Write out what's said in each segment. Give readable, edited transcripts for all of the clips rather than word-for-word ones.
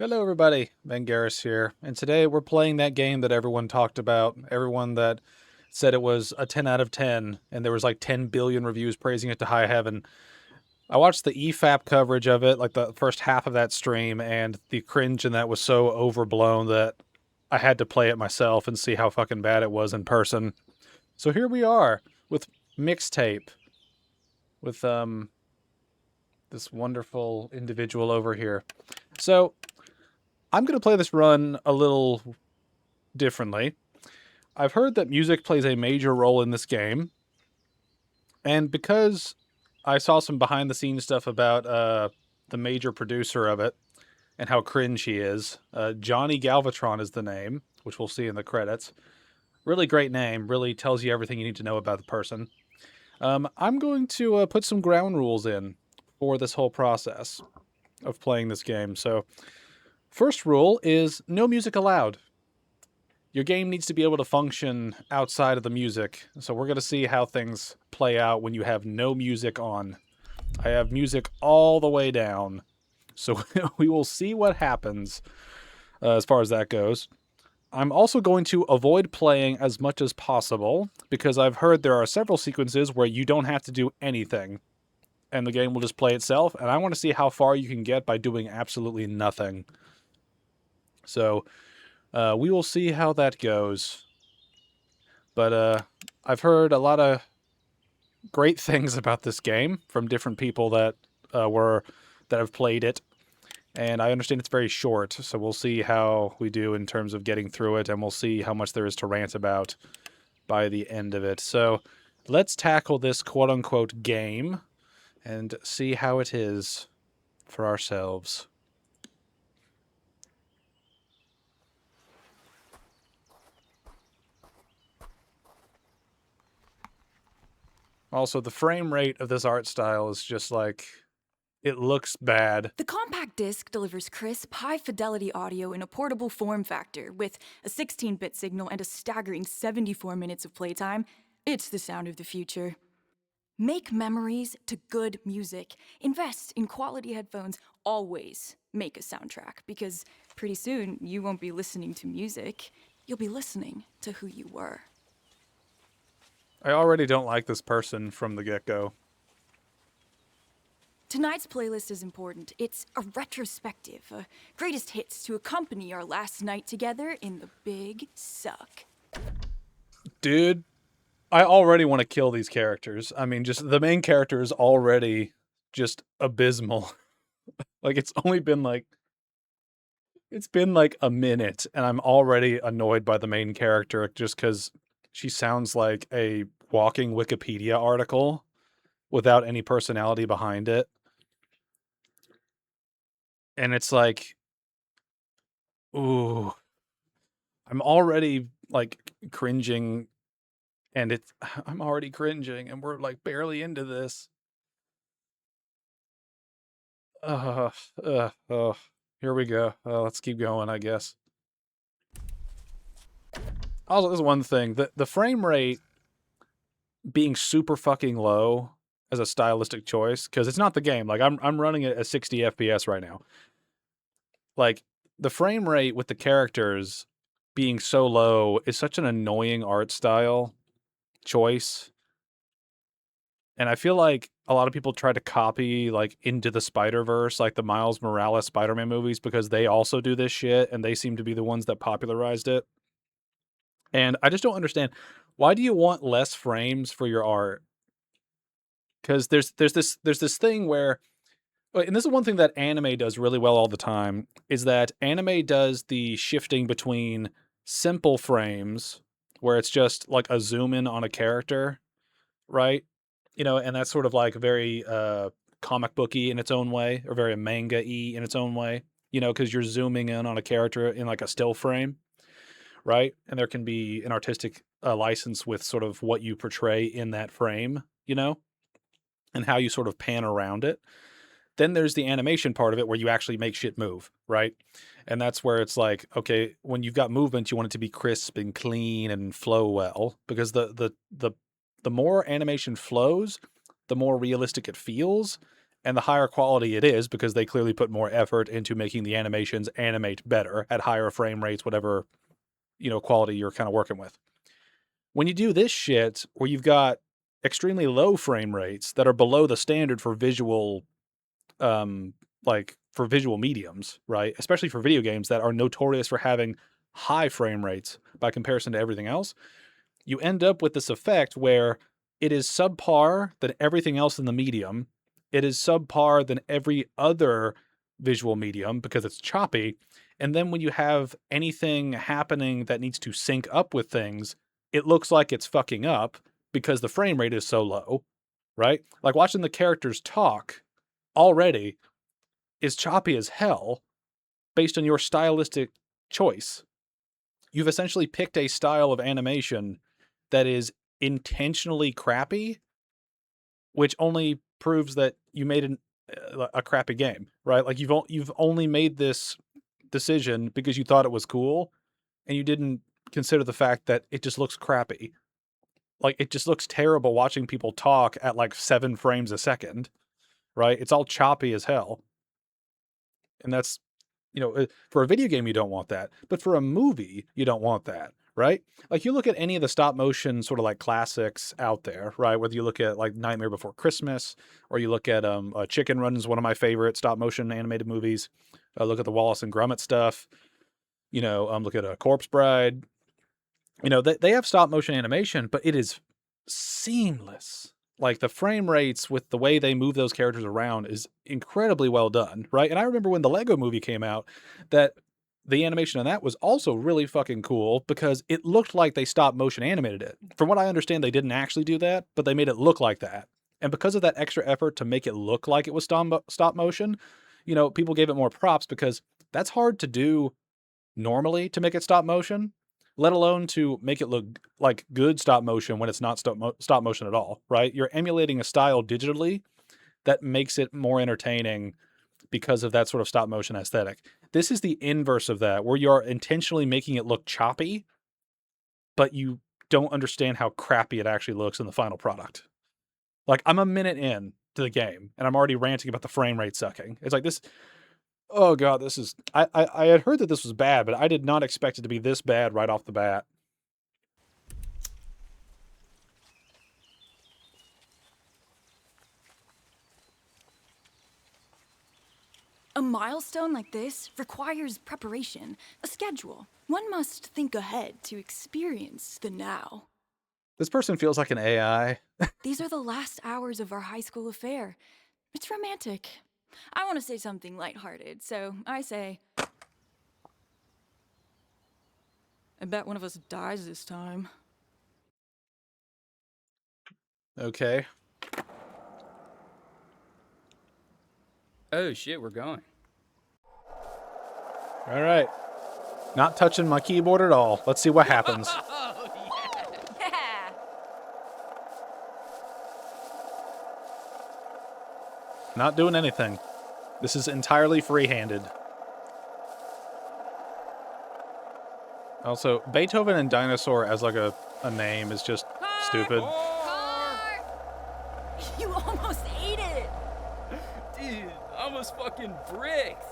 Hello, everybody. Ben Garris here, and today we're playing that game that everyone talked about. Everyone that said it was a 10 out of 10, and there was like 10 billion reviews praising it to high heaven. I watched the EFAP coverage of it, like the first half of that stream, and the cringe in that was so overblown that I had to play it myself and see how fucking bad it was in person. So here we are with Mixtape, with this wonderful individual over here. So I'm going to play this run a little differently. I've heard that music plays a major role in this game, and because I saw some behind the scenes stuff about the major producer of it and how cringe he is, Johnny Galvatron is the name, which we'll see in the credits. Really great name, really tells you everything you need to know about the person. I'm going to put some ground rules in for this whole process of playing this game. So, first rule is no music allowed. Your game needs to be able to function outside of the music. So we're going to see how things play out when you have no music on. I have music all the way down. So we will see what happens as far as that goes. I'm also going to avoid playing as much as possible because I've heard there are several sequences where you don't have to do anything and the game will just play itself. And I want to see how far you can get by doing absolutely nothing. So we will see how that goes. But I've heard a lot of great things about this game from different people that have played it, and I understand it's very short. So we'll see how we do in terms of getting through it, and we'll see how much there is to rant about by the end of it. So let's tackle this quote-unquote game and see how it is for ourselves. Also, the frame rate of this art style is just like, it looks bad. The compact disc delivers crisp, high-fidelity audio in a portable form factor with a 16-bit signal and a staggering 74 minutes of playtime. It's the sound of the future. Make memories to good music. Invest in quality headphones. Always make a soundtrack, because pretty soon you won't be listening to music. You'll be listening to who you were. I already don't like this person from the get-go. Tonight's playlist is important. It's a retrospective, greatest hits to accompany our last night together in the Big Suck. Dude, I already want to kill these characters. I mean, just the main character is already just abysmal. Like, it's been like a minute, and I'm already annoyed by the main character just because she sounds like a walking Wikipedia article without any personality behind it. And it's like, ooh, I'm already like cringing, and I'm already cringing, and we're like barely into this. Uh, uh, here we go. Let's keep going, I guess. Also, there's one thing. The frame rate being super fucking low as a stylistic choice, because it's not the game. Like, I'm running it at 60 FPS right now. Like, the frame rate with the characters being so low is such an annoying art style choice. And I feel like a lot of people try to copy like Into the Spider-Verse, like the Miles Morales Spider-Man movies, because they also do this shit and they seem to be the ones that popularized it. And I just don't understand, why do you want less frames for your art? Because there's this thing where, and this is one thing that anime does really well all the time, is that anime does the shifting between simple frames where it's just like a zoom in on a character, right? And that's sort of like very comic booky in its own way, or very manga-y in its own way, because you're zooming in on a character in like a still frame, right? And there can be an artistic license with sort of what you portray in that frame, and how you sort of pan around it. Then there's the animation part of it where you actually make shit move, right? And that's where it's like, okay, when you've got movement, you want it to be crisp and clean and flow well, because the more animation flows, the more realistic it feels, And the higher quality it is, because they clearly put more effort into making the animations animate better at higher frame rates, whatever, quality you're kind of working with. When you do this shit where you've got extremely low frame rates that are below the standard for visual, for visual mediums, right? Especially for video games that are notorious for having high frame rates by comparison to everything else, you end up with this effect where it is subpar than everything else in the medium. It is subpar than every other visual medium because it's choppy. And then when you have anything happening that needs to sync up with things, it looks like it's fucking up because the frame rate is so low, right? Like watching the characters talk already is choppy as hell based on your stylistic choice. You've essentially picked a style of animation that is intentionally crappy, which only proves that you made a crappy game, right? Like you've only made this decision because you thought it was cool, and you didn't consider the fact that it just looks crappy. Like it just looks terrible watching people talk at like 7 frames a second, right? It's all choppy as hell, and that's for a video game you don't want that, but for a movie you don't want that, right? Like you look at any of the stop motion sort of like classics out there, right? Whether you look at like Nightmare Before Christmas, or you look at Chicken Run is one of my favorite stop motion animated movies. Look at the Wallace and Gromit stuff. Look at Corpse Bride. They have stop motion animation, but it is seamless. Like the frame rates with the way they move those characters around is incredibly well done, right? And I remember when the Lego movie came out, that the animation on that was also really fucking cool because it looked like they stop motion animated it. From what I understand, they didn't actually do that, but they made it look like that. And because of that extra effort to make it look like it was stop motion, people gave it more props because that's hard to do normally to make it stop motion, let alone to make it look like good stop motion when it's not stop motion at all, right? You're emulating a style digitally that makes it more entertaining because of that sort of stop motion aesthetic. This is the inverse of that, where you're intentionally making it look choppy, but you don't understand how crappy it actually looks in the final product. Like I'm a minute in to the game and I'm already ranting about the frame rate sucking. It's like this. Oh god, this is. I had heard that this was bad, but I did not expect it to be this bad right off the bat. A milestone like this requires preparation, a schedule. One must think ahead to experience the now. This person feels like an AI. These are the last hours of our high school affair. It's romantic. I want to say something lighthearted, so I say, I bet one of us dies this time. Okay. Oh shit, we're going. All right. Not touching my keyboard at all. Let's see what happens. Oh yeah. Yeah! Not doing anything. This is entirely free-handed. Also, Beethoven and Dinosaur as like a name is just stupid. Car! You almost ate it! Dude, almost fucking bricked.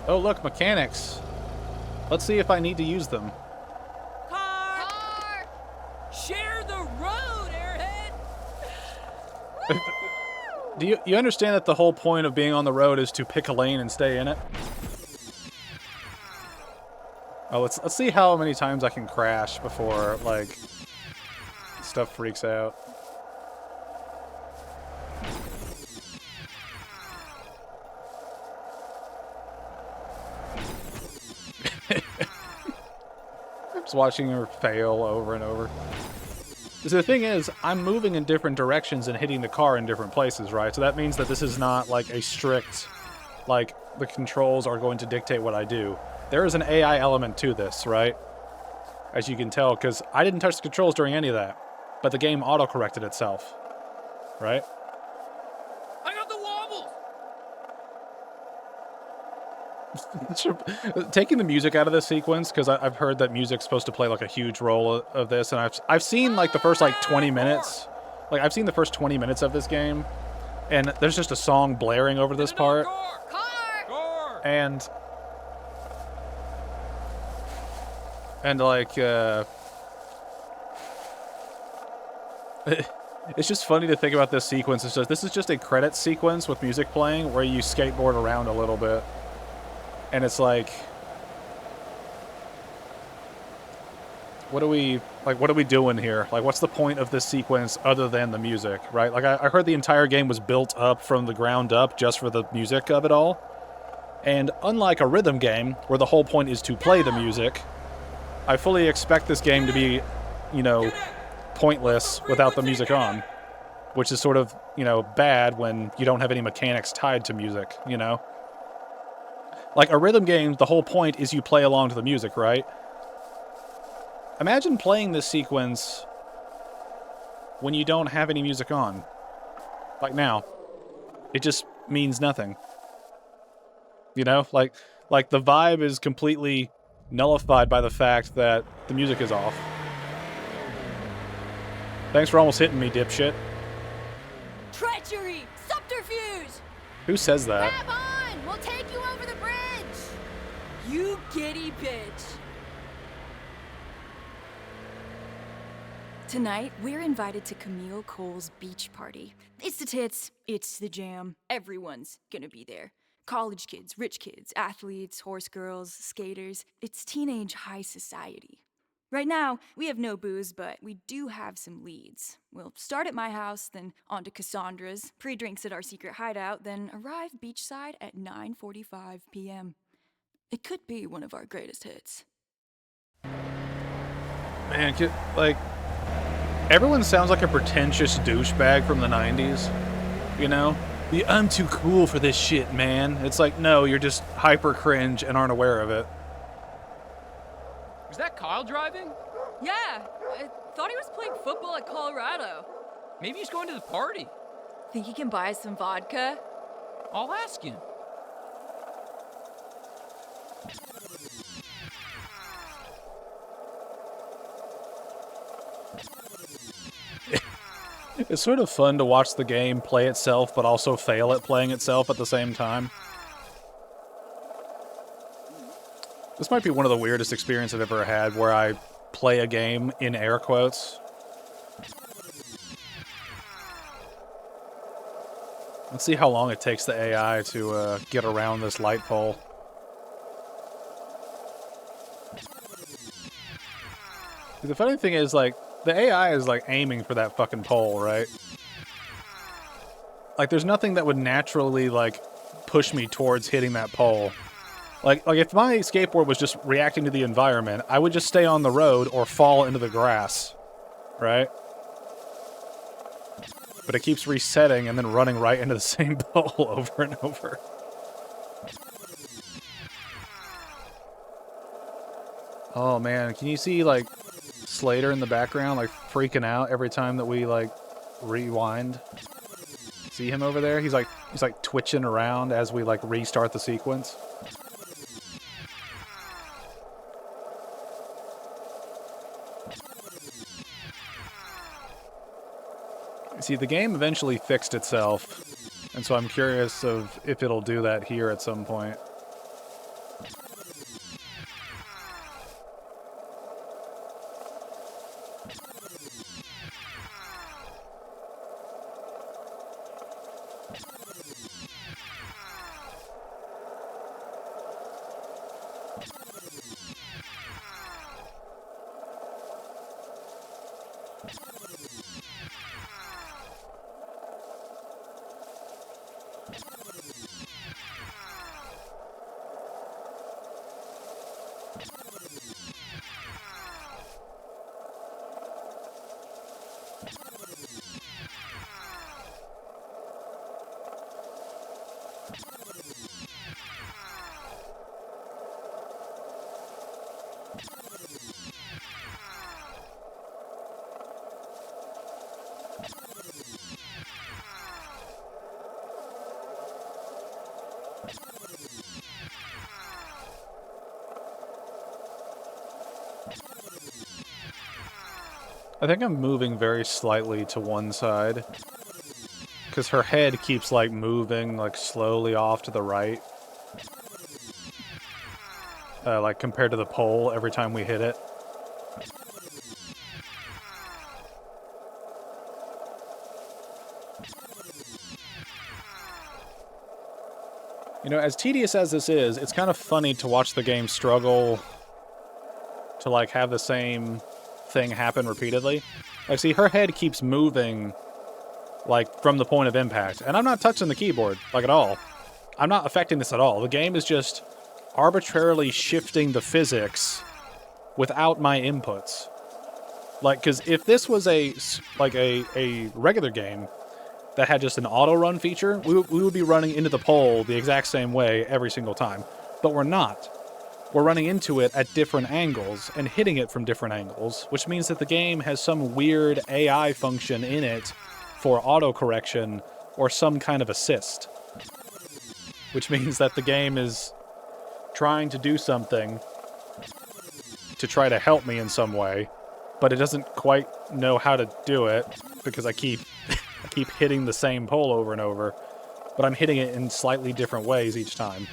Oh, look, mechanics. Let's see if I need to use them. Car! Share the road, airhead! Do you understand that the whole point of being on the road is to pick a lane and stay in it? Oh, let's see how many times I can crash before, like, stuff freaks out. Just watching her fail over and over. So the thing is, I'm moving in different directions and hitting the car in different places, right? So that means that this is not like a strict, like, the controls are going to dictate what I do. There is an AI element to this, right? As you can tell, because I didn't touch the controls during any of that, but the game auto-corrected itself, right? I got the wobbles! Taking the music out of this sequence, because I've heard that music's supposed to play like a huge role of this, and I've seen like the first like 20 minutes Like, I've seen the first 20 minutes of this game, and there's just a song blaring over this part. Car! And like, it's just funny to think about this sequence. It's just, this is just a credit sequence with music playing where you skateboard around a little bit. And it's like, what are we doing here? Like, what's the point of this sequence other than the music, right? Like, I heard the entire game was built up from the ground up just for the music of it all. And unlike a rhythm game, where the whole point is to play the music, I fully expect this game to be, you know, pointless without the music on. Which is sort of, you know, bad when you don't have any mechanics tied to music, you know? Like, a rhythm game, the whole point is you play along to the music, right? Imagine playing this sequence when you don't have any music on. Like now. It just means nothing. You know? Like the vibe is completely nullified by the fact that the music is off. Thanks for almost hitting me, dipshit. Treachery! Subterfuge! Who says that? Grab on! We'll take you over the bridge! You giddy bitch! Tonight, we're invited to Camille Cole's beach party. It's the tits, it's the jam. Everyone's gonna be there. College kids, rich kids, athletes, horse girls, skaters. It's teenage high society. Right now, we have no booze, but we do have some leads. We'll start at my house, then on to Cassandra's, pre-drinks at our secret hideout, then arrive beachside at 9:45 p.m. It could be one of our greatest hits. Man, like, everyone sounds like a pretentious douchebag from the 90s, you know? The I'm too cool for this shit, man. It's like, no, you're just hyper cringe and aren't aware of it. Was that Kyle driving? Yeah, I thought he was playing football at Colorado. Maybe he's going to the party. Think he can buy us some vodka? I'll ask him. It's sort of fun to watch the game play itself, but also fail at playing itself at the same time. This might be one of the weirdest experiences I've ever had, where I play a game in air quotes. Let's see how long it takes the AI to get around this light pole. The funny thing is, like, the AI is, like, aiming for that fucking pole, right? Like, there's nothing that would naturally, like, push me towards hitting that pole. Like if my skateboard was just reacting to the environment, I would just stay on the road or fall into the grass, right? But it keeps resetting and then running right into the same pole over and over. Oh man, can you see, like, Slater in the background, like, freaking out every time that we, like, rewind? See him over there? He's like twitching around as we, like, restart the sequence. See, the game eventually fixed itself, and so I'm curious of if it'll do that here at some point. I think I'm moving very slightly to one side. Because her head keeps, like, moving, like, slowly off to the right. Like, compared to the pole every time we hit it. You know, as tedious as this is, it's kind of funny to watch the game struggle to, like, have the same thing happen repeatedly. Like, see, her head keeps moving, like, from the point of impact. And I'm not touching the keyboard, like, at all. I'm not affecting this at all. The game is just arbitrarily shifting the physics without my inputs. Like, because if this was a regular game that had just an auto-run feature, we would be running into the pole the exact same way every single time. But we're not. We're running into it at different angles and hitting it from different angles, which means that the game has some weird AI function in it for auto-correction or some kind of assist. Which means that the game is trying to do something to try to help me in some way, but it doesn't quite know how to do it because I keep hitting the same pole over and over, but I'm hitting it in slightly different ways each time.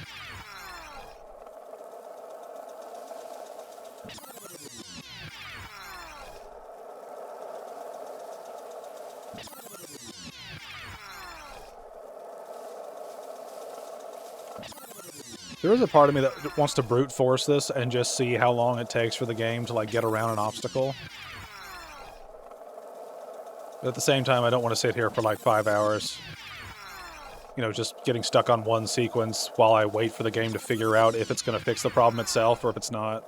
There is a part of me that wants to brute force this and just see how long it takes for the game to, like, get around an obstacle. But at the same time, I don't want to sit here for, like, 5 hours. You know, just getting stuck on one sequence while I wait for the game to figure out if it's going to fix the problem itself or if it's not.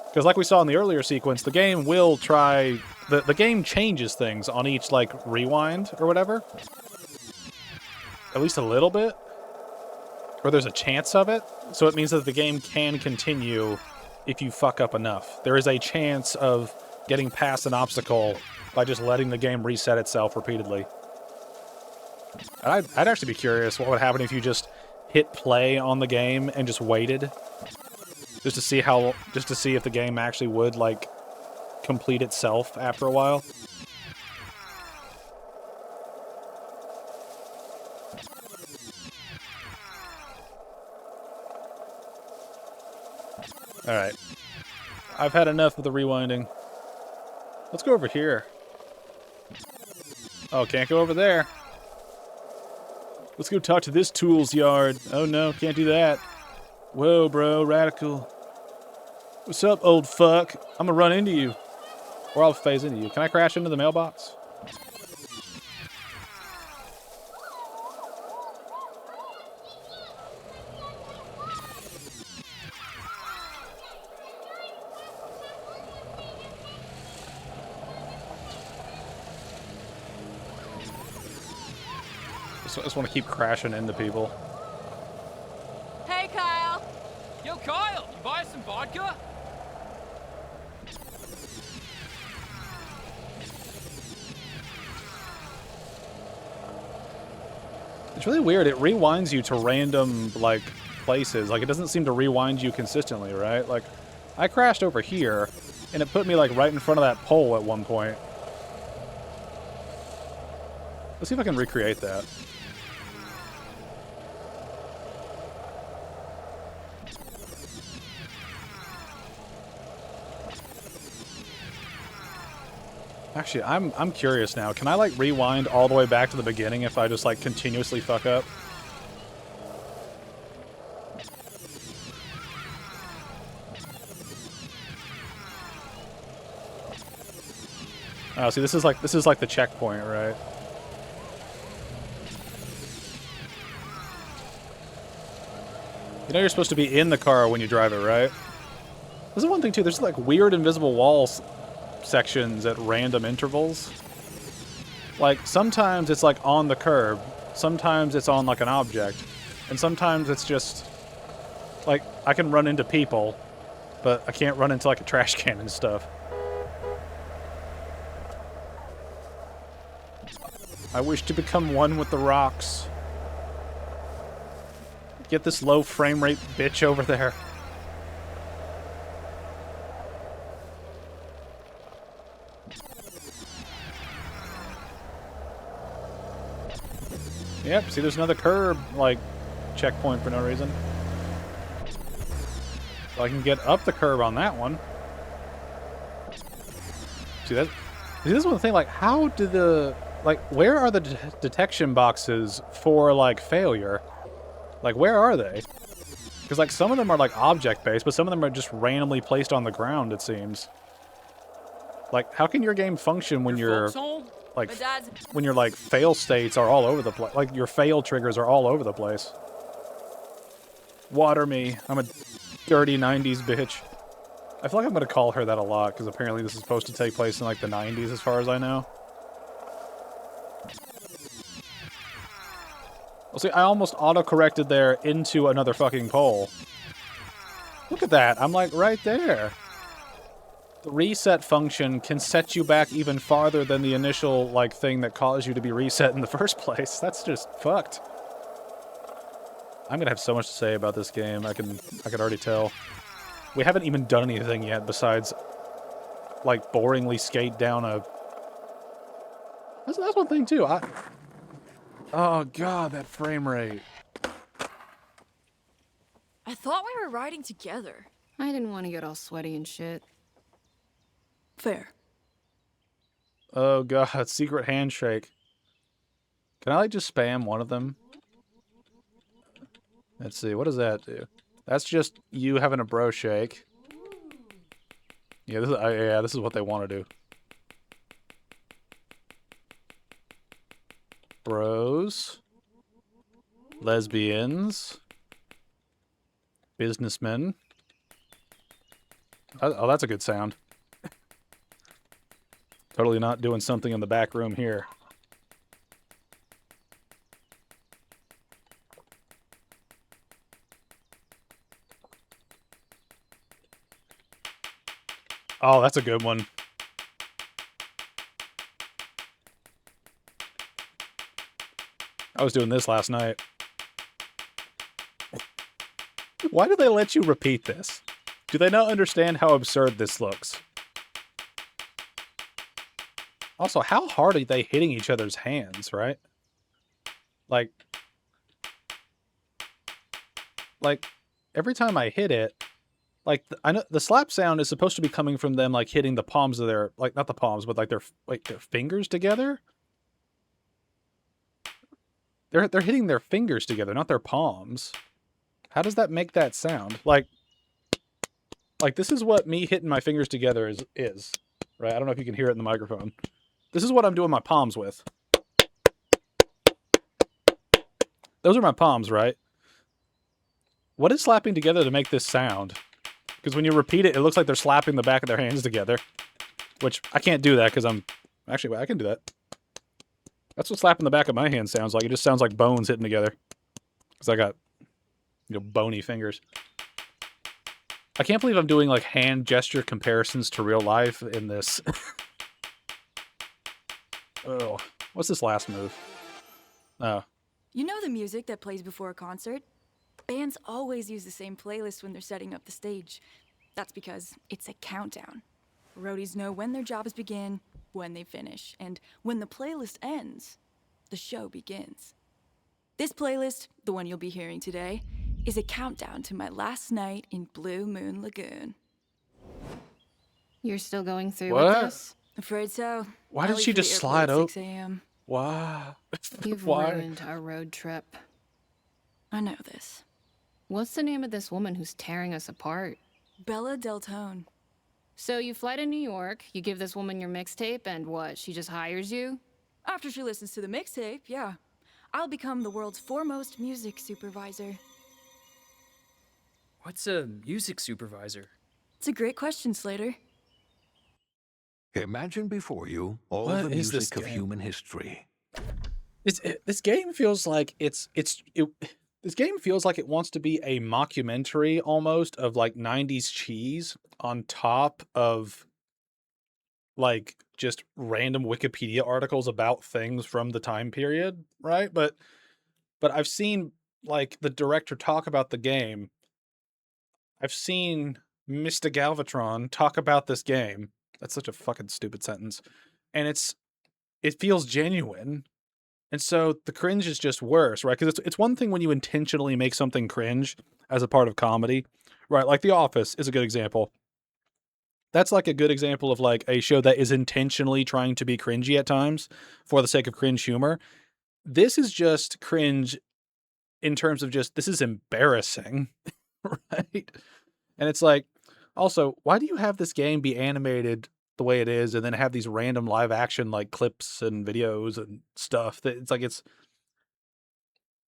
Because like we saw in the earlier sequence, the game will try... The game changes things on each, like, rewind or whatever. At least a little bit. Or there's a chance of it. So it means that the game can continue if you fuck up enough. There is a chance of getting past an obstacle by just letting the game reset itself repeatedly. And I'd actually be curious what would happen if you just hit play on the game and just waited. Just to see if the game actually would, like, complete itself after a while. Alright. I've had enough of the rewinding. Let's go over here. Oh, can't go over there. Let's go talk to this tool's yard. Oh no, can't do that. Whoa, bro, radical. What's up, old fuck? I'm gonna run into you. Or I'll phase into you. Can I crash into the mailbox? I just want to keep crashing into people. Hey, Kyle. Yo, Kyle, you buy us some vodka? It's really weird. It rewinds you to random, like, places. Like, it doesn't seem to rewind you consistently, right? Like, I crashed over here, and it put me, like, right in front of that pole at one point. Let's see if I can recreate that. Actually, I'm curious now. Can I, like, rewind all the way back to the beginning if I just, like, continuously fuck up? Oh, see, this is like the checkpoint, right? You know you're supposed to be in the car when you drive it, right? This is one thing too. There's like weird invisible walls sections at random intervals. Like, sometimes it's like on the curb, sometimes it's on like an object, and sometimes it's just like I can run into people, but I can't run into like a trash can and stuff. I wish to become one with the rocks. Get this low frame rate bitch over there. Yep, see, there's another curb, like, checkpoint for no reason. So I can get up the curb on that one. See, that? See, this is one thing, like, how do the... Like, where are the detection boxes for, like, failure? Like, where are they? Because, like, some of them are, like, object-based, but some of them are just randomly placed on the ground, it seems. Like, how can your game function when you're... Like, when your, like, fail states are all over the place. Like, your fail triggers are all over the place. Water me. I'm a dirty 90s bitch. I feel like I'm going to call her that a lot, because apparently this is supposed to take place in, like, the 90s, as far as I know. Well, see, I almost auto-corrected there into another fucking pole. Look at that. I'm, like, right there. The reset function can set you back even farther than the initial, like, thing that caused you to be reset in the first place. That's just fucked. I'm gonna have so much to say about this game. I can already tell. We haven't even done anything yet besides, like, boringly skate down a... That's one thing, too. Oh, God, that frame rate. I thought we were riding together. I didn't want to get all sweaty and shit. Fair. Oh, God, secret handshake. Can I, like, just spam one of them? Let's see, what does that do? That's just you having a bro shake. Yeah, this is what they want to do. Bros. Lesbians. Businessmen. Oh, that's a good sound. Totally not doing something in the back room here. Oh, that's a good one. I was doing this last night. Why do they let you repeat this? Do they not understand how absurd this looks? Also, how hard are they hitting each other's hands, right? Like, every time I hit it, like, I know the slap sound is supposed to be coming from them, like, hitting the palms of their, like, not the palms, but, like, their fingers together. They're hitting their fingers together, not their palms. How does that make that sound? Like, this is what me hitting my fingers together is, right? I don't know if you can hear it in the microphone. This is what I'm doing my palms with. Those are my palms, right? What is slapping together to make this sound? Because when you repeat it, it looks like they're slapping the back of their hands together. Which, I can't do that because I'm... Actually, I can do that. That's what slapping the back of my hand sounds like. It just sounds like bones hitting together. Because I got, bony fingers. I can't believe I'm doing, like, hand gesture comparisons to real life in this. Oh. What's this last move? Oh. You know the music that plays before a concert? Bands always use the same playlist when they're setting up the stage. That's because it's a countdown. Roadies know when their jobs begin, when they finish, and when the playlist ends, the show begins. This playlist, the one you'll be hearing today, is a countdown to my last night in Blue Moon Lagoon. You're still going through What? with this? Afraid so. Why I'll did leave she for the just airport slide at up? 6 a.m. Wow. You've Why? ruined our road trip. I know this. What's the name of this woman who's tearing us apart? Bella Deltone. So you fly to New York, you give this woman your mixtape, and what, she just hires you? After she listens to the mixtape, yeah. I'll become the world's foremost music supervisor. What's a music supervisor? It's a great question, Slater. Imagine before you all What the is this music of game? human history. This game feels like this game feels like it wants to be a mockumentary almost of, like, 90s cheese on top of, like, just random Wikipedia articles about things from the time period, right? But I've seen, like, the director talk about the game. I've seen Mr. Galvatron talk about this game. That's such a fucking stupid sentence. And it feels genuine. And so the cringe is just worse, right? Because it's one thing when you intentionally make something cringe as a part of comedy, right? Like The Office is a good example. That's like a good example of like a show that is intentionally trying to be cringy at times for the sake of cringe humor. This is just cringe in terms of just this is embarrassing, right? And it's like, also, why do you have this game be animated the way it is and then have these random live action like clips and videos and stuff that it's like it's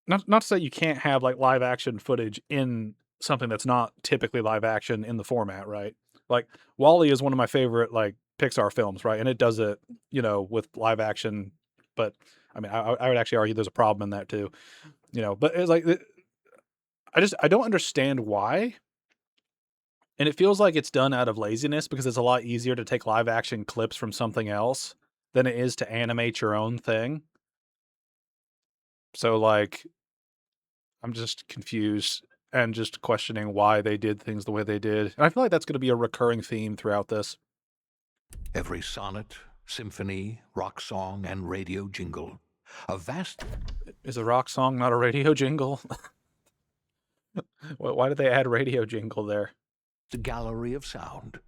not to say you can't have like live action footage in something that's not typically live action in the format, right? Like Wall-E is one of my favorite like Pixar films, right? And it does it, with live action, but I mean, I would actually argue there's a problem in that too, but it's like I don't understand why. And it feels like it's done out of laziness because it's a lot easier to take live action clips from something else than it is to animate your own thing. So like I'm just confused and just questioning why they did things the way they did. And I feel like that's going to be a recurring theme throughout this. Every sonnet, symphony, rock song, and radio jingle. A vast Is a rock song not a radio jingle? Why did they add radio jingle there? gallery of sound.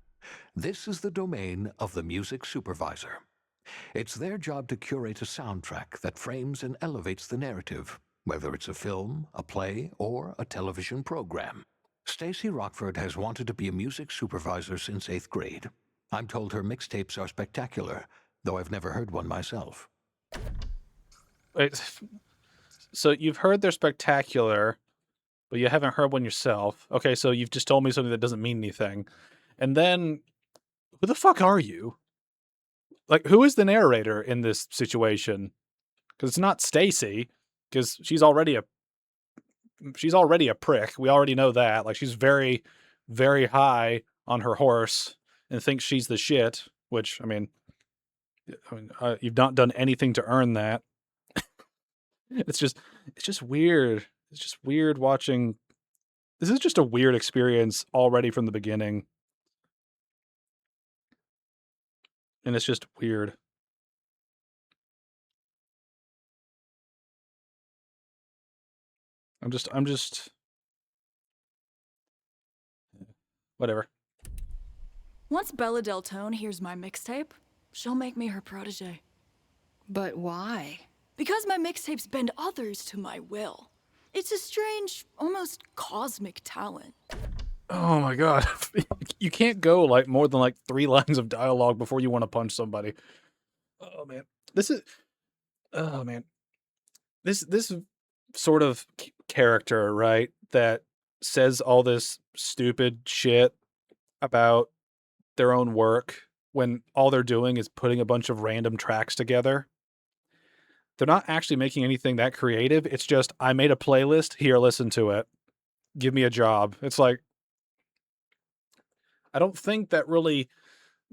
This is the domain of the music supervisor. It's their job to curate a soundtrack that frames and elevates the narrative, whether it's a film, a play, or a television program. Stacy Rockford has wanted to be a music supervisor since 8th grade. I'm told her mixtapes are spectacular, though I've never heard one myself. Wait, so you've heard they're spectacular, but you haven't heard one yourself. Okay, so you've just told me something that doesn't mean anything. And then, who the fuck are you? Like, who is the narrator in this situation? Because it's not Stacy, because she's already a prick. We already know that. Like, she's very, very high on her horse and thinks she's the shit. Which, you've not done anything to earn that. It's just weird. It's just weird watching. This is just a weird experience already from the beginning, and it's just weird. I'm just whatever. Once Bella Del Tone hears my mixtape, she'll make me her protege. But why? Because my mixtapes bend others to my will. It's a strange, almost cosmic talent. Oh my god. You can't go like more than like 3 lines of dialogue before you want to punch somebody. Oh man. This is oh man. This sort of character, right, that says all this stupid shit about their own work when all they're doing is putting a bunch of random tracks together. They're not actually making anything that creative. It's just, I made a playlist, here, listen to it. Give me a job. It's like, I don't think that really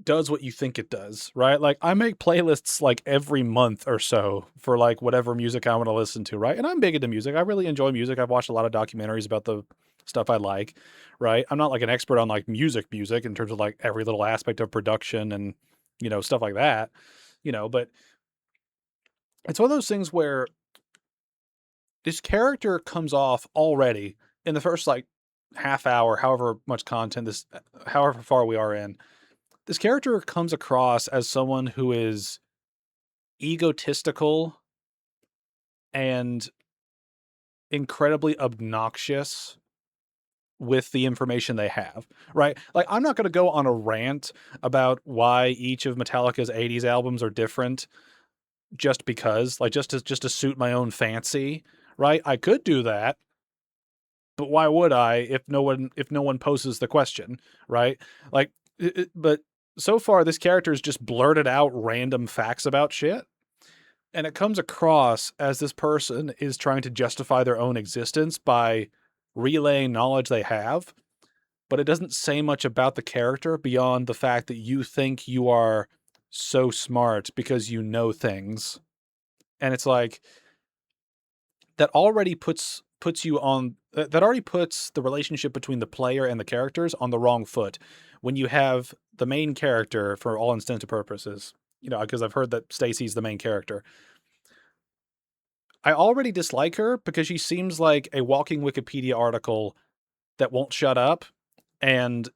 does what you think it does, right? Like, I make playlists like every month or so for like whatever music I want to listen to, right? And I'm big into music. I really enjoy music. I've watched a lot of documentaries about the stuff I like, right? I'm not like an expert on like music in terms of like every little aspect of production and, stuff like that, but it's one of those things where this character comes off already in the first like half hour, however much content however far we are in. This character comes across as someone who is egotistical and incredibly obnoxious with the information they have, right? Like, I'm not going to go on a rant about why each of Metallica's 80s albums are different just because, like, just to suit my own fancy, right? I could do that, but why would I if no one poses the question, right? Like, but so far this character has just blurted out random facts about shit, and it comes across as this person is trying to justify their own existence by relaying knowledge they have, but it doesn't say much about the character beyond the fact that you think you are so smart because you know things. And it's like, that already puts you on that already puts the relationship between the player and the characters on the wrong foot when you have the main character, for all intents and purposes, because I've heard that Stacy's the main character. I already dislike her because she seems like a walking Wikipedia article that won't shut up and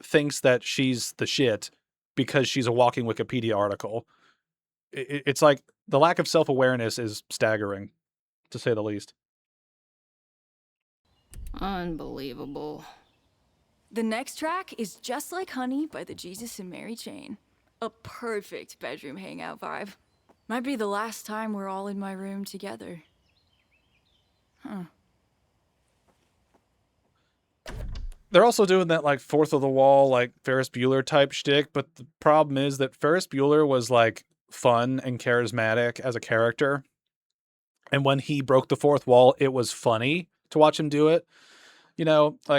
thinks that she's the shit because she's a walking Wikipedia article. It's like the lack of self-awareness is staggering, to say the least. Unbelievable. The next track is Just Like Honey by the Jesus and Mary Chain. A perfect bedroom hangout vibe. Might be the last time we're all in my room together. They're also doing that like fourth of the wall, like Ferris Bueller type shtick, but the problem is that Ferris Bueller was like fun and charismatic as a character. And when he broke the fourth wall, it was funny to watch him do it. You know, I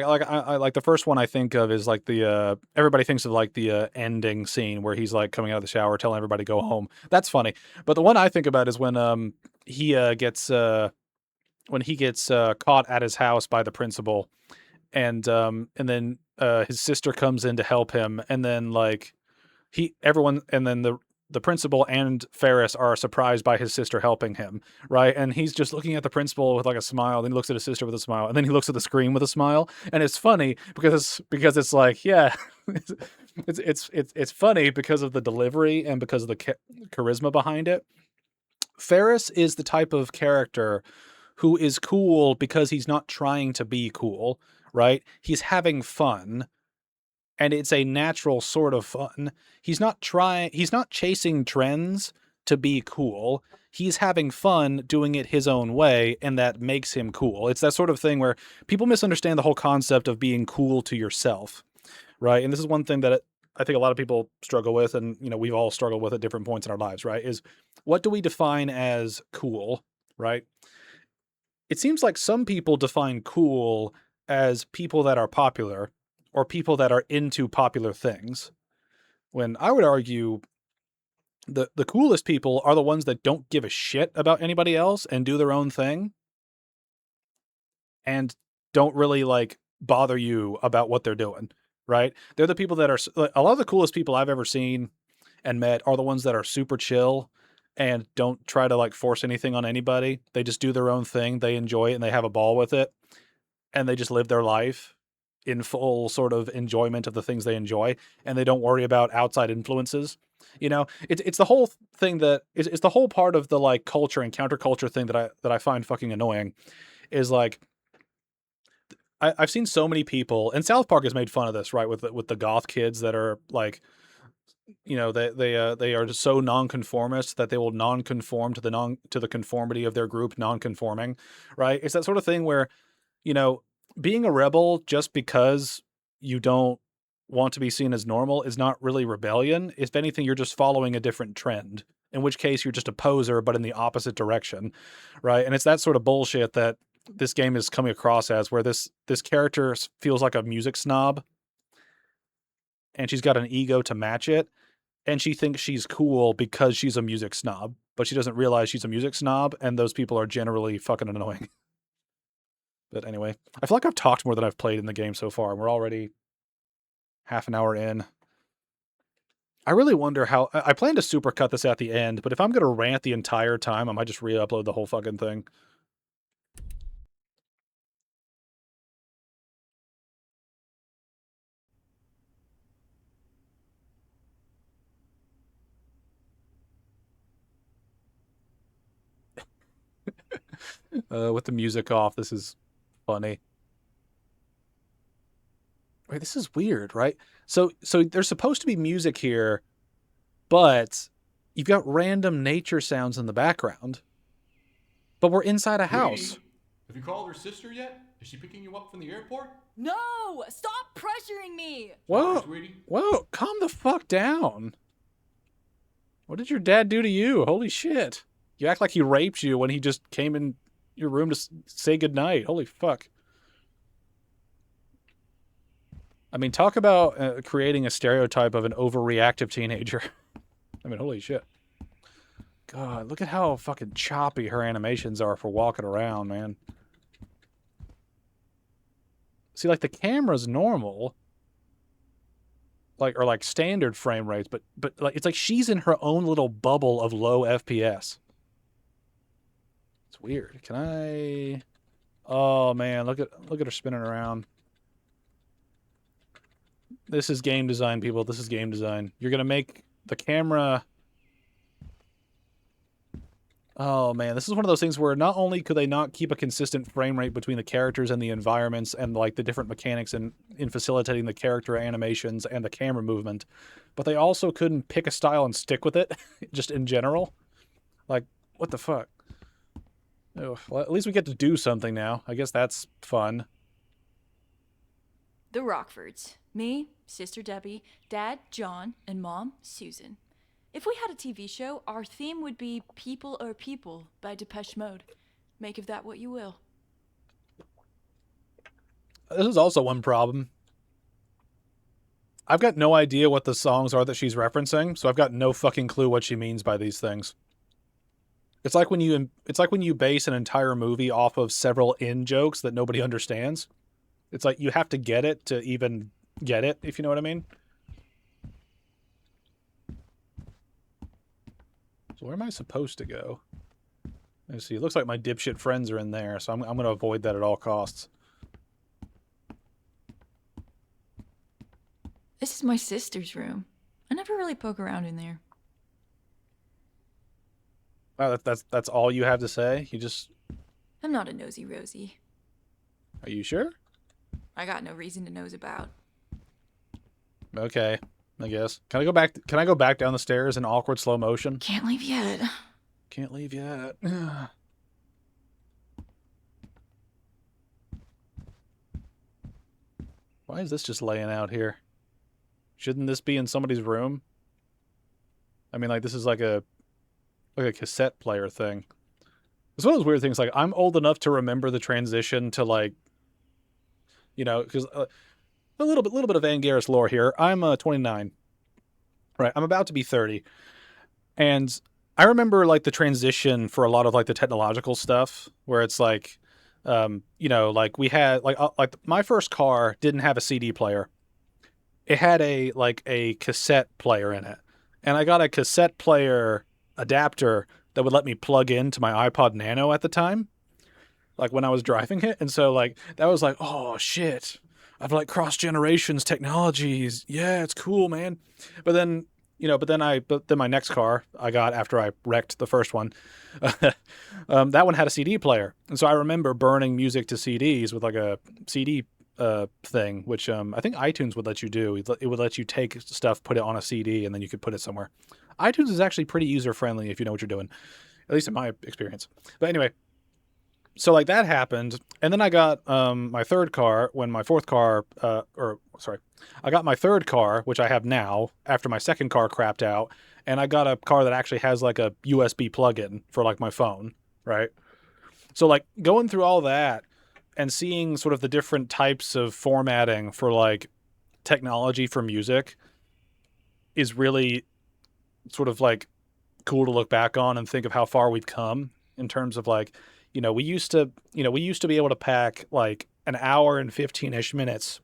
like the first one I think of is like the everybody thinks of like the ending scene where he's like coming out of the shower telling everybody to go home. That's funny. But the one I think about is he gets when he gets caught at his house by the principal, and then his sister comes in to help him, and then like everyone and then the principal and Ferris are surprised by his sister helping him, right? And he's just looking at the principal with like a smile, then he looks at his sister with a smile, and then he looks at the screen with a smile. And it's funny because it's like, yeah, it's funny because of the delivery and because of the charisma behind it. Ferris is the type of character who is cool because he's not trying to be cool, right? He's having fun, and it's a natural sort of fun. He's not chasing trends to be cool. He's having fun doing it his own way, and that makes him cool. It's that sort of thing where people misunderstand the whole concept of being cool to yourself, right? And this is one thing that I think a lot of people struggle with, and we've all struggled with at different points in our lives, right? Is what do we define as cool, right? It seems like some people define cool as people that are popular or people that are into popular things. When I would argue the coolest people are the ones that don't give a shit about anybody else and do their own thing and don't really like bother you about what they're doing, right? They're the people that are a lot of the coolest people I've ever seen and met are the ones that are super chill and don't try to like force anything on anybody. They just do their own thing, they enjoy it, and they have a ball with it, and they just live their life in full sort of enjoyment of the things they enjoy, and they don't worry about outside influences. It's the whole thing that it's the whole part of the like culture and counterculture thing that I find fucking annoying is like I've seen so many people, and South Park has made fun of this, right, with the goth kids that are like, they are just so nonconformist that they will non-conform to the conformity of their group, non-conforming, right? It's that sort of thing where, you know, being a rebel just because you don't want to be seen as normal is not really rebellion. If anything, you're just following a different trend, in which case you're just a poser, but in the opposite direction, right? And it's that sort of bullshit that this game is coming across as, where this character feels like a music snob, and she's got an ego to match it, and she thinks she's cool because she's a music snob, but she doesn't realize she's a music snob, and those people are generally fucking annoying. But anyway, I feel like I've talked more than I've played in the game so far, and we're already half an hour in. I really wonder how I plan to supercut this at the end, but if I'm gonna rant the entire time, I might just re-upload the whole fucking thing. With the music off, this is funny. Wait, this is weird, right? So there's supposed to be music here, but you've got random nature sounds in the background. But we're inside a house. Sweetie, have you called her sister yet? Is she picking you up from the airport? No! Stop pressuring me! Whoa, Sorry, sweetie. whoa, calm the fuck down. What did your dad do to you? Holy shit. You act like he raped you when he just came in your room to say goodnight. Holy fuck. I mean, talk about creating a stereotype of an overreactive teenager. I mean, holy shit. God, look at how fucking choppy her animations are for walking around, man. See, like, the camera's normal, like, or like standard frame rates, but like it's like she's in her own little bubble of low FPS. It's weird. Can I? Oh man, look at her spinning around. This is game design, people. This is game design. You're gonna make the camera. Oh man, this is one of those things where not only could they not keep a consistent frame rate between the characters and the environments and like the different mechanics in facilitating the character animations and the camera movement, but they also couldn't pick a style and stick with it, just in general. Like, what the fuck? Oh, well, at least we get to do something now. I guess that's fun. The Rockfords. Me, Sister Debbie, Dad, John, and Mom, Susan. If we had a TV show, our theme would be People Are People by Depeche Mode. Make of that what you will. This is also one problem. I've got no idea what the songs are that she's referencing, so I've got no fucking clue what she means by these things. It's like when you base an entire movie off of several in-jokes that nobody understands. It's like you have to get it to even get it, if you know what I mean. So where am I supposed to go? Let's see. It looks like my dipshit friends are in there, so I'm going to avoid that at all costs. This is my sister's room. I never really poke around in there. Wow, that's all you have to say? You just... I'm not a nosy Rosie. Are you sure? I got no reason to nose about. Okay, I guess. Can I go back down the stairs in awkward slow motion? Can't leave yet. Can't leave yet. Why is this just laying out here? Shouldn't this be in somebody's room? I mean, like, this is like a cassette player thing. It's one of those weird things, like, I'm old enough to remember the transition to, like, you know, because a little bit of Van Garris lore here. I'm 29. Right, I'm about to be 30. And I remember, like, the transition for a lot of, like, the technological stuff, where it's like, you know, like, we had, like my first car didn't have a CD player. It had a cassette player in it. And I got a cassette player adapter that would let me plug into my iPod Nano at the time, like, when I was driving it. And so, like, that was like, oh, shit. I've, like, cross generations technologies. Yeah, it's cool, man. But then, you know, but then my next car I got after I wrecked the first one, that one had a CD player. And so I remember burning music to CDs with, like, a CD thing, which I think iTunes would let you do. It would let you take stuff, put it on a CD, and then you could put it somewhere. iTunes is actually pretty user-friendly if you know what you're doing, at least in my experience. But anyway, so, like, that happened, and then I got my third car when my fourth car, I got my third car, which I have now, after my second car crapped out, and I got a car that actually has, like, a USB plug-in for, like, my phone, right? So, like, going through all that and seeing sort of the different types of formatting for, like, technology for music is really sort of, like, cool to look back on and think of how far we've come in terms of, like, you know, we used to be able to pack, like, an hour and 15-ish minutes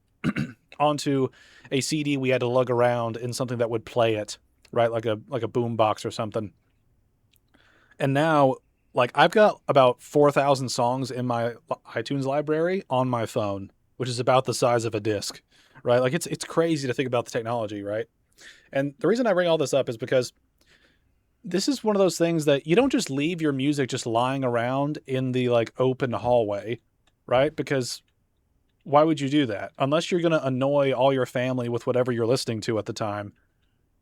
onto a CD we had to lug around in something that would play it, right? Like a boom box or something. And now, like, I've got about 4,000 songs in my iTunes library on my phone, which is about the size of a disc, right? Like, it's crazy to think about the technology, right? And the reason I bring all this up is because this is one of those things that you don't just leave your music just lying around in the, like, open hallway, right? Because why would you do that? Unless you're going to annoy all your family with whatever you're listening to at the time,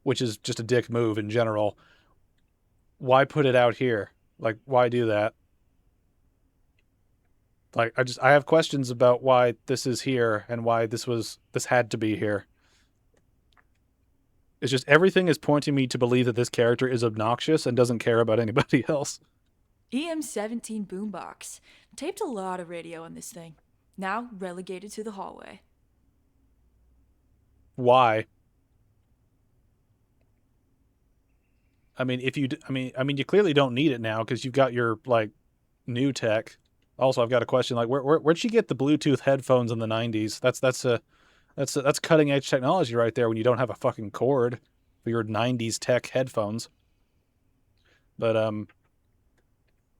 which is just a dick move in general. Why put it out here? Like, why do that? Like, I have questions about why this is here and why this had to be here. It's just everything is pointing me to believe that this character is obnoxious and doesn't care about anybody else. EM17 boombox. Taped a lot of radio on this thing. Now relegated to the hallway. Why? I mean, you clearly don't need it now because you've got your, like, new tech. Also, I've got a question, like, where'd she get the Bluetooth headphones in the 90s? That's cutting edge technology right there when you don't have a fucking cord for your 90s tech headphones. But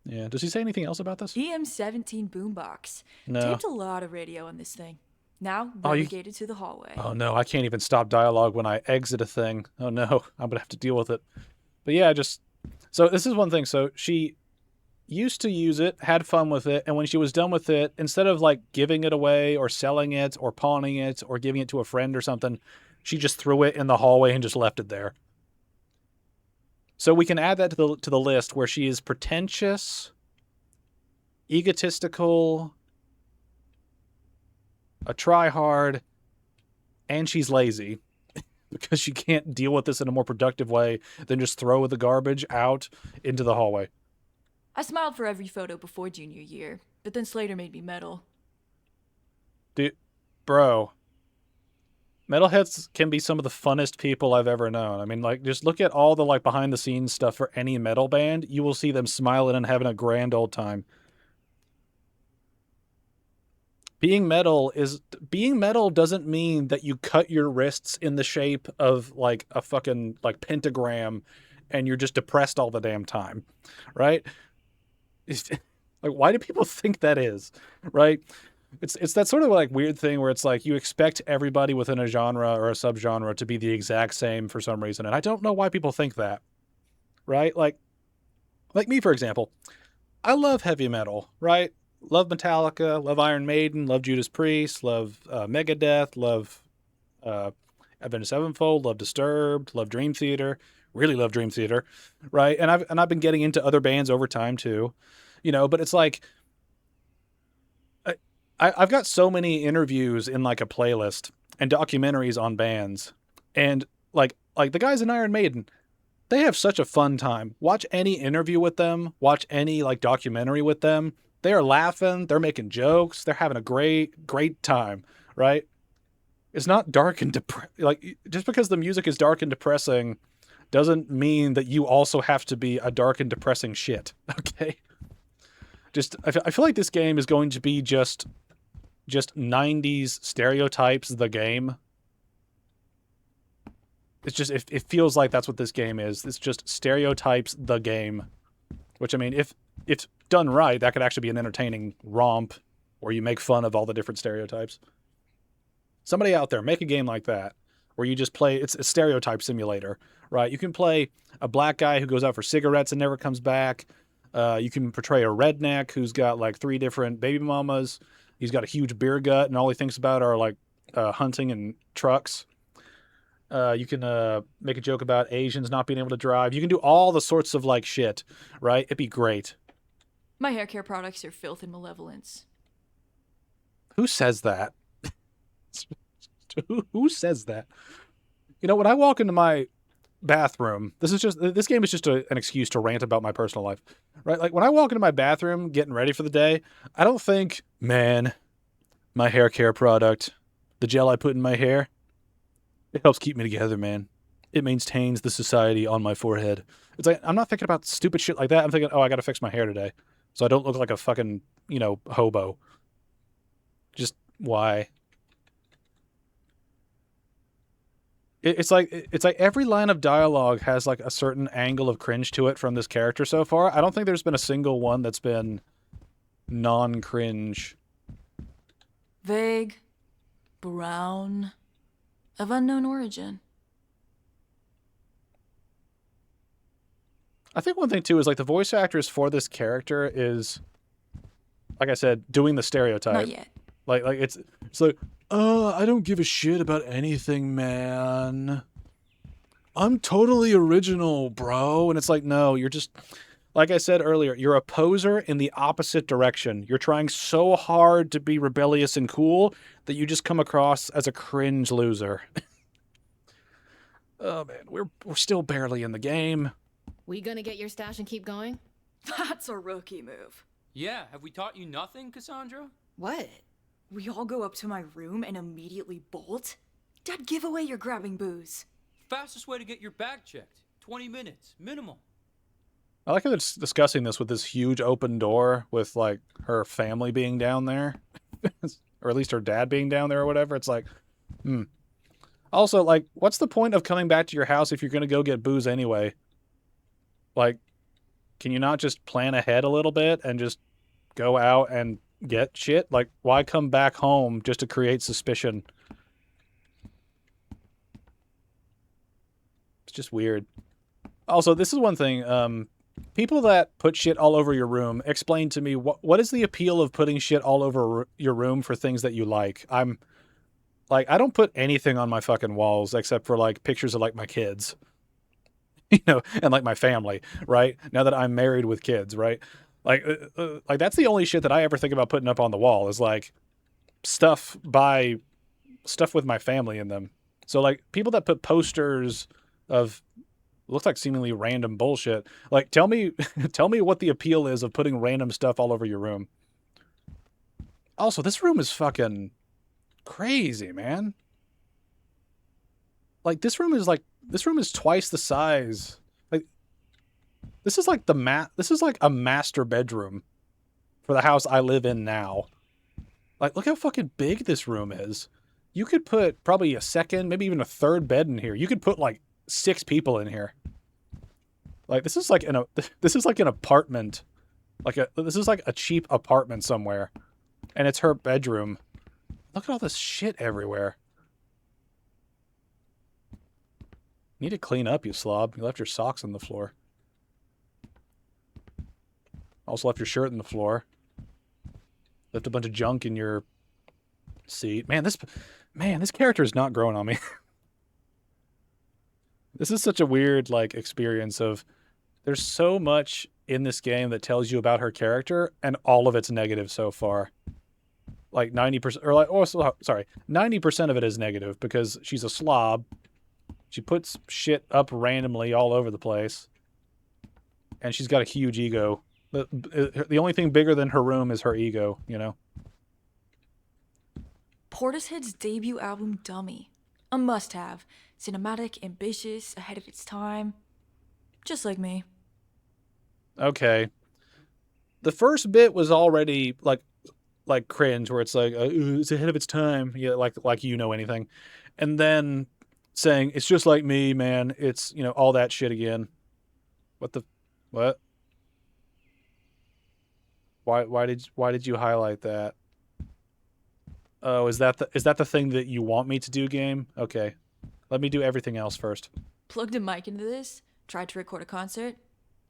Yeah. Does he say anything else about this? EM17 boombox. No. Taped a lot of radio on this thing. Now relegated to the hallway. Oh no, I can't even stop dialogue when I exit a thing. Oh no, I'm gonna have to deal with it. But yeah, so this is one thing. So she used to use it, had fun with it, and when she was done with it, instead of like giving it away or selling it or pawning it or giving it to a friend or something, she just threw it in the hallway and just left it there. So we can add that to the list where she is pretentious, egotistical, a tryhard, and she's lazy because she can't deal with this in a more productive way than just throw the garbage out into the hallway. I smiled for every photo before junior year, but then Slater made me metal. Dude, bro, metalheads can be some of the funnest people I've ever known. I mean, like, just look at all the like behind the scenes stuff for any metal band. You will see them smiling and having a grand old time. Being metal doesn't mean that you cut your wrists in the shape of like a fucking like pentagram and you're just depressed all the damn time, right? Like, why do people think that is, right? It's that sort of like weird thing where it's like you expect everybody within a genre or a subgenre to be the exact same for some reason, and I don't know why people think that, right? Like me, for example, I love heavy metal, right? Love Metallica, love Iron Maiden, love Judas Priest, love Megadeth, love Avenged Sevenfold, love Disturbed, love Dream Theater, really love Dream Theater, right? And I've been getting into other bands over time too, but it's like I've got so many interviews in like a playlist and documentaries on bands, and like the guys in Iron Maiden, they have such a fun time. Watch any interview with them, watch any like documentary with them. They are laughing, they're making jokes, they're having a great time, right? It's not dark and like, just because the music is dark and depressing doesn't mean that you also have to be a dark and depressing shit, okay? I feel like this game is going to be just 90s stereotypes the game. It's just, it feels like that's what this game is. It's just stereotypes the game. Which, I mean, if done right, that could actually be an entertaining romp where you make fun of all the different stereotypes. Somebody out there, make a game like that where you just play, it's a stereotype simulator, right? You can play a black guy who goes out for cigarettes and never comes back. You can portray a redneck who's got like 3 different baby mamas. He's got a huge beer gut and all he thinks about are like hunting and trucks. You can make a joke about Asians not being able to drive. You can do all the sorts of like shit, right? It'd be great. My hair care products are filth and malevolence. Who says that? Who says that? When I walk into my bathroom, this game is just an excuse to rant about my personal life, right? Like when I walk into my bathroom getting ready for the day, I don't think, man, my hair care product, the gel I put in my hair, it helps keep me together, man. It maintains the society on my forehead. It's like, I'm not thinking about stupid shit like that. I'm thinking, oh, I got to fix my hair today so I don't look like a fucking, hobo. Just why? It's like every line of dialogue has like a certain angle of cringe to it from this character so far. I don't think there's been a single one that's been non-cringe. Vague, brown, of unknown origin. I think one thing too is like the voice actors for this character is, like I said, doing the stereotype. Not yet. Like it's like, I don't give a shit about anything, man. I'm totally original, bro. And it's like, no, you're just, like I said earlier, you're a poser in the opposite direction. You're trying so hard to be rebellious and cool that you just come across as a cringe loser. Oh man, we're still barely in the game. We gonna get your stash and keep going? That's a rookie move. Yeah, have we taught you nothing, Cassandra? What? We all go up to my room and immediately bolt? Dad, give away you're grabbing booze. Fastest way to get your bag checked. 20 minutes, minimal. I like how they're discussing this with this huge open door with like her family being down there, or at least her dad being down there or whatever. It's like, Also, like, what's the point of coming back to your house if you're going to go get booze anyway? Like, can you not just plan ahead a little bit and just go out and get shit? Like, why come back home just to create suspicion? It's just weird. Also, this is one thing. People that put shit all over your room, explain to me what is the appeal of putting shit all over your room for things that you like? I'm like, I don't put anything on my fucking walls except for like pictures of like my kids, you know, and like my family, right? Now that I'm married with kids, right? Like that's the only shit that I ever think about putting up on the wall is like stuff with my family in them. So like people that put posters of looks like seemingly random bullshit. Like tell me tell me what the appeal is of putting random stuff all over your room. Also, this room is fucking crazy, man. Like this room is twice the size. Like this is like a master bedroom for the house I live in now. Like look how fucking big this room is. You could put probably a second, maybe even a third bed in here. You could put like 6 people in here. Like this is like an apartment. This is like a cheap apartment somewhere. And it's her bedroom. Look at all this shit everywhere. You need to clean up, you slob. You left your socks on the floor. Also left your shirt on the floor. Left a bunch of junk in your seat. Man, this character is not growing on me. This is such a weird, like, experience of... There's so much in this game that tells you about her character, and all of it's negative so far. Like 90%, or like, oh, sorry, 90% of it is negative because she's a slob. She puts shit up randomly all over the place. And she's got a huge ego. The only thing bigger than her room is her ego, you know? Portishead's debut album, Dummy. A must-have. Cinematic, ambitious, ahead of its time. Just like me. Okay. The first bit was already, like cringe, where it's like, it's ahead of its time. Yeah, like you know anything. And then saying, it's just like me, man. It's, you know, all that shit again. What? Why did you highlight that? Oh, is that the thing that you want me to do, game? Okay. Let me do everything else first. Plugged a mic into this, tried to record a concert,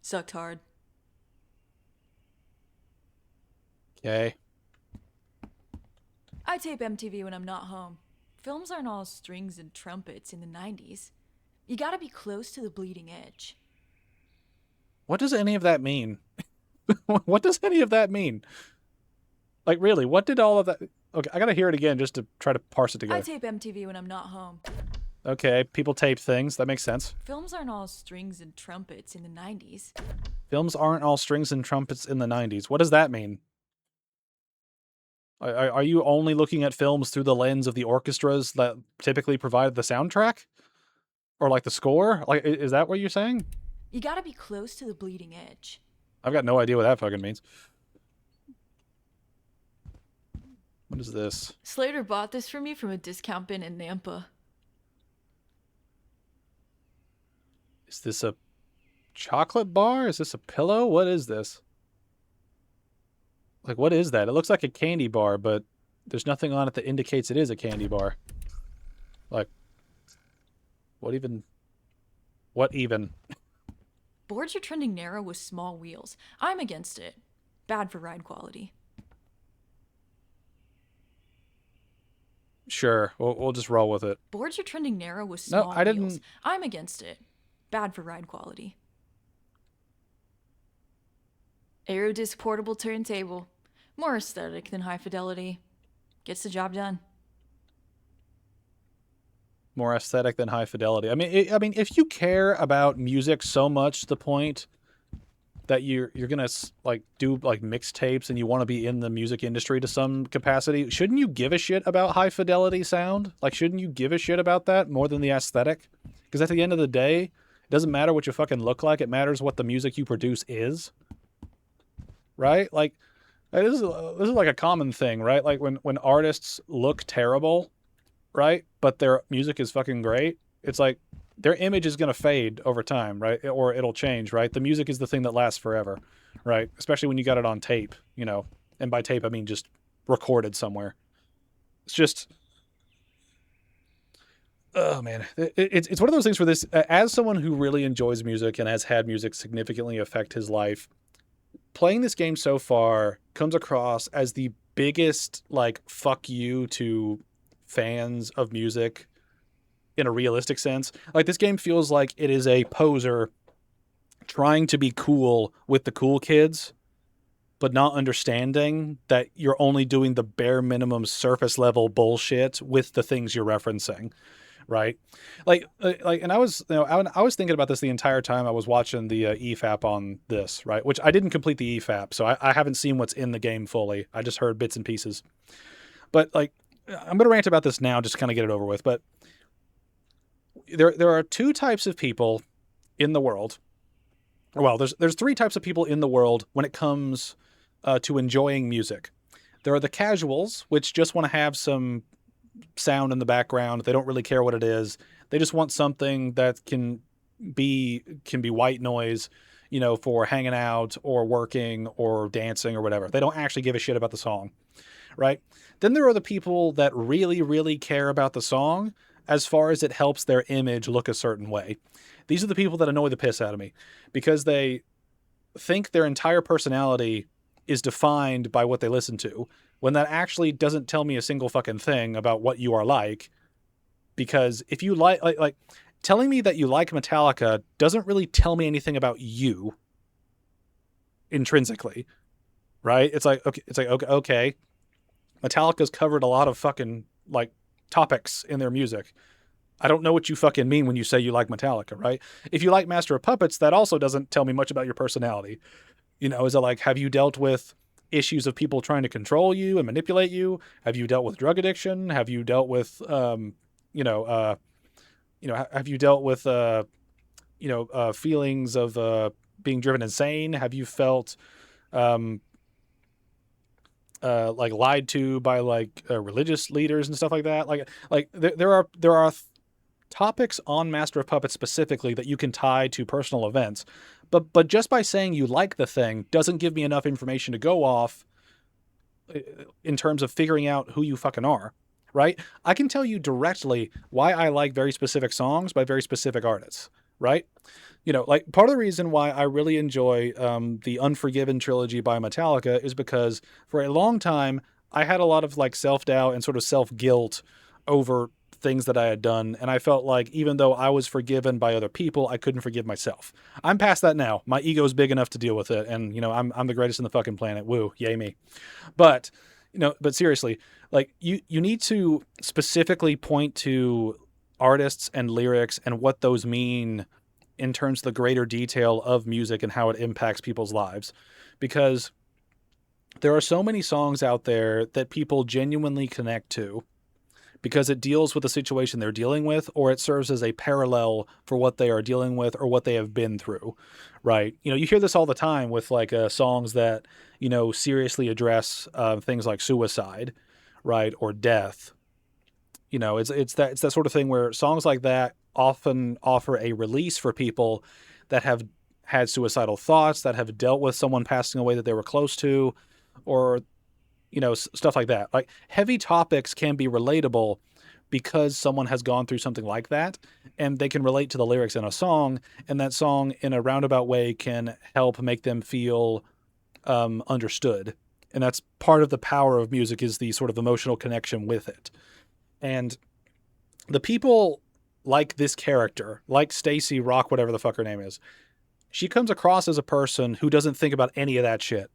sucked hard. Okay. I tape MTV when I'm not home. Films aren't all strings and trumpets in the 90s. You gotta be close to the bleeding edge. What does any of that mean? What does any of that mean? Like, really, what did all of that... Okay, I gotta hear it again just to try to parse it together. I tape MTV when I'm not home. Okay, people tape things. That makes sense. Films aren't all strings and trumpets in the 90s. Films aren't all strings and trumpets in the 90s. What does that mean? Are you only looking at films through the lens of the orchestras that typically provide the soundtrack? Or like the score? Like, is that what you're saying? You gotta be close to the bleeding edge. I've got no idea what that fucking means. What is this? Slater bought this for me from a discount bin in Nampa. Is this a chocolate bar? Is this a pillow? What is this? Like, what is that? It looks like a candy bar, but there's nothing on it that indicates it is a candy bar. Like, what even? What even? Boards are trending narrow with small wheels. I'm against it. Bad for ride quality. Sure, we'll just roll with it. Boards are trending narrow with small I didn't... wheels. I'm against it. Bad for ride quality. Aerodisc portable turntable. More aesthetic than high fidelity. Gets the job done. More aesthetic than high fidelity. I mean, if you care about music so much to the point that you're gonna like do like mixtapes and you want to be in the music industry to some capacity, shouldn't you give a shit about high fidelity sound? Like, shouldn't you give a shit about that more than the aesthetic? Because at the end of the day, it doesn't matter what you fucking look like. It matters what the music you produce is. Right? Like, this is like a common thing, right? Like when artists look terrible, right, but their music is fucking great, it's like, their image is going to fade over time, right? Or it'll change, right? The music is the thing that lasts forever, right? Especially when you got it on tape, and by tape I mean just recorded somewhere. It's just, oh man, it's one of those things where this, as someone who really enjoys music and has had music significantly affect his life, playing this game so far comes across as the biggest like fuck you to fans of music in a realistic sense. Like, this game feels like it is a poser trying to be cool with the cool kids, but not understanding that you're only doing the bare minimum surface level bullshit with the things you're referencing, right? And I was, I was thinking about this the entire time I was watching the EFAP on this, right? Which I didn't complete the EFAP, so I haven't seen what's in the game fully. I just heard bits and pieces. But like, I'm gonna rant about this now, just to kind of get it over with. But there are two types of people in the world. Well, there's three types of people in the world when it comes to enjoying music. There are the casuals, which just want to have some sound in the background. They don't really care what it is. They just want something that can be white noise, for hanging out or working or dancing or whatever. They don't actually give a shit about the song, right? Then there are the people that really, really care about the song as far as it helps their image look a certain way. These are the people that annoy the piss out of me because they think their entire personality is defined by what they listen to, when that actually doesn't tell me a single fucking thing about what you are like. Because if you like telling me that you like Metallica doesn't really tell me anything about you intrinsically, right? It's like, okay. Metallica's covered a lot of fucking like topics in their music. I don't know what you fucking mean when you say you like Metallica, right? If you like Master of Puppets, that also doesn't tell me much about your personality. Is it like, have you dealt with issues of people trying to control you and manipulate you? Have you dealt with drug addiction? Have you dealt with, have you dealt with, feelings of being driven insane? Have you felt, like lied to by like religious leaders and stuff like that? There are topics on Master of Puppets specifically that you can tie to personal events, but just by saying you like the thing doesn't give me enough information to go off in terms of figuring out who you fucking are, right? I can tell you directly why I like very specific songs by very specific artists, right? Like, part of the reason why I really enjoy the Unforgiven trilogy by Metallica is because for a long time I had a lot of like self-doubt and sort of self-guilt over things that I had done, and I felt like even though I was forgiven by other people, I couldn't forgive myself. I'm past that now. My ego's big enough to deal with it, and I'm the greatest in the fucking planet. Woo, yay me. But but seriously, like, you need to specifically point to artists and lyrics and what those mean in terms of the greater detail of music and how it impacts people's lives, because there are so many songs out there that people genuinely connect to because it deals with the situation they're dealing with, or it serves as a parallel for what they are dealing with or what they have been through, right? You hear this all the time with like songs that, seriously address things like suicide, right? Or death. It's that sort of thing where songs like that often offer a release for people that have had suicidal thoughts, that have dealt with someone passing away that they were close to, or stuff like that. Like, heavy topics can be relatable because someone has gone through something like that, and they can relate to the lyrics in a song, and that song in a roundabout way can help make them feel understood. And that's part of the power of music, is the sort of emotional connection with it. And the people like this character, like Stacy Rock, whatever the fuck her name is, she comes across as a person who doesn't think about any of that shit.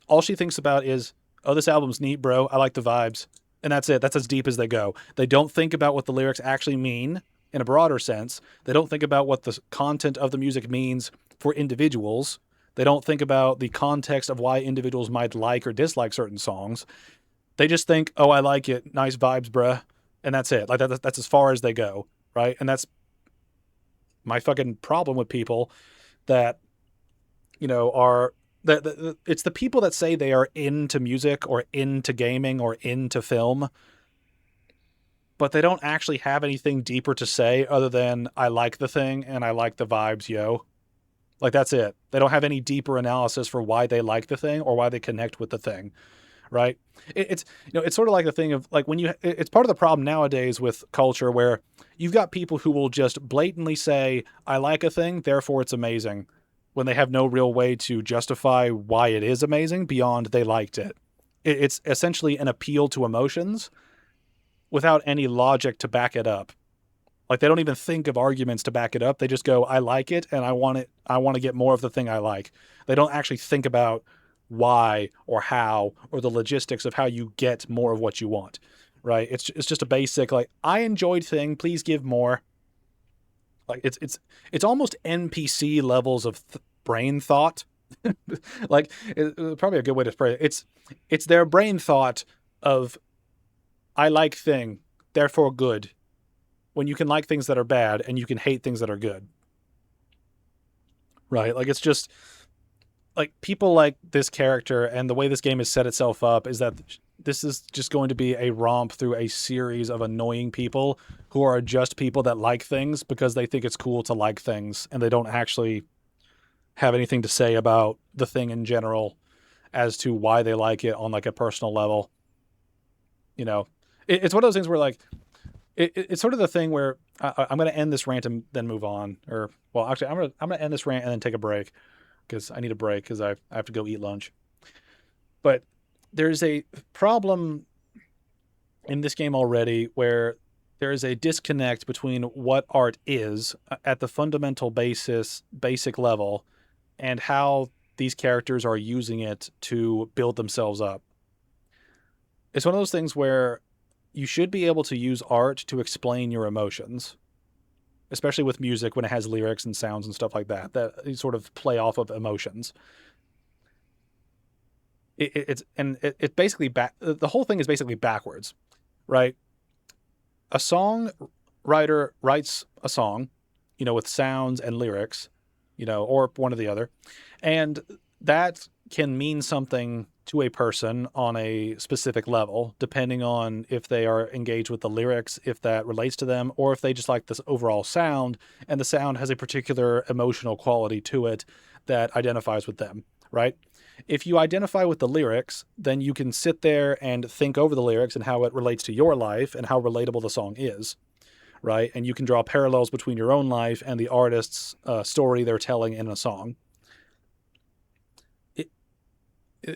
All she thinks about is, oh, this album's neat, bro. I like the vibes. And that's it. That's as deep as they go. They don't think about what the lyrics actually mean in a broader sense. They don't think about what the content of the music means for individuals. They don't think about the context of why individuals might like or dislike certain songs. They just think, oh, I like it. Nice vibes, bruh. And that's it. Like, that's as far as they go, right? And that's my fucking problem with people that, are... It's the people that say they are into music or into gaming or into film, but they don't actually have anything deeper to say other than I like the thing and I like the vibes, yo. Like that's it. They don't have any deeper analysis for why they like the thing or why they connect with the thing, right? It's it's sort of like the thing of like when it's part of the problem nowadays with culture where you've got people who will just blatantly say I like a thing, therefore it's amazing, when they have no real way to justify why it is amazing beyond they liked it. It's essentially an appeal to emotions without any logic to back it up. Like they don't even think of arguments to back it up. They just go, I like it and I want it. I want to get more of the thing I like. They don't actually think about why or how or the logistics of how you get more of what you want. Right? It's just a basic like I enjoyed thing, please give more. Like it's almost NPC levels of brain thought. Like probably a good way to phrase it. It's their brain thought of I like thing, therefore good, when you can like things that are bad and you can hate things that are good. Right? Like it's just like people like this character, and the way this game has set itself up is that this is just going to be a romp through a series of annoying people who are just people that like things because they think it's cool to like things and they don't actually have anything to say about the thing in general as to why they like it on like a personal level. You know, it's one of those things where like it's sort of the thing where I'm going to end this rant and then move on. Or well, actually, I'm going to end this rant and then take a break because I need a break because I have to go eat lunch. But there's a problem in this game already where there is a disconnect between what art is at the fundamental basic level and how these characters are using it to build themselves up. It's one of those things where you should be able to use art to explain your emotions, especially with music when it has lyrics and sounds and stuff like that, that sort of play off of emotions. It's basically the whole thing is basically backwards, right? A song writer writes a song, with sounds and lyrics, or one or the other, and that can mean something to a person on a specific level, depending on if they are engaged with the lyrics, if that relates to them, or if they just like this overall sound, and the sound has a particular emotional quality to it that identifies with them, right? If you identify with the lyrics, then you can sit there and think over the lyrics and how it relates to your life and how relatable the song is, right? And you can draw parallels between your own life and the artist's story they're telling in a song.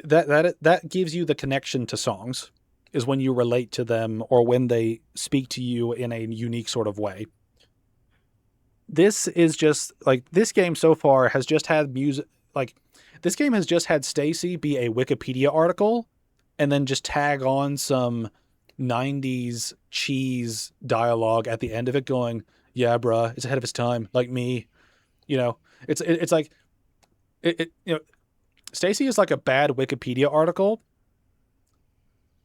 That gives you the connection to songs, is when you relate to them or when they speak to you in a unique sort of way. This is just like this game so far has just had music. Like this game has just had Stacy be a Wikipedia article and then just tag on some 90s cheese dialogue at the end of it going, yeah, bruh, it's ahead of its time. Like me, it's like Stacy is like a bad Wikipedia article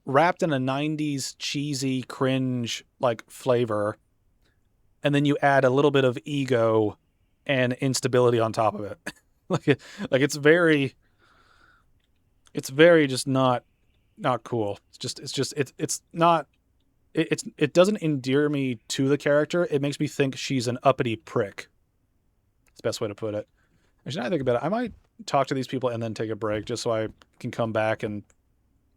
wrapped in a 90s cheesy cringe like flavor, and then you add a little bit of ego and instability on top of it. like it's very just not cool. It's not it doesn't endear me to the character. It makes me think she's an uppity prick. It's the best way to put it. Actually, now I think about it, I might talk to these people and then take a break just so I can come back and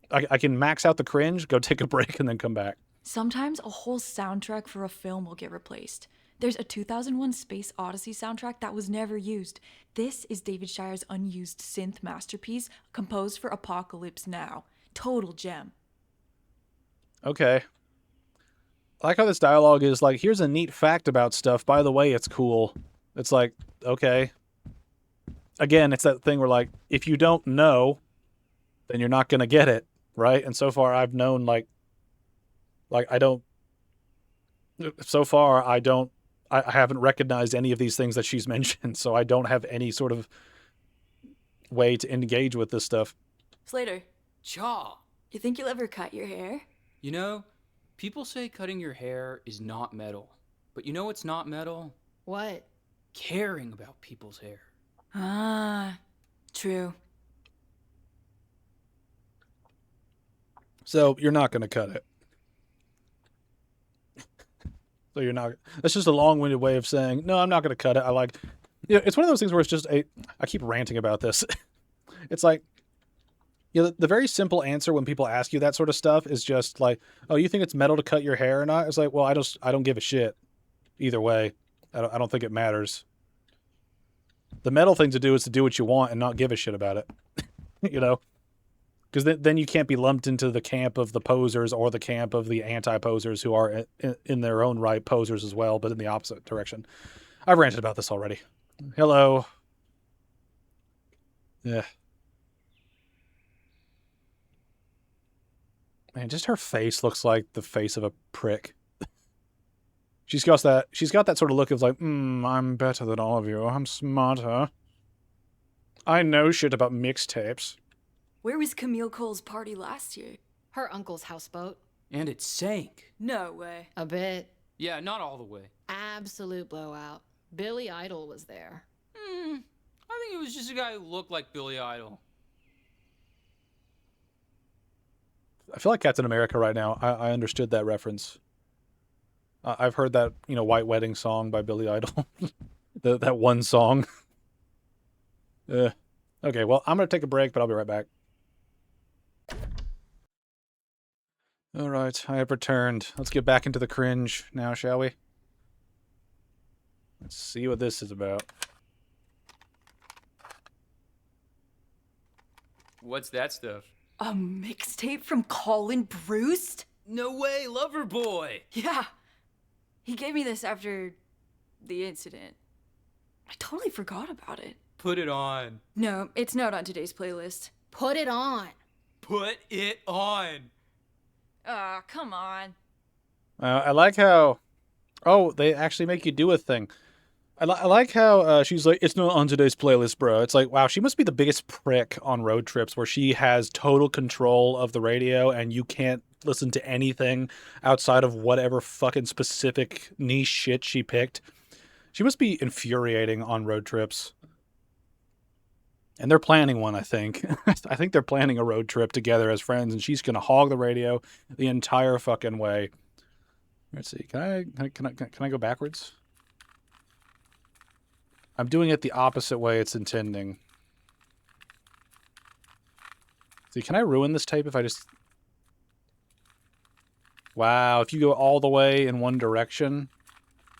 I can max out the cringe, go take a break, and then come back. Sometimes a whole soundtrack for a film will get replaced. There's a 2001 Space Odyssey soundtrack that was never used. This is David Shire's unused synth masterpiece composed for Apocalypse Now. Total gem. Okay. I like how this dialogue is like, here's a neat fact about stuff. By the way, it's cool. It's like, okay. Again, it's that thing where like, if you don't know, then you're not going to get it, right? And so far I've known I haven't recognized any of these things that she's mentioned, so I don't have any sort of way to engage with this stuff. Slater, Chaw. you think you'll ever cut your hair? People say cutting your hair is not metal. But you know what's not metal? What? Caring about people's hair. Ah, true. So you're not going to cut it. So you're not. That's just a long-winded way of saying no. I'm not going to cut it. It's one of those things where it's just a. I keep ranting about this. It's like, the very simple answer when people ask you that sort of stuff is just like, oh, you think it's metal to cut your hair or not? It's like, well, I don't give a shit either way. I don't think it matters. The metal thing to do is to do what you want and not give a shit about it. Because then you can't be lumped into the camp of the posers or the camp of the anti-posers who are in their own right posers as well, but in the opposite direction. I've ranted about this already. Hello. Yeah. Man, just her face looks like the face of a prick. She's got that sort of look of like, I'm better than all of you. I'm smarter. I know shit about mixtapes. Where was Camille Cole's party last year? Her uncle's houseboat. And it sank. No way. A bit. Yeah, not all the way. Absolute blowout. Billy Idol was there. I think it was just a guy who looked like Billy Idol. I feel like Captain America right now. I understood that reference. I've heard that, White Wedding song by Billy Idol. that one song. Okay, well, I'm going to take a break, but I'll be right back. All right, I have returned. Let's get back into the cringe now, shall we? Let's see what this is about. What's that stuff? A mixtape from Colin Bruce? No way, Loverboy! Yeah. He gave me this after the incident. I totally forgot about it. Put it on. No, it's not on today's playlist. Put it on. Put it on! Aw, come on. I like how... Oh, they actually make you do a thing. I like how she's like, it's not on today's playlist, bro. It's like, wow, she must be the biggest prick on road trips where she has total control of the radio and you can't listen to anything outside of whatever fucking specific niche shit she picked. She must be infuriating on road trips. And they're planning one, I think. I think they're planning a road trip together as friends, and she's going to hog the radio the entire fucking way. Let's see. Can I go backwards? I'm doing it the opposite way it's intending. See, can I ruin this tape if I just... Wow, if you go all the way in one direction,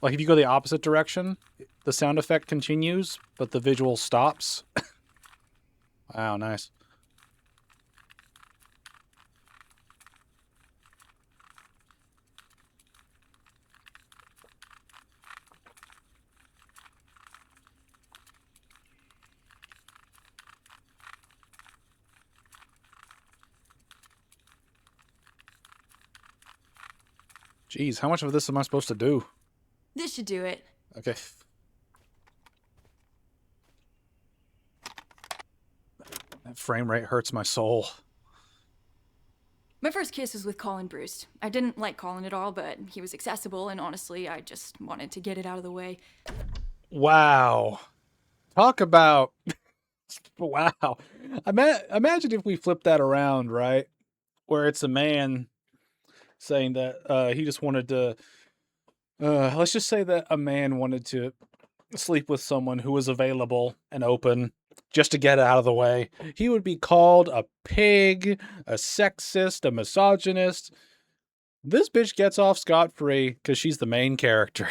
like if you go the opposite direction, the sound effect continues, but the visual stops. Wow, nice. Jeez, how much of this am I supposed to do? This should do it. Okay. That frame rate hurts my soul. My first kiss was with Colin Bruce. I didn't like Colin at all, but he was accessible, and honestly, I just wanted to get it out of the way. Wow. Talk about... Wow. Imagine if we flipped that around, right? Where it's a man saying that he just wanted to... let's just say that a man wanted to sleep with someone who was available and open just to get it out of the way. He would be called a pig, a sexist, a misogynist. This bitch gets off scot-free because she's the main character.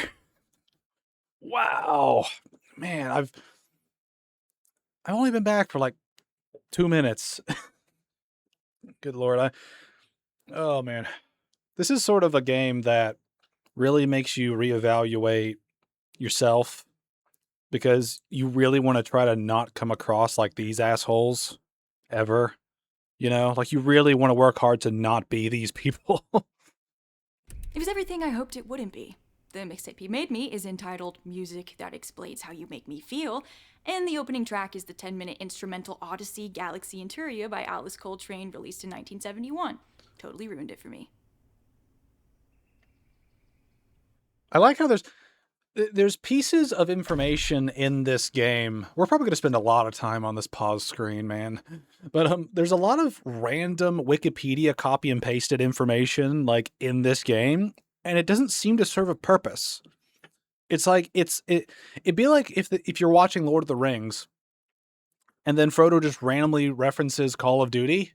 Wow. Man, I've only been back for like 2 minutes. Good Lord. Oh, man. This is sort of a game that really makes you reevaluate yourself because you really want to try to not come across like these assholes ever. Like you really want to work hard to not be these people. It was everything I hoped it wouldn't be. The mixtape he made me is entitled Music That Explains How You Make Me Feel, and the opening track is the 10-minute instrumental Odyssey, Galaxy, and Turia by Alice Coltrane, released in 1971. Totally ruined it for me. I like how there's pieces of information in this game. We're probably going to spend a lot of time on this pause screen, man. But there's a lot of random Wikipedia copy and pasted information like in this game and it doesn't seem to serve a purpose. It's like it'd be like if you're watching Lord of the Rings and then Frodo just randomly references Call of Duty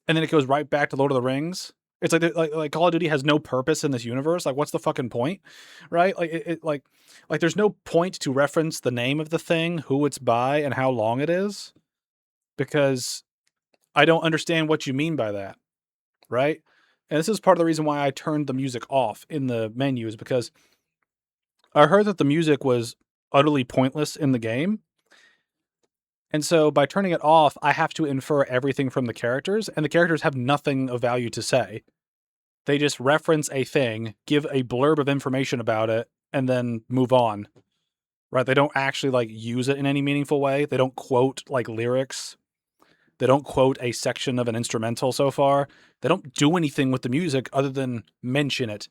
and then it goes right back to Lord of the Rings. It's like Call of Duty has no purpose in this universe. Like, what's the fucking point, right? Like there's no point to reference the name of the thing, who it's by, and how long it is, because I don't understand what you mean by that, right? And this is part of the reason why I turned the music off in the menus, because I heard that the music was utterly pointless in the game. And so by turning it off, I have to infer everything from the characters, and the characters have nothing of value to say. They just reference a thing, give a blurb of information about it, and then move on. Right? They don't actually like use it in any meaningful way. They don't quote like lyrics. They don't quote a section of an instrumental so far. They don't do anything with the music other than mention it.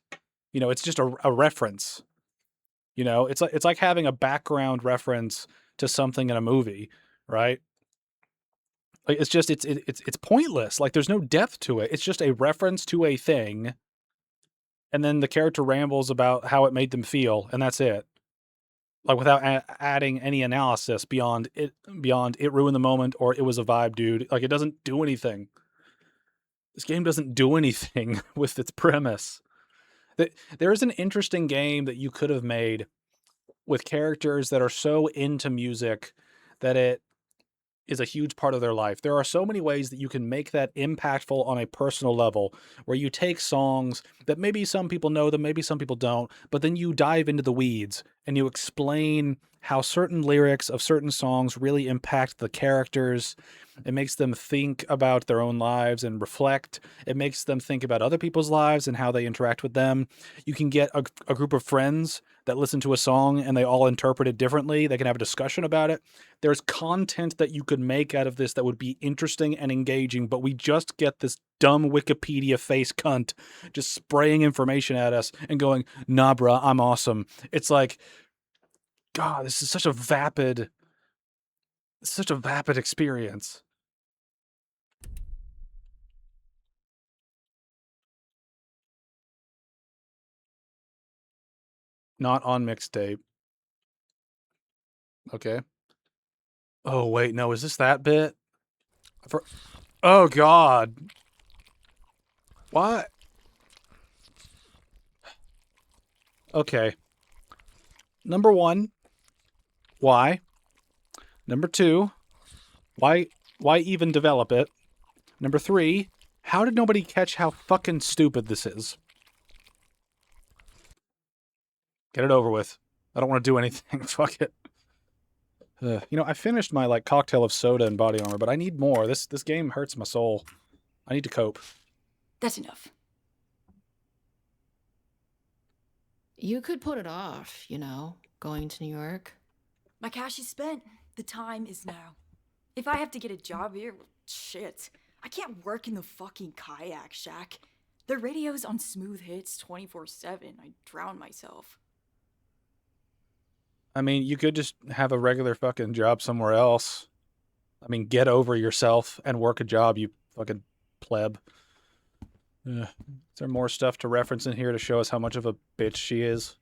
You know, it's just a reference. You know, it's like having a background reference to something in a movie, right? Like it's pointless. Like there's no depth to it. It's just a reference to a thing, and then the character rambles about how it made them feel, and that's it. Like without adding any analysis beyond it ruined the moment or it was a vibe, dude. Like it doesn't do anything. This game doesn't do anything with its premise. There is an interesting game that you could have made with characters that are so into music that it is a huge part of their life. There are so many ways that you can make that impactful on a personal level, where you take songs that maybe some people know them, maybe some people don't, but then you dive into the weeds and you explain how certain lyrics of certain songs really impact the characters. It makes them think about their own lives and reflect. It makes them think about other people's lives and how they interact with them. You can get a group of friends that listen to a song and they all interpret it differently. They can have a discussion about it. There's content that you could make out of this that would be interesting and engaging, but we just get this dumb Wikipedia face cunt just spraying information at us and going, nah, bruh, I'm awesome. It's like, God, this is such a vapid experience. Not on Mixtape. Okay. Oh, wait, no, is this that bit? Oh, God. What? Okay. Number one, why? Number two, why even develop it? Number three, how did nobody catch how fucking stupid this is? Get it over with. I don't want to do anything. Fuck it. You know, I finished my like cocktail of soda and body armor, but I need more. This game hurts my soul. I need to cope. That's enough. You could put it off, you know, going to New York. My cash is spent. The time is now. If I have to get a job here, well, shit. I can't work in the fucking kayak shack. The radio's on smooth hits 24/7. I drown myself. I mean, you could just have a regular fucking job somewhere else. I mean, get over yourself and work a job, you fucking pleb. Is there more stuff to reference in here to show us how much of a bitch she is?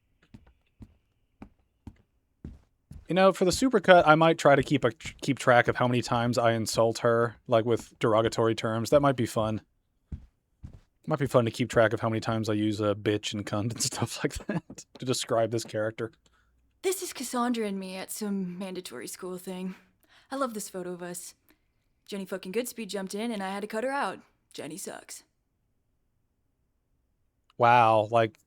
You know, for the supercut, I might try to keep track of how many times I insult her, like with derogatory terms. That might be fun. Might be fun to keep track of how many times I use a bitch and cunt and stuff like that to describe this character. This is Cassandra and me at some mandatory school thing. I love this photo of us. Jenny fucking Goodspeed jumped in and I had to cut her out. Jenny sucks. Wow, like,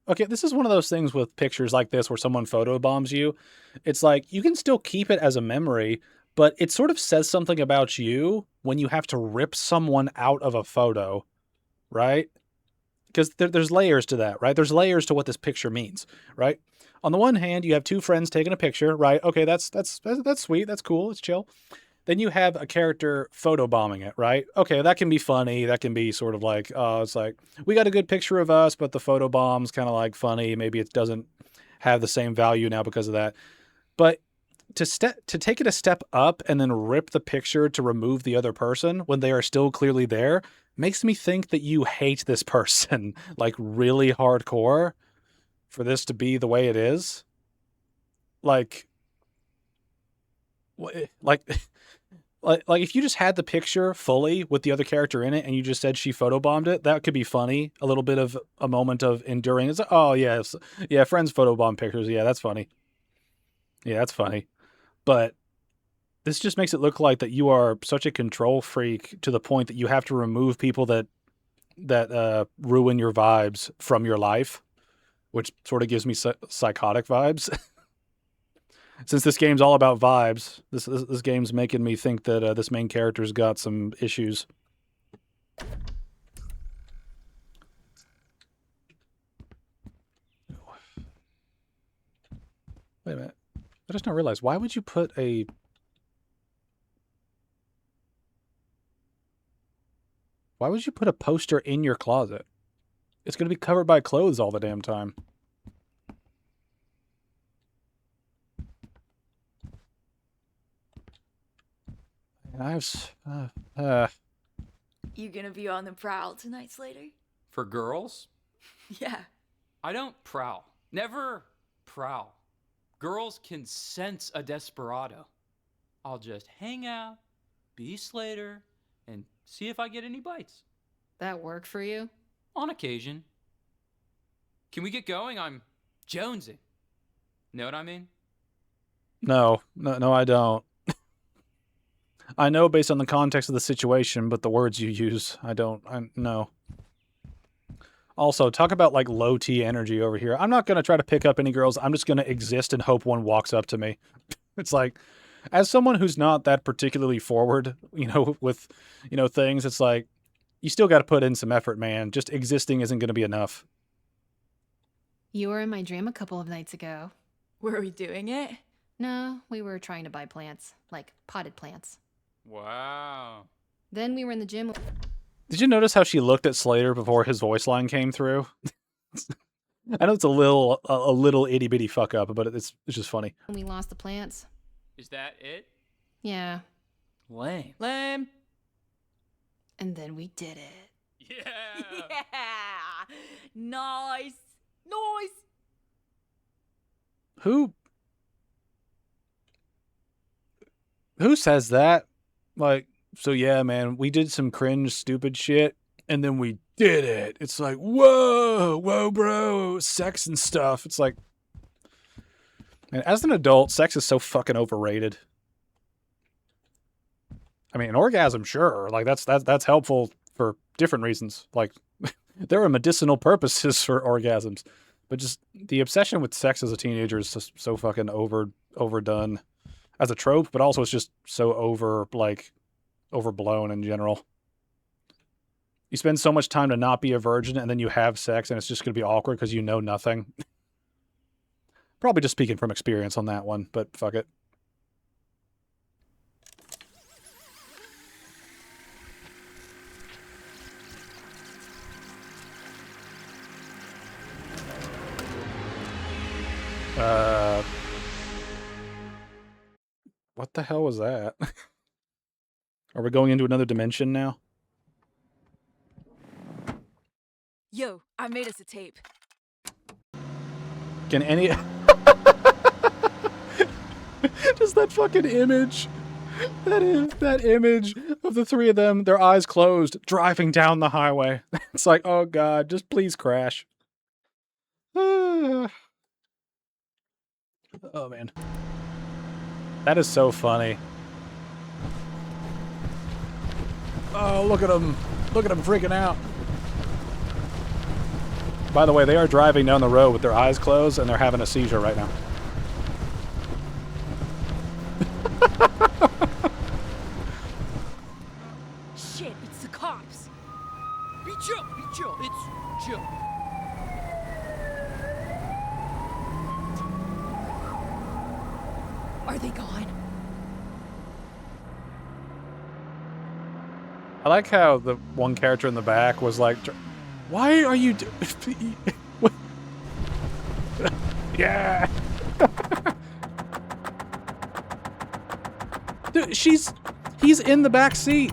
okay, this is one of those things with pictures like this where someone photobombs you. It's like, you can still keep it as a memory, but it sort of says something about you when you have to rip someone out of a photo, right? Because there's layers to that, right? There's layers to what this picture means, right? On the one hand, you have two friends taking a picture, right? Okay, that's sweet, that's cool, it's chill. Then you have a character photobombing it, right? Okay, that can be funny. That can be sort of like, it's like, we got a good picture of us, but the photobomb's kind of like funny. Maybe it doesn't have the same value now because of that. But to take it a step up and then rip the picture to remove the other person when they are still clearly there makes me think that you hate this person like really hardcore for this to be the way it is. Like, like, like if you just had the picture fully with the other character in it and you just said she photobombed it, that could be funny. A little bit of a moment of enduring. It's like, oh yes, yeah, friends photobomb pictures. Yeah, that's funny. Yeah, that's funny. But this just makes it look like that you are such a control freak to the point that you have to remove people that ruin your vibes from your life, which sort of gives me psychotic vibes. Since this game's all about vibes, this game's making me think that this main character's got some issues. Wait a minute. I just now realized, why would you put a... Why would you put a poster in your closet? It's going to be covered by clothes all the damn time. And I have... You gonna be on the prowl tonight, Slater? For girls? Yeah. I don't prowl. Never prowl. Girls can sense a desperado. I'll just hang out, be Slater, and see if I get any bites. That work for you? On occasion. Can we get going? I'm jonesing. Know what I mean? No, I don't. I know based on the context of the situation, but the words you use, I no. Also, talk about like low T energy over here. I'm not going to try to pick up any girls. I'm just going to exist and hope one walks up to me. It's like, as someone who's not that particularly forward, with, things, it's like, you still got to put in some effort, man. Just existing isn't going to be enough. You were in my dream a couple of nights ago. Were we doing it? No, we were trying to buy plants, like potted plants. Wow. Then we were in the gym. Did you notice how she looked at Slater before his voice line came through? I know it's a little itty bitty fuck up, but it's just funny. And we lost the plants. Is that it? Yeah. Lame. Lame. And then we did it. Yeah. Yeah. Nice. Nice. Who says that? Like, so yeah, man, we did some cringe, stupid shit, and then we did it. It's like, whoa, bro, sex and stuff. It's like, and as an adult, sex is so fucking overrated. I mean, an orgasm, sure, like that's helpful for different reasons. Like, there are medicinal purposes for orgasms, but just the obsession with sex as a teenager is just so fucking overdone as a trope, but also it's just so overblown in general. You spend so much time to not be a virgin, and then you have sex, and it's just going to be awkward because you know nothing. Probably just speaking from experience on that one, but fuck it. What the hell was that? Are we going into another dimension now? Yo, I made us a tape. Can any... Just that fucking image. That image of the three of them, their eyes closed, driving down the highway. It's like, oh god, just please crash. Oh man. That is so funny. Oh, look at them. Look at them freaking out. By the way, they are driving down the road with their eyes closed, and they're having a seizure right now. Shit, it's the cops. Be chill. It's chill. Are they gone? I like how the one character in the back was like, why are you yeah. Dude, he's in the back seat.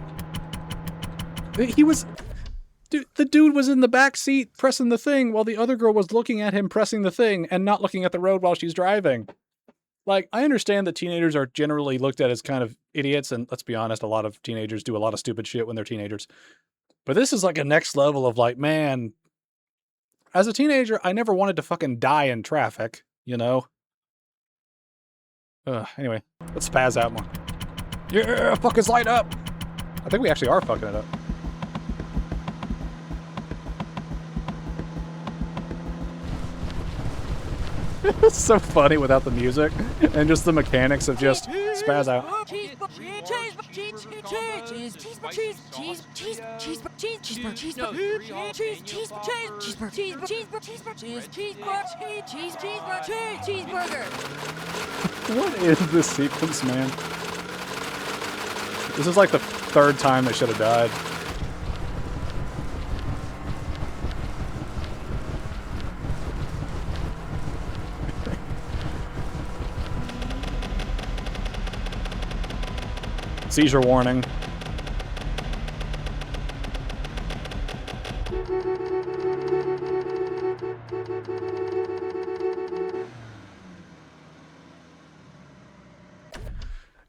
Dude, the dude was in the back seat pressing the thing while the other girl was looking at him pressing the thing and not looking at the road while she's driving. Like, I understand that teenagers are generally looked at as kind of idiots, and let's be honest, a lot of teenagers do a lot of stupid shit when they're teenagers. But this is like a next level of like, man, as a teenager, I never wanted to fucking die in traffic, you know? Anyway, let's spaz out more. Yeah, fuck his light up! I think we actually are fucking it up. It's so funny without the music and just the mechanics of just spaz out. What is this sequence, man? This is like the third time they should have died. Seizure warning.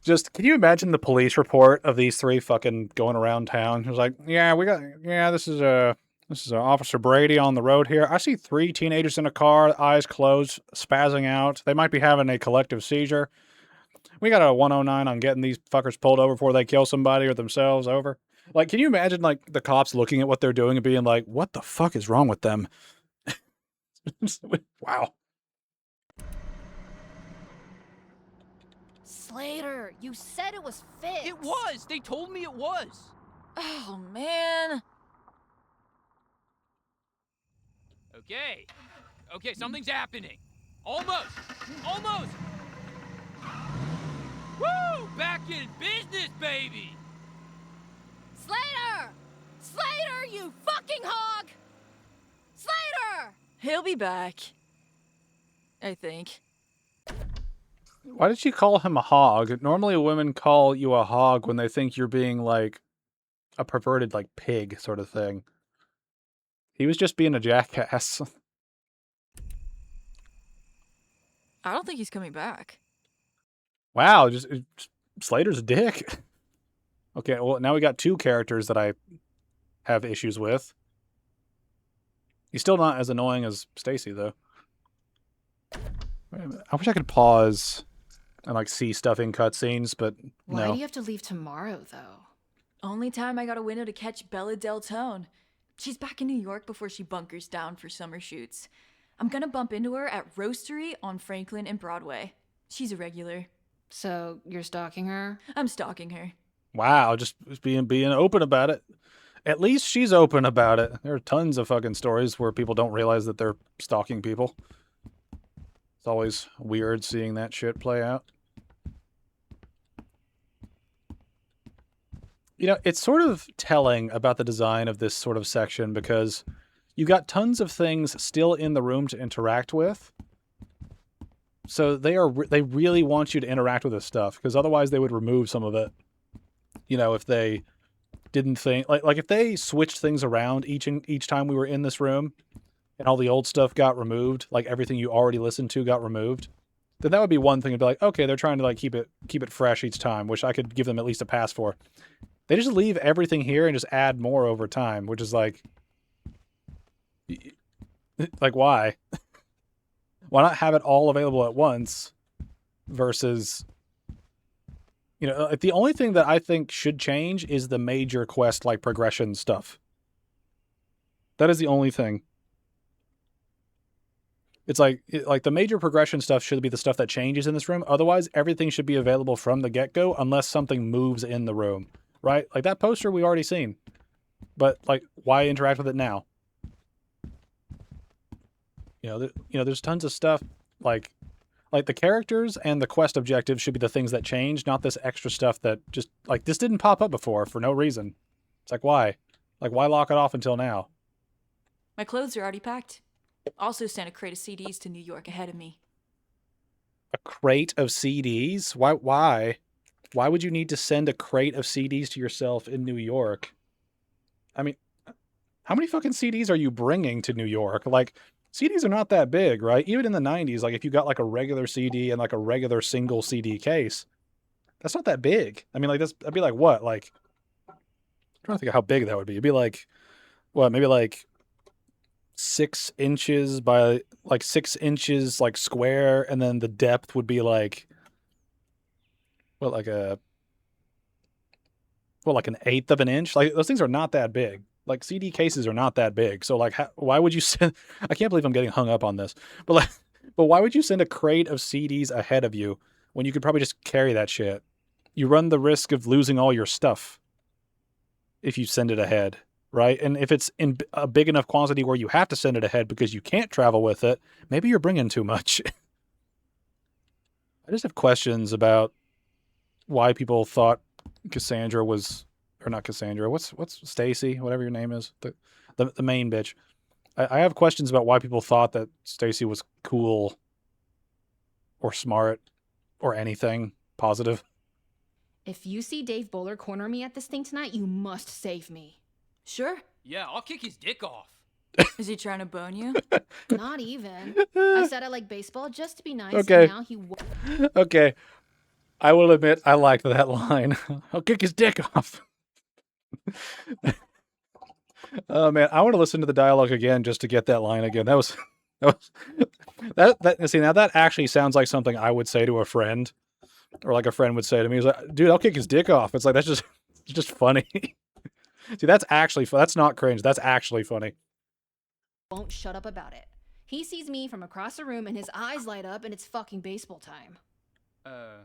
Just, can you imagine the police report of these three fucking going around town? It was like, this is Officer Brady on the road here. I see 3 teenagers in a car, eyes closed, spazzing out. They might be having a collective seizure. We got a 109 on getting these fuckers pulled over before they kill somebody or themselves. Over. Like, can you imagine, like, the cops looking at what they're doing and being like, what the fuck is wrong with them? Wow. Slater, you said it was fixed. It was! They told me it was! Oh, man. Okay. Okay, something's happening. Almost! Almost! Woo! Back in business, baby! Slater! Slater, you fucking hog! Slater! He'll be back. I think. Why did she call him a hog? Normally women call you a hog when they think you're being, like, a perverted, like, pig sort of thing. He was just being a jackass. I don't think he's coming back. Wow, just Slater's a dick. Okay, well, now we got 2 characters that I have issues with. He's still not as annoying as Stacy, though. Wait a minute. I wish I could pause and, like, see stuff in cutscenes, but Why no. do you have to leave tomorrow, though? Only time I got a window to catch Bella Del Tone. She's back in New York before she bunkers down for summer shoots. I'm gonna bump into her at Roastery on Franklin and Broadway. She's a regular. So, you're stalking her? I'm stalking her. Wow, just being open about it. At least she's open about it. There are tons of fucking stories where people don't realize that they're stalking people. It's always weird seeing that shit play out. You know, it's sort of telling about the design of this sort of section because you got tons of things still in the room to interact with. So they really want you to interact with this stuff because otherwise they would remove some of it. You know, if they didn't think like if they switched things around each time we were in this room and all the old stuff got removed, like everything you already listened to got removed, then that would be one thing to be like, okay, they're trying to like keep it fresh each time, which I could give them at least a pass for. They just leave everything here and just add more over time, which is like why? Why not have it all available at once versus, you know, like the only thing that I think should change is the major quest like progression stuff. That is the only thing. It's like the major progression stuff should be the stuff that changes in this room. Otherwise, everything should be available from the get-go unless something moves in the room, right? Like that poster we already seen. But like, why interact with it now? You know, there's tons of stuff like the characters and the quest objectives should be the things that change, not this extra stuff that just like this didn't pop up before for no reason. It's like why? Like why lock it off until now? My clothes are already packed. Also sent a crate of CDs to New York ahead of me. A crate of CDs? Why? Why would you need to send a crate of CDs to yourself in New York? I mean, how many fucking CDs are you bringing to New York? Like, CDs are not that big, right? Even in the 90s, like if you got like a regular CD and like a regular single CD case, that's not that big. I mean, like that'd be like what? Like, I'm trying to think of how big that would be. It'd be like, what, maybe like 6 inches by like 6 inches, like square, and then the depth would be like, what, like like an eighth of an inch? Like, those things are not that big. Like, CD cases are not that big. So, like, why would you send? I can't believe I'm getting hung up on this, but like, but why would you send a crate of CDs ahead of you when you could probably just carry that shit? You run the risk of losing all your stuff if you send it ahead, right? And if it's in a big enough quantity where you have to send it ahead because you can't travel with it, maybe you're bringing too much. I just have questions about why people thought Cassandra was, or not Cassandra. What's Stacy? Whatever your name is, the main bitch. I have questions about why people thought that Stacy was cool, or smart, or anything positive. If you see Dave Bowler corner me at this thing tonight, you must save me. Sure. Yeah, I'll kick his dick off. Is he trying to bone you? Not even. I said I like baseball just to be nice, Okay. and now he Okay, I will admit I liked that line. I'll kick his dick off. Oh man, I want to listen to the dialogue again just to get that line again. That was that. See, now that actually sounds like something I would say to a friend, or like a friend would say to me. He's like, "Dude, I'll kick his dick off." It's like it's just funny. See, that's actually that's not cringe. That's actually funny. won't shut up about it. He sees me from across the room and his eyes light up and it's fucking baseball time. I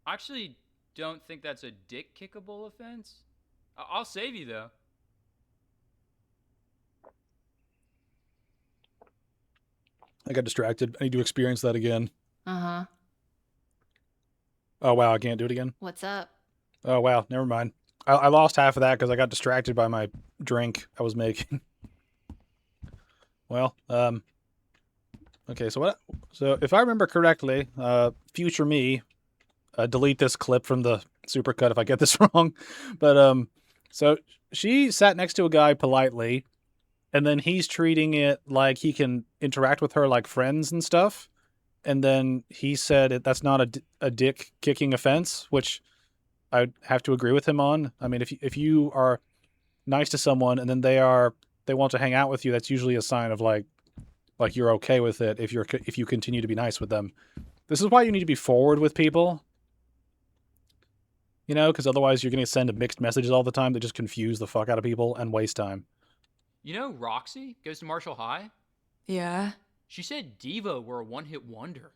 actually don't think that's a dick kickable offense. I'll save you though. I got distracted. I need to experience that again. Uh-huh. Oh wow, I can't do it again. What's up? Oh wow, never mind. I lost half of that because I got distracted by my drink I was making. Well, okay, so if I remember correctly, future me, delete this clip from the supercut if I get this wrong, but so she sat next to a guy politely, and then he's treating it like he can interact with her like friends and stuff, and then he said that's not a dick kicking offense, which I'd have to agree with him on. I mean, if you are nice to someone and then they want to hang out with you, that's usually a sign of like you're okay with it if you continue to be nice with them. This is why you need to be forward with people. You know, because otherwise you're going to send mixed messages all the time that just confuse the fuck out of people and waste time. You know Roxy goes to Marshall High? Yeah. She said Devo were a one-hit wonder.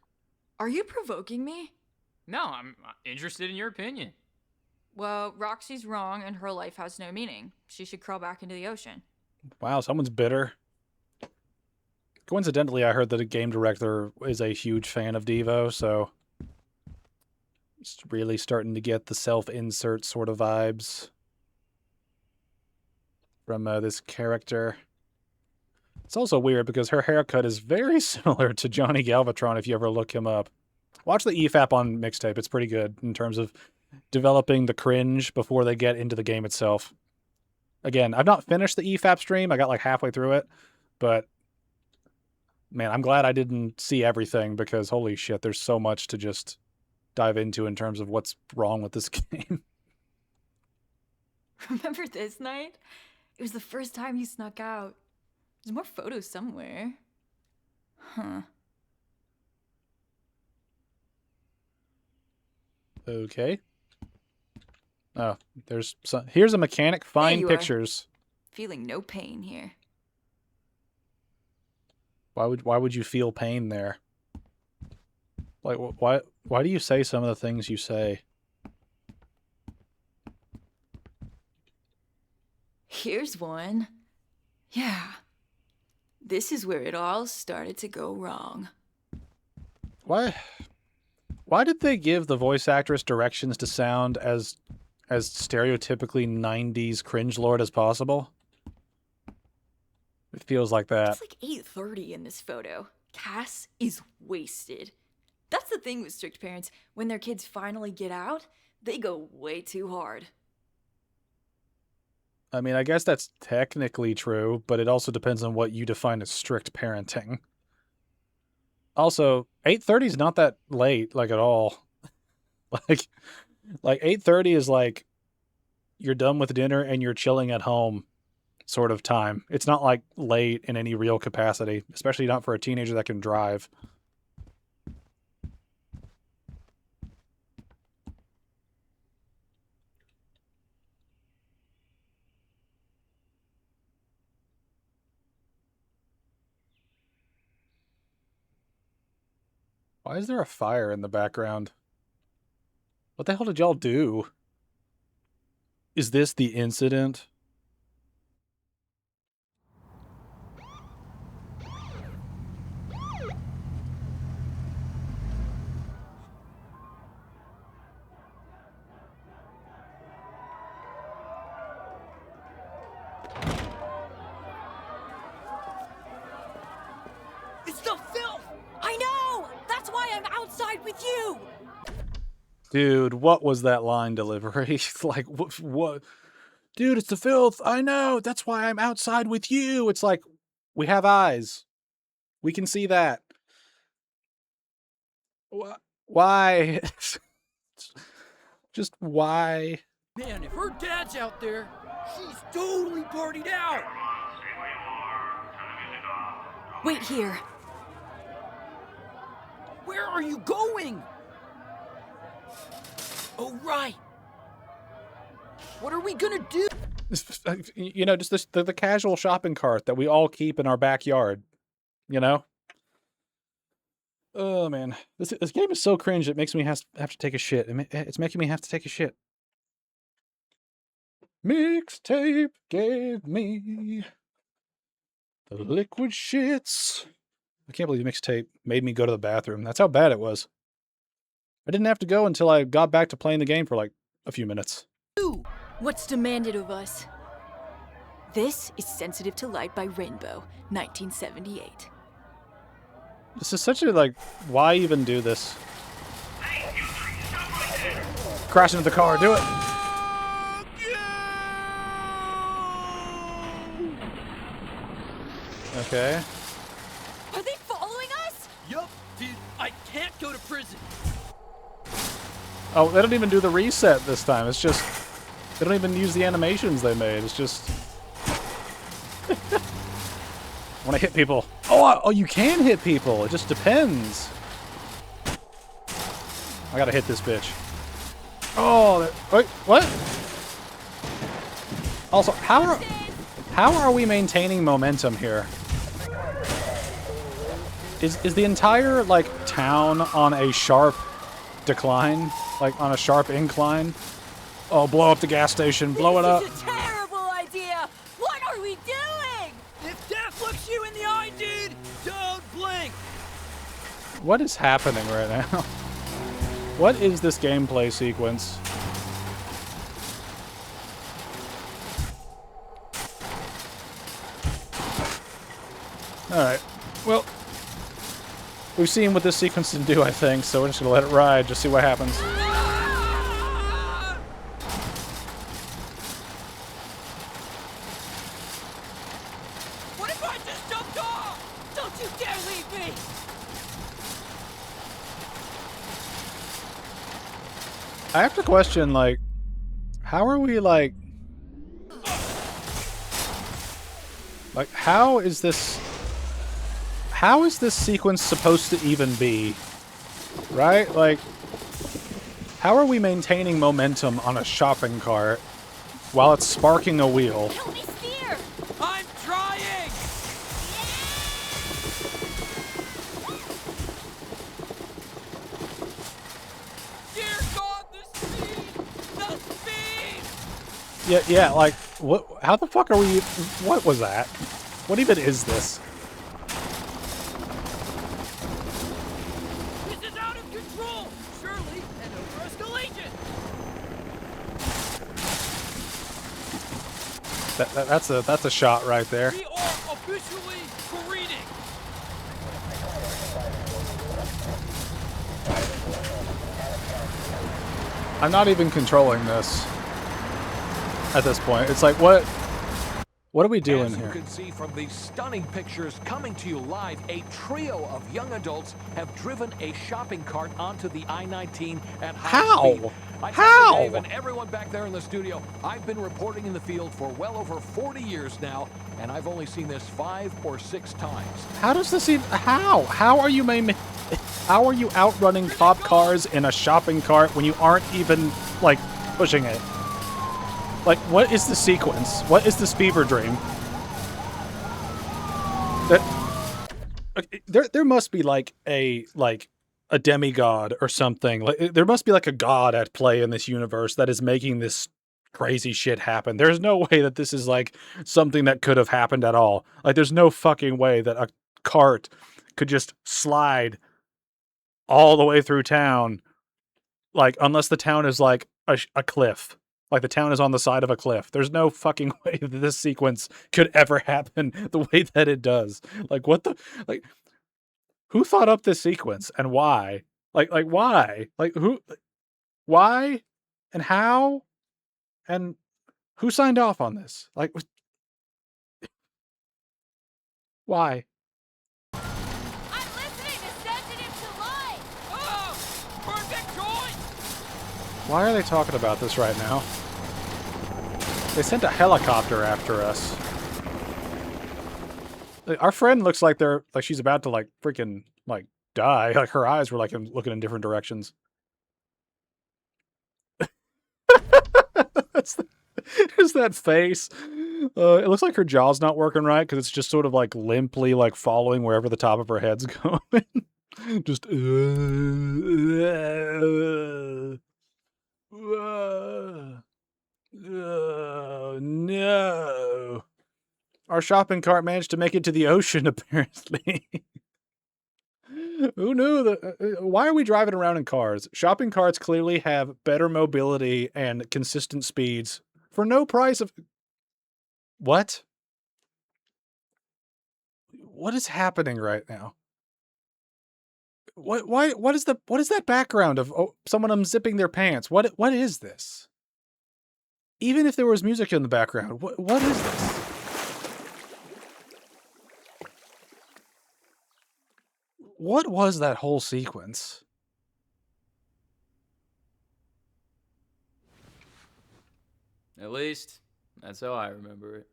Are you provoking me? No, I'm interested in your opinion. Well, Roxy's wrong and her life has no meaning. She should crawl back into the ocean. Wow, someone's bitter. Coincidentally, I heard that a game director is a huge fan of Devo, so it's really starting to get the self-insert sort of vibes from this character. It's also weird because her haircut is very similar to Johnny Galvatron if you ever look him up. Watch the EFAP on Mixtape. It's pretty good in terms of developing the cringe before they get into the game itself. Again, I've not finished the EFAP stream. I got like halfway through it, but man, I'm glad I didn't see everything because holy shit, there's so much to just dive into in terms of what's wrong with this game. Remember this night? It was the first time you snuck out. There's more photos somewhere. Huh. Okay. Oh, here's a mechanic. Find you are. pictures. Feeling no pain here. Why would you feel pain there? Like why do you say some of the things you say? Here's one. Yeah. This is where it all started to go wrong. Why did they give the voice actress directions to sound as stereotypically 90s cringelord as possible? It feels like that. It's like 8:30 in this photo. Cass is wasted. That's the thing with strict parents. When their kids finally get out, they go way too hard. I mean, I guess that's technically true, but it also depends on what you define as strict parenting. Also, 8:30 is not that late, like, at all. Like, 8:30 is like you're done with dinner and you're chilling at home sort of time. It's not like late in any real capacity, especially not for a teenager that can drive. Why is there a fire in the background? What the hell did y'all do? Is this the incident? It's the filth! I know! That's why I'm outside with you! Dude, what was that line delivery? Like, what? Dude, it's the filth. I know. That's why I'm outside with you. It's like, we have eyes. We can see that. Why? Just why? Man, if her dad's out there, she's totally partied out. Wait here. Where are you going? Oh, right. What are we gonna do? You know, just the casual shopping cart that we all keep in our backyard. You know? Oh, man. This game is so cringe, it makes me have to take a shit. It's making me have to take a shit. Mixtape gave me the liquid shits. I can't believe Mixtape made me go to the bathroom. That's how bad it was. I didn't have to go until I got back to playing the game for like a few minutes. What's demanded of us? This is Sensitive to Light by Rainbow, 1978. This is such a, like, why even do this? Crash into the car, do it! Okay. Are they following us? Yup, dude, I can't go to prison. Oh, they don't even do the reset this time. It's just, they don't even use the animations they made. It's just... When I hit people. Oh, you can hit people. It just depends. I gotta hit this bitch. Oh, wait, what? Also, how are we maintaining momentum here? Is the entire, like, town on a sharp decline? Like, on a sharp incline? Oh, blow up the gas station. Blow it up. This is a terrible idea! What are we doing? If death looks you in the eye, dude, don't blink. What is happening right now? What is this gameplay sequence? Alright. Well, we've seen what this sequence can do, I think, so we're just gonna let it ride, just see what happens. What if I just jumped off? Don't you dare leave me! I have to question, like, how are we, like, how is this sequence supposed to even be? Right? Like, how are we maintaining momentum on a shopping cart while it's sparking a wheel? Help me steer! I'm trying. Dear God, the speed! Yeah, like, what? How the fuck are we? What was that? What even is this? This is out of control. Surely an over-escalation. That's a shot right there. We are officially careening. I'm not even controlling this at this point. It's like, what? What are we doing As you here? can see from these stunning pictures coming to you live, a trio of young adults have driven a shopping cart onto the I-19 at high speed. How? I tell you, Dave, How? and everyone back there in the studio, I've been reporting in the field for well over 40 years now, and I've only seen this 5 or 6 times. How does this even... How? How are you How are you outrunning cop cars in a shopping cart when you aren't even, like, pushing it? Like, what is the sequence? What is this fever dream? There must be like a demigod or something. Like, there must be like a god at play in this universe that is making this crazy shit happen. There's no way that this is like something that could have happened at all. Like, there's no fucking way that a cart could just slide all the way through town. Like, unless the town is like a cliff. Like, the town is on the side of a cliff. There's no fucking way that this sequence could ever happen the way that it does. Like, what the... Like, who thought up this sequence and why? Like why? Like, who... Why? And how? And who signed off on this? Like, why? I'm listening to Sensitive to Life! Oh! Perfect choice! Why are they talking about this right now? They sent a helicopter after us. Like, our friend looks like she's about to like freaking like die. Like, her eyes were like looking in different directions. There's that face. It looks like her jaw's not working right because it's just sort of like limply like following wherever the top of her head's going. Just no. Our shopping cart managed to make it to the ocean, apparently. Who knew that? Why are we driving around in cars? Shopping carts clearly have better mobility and consistent speeds for no price of... What? What is happening right now? What is that background of someone unzipping their pants? What is this? Even if there was music in the background, what is this? What was that whole sequence? At least, that's how I remember it.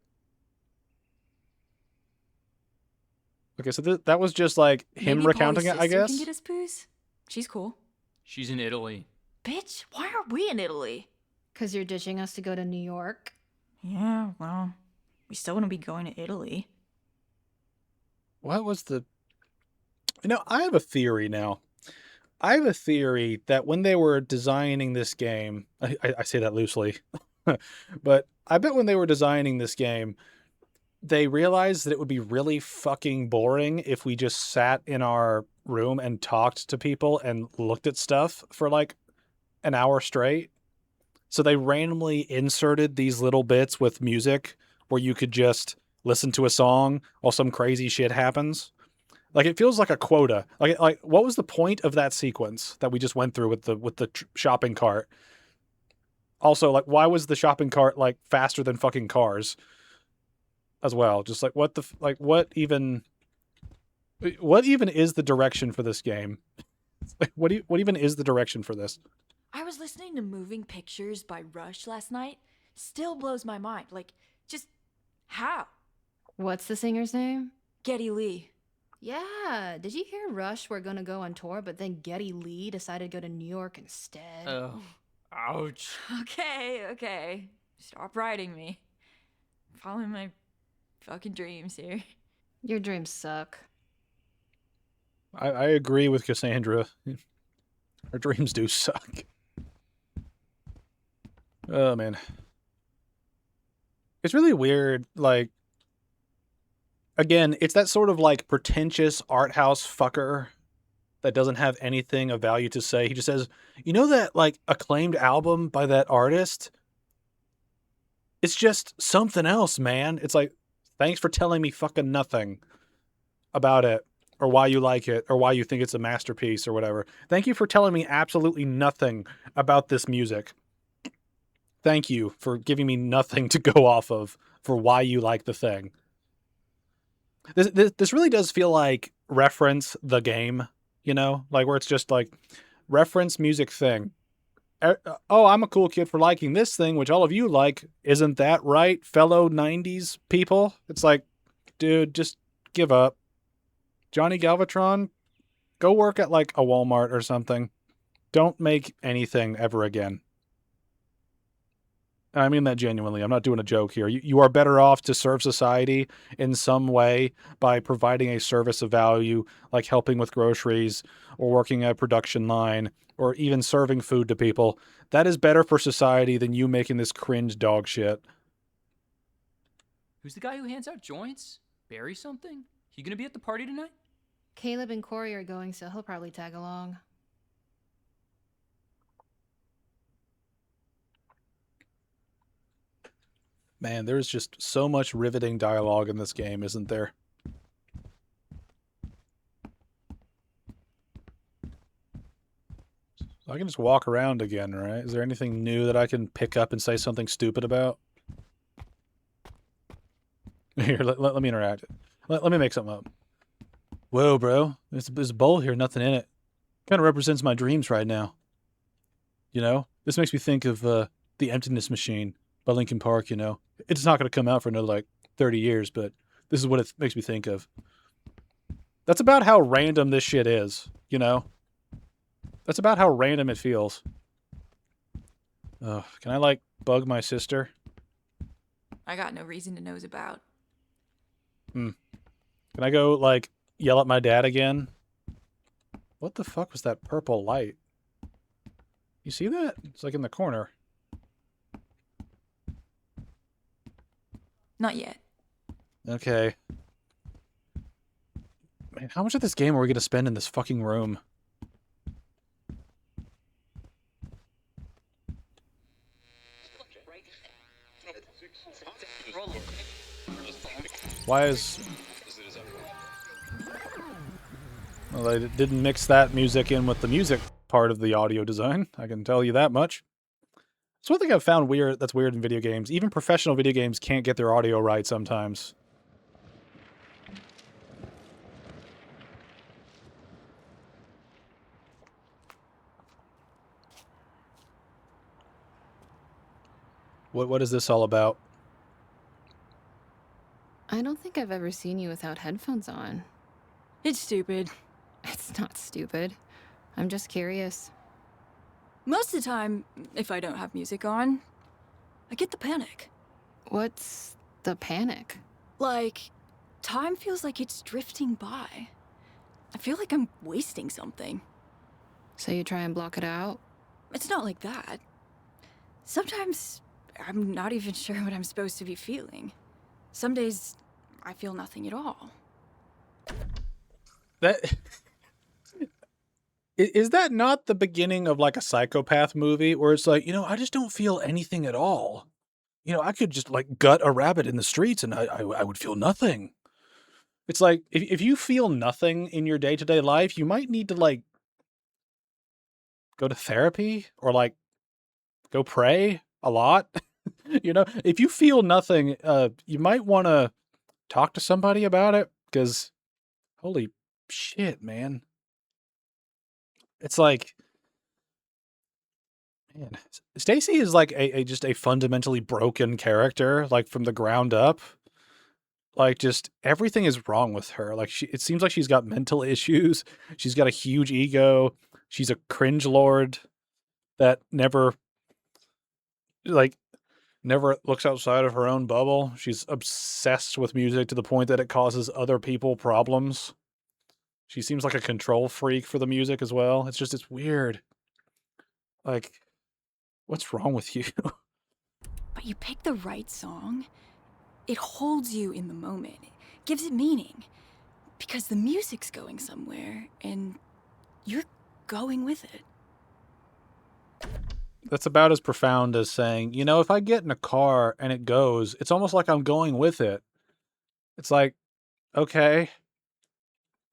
Okay, so that was just like him Maybe recounting Polly's it, I sister guess? can get us booze? She's cool. She's in Italy. Bitch, why are we in Italy? Because you're ditching us to go to New York. Yeah, well, we still wouldn't be going to Italy. What was the... You know, I have a theory now. I have a theory that when they were designing this game... I say that loosely. But I bet when they were designing this game, they realized that it would be really fucking boring if we just sat in our room and talked to people and looked at stuff for like an hour straight. So they randomly inserted these little bits with music where you could just listen to a song while some crazy shit happens. Like, it feels like a quota. Like what was the point of that sequence that we just went through with the shopping cart? Also, like, why was the shopping cart like faster than fucking cars as well? Just like, what even is the direction for this game? Like, what even is the direction for this? I was listening to Moving Pictures by Rush last night. Still blows my mind. Like, just how? What's the singer's name? Geddy Lee. Yeah, did you hear Rush were gonna go on tour, but then Geddy Lee decided to go to New York instead? Oh, ouch. Okay. Stop writing me. Following my fucking dreams here. Your dreams suck. I agree with Cassandra. Our dreams do suck. Oh, man. It's really weird, like... Again, it's that sort of, like, pretentious art house fucker that doesn't have anything of value to say. He just says, you know that, like, acclaimed album by that artist? It's just something else, man. It's like, thanks for telling me fucking nothing about it, or why you like it, or why you think it's a masterpiece, or whatever. Thank you for telling me absolutely nothing about this music. Thank you for giving me nothing to go off of for why you like the thing. This really does feel like reference the game, you know, like where it's just like reference music thing. Oh, I'm a cool kid for liking this thing, which all of you like. Isn't that right, fellow 90s people? It's like, dude, just give up. Johnny Galvatron, go work at like a Walmart or something. Don't make anything ever again. And I mean that genuinely. I'm not doing a joke here. You are better off to serve society in some way by providing a service of value, like helping with groceries or working a production line or even serving food to people. That is better for society than you making this cringe dog shit. Who's the guy who hands out joints? Barry something? He gonna be at the party tonight? Caleb and Corey are going, so he'll probably tag along. Man, there's just so much riveting dialogue in this game, isn't there? I can just walk around again, right? Is there anything new that I can pick up and say something stupid about? Here, let me interact. Let me make something up. Whoa, bro. There's a bowl here, nothing in it. Kind of represents my dreams right now. You know? This makes me think of The Emptiness Machine by Linkin Park, you know? It's not going to come out for another, like, 30 years, but this is what it makes me think of. That's about how random this shit is, you know? That's about how random it feels. Can I, like, bug my sister? I got no reason to nose about. Can I go, like, yell at my dad again? What the fuck was that purple light? You see that? It's, like, in the corner. Not yet. Okay. Man, how much of this game are we going to spend in this fucking room? Why is... Well, they didn't mix that music in with the music part of the audio design. I can tell you that much. It's one thing I've found weird that's weird in video games. Even professional video games can't get their audio right sometimes. What is this all about? I don't think I've ever seen you without headphones on. It's stupid. It's not stupid. I'm just curious. Most of the time, if I don't have music on, I get the panic. What's the panic? Like, time feels like it's drifting by. I feel like I'm wasting something. So you try and block it out? It's not like that. Sometimes I'm not even sure what I'm supposed to be feeling. Some days I feel nothing at all. That is that not the beginning of like a psychopath movie where it's like, you know, I just don't feel anything at all. You know, I could just like gut a rabbit in the streets and I would feel nothing. It's like if you feel nothing in your day-to-day life, you might need to like go to therapy or like go pray a lot. You know, if you feel nothing, you might want to talk to somebody about it because holy shit, man. It's like, man, Stacy is like a just a fundamentally broken character, like from the ground up. Like just everything is wrong with her. Like it seems like she's got mental issues. She's got a huge ego. She's a cringe lord that never looks outside of her own bubble. She's obsessed with music to the point that it causes other people problems. She seems like a control freak for the music as well. It's weird. Like, what's wrong with you? But you pick the right song, it holds you in the moment. It gives it meaning. Because the music's going somewhere, and you're going with it. That's about as profound as saying, you know, if I get in a car and it goes, it's almost like I'm going with it. It's like, okay,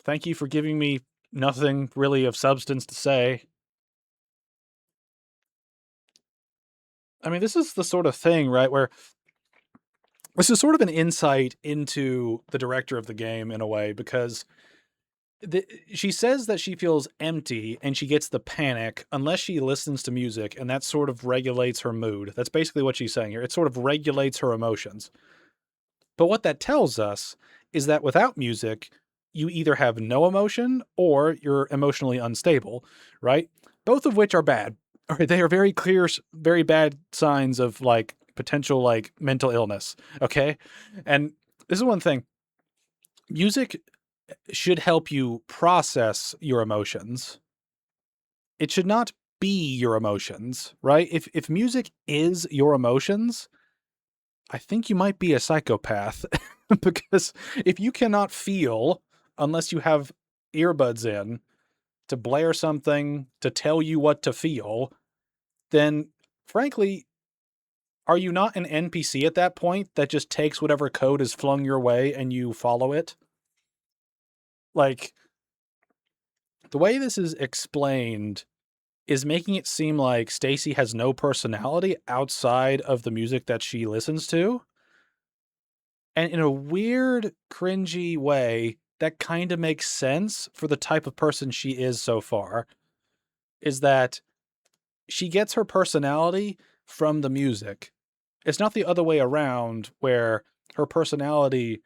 thank you for giving me nothing really of substance to say. I mean, this is the sort of thing, right, where This is sort of an insight into the director of the game in a way, because she says that she feels empty and she gets the panic unless she listens to music, and that sort of regulates her mood. That's basically what she's saying here. It sort of regulates her emotions. But what that tells us is that without music, you either have no emotion or you're emotionally unstable, right? Both of which are bad. Or they are very clear, very bad signs of like potential like mental illness. Okay. And this is one thing. Music should help you process your emotions. It should not be your emotions, right? If music is your emotions, I think you might be a psychopath because if you cannot feel unless you have earbuds in to blare something to tell you what to feel, then frankly, are you not an NPC at that point that just takes whatever code is flung your way and you follow it? Like, the way this is explained is making it seem like Stacy has no personality outside of the music that she listens to. And in a weird, cringy way, that kind of makes sense for the type of person she is so far, is that she gets her personality from the music. It's not the other way around where her personality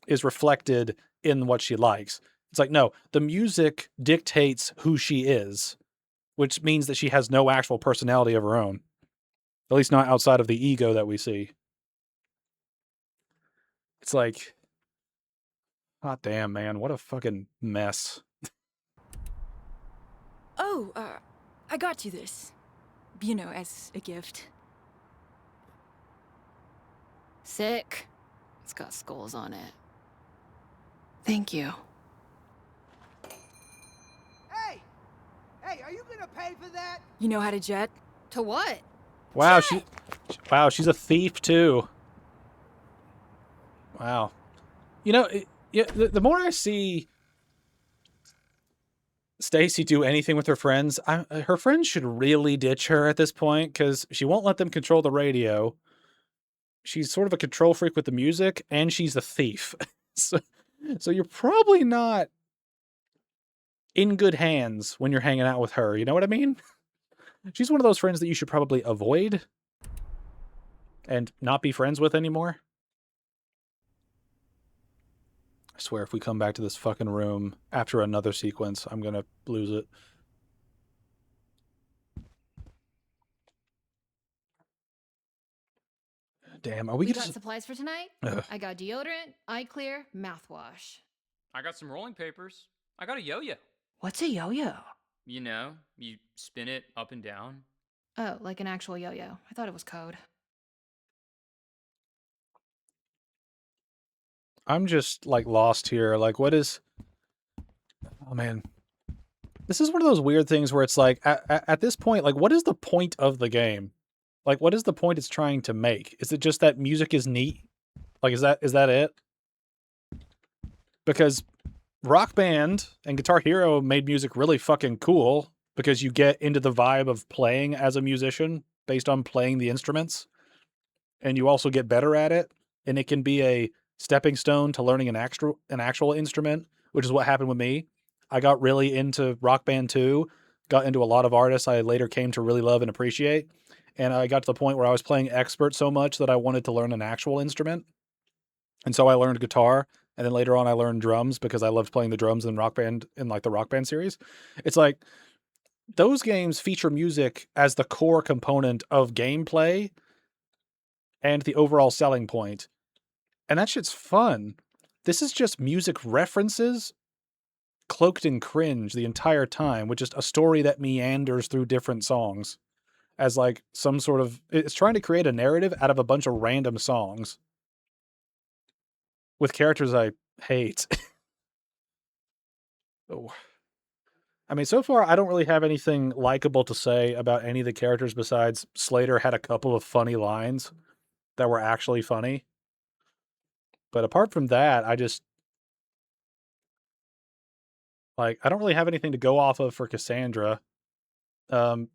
is reflected in what she likes. It's like, no, the music dictates who she is, which means that she has no actual personality of her own. At least not outside of the ego that we see. It's like, hot damn, man, what a fucking mess. Oh, I got you this. You know, as a gift. Sick. It's got skulls on it. Thank you. Hey! Hey, are you gonna pay for that? You know how to jet? To what? Wow, she's a thief too. Wow. You know, the more I see Stacy do anything with her friends, her friends should really ditch her at this point because she won't let them control the radio. She's sort of a control freak with the music, and she's a thief. so, so you're probably not in good hands when you're hanging out with her. You know what I mean? She's one of those friends that you should probably avoid and not be friends with anymore. I swear, if we come back to this fucking room after another sequence, I'm gonna lose it. Damn, are we We gonna... got supplies for tonight? Ugh. I got deodorant, eye clear, mouthwash. I got some rolling papers. I got a yo-yo. What's a yo-yo? You know, you spin it up and down. Oh, like an actual yo-yo. I thought it was code. I'm just like lost here. Like, what is... Oh man, this is one of those weird things where it's like, at this point, like, what is the point of the game? Like, what is the point it's trying to make? Is it just that music is neat? Like, is that it? Because Rock Band and Guitar Hero made music really fucking cool because you get into the vibe of playing as a musician based on playing the instruments, and you also get better at it, and it can be a stepping stone to learning an actual instrument, which is what happened with me. I got really into Rock Band 2, got into a lot of artists I later came to really love and appreciate, and I got to the point where I was playing expert so much that I wanted to learn an actual instrument. And so I learned guitar, and then later on I learned drums because I loved playing the drums in Rock Band, in like the Rock Band series. It's like those games feature music as the core component of gameplay and the overall selling point. And that shit's fun. This is just music references cloaked in cringe the entire time with just a story that meanders through different songs as like some sort of... It's trying to create a narrative out of a bunch of random songs with characters I hate. Oh. I mean, so far, I don't really have anything likable to say about any of the characters besides Slater had a couple of funny lines that were actually funny. But apart from that, I just... Like, I don't really have anything to go off of for Cassandra.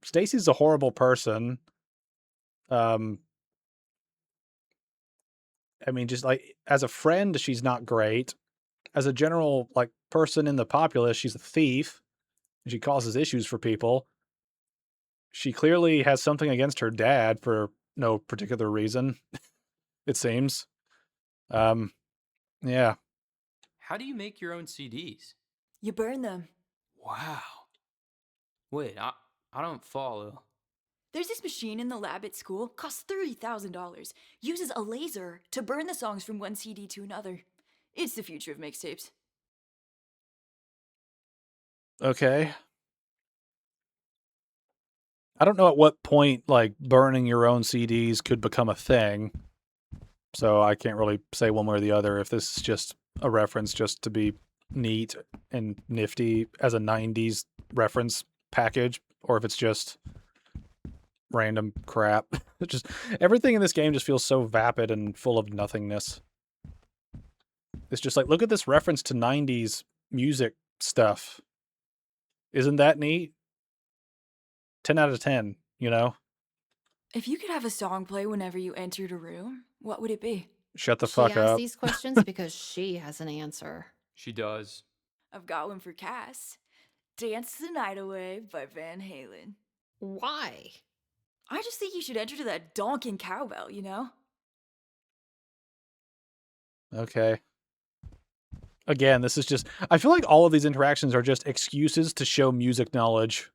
Stacy's a horrible person. I mean, just like as a friend, she's not great. As a general like person in the populace, she's a thief. And she causes issues for people. She clearly has something against her dad for no particular reason, it seems. Yeah. How do you make your own CDs? You burn them. Wow. Wait, I don't follow. There's this machine in the lab at school, costs $30,000. Uses a laser to burn the songs from one CD to another. It's the future of mixtapes. Okay. I don't know at what point like burning your own CDs could become a thing. So I can't really say one way or the other if this is just a reference just to be neat and nifty as a 90s reference package, or if it's just random crap. Just everything in this game just feels so vapid and full of nothingness. It's just like, look at this reference to 90s music stuff. Isn't that neat? 10 out of 10, you know? If you could have a song play whenever you entered a room, what would it be? Shut the She fuck asks up. these questions because she has an answer. She does. I've got one for Cass. Dance the Night Away by Van Halen. Why? I just think you should enter to that donkin' cowbell, you know? Okay. Again, this is just, I feel like all of these interactions are just excuses to show music knowledge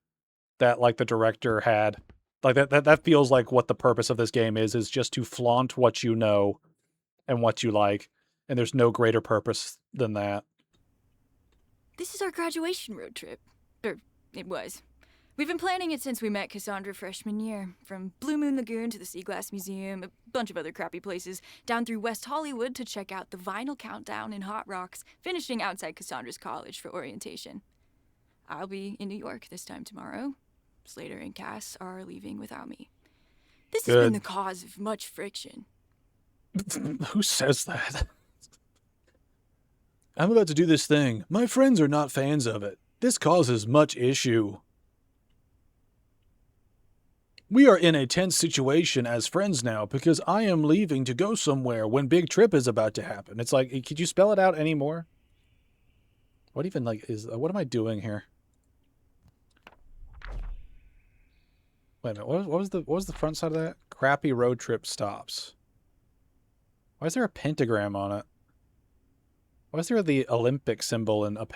that like the director had. Like that feels like what the purpose of this game is just to flaunt what you know and what you like. And there's no greater purpose than that. This is our graduation road trip. Or, it was. We've been planning it since we met Cassandra freshman year. From Blue Moon Lagoon to the Sea Glass Museum, a bunch of other crappy places, down through West Hollywood to check out the Vinyl Countdown in Hot Rocks, finishing outside Cassandra's college for orientation. I'll be in New York this time tomorrow. Slater and Cass are leaving without me. This has been the cause of much friction. Who says that? I'm about to do this thing. My friends are not fans of it. This causes much issue. We are in a tense situation as friends now because I am leaving to go somewhere when big trip is about to happen. It's like, could you spell it out anymore? What even like is, what am I doing here? Wait a minute, what was the front side of that? Crappy road trip stops. Why is there a pentagram on it? Why is there the Olympic symbol and a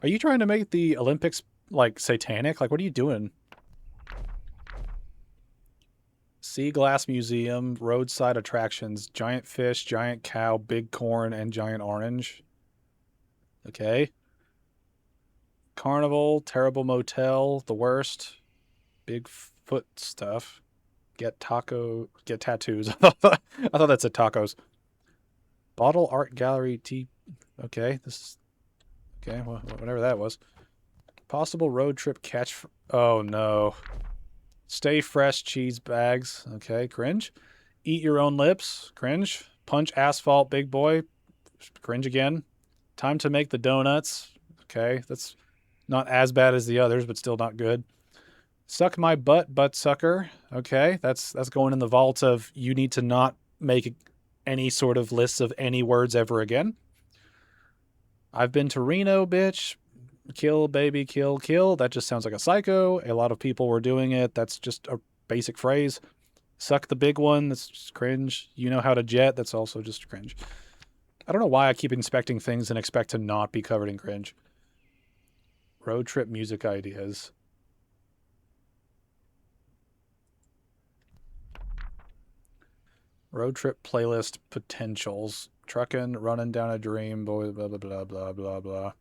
Are you trying to make the Olympics like satanic? Like, what are you doing? Sea Glass Museum, roadside attractions, giant fish, giant cow, big corn, and giant orange. Okay. Carnival, terrible motel, the worst. Bigfoot stuff. Get tattoos. I thought that said tacos. Bottle art gallery tea. Okay, this is okay. Well, whatever that was. Possible road trip catch. Oh no. Stay fresh cheese bags. Okay, cringe. Eat your own lips. Cringe. Punch asphalt, big boy. Cringe again. Time to make the donuts. Okay, that's not as bad as the others, but still not good. Suck my butt sucker. Okay, that's going in the vault of you need to not make any sort of lists of any words ever again. I've been to Reno, bitch. Kill, baby, kill, kill. That just sounds like a psycho. A lot of people were doing it. That's just a basic phrase. Suck the big one. That's just cringe. You know how to jet. That's also just cringe. I don't know why I keep inspecting things and expect to not be covered in cringe. Road trip music ideas. Road trip playlist potentials. Truckin', running down a dream, boy, blah, blah, blah, blah, blah, blah.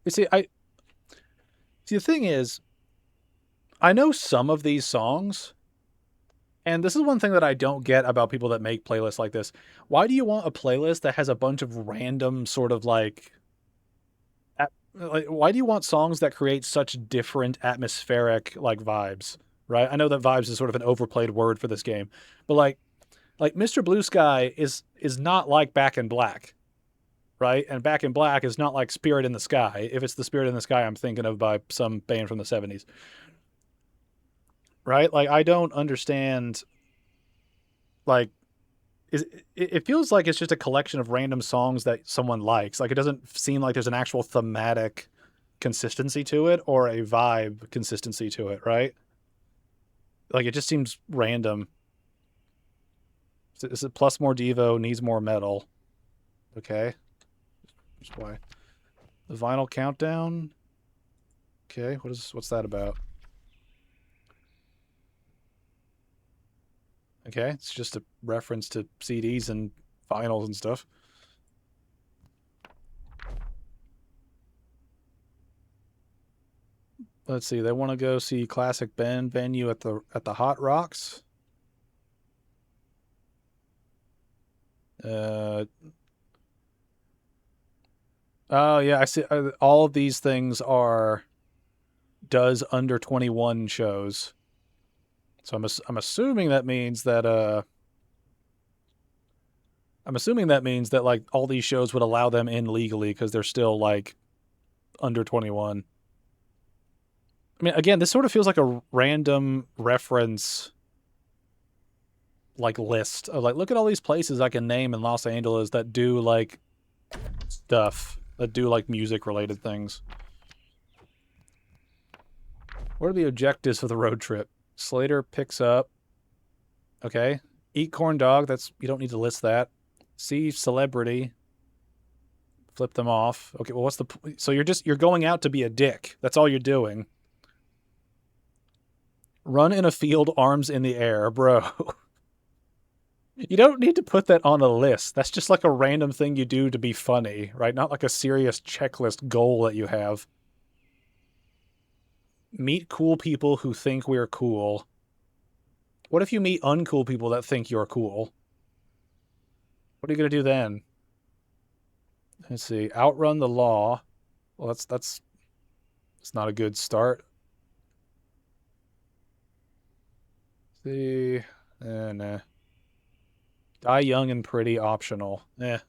You see, the thing is, I know some of these songs, and this is one thing that I don't get about people that make playlists like this. Why do you want a playlist that has a bunch of random sort of like why do you want songs that create such different atmospheric like vibes, right? I know that vibes is sort of an overplayed word for this game, but like Mr. Blue Sky is not like Back in Black, right? And Back in Black is not like Spirit in the Sky. If it's the Spirit in the Sky I'm thinking of by some band from the 70s. right? Like, I don't understand, like, it feels like it's just a collection of random songs that someone likes. Like, it doesn't seem like there's an actual thematic consistency to it or a vibe consistency to it, right? Like, it just seems random. Is it plus more Devo, needs more metal? Okay. That's why. The vinyl countdown. Okay, what's that about? Okay, it's just a reference to CDs and vinyls and stuff. Let's see. They want to go see Classic Band venue at the Hot Rocks. Oh yeah, I see. All of these things are does under 21 shows. So I'm assuming that means that like all these shows would allow them in legally because they're still like under 21. I mean, again, this sort of feels like a random reference like list of like, look at all these places I can name in Los Angeles that do like stuff, that do like music related things. What are the objectives of the road trip? Slater picks up. Okay. Eat corn dog. That's, you don't need to list that. See celebrity. Flip them off. Okay, well, what's the... So you're going out to be a dick. That's all you're doing. Run in a field, arms in the air. Bro. You don't need to put that on a list. That's just like a random thing you do to be funny, right? Not like a serious checklist goal that you have. Meet cool people who think we're cool. What if you meet uncool people that think you're cool? What are you going to do then? Let's see. Outrun the law. Well, that's not a good start. See. Nah. Die young and pretty, optional. I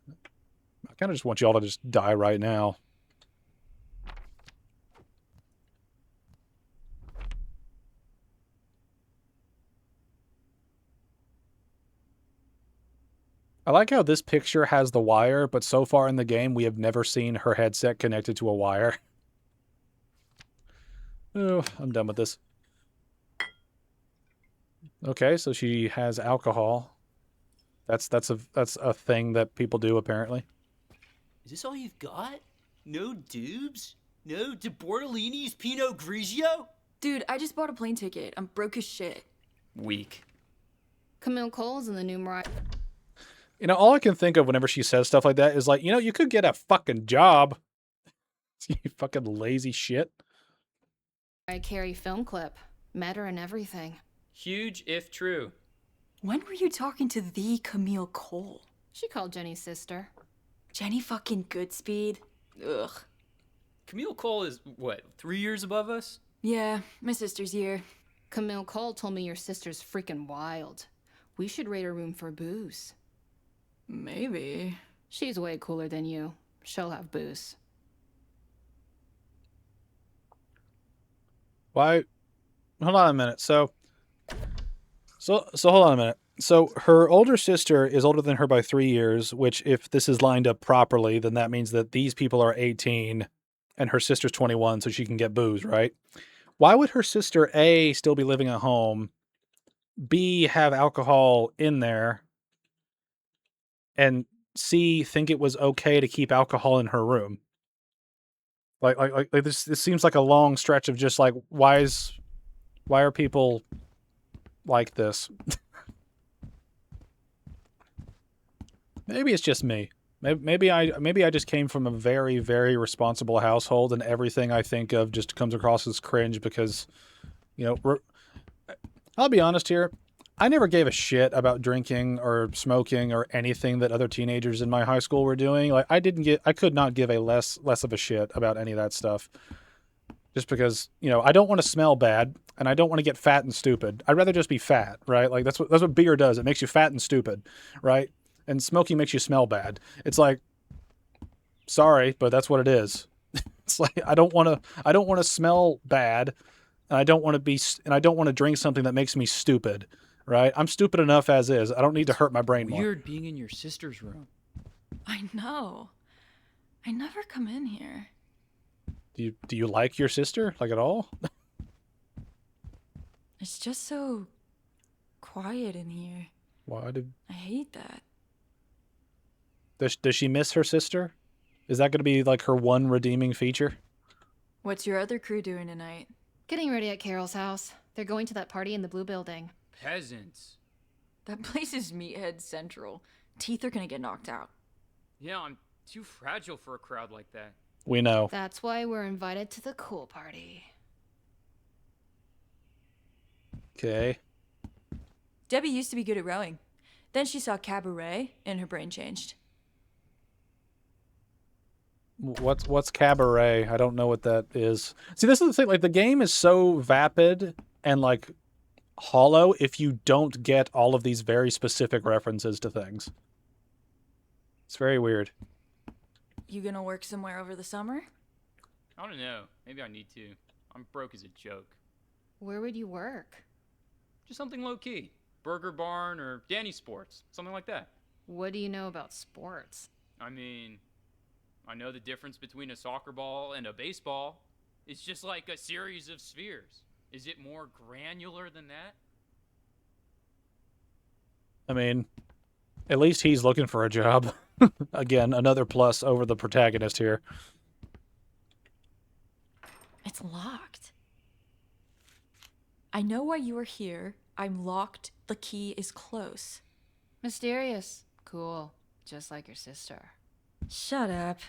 kind of just want y'all to just die right now. I like how this picture has the wire, but so far in the game, we have never seen her headset connected to a wire. Oh, I'm done with this. Okay, so she has alcohol. That's a thing that people do, apparently. Is this all you've got? No dubs? No De Bortolini's Pinot Grigio? Dude, I just bought a plane ticket. I'm broke as shit. Weak. Camille Cole's in the new Mariah. You know, all I can think of whenever she says stuff like that is like, you know, you could get a fucking job. You fucking lazy shit. Carey film clip. Met her and everything. Huge if true. When were you talking to the Camille Cole? She called Jenny's sister. Jenny fucking Goodspeed? Ugh. Camille Cole is, what, 3 years above us? Yeah, my sister's year. Camille Cole told me your sister's freaking wild. We should raid her room for booze. Maybe. She's way cooler than you. She'll have booze. Why? Hold on a minute. So hold on a minute. So her older sister is older than her by 3 years, which if this is lined up properly, then that means that these people are 18 and her sister's 21, so she can get booze, right? Why would her sister, A, still be living at home, B, have alcohol in there, and C, think it was okay to keep alcohol in her room? Like this seems like a long stretch of just like, why are people like this? Maybe it's just me. Maybe I just came from a very, very responsible household, and everything I think of just comes across as cringe because, you know, I'll be honest here. I never gave a shit about drinking or smoking or anything that other teenagers in my high school were doing. Like I could not give a less of a shit about any of that stuff. Just because, you know, I don't want to smell bad and I don't want to get fat and stupid. I'd rather just be fat, right? Like that's what beer does. It makes you fat and stupid, right? And smoking makes you smell bad. It's like, sorry, but that's what it is. It's like I don't want to smell bad and I don't want to drink something that makes me stupid, right? I'm stupid enough as is. I don't need to hurt my brain more. Weird being in your sister's room. I know. I never come in here. Do you like your sister, like, at all? It's just so quiet in here. Why did I hate that. does she miss her sister? Is that going to be like her one redeeming feature? What's your other crew doing tonight? Getting ready at Carol's house. They're going to that party in the blue building. Peasants. That place is meathead central. Teeth are gonna get knocked out. Yeah, I'm too fragile for a crowd like that. We know. That's why we're invited to the cool party. Okay. Debbie used to be good at rowing. Then she saw cabaret and her brain changed. What's cabaret? I don't know what that is. See, this is the thing. Like, the game is so vapid and like hollow if you don't get all of these very specific references to things. It's very weird. You gonna work somewhere over the summer? I don't know. Maybe I need to. I'm broke as a joke. Where would you work? Just something low key. Burger Barn or Danny Sports. Something like that. What do you know about sports? I mean, I know the difference between a soccer ball and a baseball. It's just like a series of spheres. Is it more granular than that? I mean, at least he's looking for a job. Again, another plus over the protagonist here. It's locked. I know why you are here. I'm locked. The key is close. Mysterious. Cool. Just like your sister. Shut up.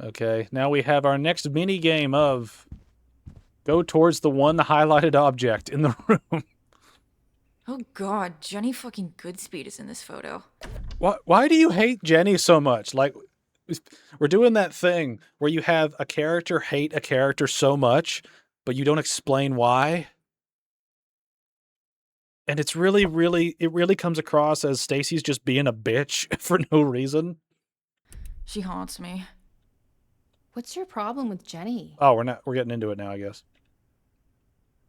Okay, now we have our next mini game of go towards the one highlighted object in the room. Oh god, Jenny fucking Goodspeed is in this photo. Why do you hate Jenny so much? Like, we're doing that thing where you have a character hate a character so much, but you don't explain why. And it's really comes across as Stacy's just being a bitch for no reason. She haunts me. What's your problem with Jenny? Oh, we're getting into it now, I guess.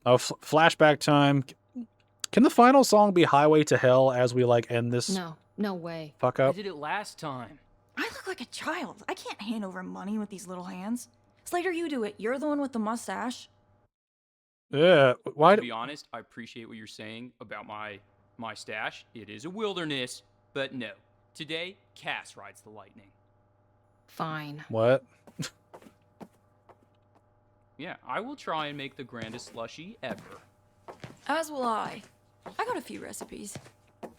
Oh, flashback time. Can the final song be Highway to Hell as we like end this No way. fuck I up? did it last time. I look like a child. I can't hand over money with these little hands. Slater, you do it. You're the one with the mustache. Yeah, why To be honest, I appreciate what you're saying about my stash. It is a wilderness, but no. Today, Cass rides the lightning. Fine. what? Yeah, I will try and make the grandest slushy ever. As will I. I got a few recipes.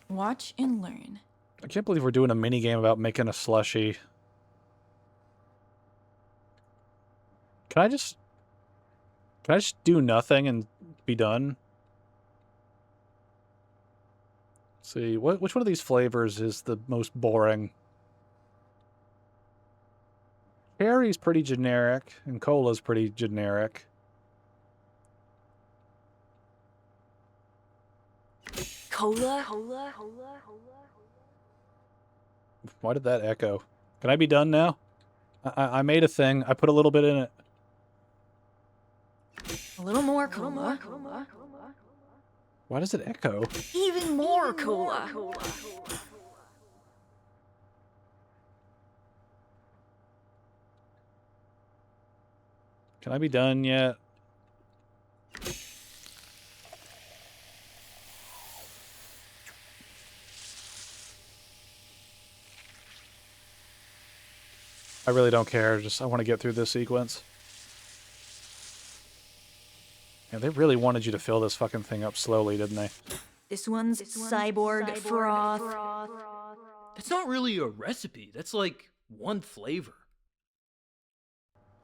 Watch and learn. I can't believe we're doing a mini game about making a slushie. Can I just do nothing and be done? Let's see, which one of these flavors is the most boring? Cherry's pretty generic, and cola's pretty generic. Cola? Why did that echo? Can I be done now? I made a thing. I put a little bit in it. A little more cola. Why does it echo? Even more cola. Can I be done yet? I really don't care. I want to get through this sequence. Yeah, they really wanted you to fill this fucking thing up slowly, didn't they? This one's cyborg froth. That's not really a recipe. That's like one flavor.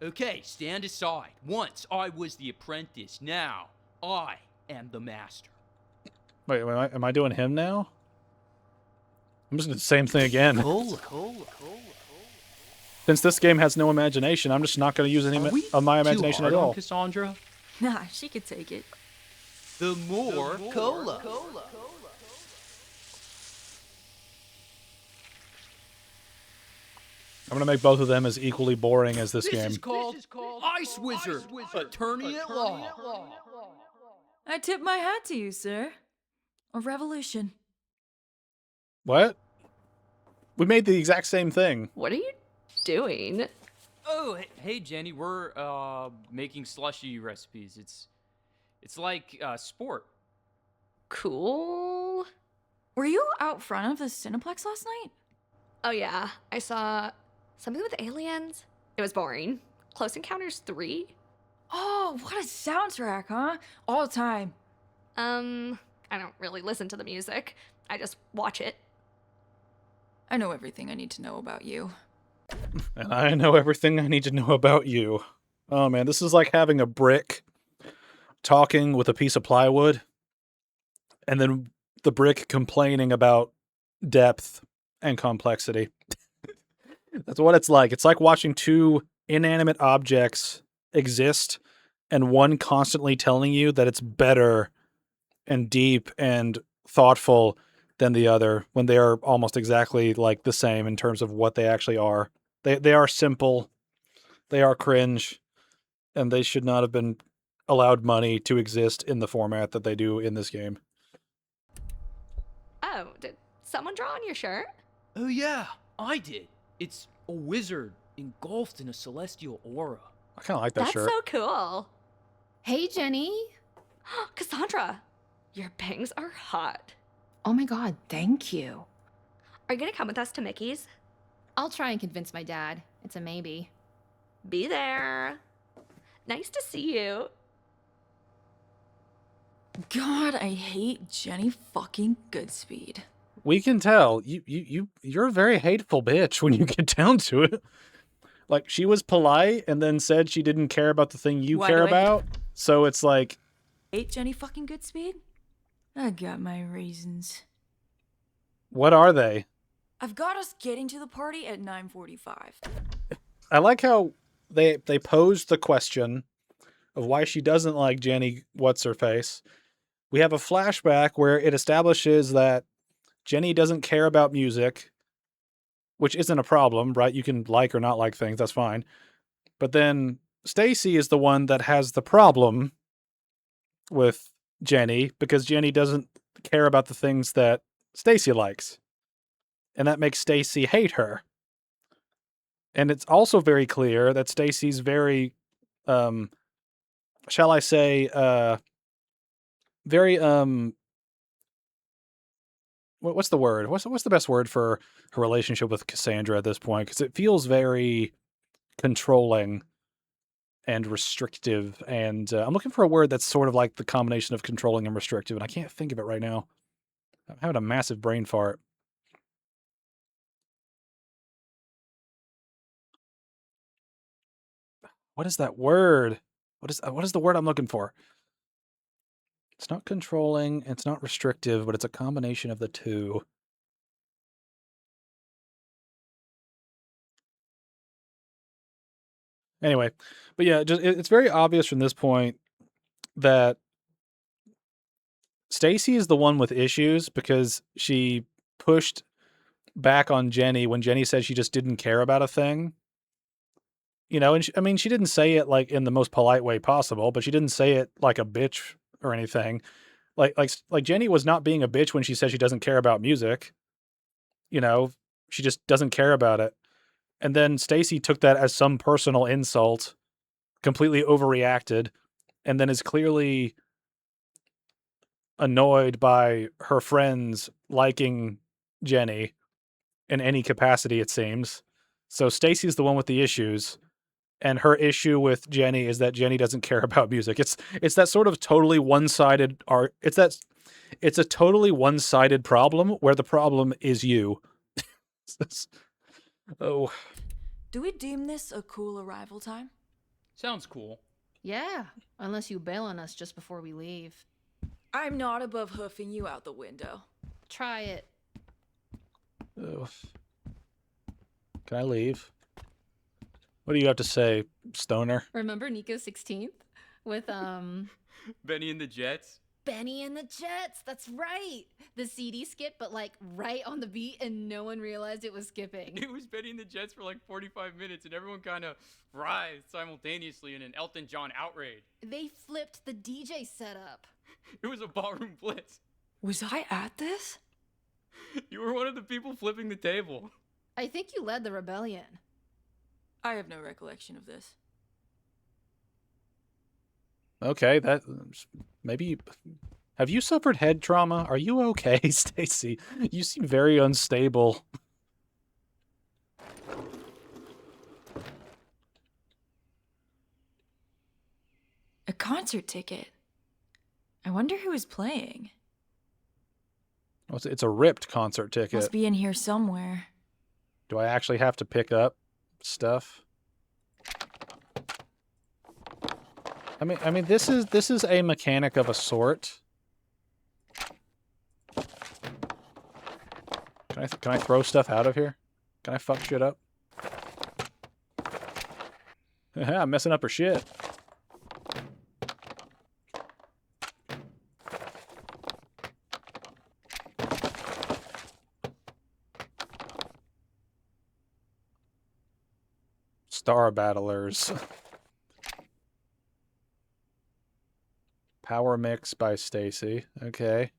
Okay, stand aside. Once I was the apprentice. Now I am the master. Wait, am I doing him now? I'm just doing the same thing again. Cola. Since this game has no imagination, I'm just not going to use any of my imagination Too at hard on all. Cassandra? Nah, she could take it. The more cola. I'm gonna make both of them as equally boring as this This game. is called Ice Wizard, Attorney at Law. I tip my hat to you, sir. A revolution. What? We made the exact same thing. What are you doing? Oh, hey Jenny, we're making slushy recipes. It's like sport. Cool. Were you out front of the Cineplex last night? Oh yeah, I saw something with aliens. It was boring. Close Encounters 3? Oh, what a soundtrack, huh? All time. I don't really listen to the music. I just watch it. I know everything I need to know about you. And I know everything I need to know about you. Oh man, this is like having a brick talking with a piece of plywood, and then the brick complaining about depth and complexity. That's what it's like. It's like watching two inanimate objects exist and one constantly telling you that it's better and deep and thoughtful than the other when they are almost exactly like the same in terms of what they actually are. They are simple, they are cringe, and they should not have been allowed money to exist in the format that they do in this game. Oh, did someone draw on your shirt? Oh yeah, I did. It's a wizard engulfed in a celestial aura. I kind of like that That's shirt. so cool. Hey, Jenny. Cassandra, your bangs are hot. Oh my god, thank you. Are you gonna come with us to Mickey's? I'll try and convince my dad. It's a maybe. Be there. Nice to see you. God, I hate Jenny fucking Goodspeed. We can tell you're a very hateful bitch when you get down to it. Like, she was polite and then said she didn't care about the thing you Why care do I hate- about. So it's like, Hate Jenny fucking Goodspeed? I got my reasons. what are they? I've got us getting to the party at 9:45. I like how they posed the question of why she doesn't like Jenny what's her face. We have a flashback where it establishes that Jenny doesn't care about music, which isn't a problem, right? You can like or not like things, that's fine. But then Stacy is the one that has the problem with Jenny because Jenny doesn't care about the things that Stacy likes. And that makes Stacy hate her. And it's also very clear that Stacy's very shall I say very what's the word? What's the best word for her relationship with Cassandra at this point? Because it feels very controlling and restrictive. And I'm looking for a word that's sort of like the combination of controlling and restrictive, and I can't think of it right now. I'm having a massive brain fart. What is that word? What is the word I'm looking for? It's not controlling, it's not restrictive, but it's a combination of the two. Anyway, but yeah, just it's very obvious from this point that Stacy is the one with issues because she pushed back on Jenny when Jenny said she just didn't care about a thing. You know, and I mean, she didn't say it like in the most polite way possible, but she didn't say it like a bitch or anything. Like Jenny was not being a bitch when she said she doesn't care about music. You know, she just doesn't care about it. And then Stacy took that as some personal insult, completely overreacted, and then is clearly annoyed by her friends liking Jenny in any capacity, it seems. So Stacy's the one with the issues, and her issue with Jenny is that Jenny doesn't care about music. It's that sort of totally one-sided art. It's a totally one-sided problem where the problem is you. Oh. Do we deem this a cool arrival time? Sounds cool. Yeah, unless you bail on us just before we leave. I'm not above hoofing you out the window. Try it. Ugh. Can I leave? What do you have to say, Stoner? Remember Nico's 16th? With, Benny and the Jets. Benny and the Jets, that's right. The CD skipped, but like right on the beat, and no one realized it was skipping. It was Benny and the Jets for like 45 minutes, and everyone kind of writhed simultaneously in an Elton John outrage. They flipped the DJ setup. It was a ballroom blitz. Was I at this? You were one of the people flipping the table. I think you led the rebellion. I have no recollection of this. Okay, that maybe. Have you suffered head trauma? Are you okay, Stacy? You seem very unstable. A concert ticket. I wonder who is playing. Oh, it's a ripped concert ticket. Must be in here somewhere. Do I actually have to pick up stuff? I mean, this is a mechanic of a sort. Can I throw stuff out of here? Can I fuck shit up? I'm messing up her shit. Star Battlers. Power Mix by Stacy. Okay.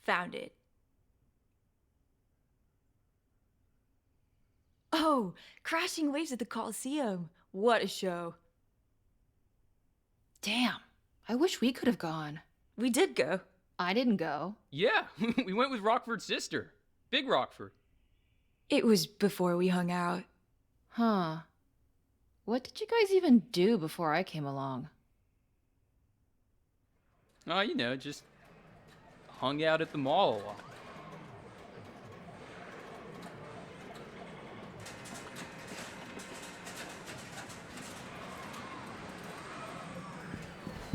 Found it. Oh, Crashing Waves at the Coliseum. What a show. Damn, I wish we could have gone. We did go. I didn't go. Yeah, we went with Rockford's sister. Big Rockford. It was before we hung out. Huh. What did you guys even do before I came along? Oh, you know, just hung out at the mall a lot.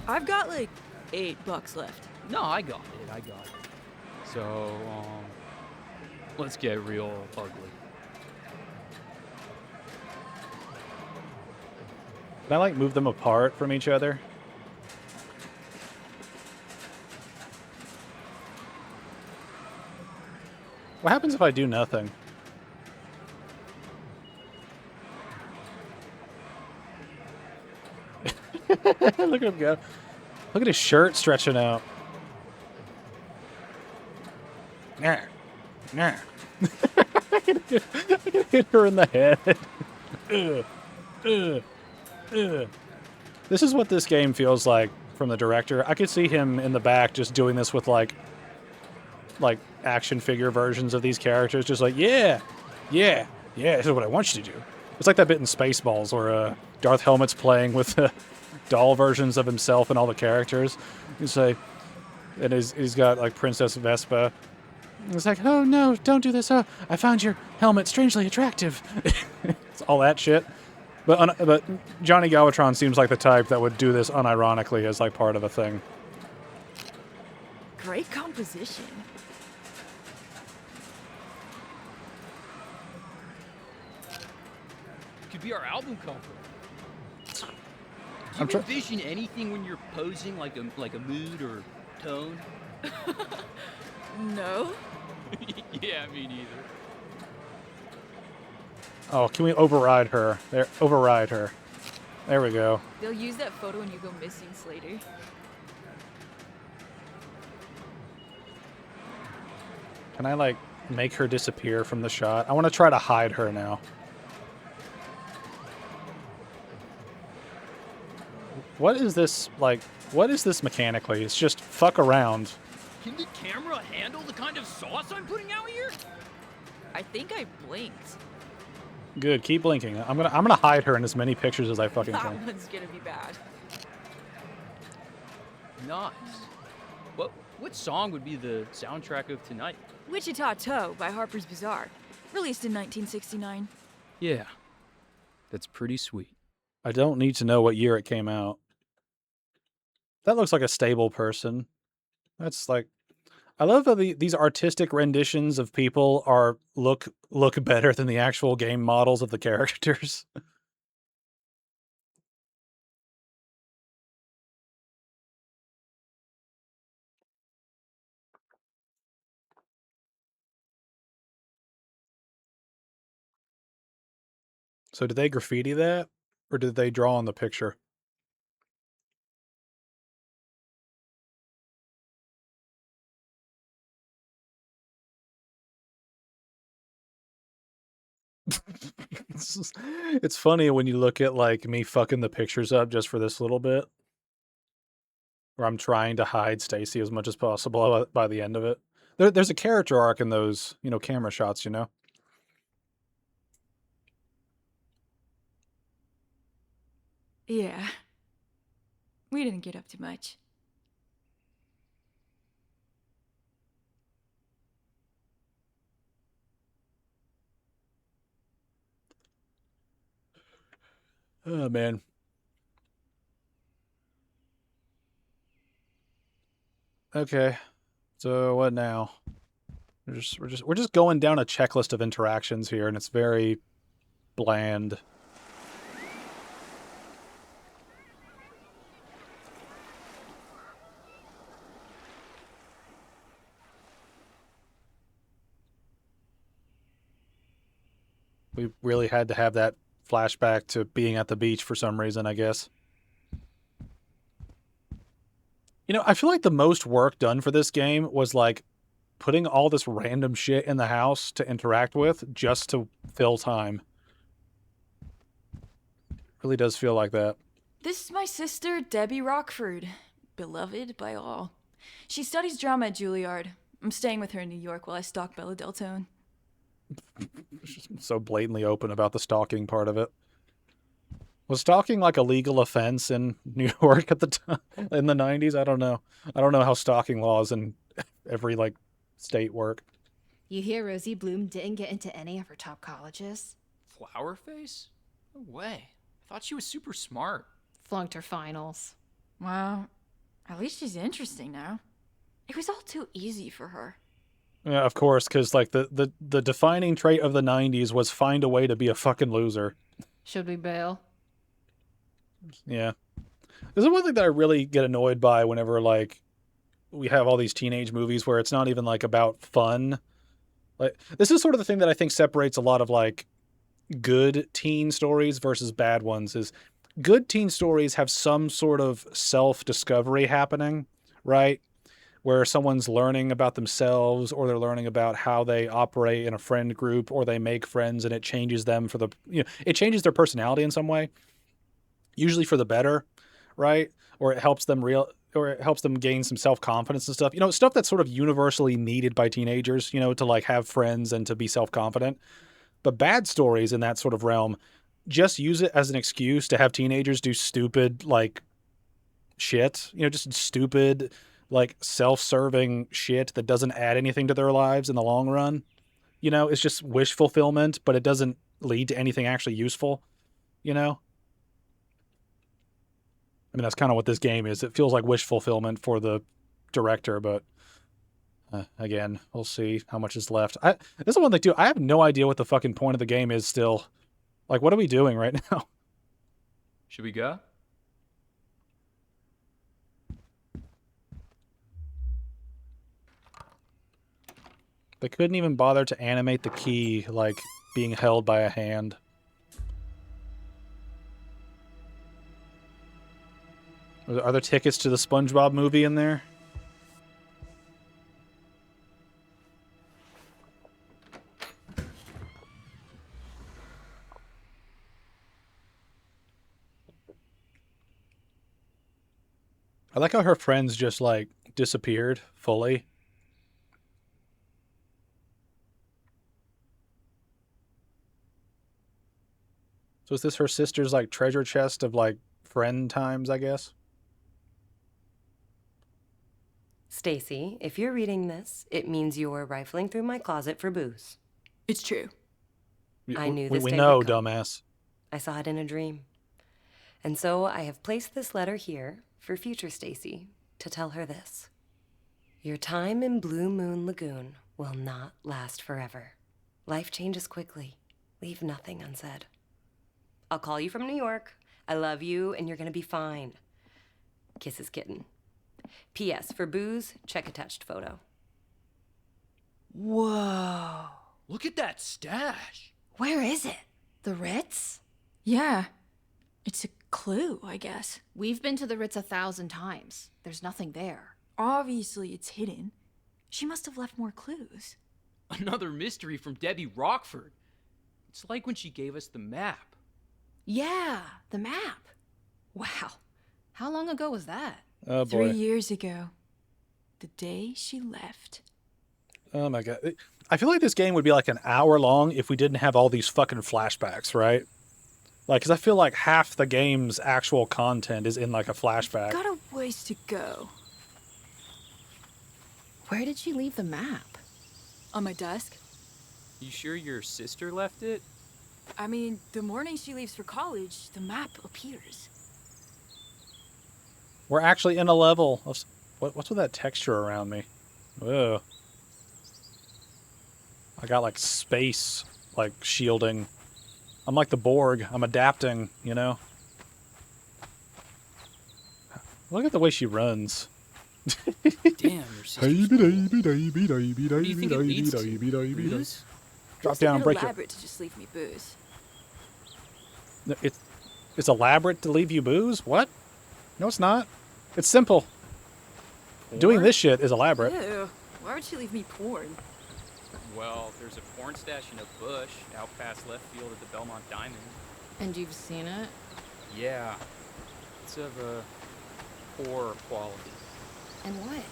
I've got like $8 left. No, I got it. So, let's get real ugly. Can I, like, move them apart from each other? What happens if I do nothing? Look at him go. Look at his shirt stretching out. Nah. Nah. I can hit her in the head. This is what this game feels like from the director. I could see him in the back just doing this with like action figure versions of these characters. Just like, yeah, this is what I want you to do. It's like that bit in Spaceballs where Darth Helmet's playing with doll versions of himself and all the characters. He's like, and he's got like Princess Vespa. It's like, oh no, don't do this. Oh, I found your helmet strangely attractive. It's all that shit. But Johnny Galvatron seems like the type that would do this unironically as like part of a thing. Great composition. Could be our album cover. Do I'm you envision anything when you're posing like a mood or tone? No. Yeah, me neither. Oh, can we override her? There, override her. There we go. They'll use that photo when you go missing, Slater. Can I like make her disappear from the shot? I want to try to hide her now. What is this like? What is this mechanically? It's just fuck around. Can the camera handle the kind of sauce I'm putting out here? I think I blinked. Good, keep blinking. I'm gonna hide her in as many pictures as I fucking That can. one's gonna be bad. Nice. What song would be the soundtrack of tonight? Wichita Toe by Harper's Bazaar, released in 1969. Yeah, that's pretty sweet. I don't need to know what year it came out. That looks like a stable person. That's like, I love how these artistic renditions of people are look better than the actual game models of the characters. So did they graffiti that, or did they draw on the picture? It's funny when you look at like me fucking the pictures up just for this little bit, where I'm trying to hide Stacy as much as possible by the end of it. There's a character arc in those, camera shots, Yeah. We didn't get up to much. Oh man. Okay. So what now? We're just going down a checklist of interactions here, and it's very bland. We really had to have that flashback to being at the beach for some reason, I guess. I feel like the most work done for this game was like putting all this random shit in the house to interact with just to fill time. Really does feel like that. This is my sister, Debbie Rockford, beloved by all. She studies drama at Juilliard. I'm staying with her in New York while I stalk Bella Deltone. So blatantly open about the stalking part of it. Was stalking like a legal offense in New York at the time in the 90s? I don't know. I don't know how stalking laws in every like state work. You hear Rosie Bloom didn't get into any of her top colleges? Flower face? No way. I thought she was super smart. Flunked her finals. Well, at least she's interesting now. It was all too easy for her. Yeah, of course, because like the defining trait of the 90s was find a way to be a fucking loser. Should we bail? Yeah. This is one thing that I really get annoyed by whenever like we have all these teenage movies where it's not even like about fun. Like this is sort of the thing that I think separates a lot of like good teen stories versus bad ones is good teen stories have some sort of self-discovery happening, right? Where someone's learning about themselves or they're learning about how they operate in a friend group or they make friends and it changes them for it changes their personality in some way, usually for the better, right? Or it helps them gain some self-confidence and stuff. Stuff that's sort of universally needed by teenagers, to like have friends and to be self-confident. But bad stories in that sort of realm just use it as an excuse to have teenagers do stupid like shit, just stupid like self-serving shit that doesn't add anything to their lives in the long run. It's just wish fulfillment, but it doesn't lead to anything actually useful, I mean, that's kind of what this game is. It feels like wish fulfillment for the director, but again, we'll see how much is left. This is one thing too. I have no idea what the fucking point of the game is still. Like, what are we doing right now? Should we go? They couldn't even bother to animate the key, like, being held by a hand. Are there tickets to the SpongeBob movie in there? I like how her friends just, like, disappeared fully. So is this her sister's, like, treasure chest of, like, friend times, I guess? Stacy, if you're reading this, it means you're rifling through my closet for booze. It's true. I knew this We day know, would come. dumbass. I saw it in a dream. And so I have placed this letter here for future Stacy to tell her this. Your time in Blue Moon Lagoon will not last forever. Life changes quickly. Leave nothing unsaid. I'll call you from New York. I love you, and you're gonna be fine. Kisses, kitten. P.S. For booze, check attached photo. Whoa. Look at that stash. Where is it? The Ritz? Yeah. It's a clue, I guess. We've been to the Ritz 1,000 times. There's nothing there. Obviously, it's hidden. She must have left more clues. Another mystery from Debbie Rockford. It's like when she gave us the map. Yeah, the map. Wow. How long ago was that? Oh boy. 3 years ago. The day she left. Oh my god. I feel like this game would be like an hour long if we didn't have all these fucking flashbacks, right? Like, because I feel like half the game's actual content is in like a flashback. Got a ways to go. Where did she leave the map? On my desk. You sure your sister left it? I mean, the morning she leaves for college, the map appears. We're actually in a level of... What's with that texture around me? Whoa. I got like space, like shielding. I'm like the Borg. I'm adapting, you know? Look at the way she runs. Damn, your sister's cool. What do you think it leads to? Booze? Drop down, break it. It's elaborate to just leave me booze. It's elaborate to leave you booze? What? No, it's not. It's simple. Doing this shit is elaborate. Ew. Why would she leave me porn? Well, there's a porn stash in a bush out past left field at the Belmont Diamond. And you've seen it? Yeah. It's of a poor quality. And what?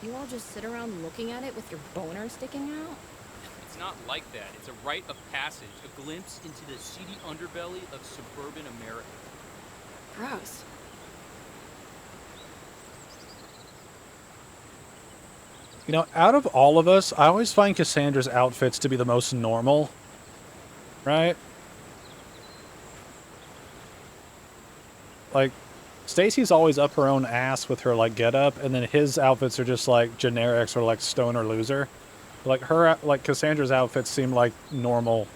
You all just sit around looking at it with your boner sticking out? It's not like that. It's a rite of passage, a glimpse into the seedy underbelly of suburban America. Gross. You know, out of all of us, I always find Cassandra's outfits to be the most normal. Right? Like, Stacy's always up her own ass with her, like, getup, and then his outfits are just, like, generics or, like, stoner loser. Like, Cassandra's outfits seem like normal.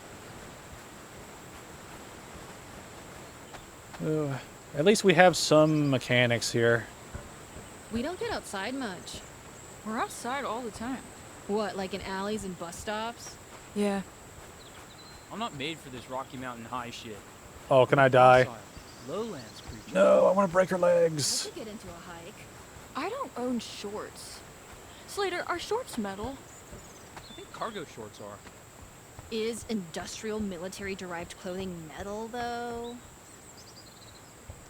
At least we have some mechanics here. We don't get outside much. We're outside all the time. What, like in alleys and bus stops? Yeah. I'm not made for this Rocky Mountain High shit. Oh, can I die? Lowlands creature. No, I want to break her I legs. could get into a hike. I don't own shorts. Slater, are shorts metal? I think cargo shorts are. Is industrial military-derived clothing metal, though?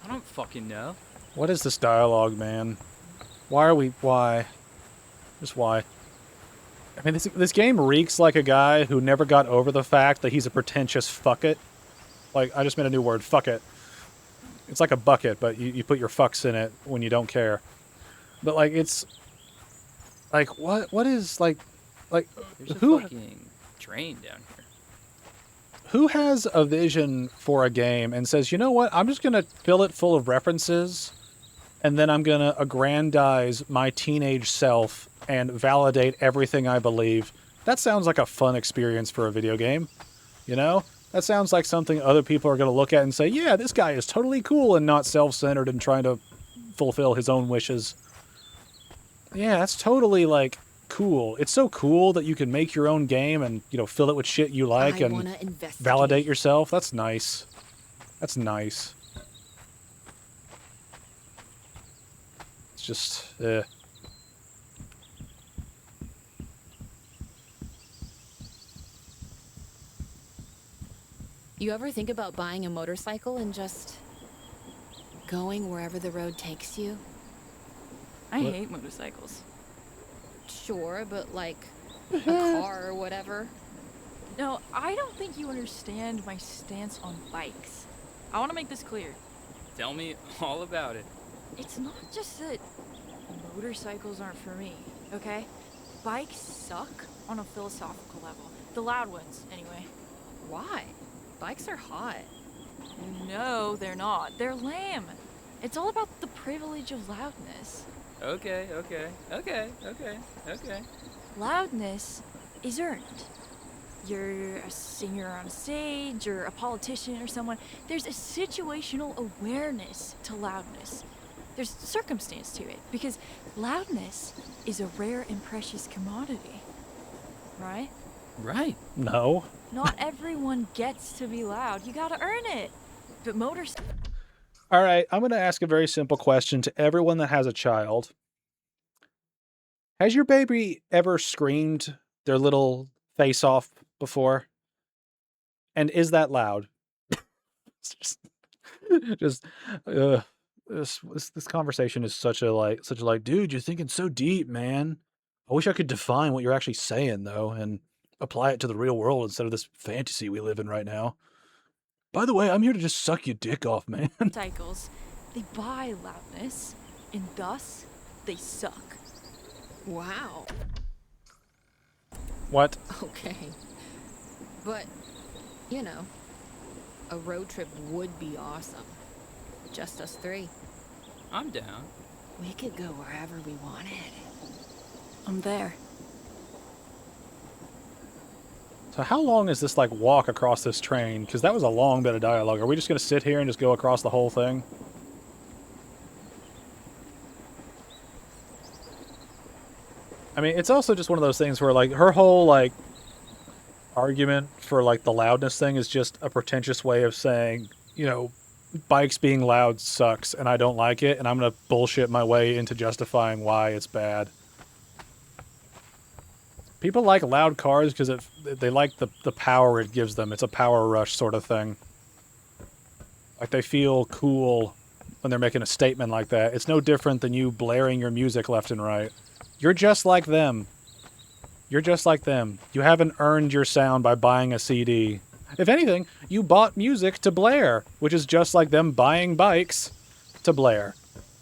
I don't fucking know. What is this dialogue, man? Why? Just why? I mean, this game reeks like a guy who never got over the fact that he's a pretentious fuck it. Like, I just made a new word, fuck it. It's like a bucket, but you put your fucks in it when you don't care. But, like, it's... Like, what is, like... There's who... a fucking drain down here. Who has a vision for a game and says, you know what, I'm just going to fill it full of references, and then I'm going to aggrandize my teenage self and validate everything I believe? That sounds like a fun experience for a video game, you know? That sounds like something other people are going to look at and say, yeah, this guy is totally cool and not self-centered and trying to fulfill his own wishes. Yeah, that's totally, like, cool. It's so cool that you can make your own game and, you know, fill it with shit you like and validate yourself. That's nice. That's nice. It's just, You ever think about buying a motorcycle and just going wherever the road takes you? I hate motorcycles. Sure, but like a car or whatever. No, I don't think you understand my stance on bikes. I want to make this clear. Tell me all about it. It's not just that motorcycles aren't for me, okay? Bikes suck on a philosophical level. The loud ones, anyway. Why? Bikes are hot. No, they're not. They're lame. It's all about the privilege of loudness. Okay, okay, okay, okay, okay. Loudness is earned. You're a singer on stage, or a politician or someone. There's a situational awareness to loudness. There's circumstance to it, because loudness is a rare and precious commodity. Right? Right. No. Not everyone gets to be loud. You gotta earn it. But All right, I'm going to ask a very simple question to everyone that has a child. Has your baby ever screamed their little face off before? And is that loud? It's just this conversation is such a like, dude, you're thinking so deep, man. I wish I could define what you're actually saying though, and apply it to the real world instead of this fantasy we live in right now. By the way, I'm here to just suck your dick off, man. cycles, they buy loudness, and thus they suck. Wow. What? Okay. But, you know, a road trip would be awesome. Just us three. I'm down. We could go wherever we wanted. I'm there. So how long is this like walk across this train? Because that was a long bit of dialogue. Are we just going to sit here and just go across the whole thing? I mean, it's also just one of those things where like her whole like argument for like the loudness thing is just a pretentious way of saying, you know, bikes being loud sucks and I don't like it, and I'm going to bullshit my way into justifying why it's bad. People like loud cars because they like the power it gives them. It's a power rush sort of thing. Like they feel cool when they're making a statement like that. It's no different than you blaring your music left and right. You're just like them. You're just like them. You haven't earned your sound by buying a CD. If anything, you bought music to blare, which is just like them buying bikes to blare.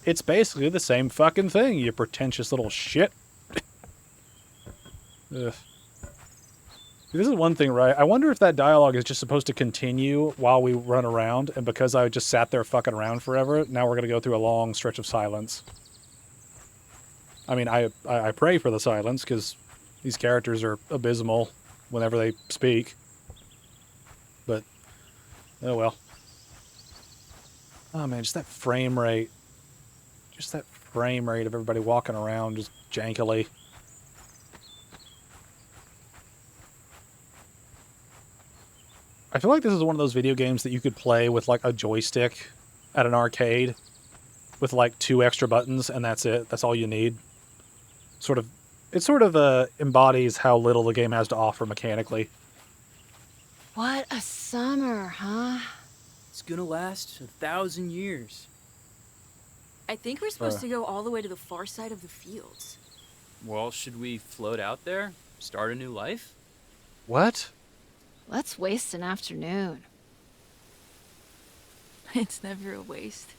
It's basically the same fucking thing, you pretentious little shit. Ugh. This is one thing, right? I wonder if that dialogue is just supposed to continue while we run around, and because I just sat there fucking around forever, now we're going to go through a long stretch of silence. I mean, I pray for the silence, because these characters are abysmal whenever they speak. But, oh well. Oh man, just that frame rate. Just that frame rate of everybody walking around just jankily. I feel like this is one of those video games that you could play with like a joystick at an arcade with like 2 extra buttons, and that's it. That's all you need. It sort of embodies how little the game has to offer mechanically. What a summer, huh? It's gonna last 1,000 years. I think we're supposed to go all the way to the far side of the fields. Well, should we float out there? Start a new life? What? Let's waste an afternoon. It's never a waste.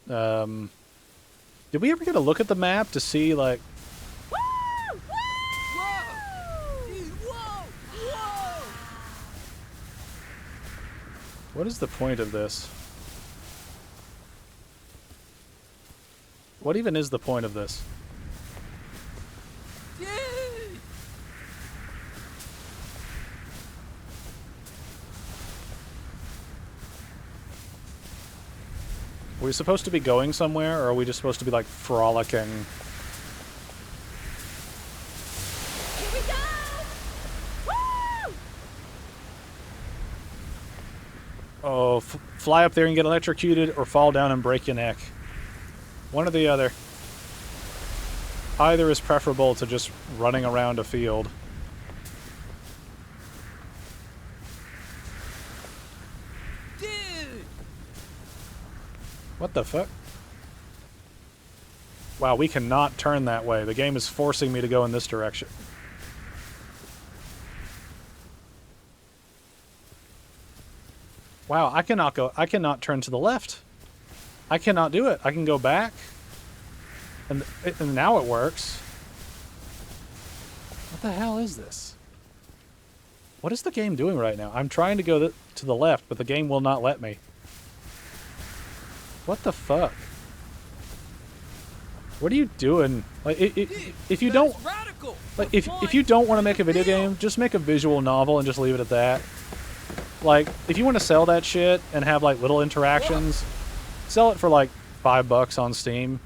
Did we ever get a look at the map to see like... Whoa! Dude, whoa! Whoa! What is the point of this? What even is the point of this? Dude! Are we supposed to be going somewhere, or are we just supposed to be like frolicking? Here we go! Woo! Oh, fly up there and get electrocuted, or fall down and break your neck. One or the other. Either is preferable to just running around a field. Dude! What the fuck? Wow, we cannot turn that way. The game is forcing me to go in this direction. Wow, I cannot turn to the left. I cannot do it. I can go back. And now it works. What the hell is this? What is the game doing right now? I'm trying to go to the left, but the game will not let me. What the fuck? What are you doing? Like, if you don't, like, if you don't want to make a video game, just make a visual novel and just leave it at that. Like, if you want to sell that shit and have like little interactions, sell it for like $5 on Steam.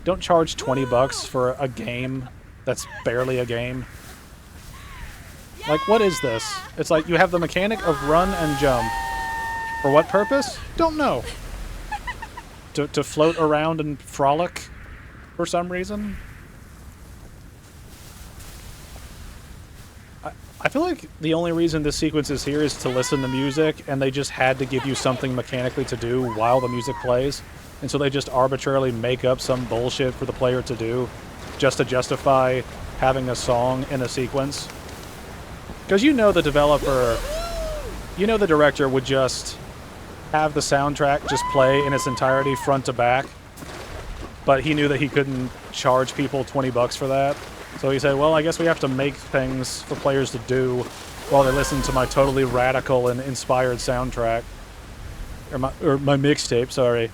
Don't charge $20 for a game that's barely a game. Like, what is this? It's like you have the mechanic of run and jump. For what purpose? Don't know. To float around and frolic for some reason? I feel like the only reason this sequence is here is to listen to music, and they just had to give you something mechanically to do while the music plays. And so they just arbitrarily make up some bullshit for the player to do just to justify having a song in a sequence. Because you know the developer, you know the director would just have the soundtrack just play in its entirety front to back, but he knew that he couldn't charge people $20 for that. So he said, well, I guess we have to make things for players to do while they listen to my totally radical and inspired soundtrack. Or my mixtape, sorry.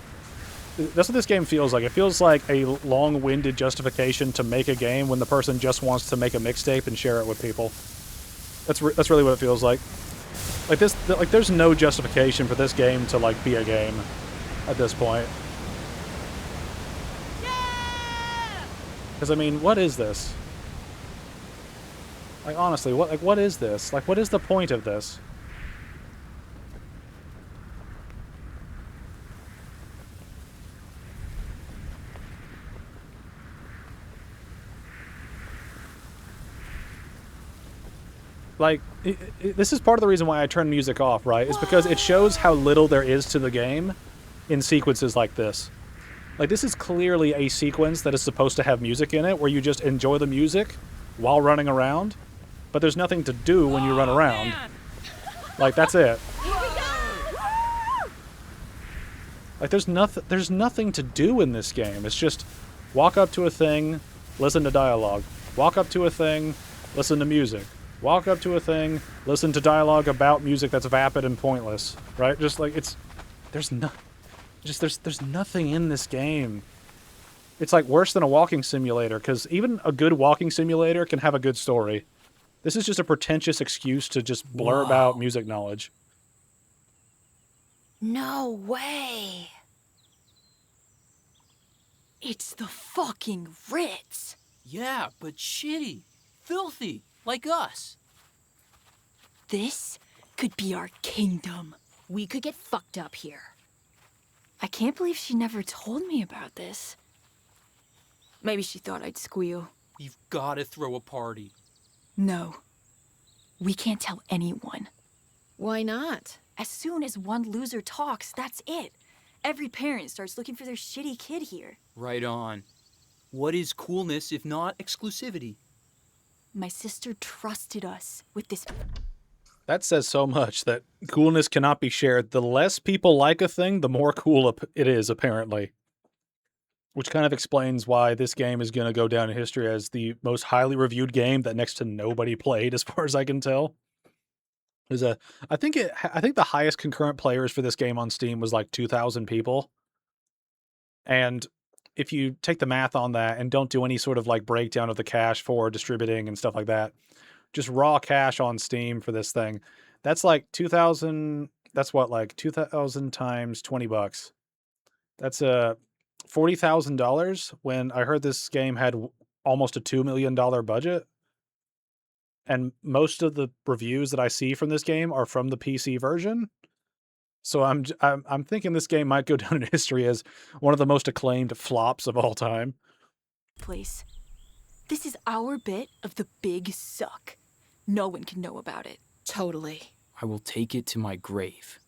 That's what this game feels like. It feels like a long-winded justification to make a game when the person just wants to make a mixtape and share it with people. That's really what it feels like. Like there's no justification for this game to like be a game at this point. Because I mean, what is this? Like honestly, what is this? Like, what is the point of this? Like, this is part of the reason why I turn music off, right? Is because it shows how little there is to the game in sequences like this. Like, this is clearly a sequence that is supposed to have music in it, where you just enjoy the music while running around, but there's nothing to do when you run around. Like, that's it. Like, there's nothing to do in this game. It's just walk up to a thing, listen to dialogue. Walk up to a thing, listen to music. Walk up to a thing, listen to dialogue about music that's vapid and pointless, right? Just like there's nothing in this game. It's like worse than a walking simulator, because even a good walking simulator can have a good story. This is just a pretentious excuse to just blurb out music knowledge. No way. It's the fucking Ritz. Yeah, but shitty. Filthy. Like us. This could be our kingdom. We could get fucked up here. I can't believe she never told me about this. Maybe she thought I'd squeal. We've got to throw a party. No. We can't tell anyone. Why not? As soon as one loser talks, that's it. Every parent starts looking for their shitty kid here. Right on. What is coolness if not exclusivity? My sister trusted us with this. That says so much, that coolness cannot be shared. The less people like a thing, the more cool it is, apparently. Which kind of explains why this game is going to go down in history as the most highly reviewed game that next to nobody played, as far as I can tell. I think the highest concurrent players for this game on Steam was like 2,000 people. And if you take the math on that and don't do any sort of like breakdown of the cash for distributing and stuff like that, just raw cash on Steam for this thing, that's like 2,000. That's what, like 2,000 times $20. That's $40,000 when I heard this game had almost a $2 million budget. And most of the reviews that I see from this game are from the PC version. So I'm thinking this game might go down in history as one of the most acclaimed flops of all time. Place. This is our bit of the big suck. No one can know about it. Totally. I will take it to my grave.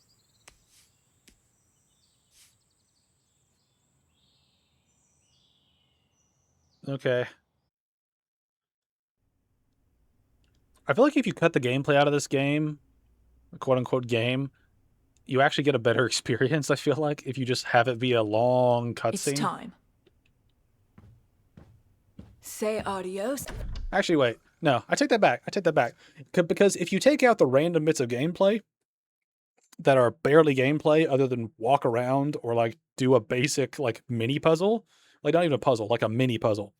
Okay. I feel like if you cut the gameplay out of this game, the quote-unquote game, you actually get a better experience, I feel like, if you just have it be a long cutscene. It's time. Say adios. Actually, wait. No, I take that back. I take that back. Because if you take out the random bits of gameplay that are barely gameplay other than walk around or like do a basic like mini puzzle, like not even a puzzle, like a mini puzzle.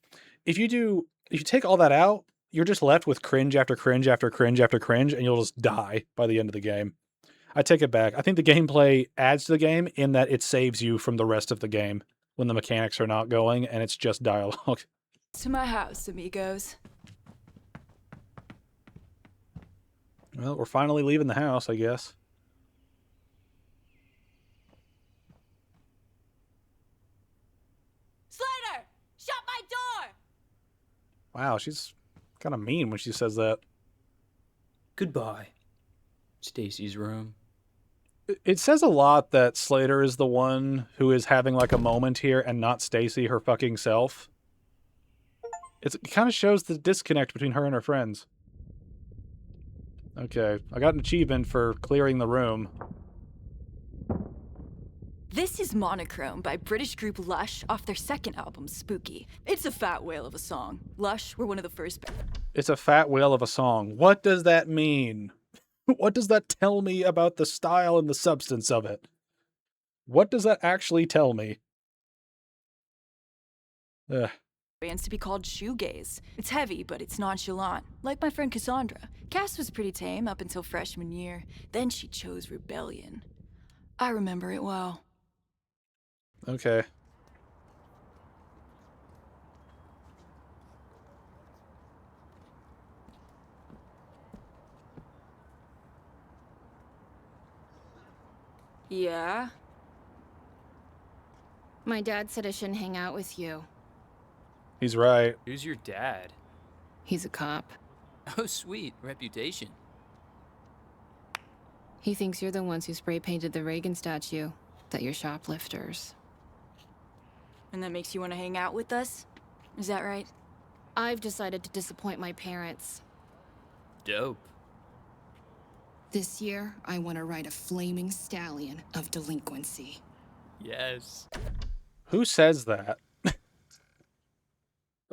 If you take all that out, you're just left with cringe after cringe after cringe after cringe, and you'll just die by the end of the game. I take it back. I think the gameplay adds to the game in that it saves you from the rest of the game when the mechanics are not going and it's just dialogue. To my house, amigos. Well, we're finally leaving the house, I guess. Slater! Shut my door! Wow, she's kind of mean when she says that. Goodbye. Stacy's room. It says a lot that Slater is the one who is having like a moment here and not Stacy her fucking self. It kind of shows the disconnect between her and her friends. Okay, I got an achievement for clearing the room. This is Monochrome by British group Lush off their second album, Spooky. It's a fat whale of a song. Lush were one of the first. It's a fat whale of a song. What does that mean? What does that tell me about the style and the substance of it? What does that actually tell me? Ugh. Bands to be called shoegaze. It's heavy, but it's nonchalant. Like my friend Cassandra. Cass was pretty tame up until freshman year. Then she chose rebellion. I remember it well. Okay. Yeah? My dad said I shouldn't hang out with you. He's right. Who's your dad? He's a cop. Oh, sweet. Reputation. He thinks you're the ones who spray painted the Reagan statue, that you're shoplifters. And that makes you want to hang out with us? Is that right? I've decided to disappoint my parents. Dope. This year, I want to ride a flaming stallion of delinquency. Yes. Who says that?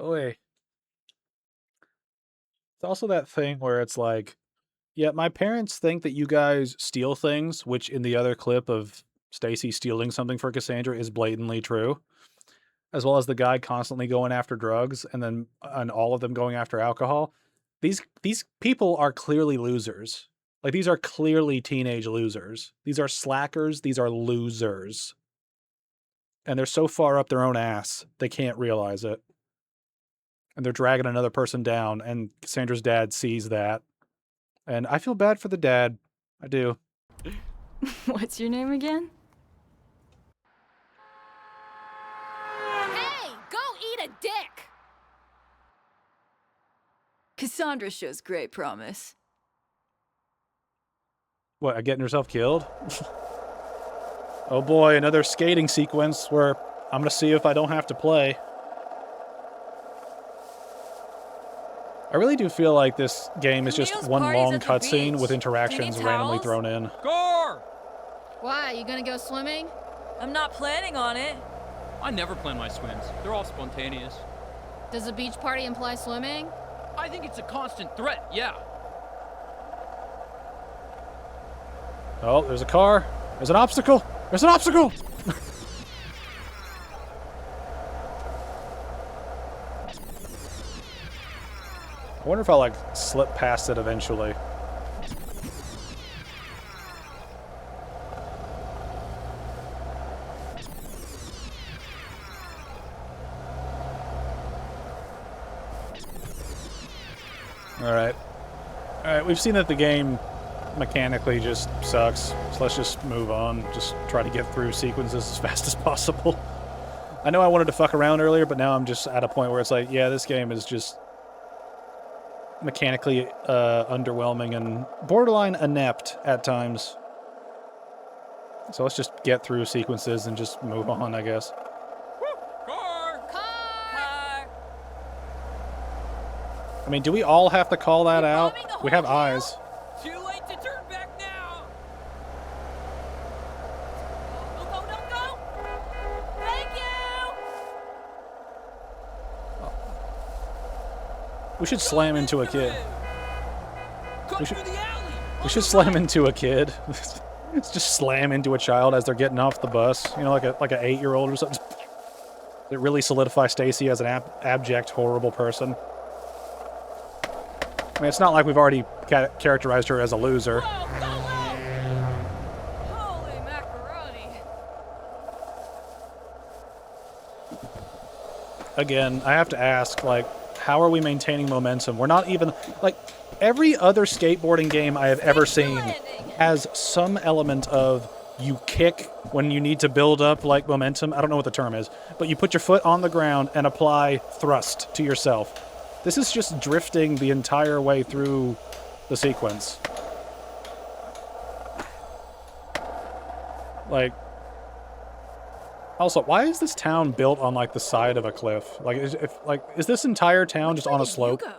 Oh, wait. It's also that thing where it's like, yeah, my parents think that you guys steal things, which in the other clip of Stacy stealing something for Cassandra is blatantly true, as well as the guy constantly going after drugs and all of them going after alcohol. These people are clearly losers. Like, these are clearly teenage losers. These are slackers. These are losers. And they're so far up their own ass, they can't realize it. And they're dragging another person down, and Cassandra's dad sees that. And I feel bad for the dad. I do. What's your name again? Hey, go eat a dick! Cassandra shows great promise. What, getting herself killed? Oh boy, another skating sequence where I'm gonna see if I don't have to play. I really do feel like this game is just Camille's one party's long at the cutscene beach. with Do interactions you need randomly towels? thrown in. Gore! Why, you gonna go swimming? I'm not planning on it. I never plan my swims. They're all spontaneous. Does a beach party imply swimming? I think it's a constant threat, yeah. Oh, there's a car. There's an obstacle. There's an obstacle! I wonder if I'll, like, slip past it eventually. Alright. Alright, we've seen that the game mechanically just sucks, so let's just move on. Just try to get through sequences as fast as possible. I know I wanted to fuck around earlier, but now I'm just at a point where it's like, yeah, this game is just mechanically underwhelming and borderline inept at times. So let's just get through sequences and just move on, I guess. Car! Car! I mean, do we all have to call that out? bombing the We have whole eyes. Too late to turn back now! Go, go, go, go! Thank you! We should slam into a kid. Cut through the alley. We should slam into a kid. It's just slam into a child as they're getting off the bus. You know, like an 8-year-old or something. It really solidifies Stacy as an abject, horrible person. I mean, it's not like we've already characterized her as a loser. Whoa, go low! Holy macaroni. Again, I have to ask, like, how are we maintaining momentum? We're not even, like, every other skateboarding game I have ever seen has some element of you kick when you need to build up, like, momentum. I don't know what the term is, but you put your foot on the ground and apply thrust to yourself. This is just drifting the entire way through the sequence. Like, also, why is this town built on, like, the side of a cliff? Like, is this entire town just on a slope? You go.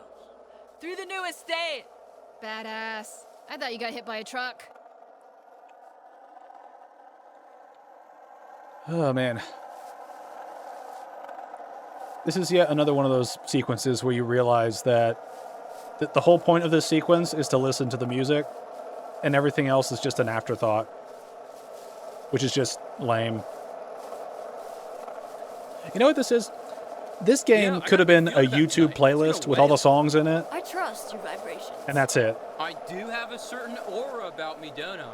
Through the new estate. Badass. I thought you got hit by a truck. Oh, man. This is yet another one of those sequences where you realize that the whole point of this sequence is to listen to the music, and everything else is just an afterthought, which is just lame. You know what this is? This game could have been a YouTube playlist with all the songs in it, I trust your vibrations. and that's it. I do have a certain aura about me, don't I?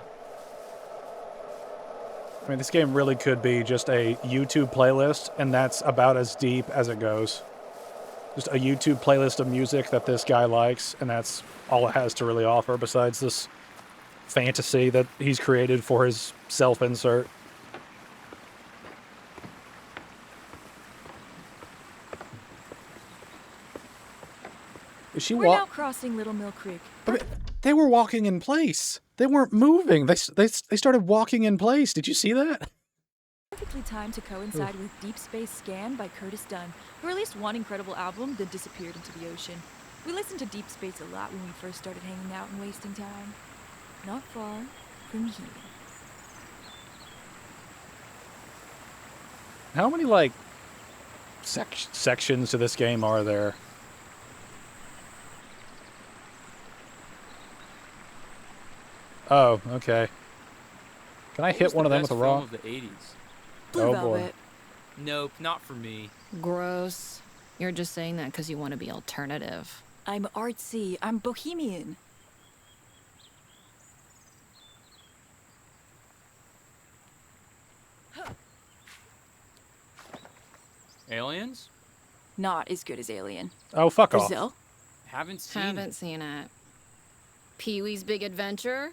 I mean, this game really could be just a YouTube playlist, and that's about as deep as it goes. Just a YouTube playlist of music that this guy likes, and that's all it has to really offer besides this fantasy that he's created for his self-insert. Is she We're now crossing Little Mill Creek. I mean, they were walking in place. They weren't moving. They started walking in place. Did you see that? Perfectly timed to coincide with Deep Space Scan by Curtis Dunn, who released one incredible album, then disappeared into the ocean. We listened to Deep Space a lot when we first started hanging out and wasting time. Not far from here. How many, like, sections to this game are there? Oh, okay. Can I hit one of them with a rock? Of the 80s. Blue Oh, Velvet. boy. Nope, not for me. Gross. You're just saying that because you want to be alternative. I'm artsy. I'm bohemian. Aliens? Not as good as Alien. Oh, fuck off. Brazil? Haven't seen Haven't it. seen it. Pee-wee's Big Adventure?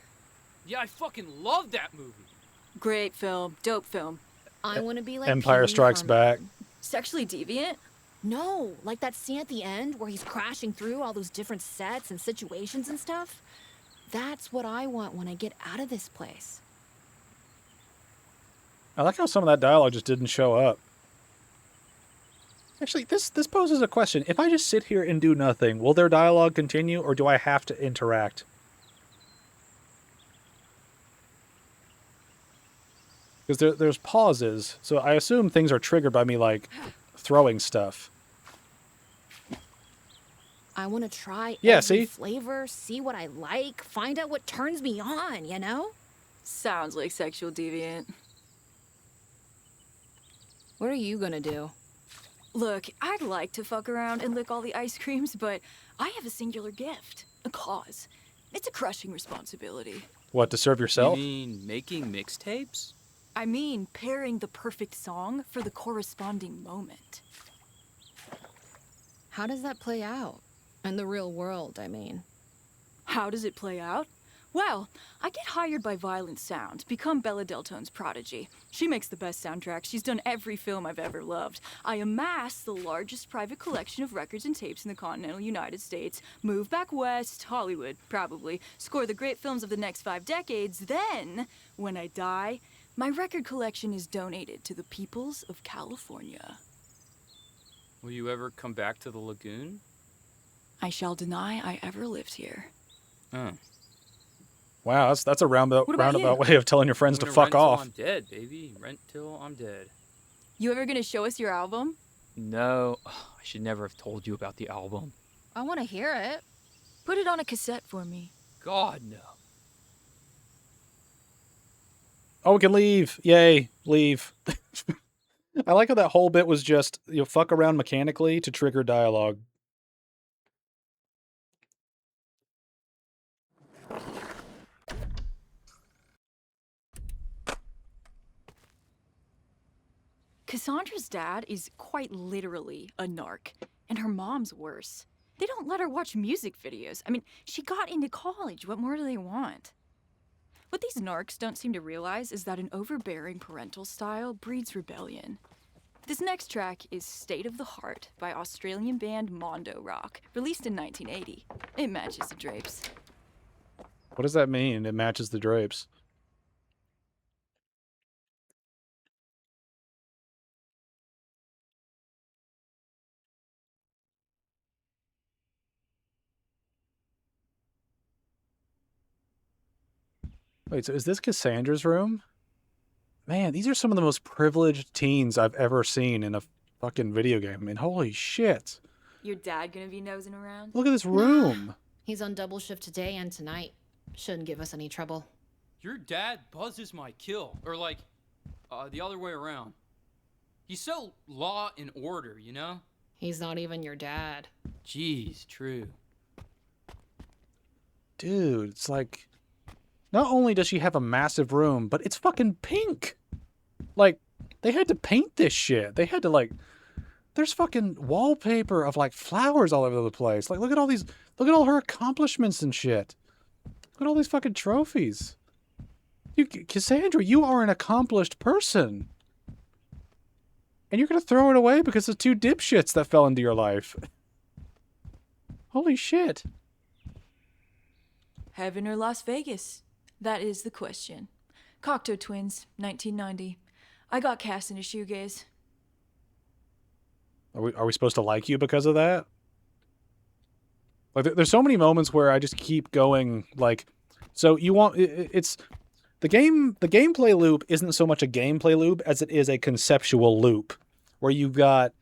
Yeah, I fucking love that movie. Great film. Dope film. I want to be like Empire Pee-wee Strikes Herman. Back. Sexually deviant? No, like that scene at the end where he's crashing through all those different sets and situations and stuff. That's what I want when I get out of this place. I like how some of that dialogue just didn't show up. Actually, this poses a question. If I just sit here and do nothing, will their dialogue continue, or do I have to interact? Because there's pauses, so I assume things are triggered by me, like, throwing stuff. I want to try Yeah, every see? flavor, see what I like, find out what turns me on, you know? Sounds like sexual deviant. What are you gonna do? Look, I'd like to fuck around and lick all the ice creams, but I have a singular gift. A cause. It's a crushing responsibility. What, to serve yourself? You mean making mixtapes? I mean, pairing the perfect song for the corresponding moment. How does that play out? In the real world, I mean. How does it play out? Well, I get hired by Violent Sound, become Bella Deltone's prodigy. She makes the best soundtracks. She's done every film I've ever loved. I amass the largest private collection of records and tapes in the continental United States, move back west, Hollywood, probably, score the great films of the next 5 decades. Then, when I die, my record collection is donated to the peoples of California. Will you ever come back to the lagoon? I shall deny I ever lived here. Oh. Wow, that's a roundabout way of telling your friends to I'm gonna fuck rent till off. I'm dead, baby. Rent till I'm dead. You ever gonna show us your album? No, I should never have told you about the album. I want to hear it. Put it on a cassette for me. God, no. Oh, we can leave. Yay, leave. I like how that whole bit was just, fuck around mechanically to trigger dialogue. Cassandra's dad is quite literally a narc, and her mom's worse. They don't let her watch music videos. I mean, she got into college. What more do they want? What these narcs don't seem to realize is that an overbearing parental style breeds rebellion. This next track is State of the Heart by Australian band Mondo Rock, released in 1980. It matches the drapes. What does that mean? It matches the drapes. Wait, so is this Cassandra's room? Man, these are some of the most privileged teens I've ever seen in a fucking video game. I mean, holy shit. Your dad gonna be nosing around? Look at this room. He's on double shift today and tonight. Shouldn't give us any trouble. Your dad buzzes my kill. Or, like, the other way around. He's so law and order, you know? He's not even your dad. Jeez, true. Dude, it's like... Not only does she have a massive room, but it's fucking pink. Like, they had to paint this shit. They had to, like... There's fucking wallpaper of, like, flowers all over the place. Like, look at all these... Look at all her accomplishments and shit. Look at all these fucking trophies. Cassandra, you are an accomplished person. And you're gonna throw it away because of two dipshits that fell into your life. Holy shit. Heaven or Las Vegas? That is the question. Cocteau Twins, 1990. I got cast in a shoegaze. Are we supposed to like you because of that? Like, there's so many moments where I just keep going, like, so you want, it's, the gameplay loop isn't so much a gameplay loop as it is a conceptual loop, where you've got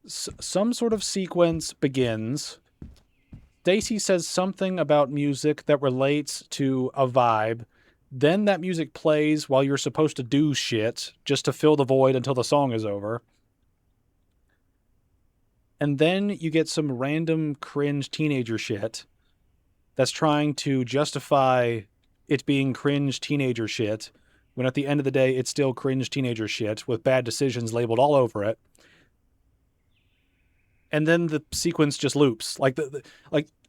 some sort of sequence begins, Stacy says something about music that relates to a vibe, then that music plays while you're supposed to do shit, just to fill the void until the song is over. And then you get some random cringe teenager shit that's trying to justify it being cringe teenager shit, when at the end of the day, it's still cringe teenager shit with bad decisions labeled all over it. And then the sequence just loops. Like,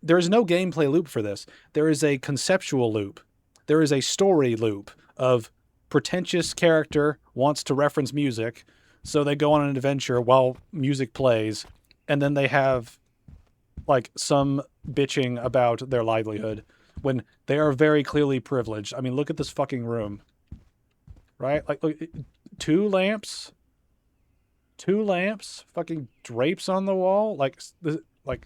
there is no gameplay loop for this. There is a conceptual loop. There is a story loop of pretentious character wants to reference music, so they go on an adventure while music plays, and then they have, like, some bitching about their livelihood when they are very clearly privileged. I mean, look at this fucking room. Right? Like, look, two lamps, fucking drapes on the wall, like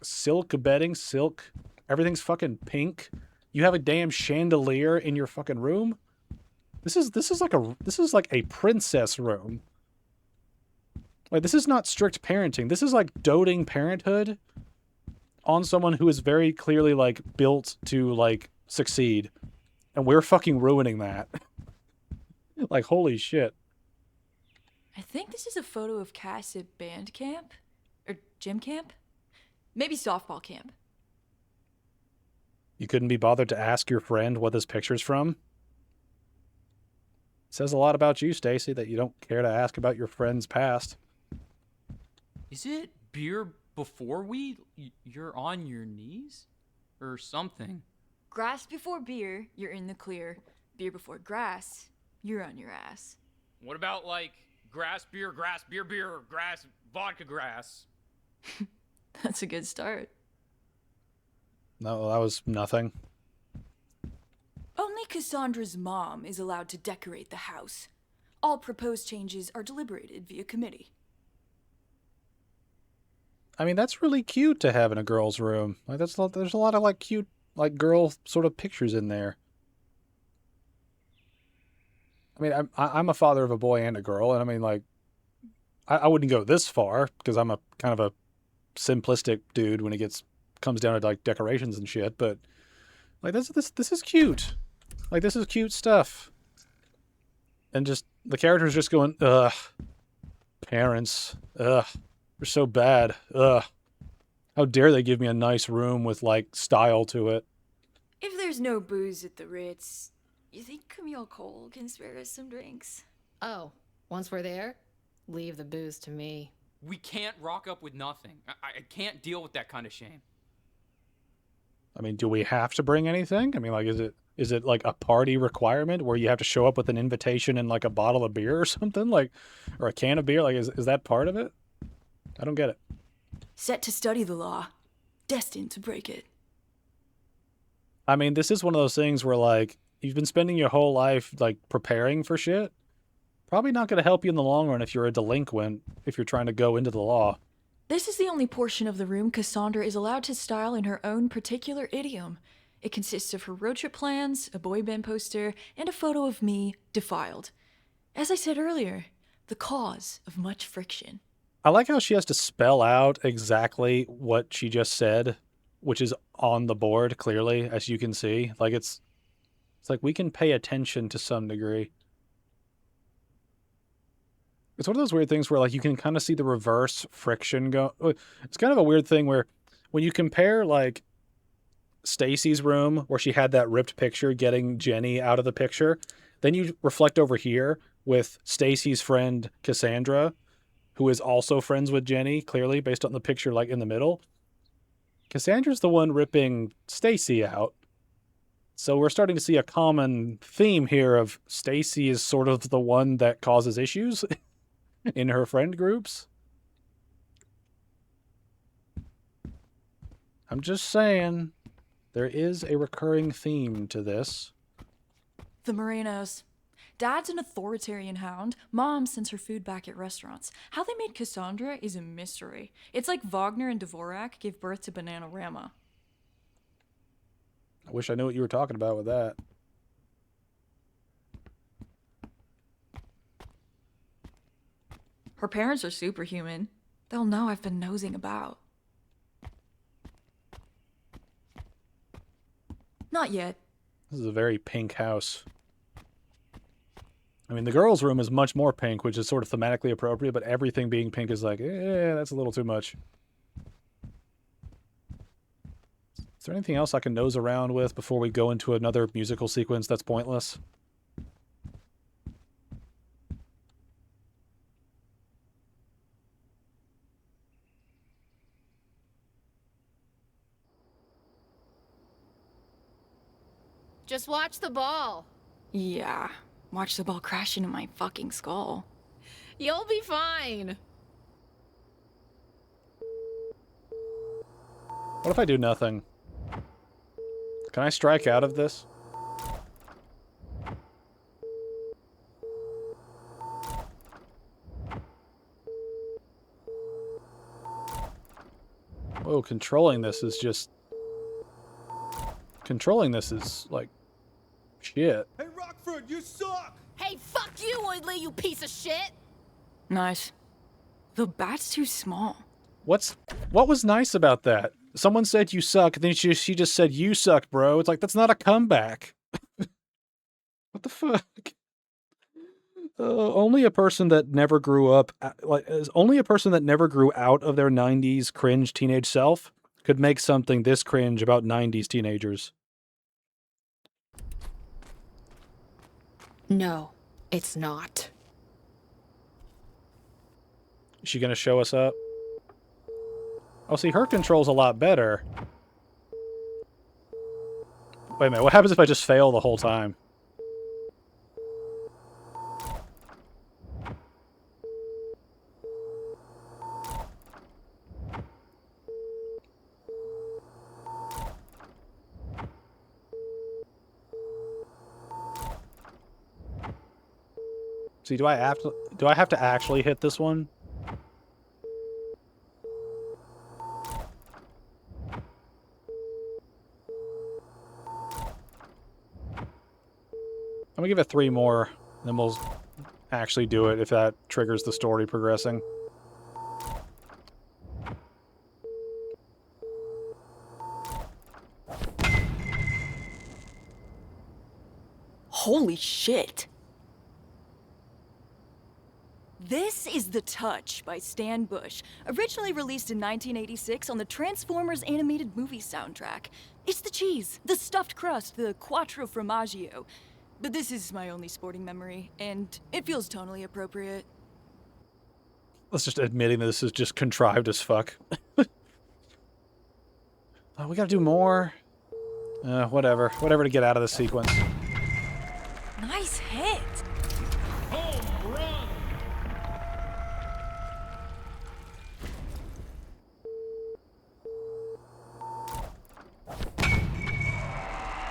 silk bedding, silk, everything's fucking pink. You have a damn chandelier in your fucking room. This is like a princess room. Like, this is not strict parenting. This is like doting parenthood on someone who is very clearly, like, built to, like, succeed. And we're fucking ruining that. Like, holy shit. I think this is a photo of Cass at band camp? Or gym camp? Maybe softball camp. You couldn't be bothered to ask your friend what this picture's from? It says a lot about you, Stacy, that you don't care to ask about your friend's past. Is it beer before weed? You're on your knees? Or something? Grass before beer, you're in the clear. Beer before grass, you're on your ass. What about, like, grass, beer, grass, vodka, grass? That's a good start. No, that was nothing. Only Cassandra's mom is allowed to decorate the house. All proposed changes are deliberated via committee. I mean, that's really cute to have in a girl's room. Like, there's a lot of, like, cute, like, girl sort of pictures in there. I mean, I'm a father of a boy and a girl, and I mean, like, I wouldn't go this far because I'm a kind of a simplistic dude when it comes down to like decorations and shit, but like this is cute. Like this is cute stuff. And just the characters just going, ugh. Parents, ugh. They're so bad. Ugh. How dare they give me a nice room with like style to it. If there's no booze at the Ritz, you think Camille Cole can spare us some drinks? Oh, once we're there, leave the booze to me. We can't rock up with nothing. I can't deal with that kind of shame. I mean, do we have to bring anything? I mean, like, is it like a party requirement where you have to show up with an invitation and like a bottle of beer or something, like, or a can of beer? Like, is that part of it? I don't get it. Set to study the law, destined to break it. I mean, this is one of those things where like you've been spending your whole life like preparing for shit. Probably not going to help you in the long run if you're a delinquent, if you're trying to go into the law. This is the only portion of the room Cassandra is allowed to style in her own particular idiom. It consists of her road trip plans, a boy band poster, and a photo of me, defiled. As I said earlier, the cause of much friction. I like how she has to spell out exactly what she just said, which is on the board clearly, as you can see. Like it's like we can pay attention to some degree. It's one of those weird things where like you can kind of see the reverse friction go. It's kind of a weird thing where when you compare like Stacy's room where she had that ripped picture getting Jenny out of the picture, then you reflect over here with Stacy's friend Cassandra, who is also friends with Jenny, clearly based on the picture like in the middle. Cassandra's the one ripping Stacy out. So we're starting to see a common theme here of Stacy is sort of the one that causes issues in her friend groups. I'm just saying, there is a recurring theme to this. The Morenos. Dad's an authoritarian hound. Mom sends her food back at restaurants. How they made Cassandra is a mystery. It's like Wagner and Dvorak gave birth to Bananarama. I wish I knew what you were talking about with that. Her parents are superhuman. They'll know I've been nosing about. Not yet. This is a very pink house. I mean, the girls' room is much more pink, which is sort of thematically appropriate, but everything being pink is like, that's a little too much. Is there anything else I can nose around with before we go into another musical sequence that's pointless? Just watch the ball. Yeah. Watch the ball crash into my fucking skull. You'll be fine. What if I do nothing? Can I strike out of this? Whoa, controlling this is just... Controlling this is, like, shit. Hey, Rockford, you suck! Hey, fuck you, Woodley, you piece of shit! Nice. The bat's too small. What was nice about that? Someone said you suck, and then she just said you suck, bro. It's like, that's not a comeback. What the fuck? Only a person that never grew up, only a person that never grew out of their 90s cringe teenage self could make something this cringe about 90s teenagers. No, it's not. Is she gonna show us up? Oh, see, her control's a lot better. Wait a minute, what happens if I just fail the whole time? See, do I have to actually hit this one? I'm gonna give it 3 more, then we'll actually do it if that triggers the story progressing. Holy shit. This is The Touch by Stan Bush, originally released in 1986 on the Transformers animated movie soundtrack. It's the cheese, the stuffed crust, the quattro formaggio. But this is my only sporting memory, and it feels tonally appropriate. Let's just admitting that this is just contrived as fuck. Oh, we gotta do more. Whatever. Whatever to get out of this sequence. Nice hit. Home run!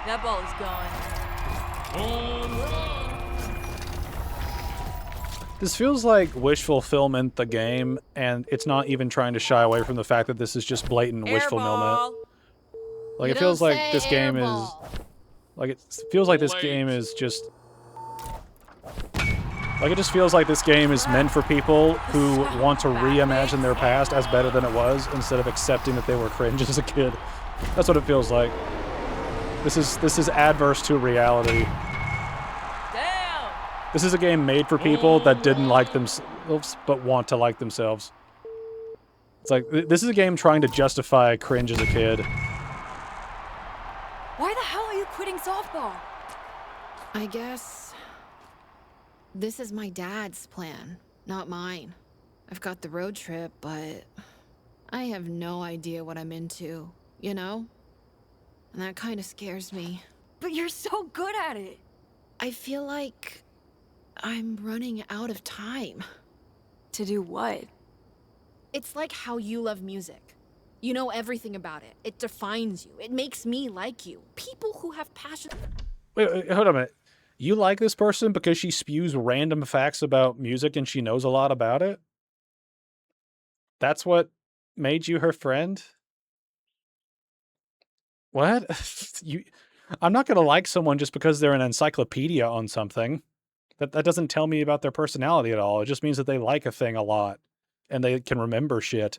That ball is gone. Home run! This feels like wish fulfillment, the game, and it's not even trying to shy away from the fact that this is just blatant wish fulfillment. Like, it feels like this game is... Like, it feels like this game is just... Like, it just feels like this game is meant for people who want to reimagine their past as better than it was, instead of accepting that they were cringe as a kid. That's what it feels like. This is adverse to reality. This is a game made for people that didn't like themselves, but want to like themselves. It's like, this is a game trying to justify cringe as a kid. Why the hell are you quitting softball? I guess this is my dad's plan, not mine. I've got the road trip, but I have no idea what I'm into, you know? And that kind of scares me. But you're so good at it. I feel like I'm running out of time. To do what? It's like how you love music. You know everything about it. It defines you. It makes me like you. People who have passion... Wait, hold on a minute. You like this person because she spews random facts about music and she knows a lot about it? That's what made you her friend? What? I'm not going to like someone just because they're an encyclopedia on something. That doesn't tell me about their personality at all. It just means that they like a thing a lot and they can remember shit.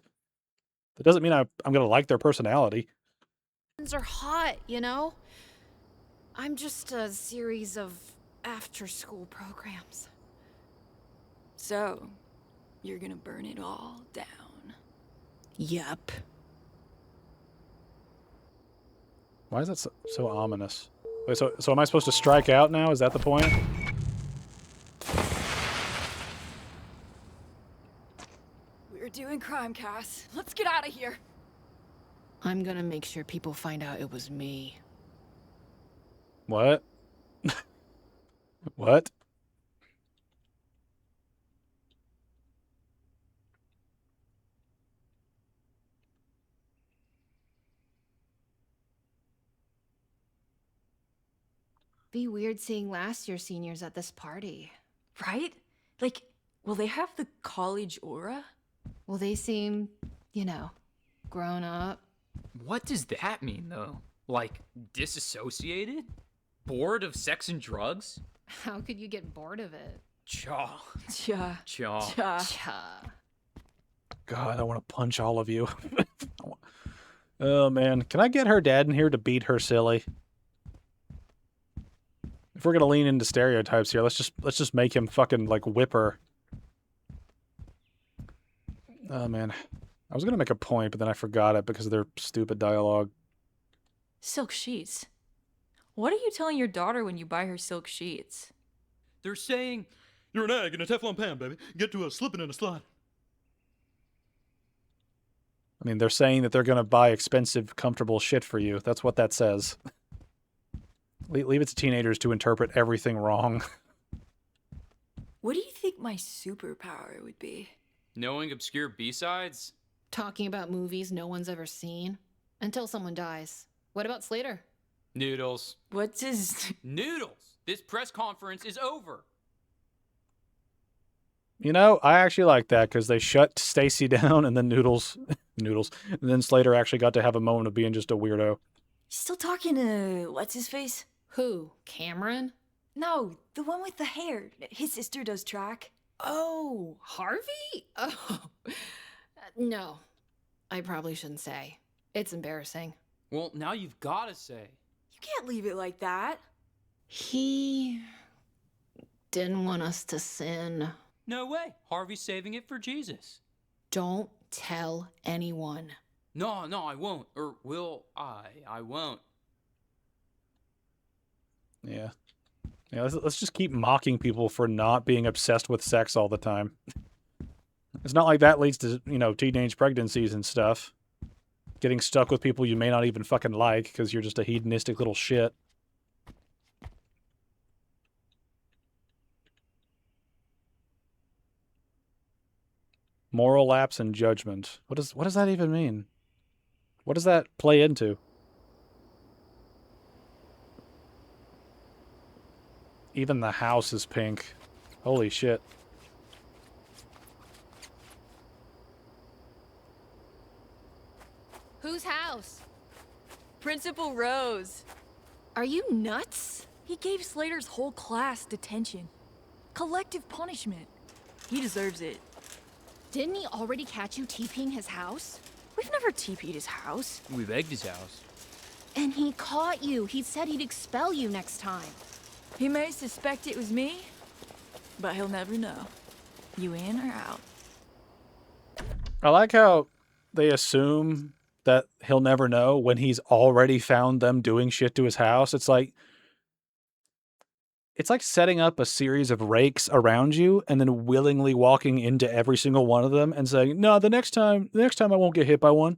That doesn't mean I'm going to like their personality. Are hot, you know? I'm just a series of after-school programs. So, you're gonna burn it all down. Yep. Why is that so ominous? Wait, so am I supposed to strike out now? Is that the point? We're doing crime, Cass. Let's get out of here. I'm gonna make sure people find out it was me. What? What? Be weird seeing last year's seniors at this party. Right? Like, will they have the college aura? Well, they seem, you know, grown up. What does that mean, though? Like, disassociated? Bored of sex and drugs? How could you get bored of it? Chaw. Cha. Chaw. Cha. God, I want to punch all of you. Oh, man. Can I get her dad in here to beat her silly? If we're going to lean into stereotypes here, let's just make him fucking, like, whip her. Oh, man. I was going to make a point, but then I forgot it because of their stupid dialogue. Silk sheets. What are you telling your daughter when you buy her silk sheets? They're saying, you're an egg in a Teflon pan, baby. Get to a slipping and a slide. I mean, they're saying that they're going to buy expensive, comfortable shit for you. That's what that says. Leave it to teenagers to interpret everything wrong. What do you think my superpower would be? Knowing obscure B-sides? Talking about movies no one's ever seen? Until someone dies. What about Slater? Noodles. What's his... Noodles! This press conference is over. You know, I actually like that because they shut Stacy down and then Noodles, and then Slater actually got to have a moment of being just a weirdo. Still talking to... what's his face? Who? Cameron? No, the one with the hair. His sister does track. Oh, Harvey? Oh. No. I probably shouldn't say. It's embarrassing. Well, now you've got to say. You can't leave it like that. He didn't want us to sin. No way. Harvey's saving it for Jesus. Don't tell anyone. No, I won't. Or will I? I won't. Yeah. Yeah, let's just keep mocking people for not being obsessed with sex all the time. It's not like that leads to, teenage pregnancies and stuff. Getting stuck with people you may not even fucking like because you're just a hedonistic little shit. Moral lapse and judgment. What does that even mean? What does that play into? Even the house is pink. Holy shit. Whose house? Principal Rose. Are you nuts? He gave Slater's whole class detention. Collective punishment. He deserves it. Didn't he already catch you TPing his house? We've never TP'd his house. We begged his house. And he caught you. He said he'd expel you next time. He may suspect it was me, but he'll never know. You in or out? I like how they assume that he'll never know when he's already found them doing shit to his house. It's like setting up a series of rakes around you and then willingly walking into every single one of them and saying, "No, the next time I won't get hit by one."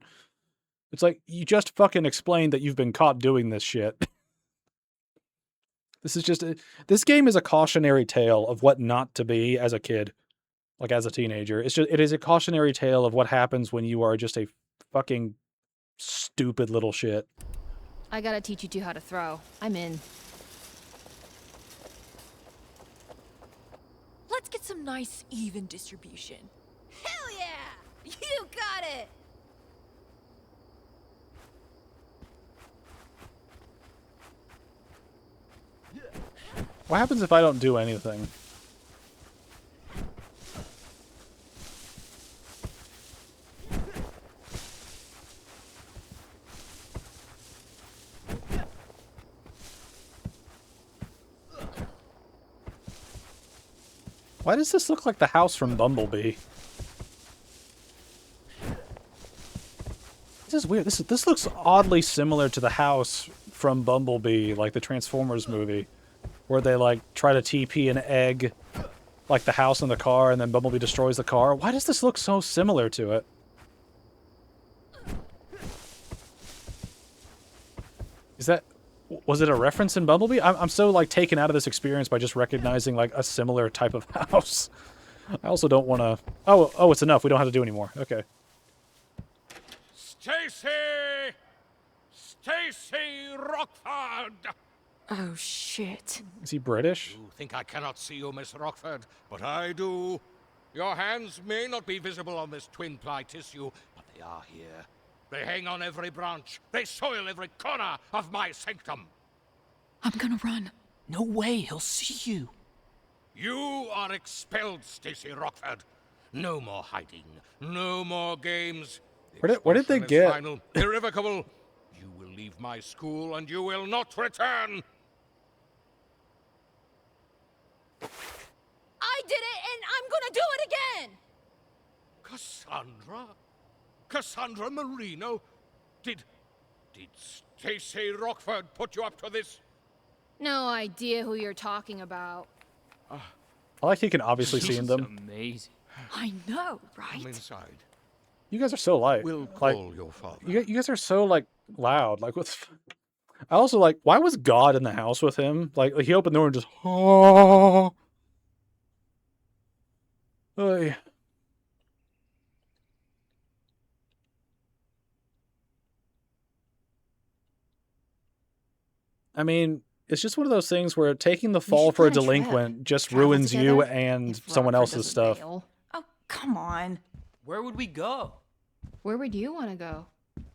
It's like you just fucking explained that you've been caught doing this shit. This game is a cautionary tale of what not to be as a kid, like as a teenager. It is a cautionary tale of what happens when you are just a fucking stupid little shit. I gotta teach you two how to throw. I'm in. Let's get some nice, even distribution. Hell yeah! You got it! What happens if I don't do anything? Why does this look like the house from Bumblebee? This is weird. This looks oddly similar to the house from Bumblebee, like the Transformers movie, where they like try to TP an egg, like the house in the car, and then Bumblebee destroys the car. Why does this look so similar to it? Was it a reference in Bumblebee? I'm so like taken out of this experience by just recognizing like a similar type of house. I also don't want to. Oh, it's enough. We don't have to do anymore. Okay. Stacy Rockford! Oh, shit. Is he British? You think I cannot see you, Miss Rockford, but I do. Your hands may not be visible on this twin-ply tissue, but they are here. They hang on every branch. They soil every corner of my sanctum. I'm gonna run. No way, he'll see you. You are expelled, Stacy Rockford. No more hiding. No more games. Where did they Expulsion is get? Final, irrevocable. You will leave my school and you will not return. I did it, and I'm gonna do it again! Cassandra? Cassandra Marino? Did Stacy Rockford put you up to this? No idea who you're talking about. I like he can obviously see in them. Amazing. I know, right? Come inside. You guys are so light. We'll Like, call your father. you guys are so like loud. Like what's? I also like. Why was God in the house with him? Like he opened the door and just. Oh. Oy. I mean, it's just one of those things where taking the fall should for a plan a trip. delinquent just Travel ruins you together, and if someone Rockford else's doesn't stuff. bail. Oh, come on. Where would we go? Where would you want to go?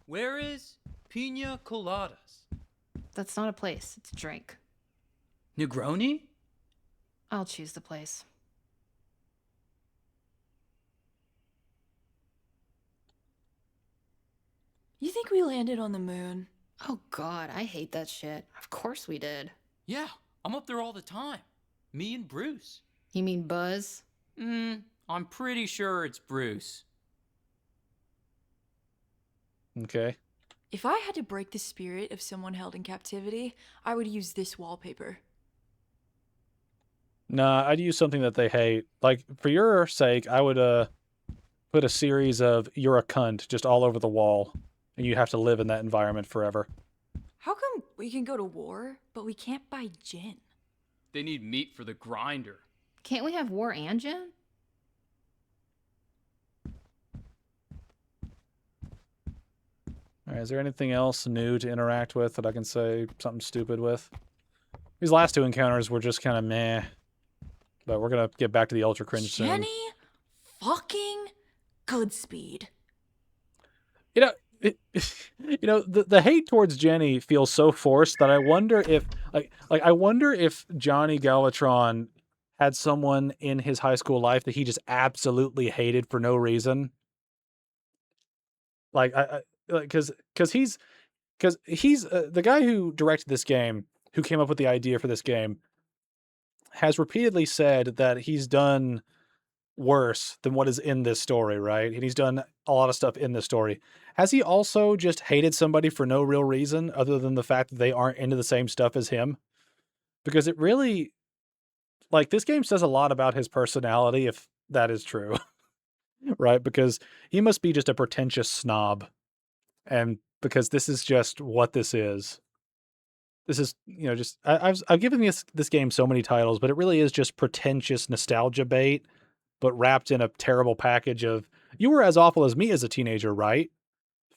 Where is Pina Coladas? That's not a place, it's a drink. Negroni? I'll choose the place. You think we landed on the moon? Oh god, I hate that shit. Of course we did. Yeah, I'm up there all the time. Me and Bruce. You mean Buzz? I'm pretty sure it's Bruce. Okay. If I had to break the spirit of someone held in captivity, I would use this wallpaper. Nah, I'd use something that they hate. Like, for your sake, I would put a series of "You're a cunt" just all over the wall, and you have to live in that environment forever. How come we can go to war, but we can't buy gin? They need meat for the grinder. Can't we have war and gin? All right, is there anything else new to interact with that I can say something stupid with? These last two encounters were just kind of meh, but we're gonna get back to the ultra cringe soon. Jenny fucking Goodspeed. You know, the hate towards Jenny feels so forced that I wonder if I wonder if Johnny Galvatron had someone in his high school life that he just absolutely hated for no reason. Like because he's the guy who directed this game, who came up with the idea for this game, has repeatedly said that he's done worse than what is in this story, right? And he's done a lot of stuff in this story. Has he also just hated somebody for no real reason other than the fact that they aren't into the same stuff as him? Because it really, like, this game says a lot about his personality if that is true, right? Because he must be just a pretentious snob. And because this is just what this is. This is, just I've given this game so many titles, but it really is just pretentious nostalgia bait, but wrapped in a terrible package of, you were as awful as me as a teenager, right?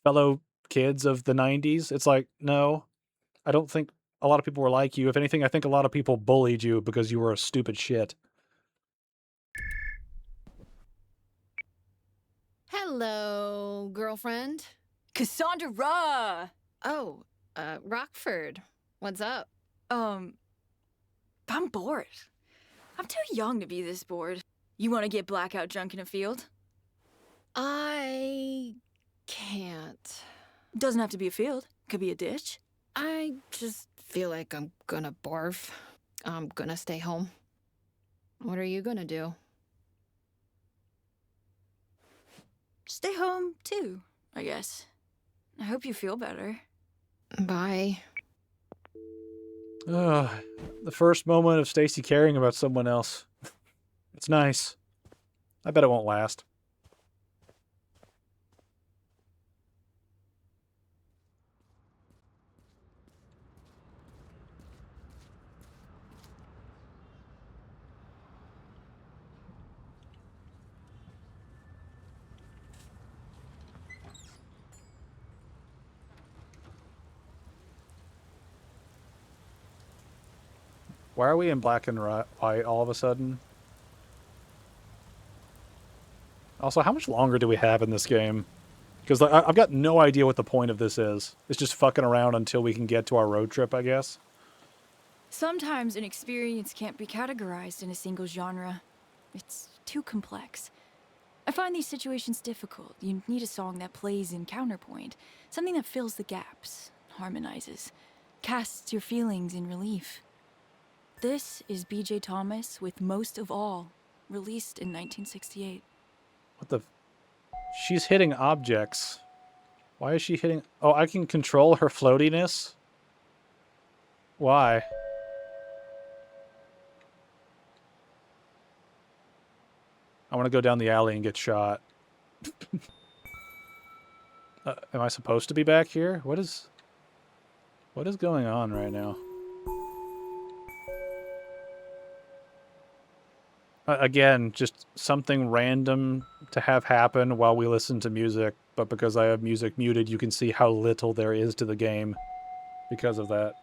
Fellow kids of the 90s. It's like, no, I don't think a lot of people were like you. If anything, I think a lot of people bullied you because you were a stupid shit. Hello, girlfriend. Cassandra! Oh, Rockford. What's up? I'm bored. I'm too young to be this bored. You want to get blackout drunk in a field? I can't. Doesn't have to be a field. Could be a ditch. I just feel like I'm gonna barf. I'm gonna stay home. What are you gonna do? Stay home, too, I guess. I hope you feel better. Bye. Ugh, the first moment of Stacy caring about someone else. It's nice. I bet it won't last. Why are we in black and white all of a sudden? Also, how much longer do we have in this game? Because I've got no idea what the point of this is. It's just fucking around until we can get to our road trip, I guess. Sometimes an experience can't be categorized in a single genre. It's too complex. I find these situations difficult. You need a song that plays in counterpoint, something that fills the gaps, harmonizes, casts your feelings in relief. This is B.J. Thomas with Most of All, released in 1968. What the... She's hitting objects. Why is she hitting... Oh, I can control her floatiness? Why? I want to go down the alley and get shot. Am I supposed to be back here? What is going on right now? Again, just something random to have happen while we listen to music, but because I have music muted, you can see how little there is to the game because of that.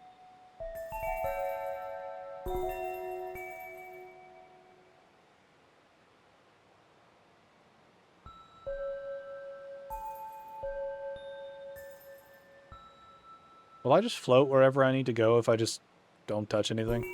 Will I just float wherever I need to go if I just don't touch anything?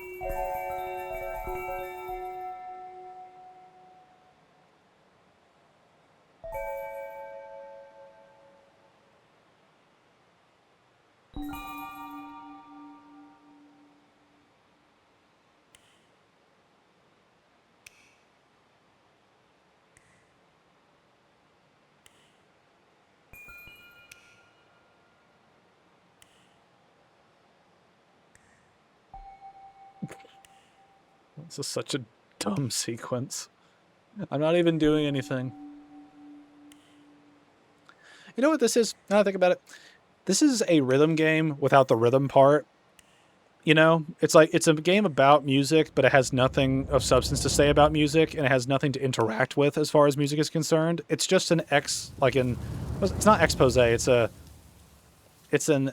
This is such a dumb sequence. I'm not even doing anything. You know what this is? Now I think about it. This is a rhythm game without the rhythm part. You know, it's like it's a game about music, but it has nothing of substance to say about music, and it has nothing to interact with as far as music is concerned. It's just an it's not expose. It's an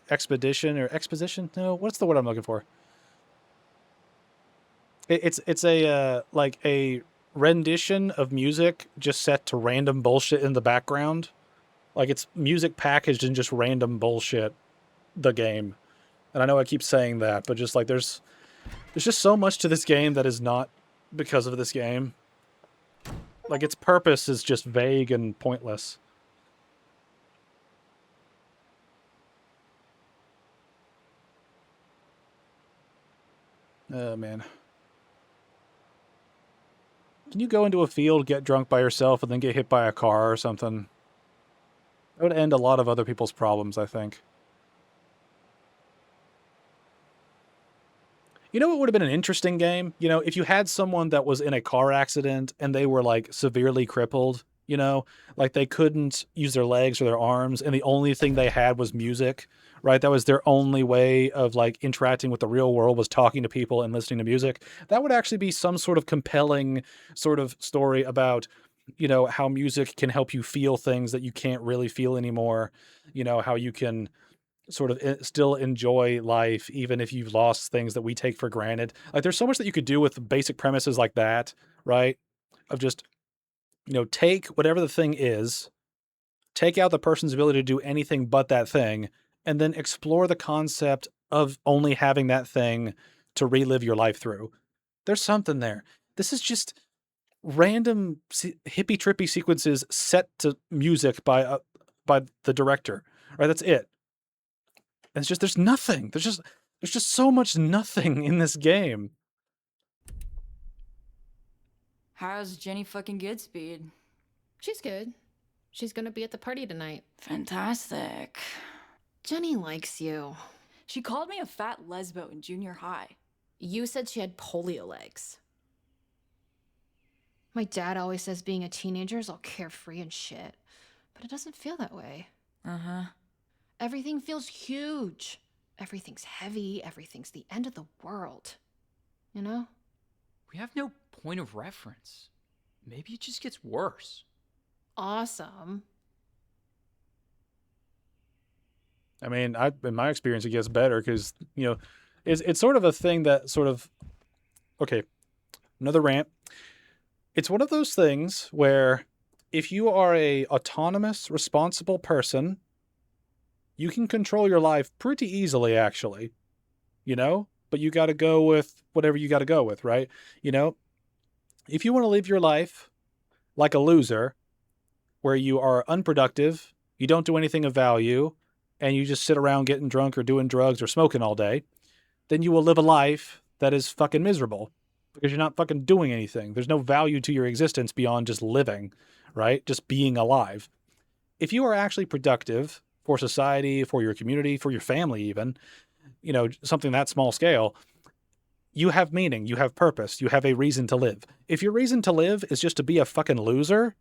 expedition or exposition. No, what's the word I'm looking for? It's a like a rendition of music just set to random bullshit in the background. Like it's music packaged in just random bullshit. The game, and I know I keep saying that, but just like there's just so much to this game that is not because of this game. Like its purpose is just vague and pointless. Oh man. Can you go into a field, get drunk by yourself, and then get hit by a car or something? That would end a lot of other people's problems, I think. You know what would have been an interesting game? You know, if you had someone that was in a car accident and they were like severely crippled, you know, like they couldn't use their legs or their arms and the only thing they had was music, right? That was their only way of like interacting with the real world was talking to people and listening to music. That would actually be some sort of compelling sort of story about, you know, how music can help you feel things that you can't really feel anymore. You know, how you can sort of still enjoy life even if you've lost things that we take for granted. Like there's so much that you could do with basic premises like that, right? Of just, you know, take whatever the thing is, take out the person's ability to do anything but that thing, and then explore the concept of only having that thing to relive your life through. There's something there. This is just random hippie trippy sequences set to music by the director, right? That's it. It's just there's nothing. There's just so much nothing in this game. How's Jenny fucking Goodspeed? She's good. She's gonna be at the party tonight. Fantastic. Jenny likes you. She called me a fat lesbo in junior high. You said she had polio legs. My dad always says being a teenager is all carefree and shit, but it doesn't feel that way. Uh-huh. Everything feels huge. Everything's heavy. Everything's the end of the world. You know? We have no point of reference. Maybe it just gets worse. Awesome. I mean, in my experience, it gets better because, you know, it's sort of a thing that sort of, okay, another rant. It's one of those things where if you are a autonomous, responsible person, you can control your life pretty easily, actually, you know, but you got to go with whatever you got to go with, right? You know, if you want to live your life like a loser, where you are unproductive, you don't do anything of value, and you just sit around getting drunk or doing drugs or smoking all day, then you will live a life that is fucking miserable because you're not fucking doing anything. There's no value to your existence beyond just living, right? Just being alive. If you are actually productive, for society, for your community, for your family even, you know, something that small scale, you have meaning, you have purpose, you have a reason to live. If your reason to live is just to be a fucking loser,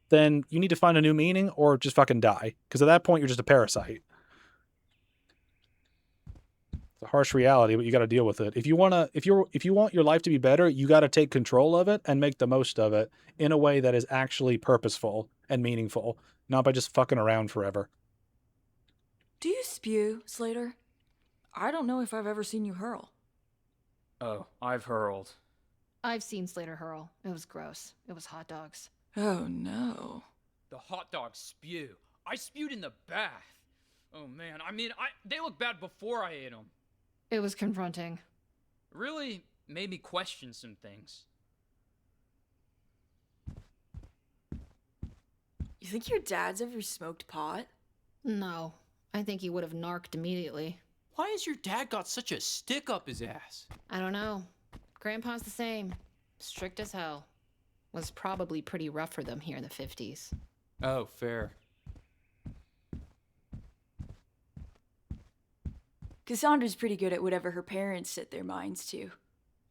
then you need to find a new meaning or just fucking die. Because at that point, you're just a parasite. It's a harsh reality, but you got to deal with it. If you want your life to be better, you got to take control of it and make the most of it in a way that is actually purposeful and meaningful, not by just fucking around forever. Do you spew, Slater? I don't know if I've ever seen you hurl. Oh, I've hurled. I've seen Slater hurl. It was gross. It was hot dogs. Oh no. The hot dog spew. I spewed in the bath. Oh man, I mean, they look bad before I ate them. It was confronting. Really made me question some things. You think your dad's ever smoked pot? No. I think he would have narked immediately. Why has your dad got such a stick up his ass? I don't know. Grandpa's the same. Strict as hell. Was probably pretty rough for them here in the 50s. Oh, fair. Cassandra's pretty good at whatever her parents set their minds to.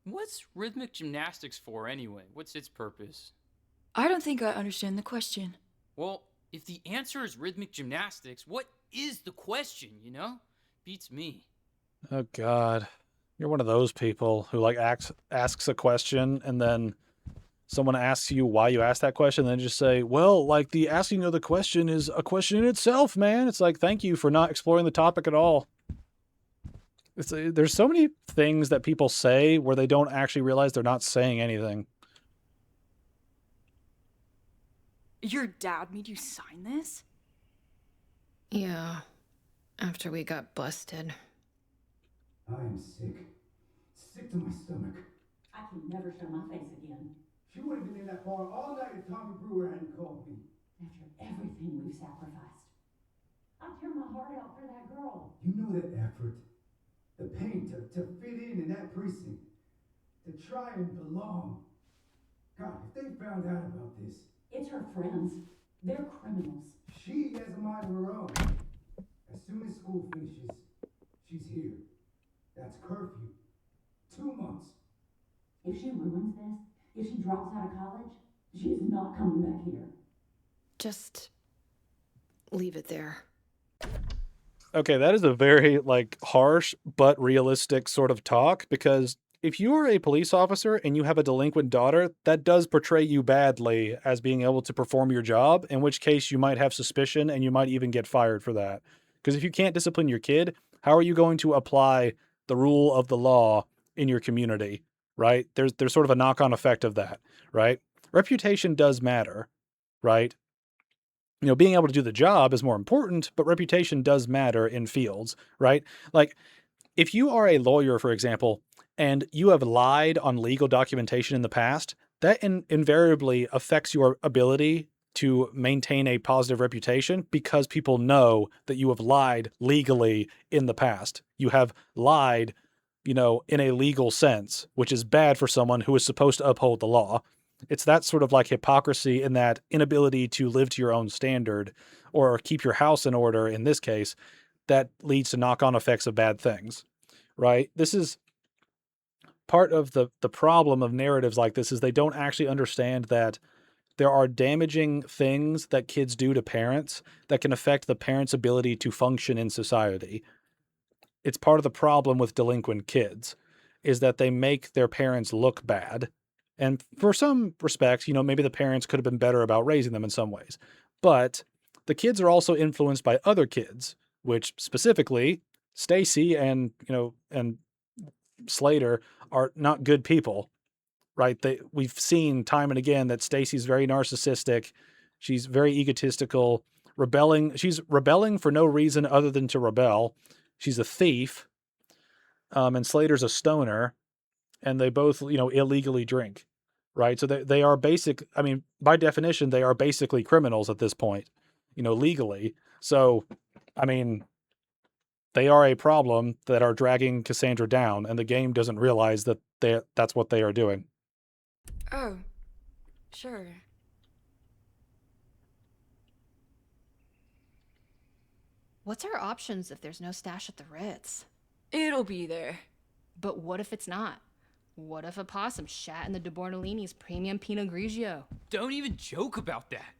What's rhythmic gymnastics for anyway? What's its purpose? I don't think I understand the question. Well, if the answer is rhythmic gymnastics, what is the question, you know? Beats me. Oh, God. You're one of those people who, like, asks a question and then someone asks you why you asked that question, and then just say, well, like, the asking of the question is a question in itself, man. It's like, thank you for not exploring the topic at all. There's so many things that people say where they don't actually realize they're not saying anything. Your dad made you sign this? Yeah, after we got busted. I am sick. Sick to my stomach. I can never show my face again. She would have been in that bar all night if Tommy Brewer hadn't called me. After everything we've sacrificed. I tear my heart out for that girl. You know that effort. The pain to fit in that precinct. To try and belong. God, if they found out about this. It's her friends. They're criminals. She has a mind of her own. As soon as school finishes, she's here. That's curfew. 2 months. If she ruins this, if she drops out of college, she is not coming back here. Just leave it there. Okay, that is a very, like, harsh but realistic sort of talk, because if you are a police officer and you have a delinquent daughter, that does portray you badly as being able to perform your job, in which case you might have suspicion and you might even get fired for that. Because if you can't discipline your kid, how are you going to apply the rule of the law in your community, right? There's sort of a knock-on effect of that, right? Reputation does matter, right? You know, being able to do the job is more important, but reputation does matter in fields, right? Like, if you are a lawyer, for example, and you have lied on legal documentation in the past, that invariably affects your ability to maintain a positive reputation, because people know that you have lied legally in the past. You have lied, you know, in a legal sense, which is bad for someone who is supposed to uphold the law. It's that sort of like hypocrisy and that inability to live to your own standard or keep your house in order in this case that leads to knock-on effects of bad things, right? This is part of the problem of narratives like this, is they don't actually understand that there are damaging things that kids do to parents that can affect the parents' ability to function in society. It's part of the problem with delinquent kids, is that they make their parents look bad. And for some respects, you know, maybe the parents could have been better about raising them in some ways. But the kids are also influenced by other kids, which specifically Stacy and Slater are not good people, right? We've seen time and again that Stacy's very narcissistic. She's very egotistical, rebelling. She's rebelling for no reason other than to rebel. She's a thief. And Slater's a stoner, and they both, you know, illegally drink, right? So they are by definition, they are basically criminals at this point, you know, legally. So, I mean, they are a problem that are dragging Cassandra down, and the game doesn't realize that that's what they are doing. Oh, sure. What's our options if there's no stash at the Ritz? It'll be there. But what if it's not? What if a possum shat in the De Bortolini's premium Pinot Grigio? Don't even joke about that.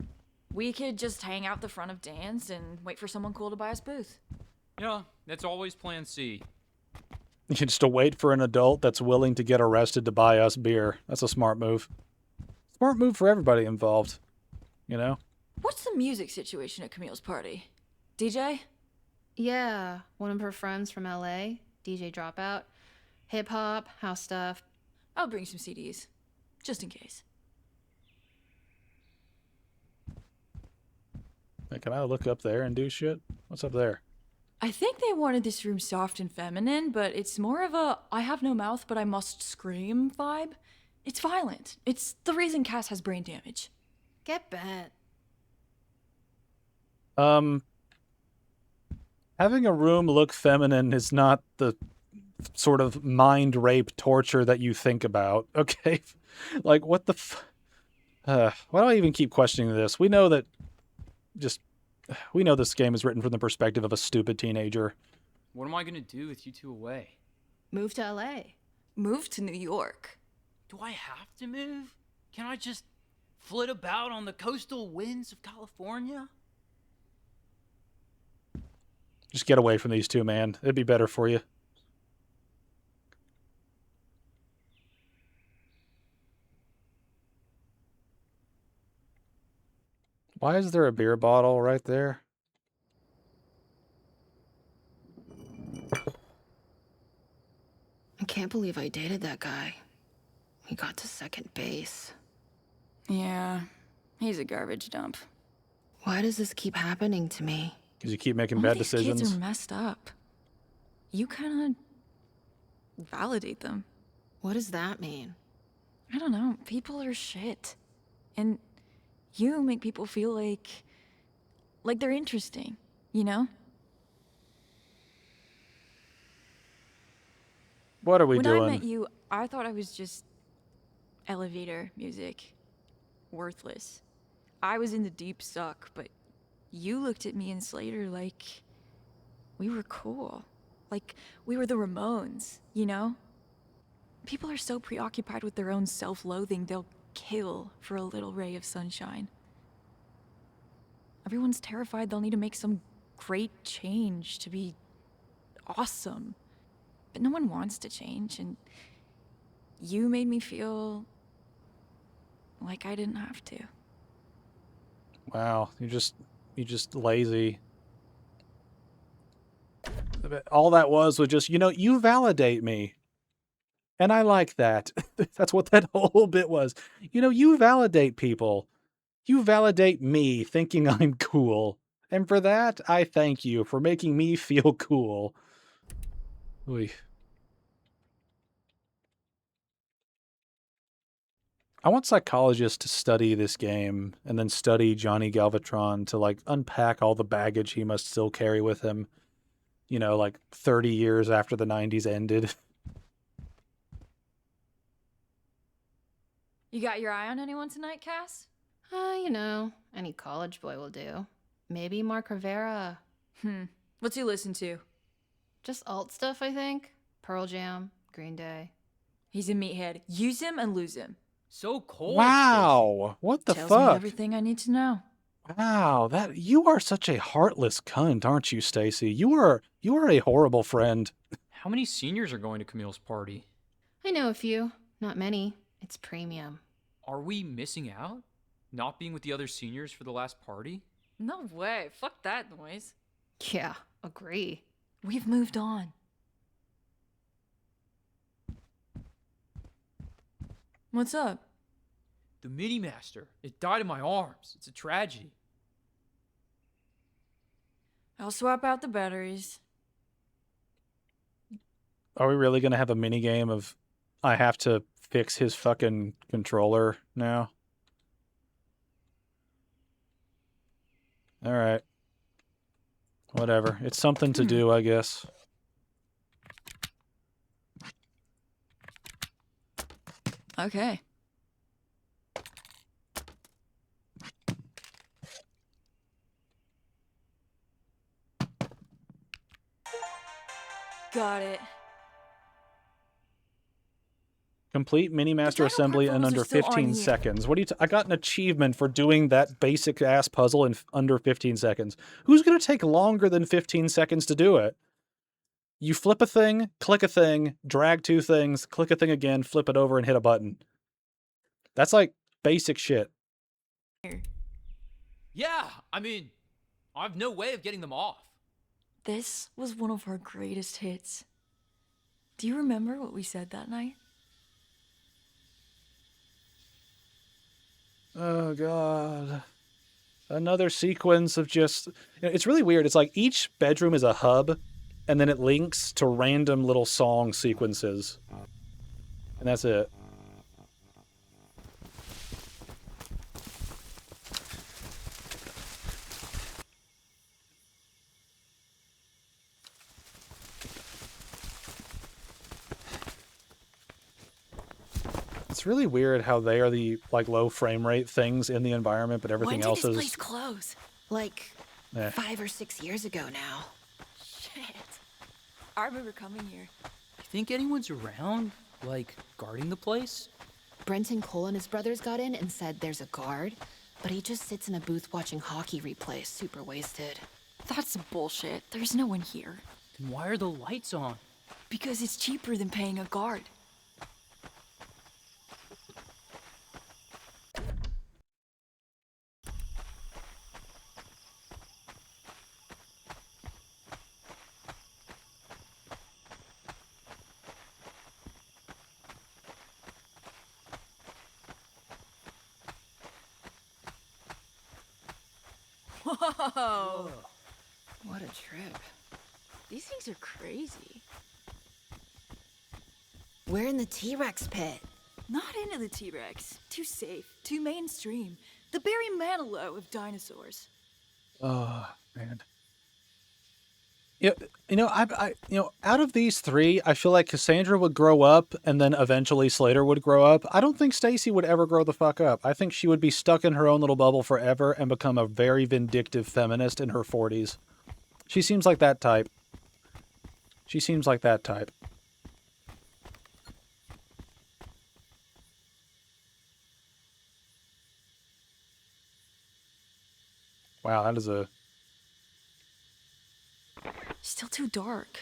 We could just hang out the front of Dan's and wait for someone cool to buy us booth. Yeah, that's always plan C. Just to wait for an adult that's willing to get arrested to buy us beer. That's a smart move. Smart move for everybody involved, you know? What's the music situation at Camille's party? DJ? Yeah, one of her friends from LA, DJ Dropout. Hip hop, house stuff. I'll bring some CDs, just in case. Hey, can I look up there and do shit? What's up there? I think they wanted this room soft and feminine, but it's more of a I have no mouth but I must scream vibe. It's violent. It's the reason Cass has brain damage. Get bent. Having a room look feminine is not the sort of mind rape torture that you think about, okay? Like, what the why do I even keep questioning this? We know this game is written from the perspective of a stupid teenager. What am I gonna do with you two away? Move to LA. Move to New York. Do I have to move? Can I just flit about on the coastal winds of California? Just get away from these two, man. It'd be better for you. Why is there a beer bottle right there? I can't believe I dated that guy. He got to second base. Yeah, he's a garbage dump. Why does this keep happening to me? Because you keep making All bad these decisions. kids are messed up. You kind of validate them. What does that mean? I don't know. People are shit. And you make people feel like they're interesting, you know? What are we doing? When I met you, I thought I was just elevator music. Worthless. I was in the deep suck, but you looked at me and Slater like we were cool. Like we were the Ramones, you know? People are so preoccupied with their own self-loathing, they'll kill for a little ray of sunshine. Everyone's terrified they'll need to make some great change to be awesome. But no one wants to change, and you made me feel like I didn't have to. Wow, you're just lazy. All that was just, you validate me. And I like that. That's what that whole bit was. You validate people. You validate me thinking I'm cool. And for that, I thank you for making me feel cool. Oy. I want psychologists to study this game and then study Johnny Galvatron to like unpack all the baggage he must still carry with him, 30 years after the 90s ended. You got your eye on anyone tonight, Cass? Any college boy will do. Maybe Mark Rivera. What's he listen to? Just alt stuff, I think. Pearl Jam, Green Day. He's a meathead. Use him and lose him. So cold. Wow, what the Tells fuck? me everything I need to know. Wow, you are such a heartless cunt, aren't you, Stacy? You are a horrible friend. How many seniors are going to Camille's party? I know a few. Not many. It's premium. Are we missing out? Not being with the other seniors for the last party? No way. Fuck that noise. Yeah, agree. We've moved on. What's up? The Mini Master. It died in my arms. It's a tragedy. I'll swap out the batteries. Are we really going to have a mini game of I have to fix his fucking controller now? All right. Whatever. It's something to do, I guess. Okay. Got it. Complete Mini Master assembly in under 15 seconds. What do you? I got an achievement for doing that basic ass puzzle in under 15 seconds. Who's gonna take longer than 15 seconds to do it? You flip a thing, click a thing, drag two things, click a thing again, flip it over, and hit a button. That's like basic shit. Yeah, I mean, I have no way of getting them off. This was one of our greatest hits. Do you remember what we said that night? Oh, God. Another sequence of just... It's really weird. It's like each bedroom is a hub, and then it links to random little song sequences. And that's it. It's really weird how they are the like low frame rate things in the environment, but everything else is. When did this place close? Like Eh. 5 or 6 years ago now. Shit. I remember coming here. You think anyone's around, like, guarding the place? Brenton Cole and his brothers got in and said there's a guard, but he just sits in a booth watching hockey replays, super wasted. That's bullshit. There's no one here. Then why are the lights on? Because it's cheaper than paying a guard. Whoa! What a trip. These things are crazy. We're in the T-Rex pit. Not into the T-Rex. Too safe. Too mainstream. The Barry Manilow of dinosaurs. Oh, man. Yeah, out of these three, I feel like Cassandra would grow up, and then eventually Slater would grow up. I don't think Stacy would ever grow the fuck up. I think she would be stuck in her own little bubble forever and become a very vindictive feminist in her 40s. She seems like that type. She seems like that type. Wow, that is a... Still too dark.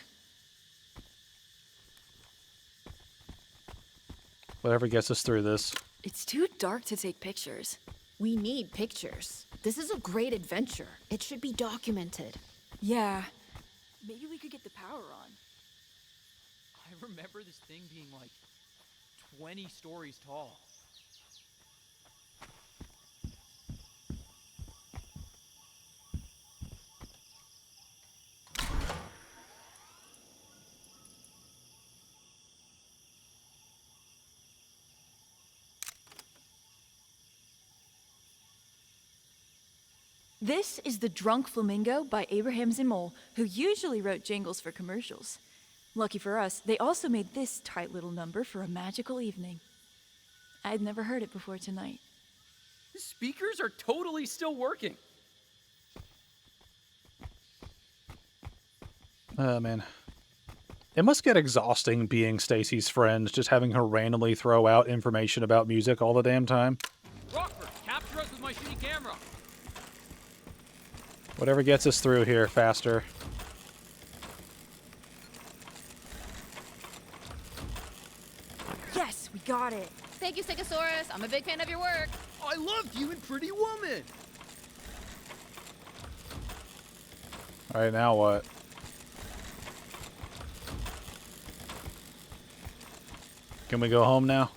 Whatever gets us through this. It's too dark to take pictures. We need pictures. This is a great adventure. It should be documented. Yeah. Maybe we could get the power on. I remember this thing being like 20 stories tall. This is The Drunk Flamingo by Abraham Zimmel, who usually wrote jingles for commercials. Lucky for us, they also made this tight little number for a magical evening. I'd never heard it before tonight. The speakers are totally still working. Oh, man. It must get exhausting being Stacy's friend, just having her randomly throw out information about music all the damn time. Rockford, capture us with my shitty camera. Whatever gets us through here faster. Yes, we got it. Thank you, Stegosaurus. I'm a big fan of your work. I loved you in Pretty Woman. All right, now what? Can we go home now?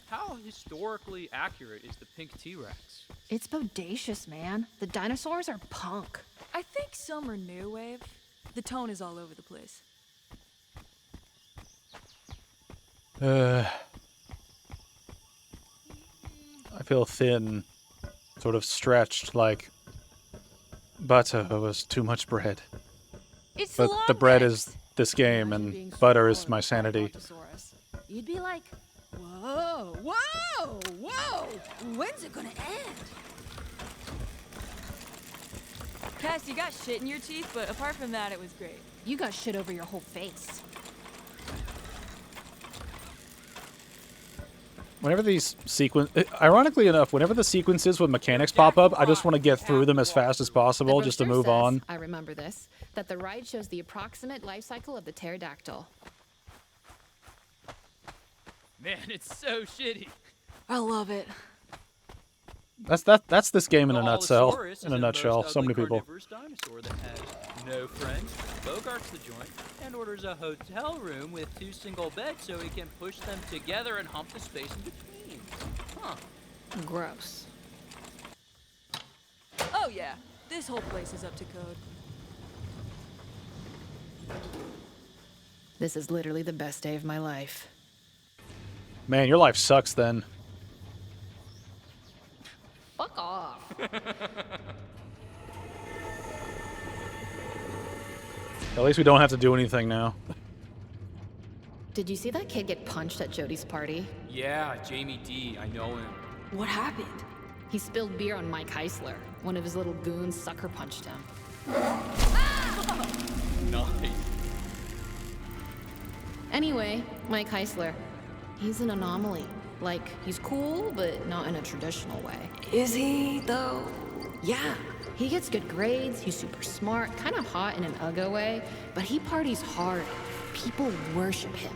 How historically accurate is the pink T-Rex? It's bodacious, man. The dinosaurs are punk. I think some are new wave. The tone is all over the place. I feel thin, sort of stretched, like butter was too much bread. It's But the bread is this game, and butter is my sanity. You'd be like, whoa, whoa, whoa! When's it gonna end? Cass, you got shit in your teeth, but apart from that, it was great. You got shit over your whole face. Whenever these ironically enough, whenever the sequences with mechanics pop up, I just want to get through them as fast as possible, The just to brochure move says, on. I remember this, that the ride shows the approximate life cycle of the pterodactyl. Man, it's so shitty. I love it. That's this game in a nutshell. Allosaurus is In a the nutshell, most so many ugly people. carnivorous dinosaur that has no friends, bogarts the joint, and orders a hotel room with 2 single beds so he can push them together and hump the space in between. Huh. Gross. Oh yeah, this whole place is up to code. This is literally the best day of my life. Man, your life sucks then. Fuck off. At least we don't have to do anything now. Did you see that kid get punched at Jody's party? Yeah, Jamie D, I know him. What happened? He spilled beer on Mike Heisler. One of his little goons sucker punched him. Nice. Anyway, Mike Heisler. He's an anomaly. Like, he's cool, but not in a traditional way. Is he, though? Yeah, he gets good grades, he's super smart, kind of hot in an uggo way, but he parties hard. People worship him.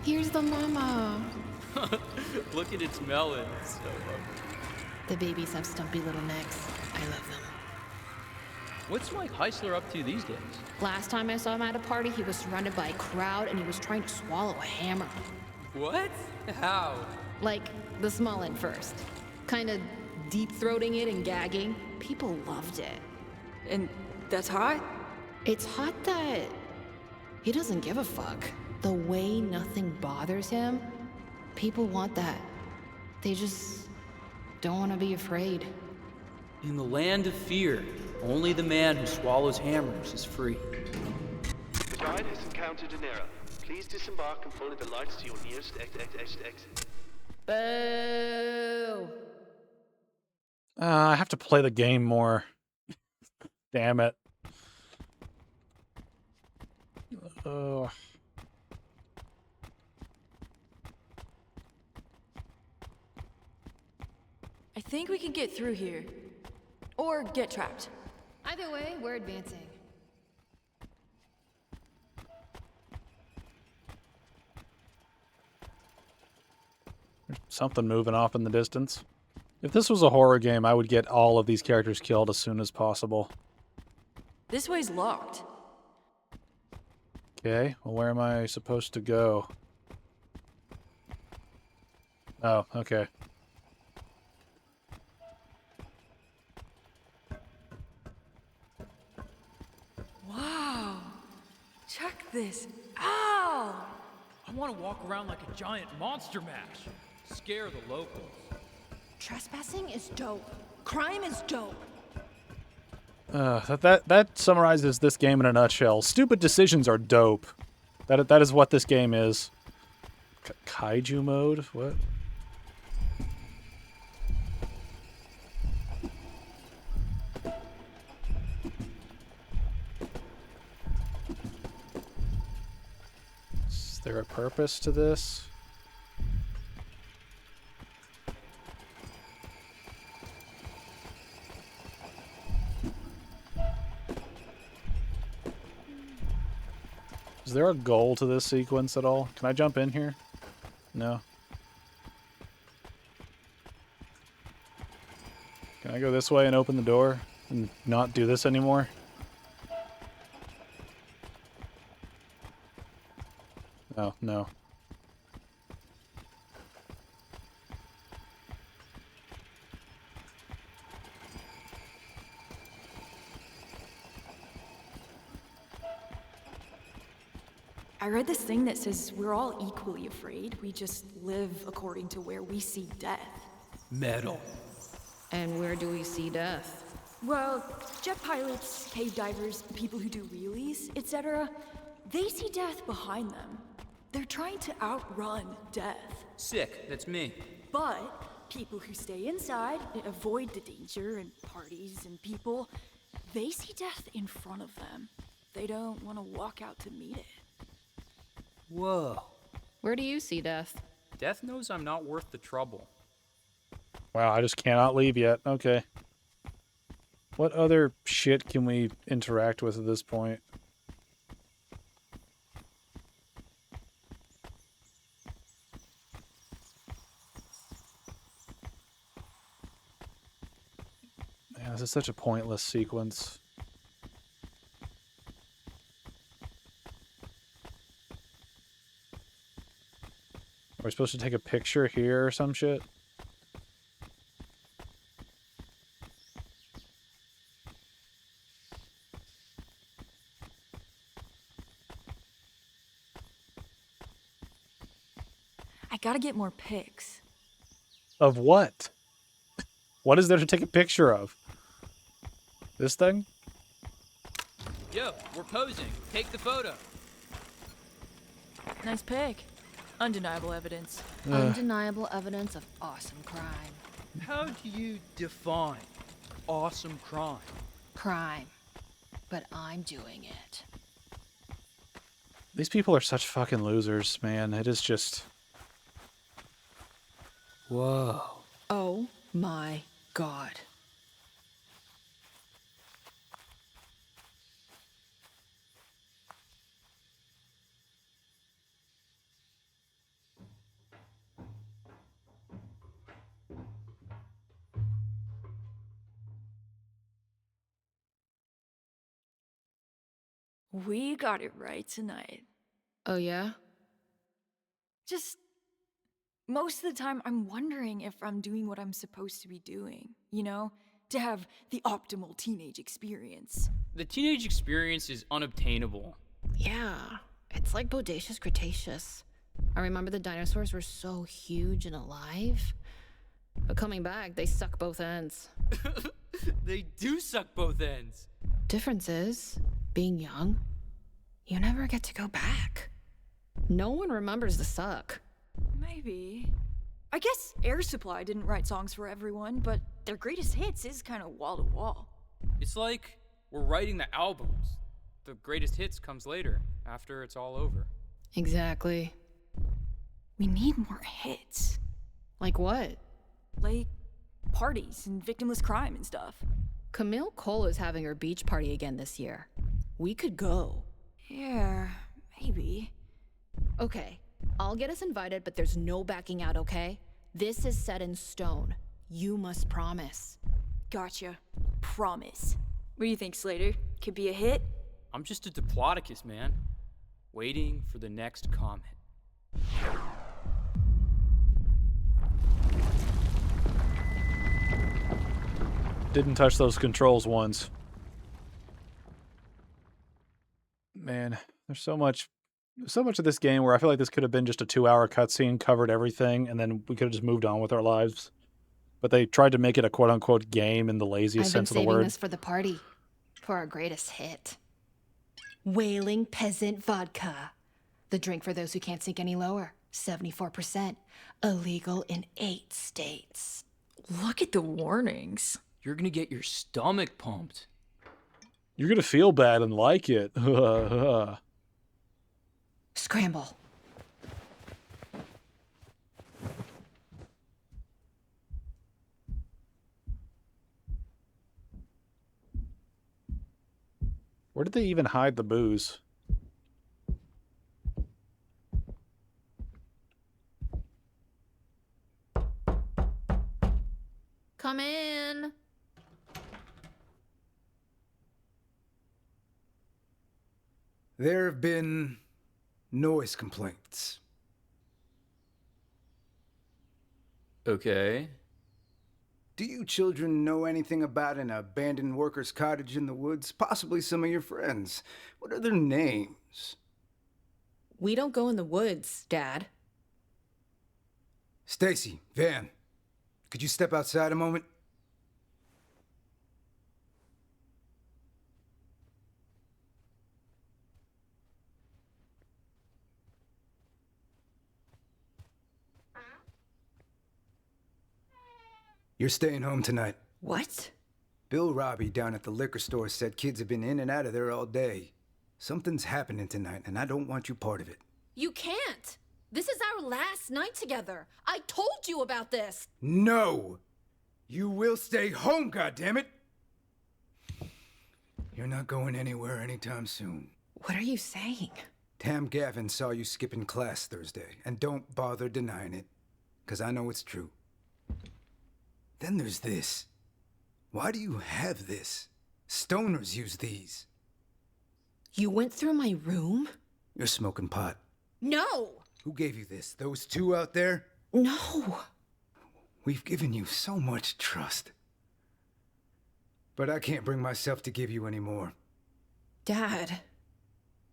Here's the mama. Look at its melons. So, The babies have stumpy little necks. I love them. what's Mike Heisler up to these days? Last time I saw him at a party, he was surrounded by a crowd and he was trying to swallow a hammer. What? How? Like, the small end first. Kinda deep-throating it and gagging. People loved it. And that's hot? It's hot that he doesn't give a fuck. The way nothing bothers him, people want that. They just don't want to be afraid. In the land of fear, only the man who swallows hammers is free. The guide has encountered an error. Please disembark and follow the lights to your nearest exit. Boo! I have to play the game more. Damn it. Oh. I think we can get through here. Or get trapped. Either way, we're advancing. There's something moving off in the distance. If this was a horror game, I would get all of these characters killed as soon as possible. This way's locked. Okay, well, where am I supposed to go? Oh, okay. Wow. Check this out. I want to walk around like a giant monster mash. Scare the locals. Trespassing is dope. Crime is dope. That summarizes this game in a nutshell. Stupid decisions are dope. That is what this game is. Kaiju mode? What? Is there a purpose to this? Is there a goal to this sequence at all? Can I jump in here? No. Can I go this way and open the door and not do this anymore? Oh, no. I read this thing that says we're all equally afraid. We just live according to where we see death. Metal. And where do we see death? Well, jet pilots, cave divers, people who do wheelies, etc., they see death behind them. They're trying to outrun death. Sick, that's me. But people who stay inside, avoid the danger and parties and people, they see death in front of them. They don't want to walk out to meet it. Whoa. Where do you see death? Death knows I'm not worth the trouble. Wow, I just cannot leave yet. Okay. What other shit can we interact with at this point? Yeah, this is such a pointless sequence. Are we supposed to take a picture here or some shit? I gotta get more pics. Of what? What is there to take a picture of? This thing? Yo, we're posing. Take the photo. Nice pic. Undeniable evidence. Undeniable evidence of awesome crime. How do you define awesome crime? Crime. But I'm doing it. These people are such fucking losers, man. It is just... Whoa. Oh my god. We got it right tonight. Oh yeah? Just most of the time, I'm wondering if I'm doing what I'm supposed to be doing, you know? To have the optimal teenage experience. The teenage experience is unobtainable. Yeah. It's like Bodacious Cretaceous. I remember the dinosaurs were so huge and alive. But coming back, they suck both ends. They do suck both ends. Difference is, being young, you never get to go back. No one remembers the suck. Maybe. I guess Air Supply didn't write songs for everyone, but their greatest hits is kind of wall to wall. It's like we're writing the albums. The greatest hits comes later, after it's all over. Exactly. We need more hits. Like what? Like parties and victimless crime and stuff. Camille Cole is having her beach party again this year. We could go. Yeah, maybe. Okay, I'll get us invited, but there's no backing out, okay? This is set in stone. You must promise. Gotcha. Promise. What do you think, Slater? Could be a hit? I'm just a diplodocus, man. Waiting for the next comment. Didn't touch those controls once. Man, there's so much of this game where I feel like this could have been just a 2-hour cutscene, covered everything, and then we could have just moved on with our lives. But they tried to make it a quote-unquote game in the laziest sense of the word. I've been saving this for the party. For our greatest hit. Wailing Peasant Vodka. The drink for those who can't sink any lower. 74%. Illegal in 8 states. Look at the warnings. You're gonna get your stomach pumped. You're gonna feel bad and like it. Scramble. Where did they even hide the booze? Come in. There have been noise complaints. Okay. Do you children know anything about an abandoned worker's cottage in the woods? Possibly some of your friends. What are their names? We don't go in the woods, Dad. Stacy, Van, could you step outside a moment? You're staying home tonight. What? Bill Robbie down at the liquor store said kids have been in and out of there all day. Something's happening tonight, and I don't want you part of it. You can't. This is our last night together. I told you about this. No! You will stay home, goddammit! You're not going anywhere anytime soon. What are you saying? Tam Gavin saw you skipping class Thursday, and don't bother denying it, because I know it's true. Then there's this. Why do you have this? Stoners use these. You went through my room? You're smoking pot. No! Who gave you this? Those two out there? No! We've given you so much trust. But I can't bring myself to give you any more. Dad.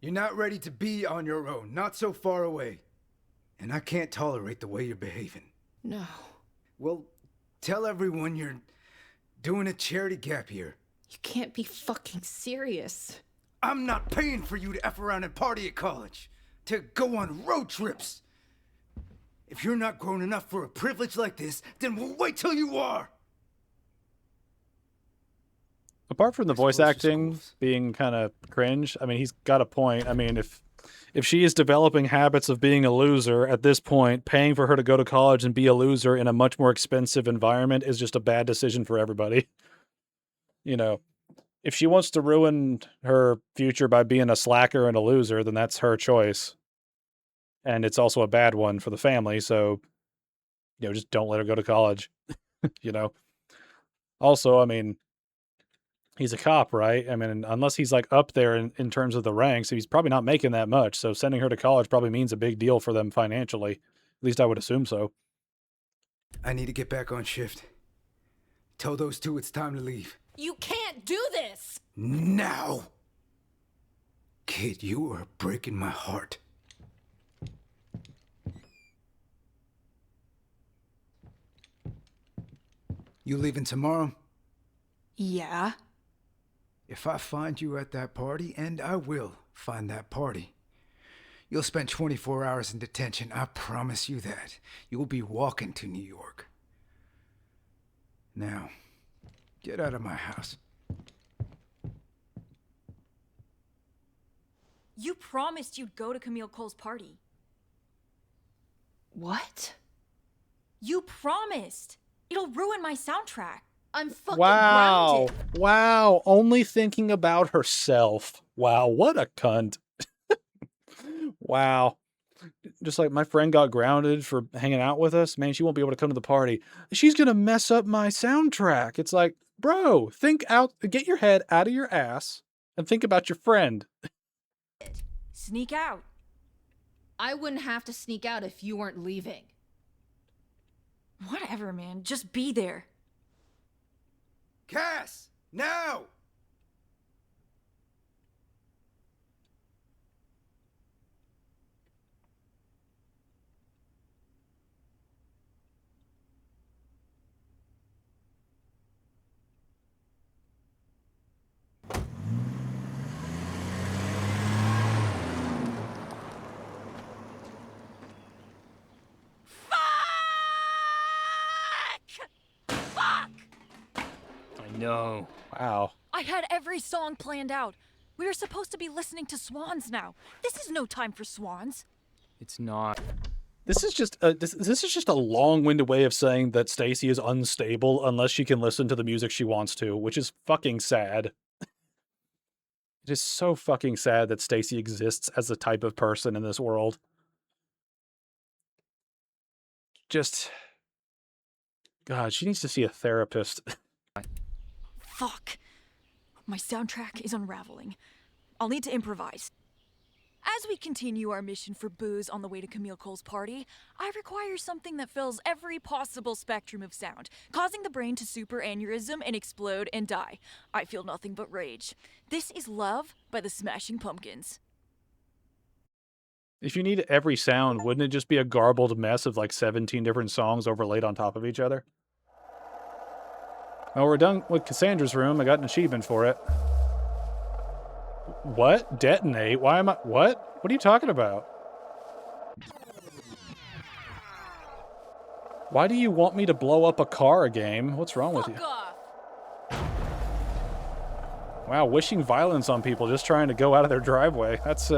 You're not ready to be on your own, not so far away. And I can't tolerate the way you're behaving. No. Well, tell everyone you're doing a charity gap year. You can't be fucking serious. I'm not paying for you to F around and party at college. To go on road trips. If you're not grown enough for a privilege like this, then we'll wait till you are! Apart from the voice acting being kind of cringe, I mean, he's got a point. I mean, if she is developing habits of being a loser at this point, paying for her to go to college and be a loser in a much more expensive environment is just a bad decision for everybody. You know, if she wants to ruin her future by being a slacker and a loser, then that's her choice. And it's also a bad one for the family, so, you know, just don't let her go to college, you know? Also, I mean, he's a cop, right? I mean, unless he's like up there in terms of the ranks, he's probably not making that much. So sending her to college probably means a big deal for them financially. At least I would assume so. I need to get back on shift. Tell those two it's time to leave. You can't do this! Now! Kid, you are breaking my heart. You leaving tomorrow? Yeah? If I find you at that party, and I will find that party, you'll spend 24 hours in detention. I promise you that. You'll be walking to New York. Now, get out of my house. You promised you'd go to Camille Cole's party. What? You promised! It'll ruin my soundtrack. I'm fucking Wow. grounded. Wow. Only thinking about herself. Wow. What a cunt. Wow. Just like my friend got grounded for hanging out with us. Man, she won't be able to come to the party. She's going to mess up my soundtrack. It's like, bro, get your head out of your ass and think about your friend. Sneak out. I wouldn't have to sneak out if you weren't leaving. Whatever, man. Just be there. Cass! Now! No. Wow. I had every song planned out. We were supposed to be listening to Swans now. This is no time for Swans. It's not. This is just this is just a long-winded way of saying that Stacy is unstable unless she can listen to the music she wants to, which is fucking sad. It is so fucking sad that Stacy exists as a type of person in this world. Just, God, she needs to see a therapist. Fuck. My soundtrack is unraveling. I'll need to improvise. As we continue our mission for booze on the way to Camille Cole's party, I require something that fills every possible spectrum of sound, causing the brain to superaneurysm and explode and die. I feel nothing but rage. This is Love by the Smashing Pumpkins. If you need every sound, wouldn't it just be a garbled mess of like 17 different songs overlaid on top of each other? Well, we're done with Cassandra's room. I got an achievement for it. What? Detonate? Why am I... What? What are you talking about? Why do you want me to blow up a car game? What's wrong with you? Wow, wishing violence on people just trying to go out of their driveway. That's,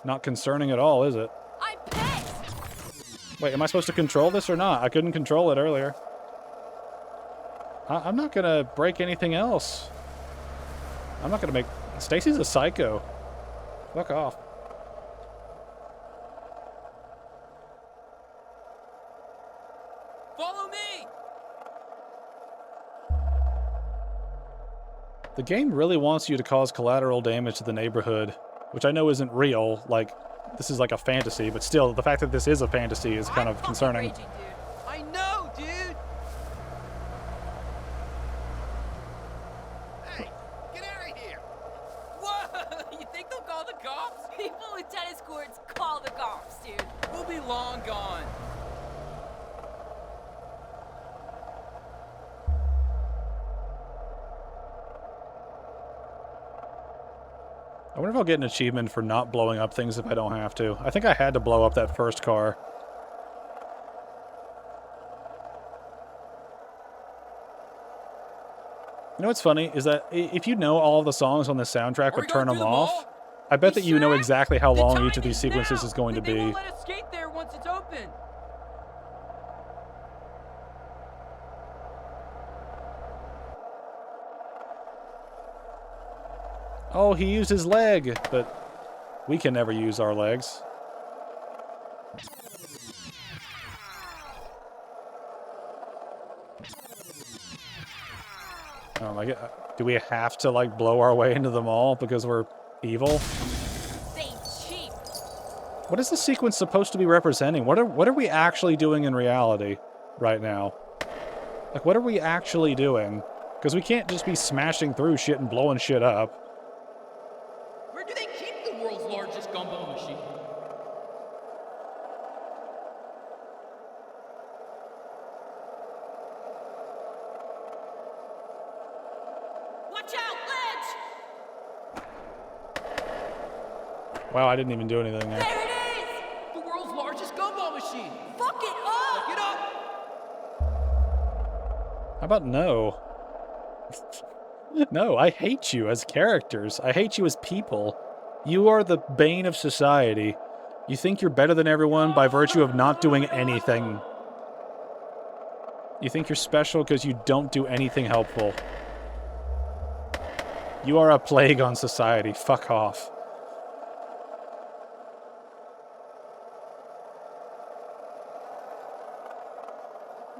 not concerning at all, is it? I'm pissed! Wait, am I supposed to control this or not? I couldn't control it earlier. I'm not gonna break anything else. I'm not gonna make... Stacy's a psycho. Fuck off. Follow me! The game really wants you to cause collateral damage to the neighborhood, which I know isn't real. Like, this is like a fantasy, but still, the fact that this is a fantasy is kind of concerning. Raging, dude. I know, dude! Hey, get out of here! Whoa! You think they'll call the cops? People with tennis courts call the cops, dude. We'll be long gone. I wonder if I'll get an achievement for not blowing up things if I don't have to. I think I had to blow up that first car. You know what's funny is that if you know all of the songs on the soundtrack but turn them off, I bet that you know exactly how long each of these sequences is going to They be. won't let us skate there once it's open. Oh, he used his leg, but we can never use our legs. Oh my god. Do we have to, like, blow our way into the mall because we're evil? What is this sequence supposed to be representing? What are we actually doing in reality right now? Like, what are we actually doing? Because we can't just be smashing through shit and blowing shit up. Where do they keep the world's largest gumball machine? Watch out, ledge! Wow, I didn't even do anything there. There it is! The world's largest gumball machine. Fuck it up! Fuck it up! How about no? No, I hate you as characters. I hate you as people. You are the bane of society. You think you're better than everyone by virtue of not doing anything. You think you're special because you don't do anything helpful. You are a plague on society. Fuck off.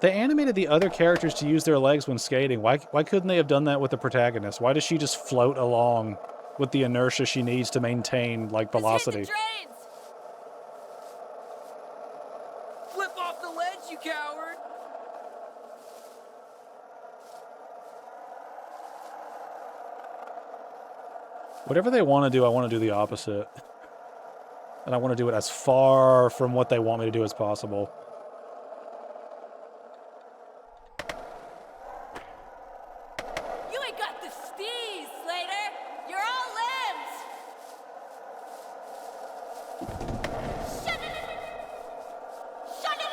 They animated the other characters to use their legs when skating. Why couldn't they have done that with the protagonist? Why does she just float along with the inertia she needs to maintain, like, velocity? Flip off the ledge, you coward! Whatever they want to do, I want to do the opposite. And I want to do it as far from what they want me to do as possible. You ain't got the steez, Slater! You're all limbs! Shut it! Shut it!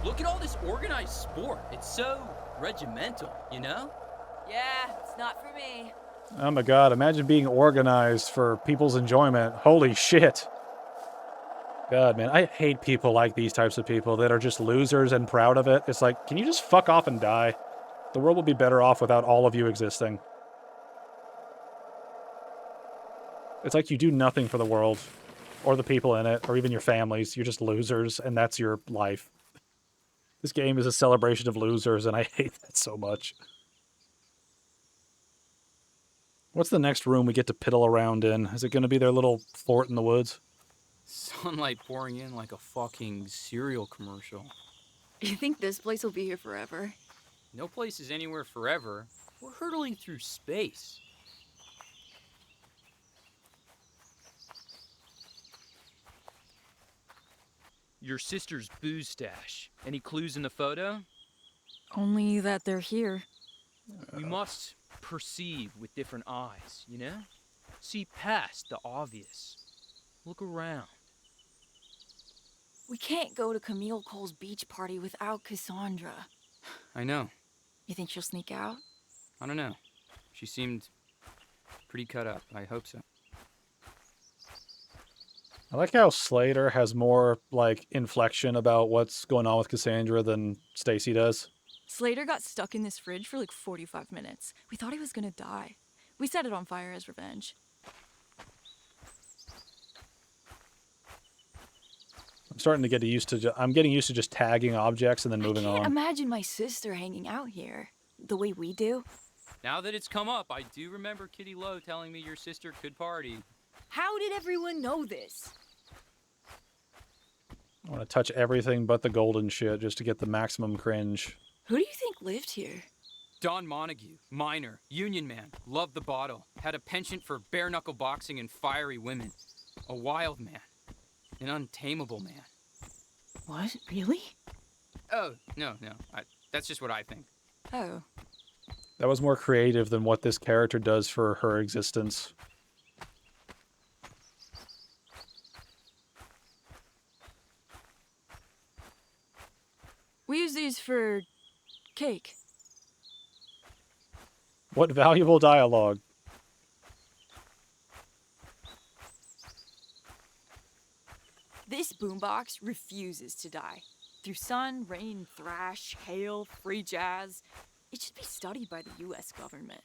Look at all this organized sport. It's so regimental, you know? Yeah, it's not for me. Oh my god, imagine being organized for people's enjoyment. Holy shit. God, man, I hate people like these types of people that are just losers and proud of it. It's like, can you just fuck off and die? The world would be better off without all of you existing. It's like you do nothing for the world, or the people in it, or even your families. You're just losers, and that's your life. This game is a celebration of losers, and I hate that so much. What's the next room we get to piddle around in? Is it going to be their little fort in the woods? Sunlight pouring in like a fucking cereal commercial. You think this place will be here forever? No place is anywhere forever. We're hurtling through space. Your sister's booze stash. Any clues in the photo? Only that they're here. We must perceive with different eyes, you know? See past the obvious. Look around. We can't go to Camille Cole's beach party without Cassandra. I know. You think she'll sneak out? I don't know. She seemed pretty cut up. I hope so. I like how Slater has more, like, inflection about what's going on with Cassandra than Stacy does. Slater got stuck in this fridge for like 45 minutes. We thought he was gonna die. We set it on fire as revenge. I'm starting to get used to. I'm getting used to just tagging objects and then moving I can't on. imagine my sister hanging out here the way we do. Now that it's come up, I do remember Kitty Lowe telling me your sister could party. How did everyone know this? I want to touch everything but the golden shit just to get the maximum cringe. Who do you think lived here? Don Montague, miner, union man, loved the bottle, had a penchant for bare-knuckle boxing and fiery women. A wild man. An untamable man. What? Really? Oh, no. That's just what I think. Oh. That was more creative than what this character does for her existence. for cake. What valuable dialogue. This boombox refuses to die. Through sun, rain, thrash, hail, free jazz, it should be studied by the US government.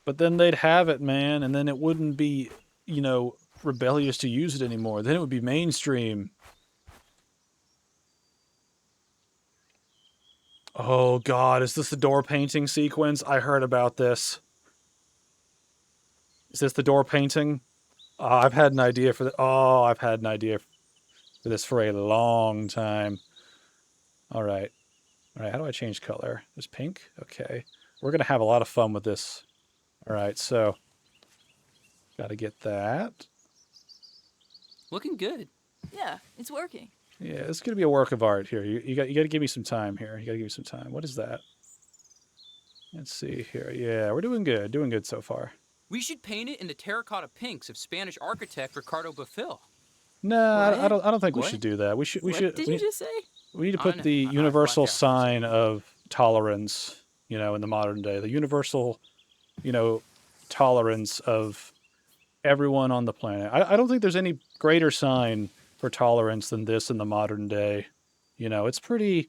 But then they'd have it, man, and then it wouldn't be, you know, rebellious to use it anymore. Then it would be mainstream. Oh, God, is this the door painting sequence? I heard about this. Is this the door painting? I've had an idea for the. Oh, I've had an idea for this for a long time. All right. All right, how do I change color? There's pink? Okay. We're going to have a lot of fun with this. All right, so got to get that. Looking good. Yeah, it's working. Yeah, it's going to be a work of art here. You got to give me some time here. You got to give me some time. What is that? Let's see here. Yeah, we're doing good. Doing good so far. We should paint it in the terracotta pinks of Spanish architect Ricardo Bofill. No, I don't think we should do that. We What should. did you just say? We need to put the universal sign of tolerance, you know, in the modern day. The universal, you know, tolerance of everyone on the planet. I don't think there's any greater sign for tolerance than this in the modern day. You know, it's pretty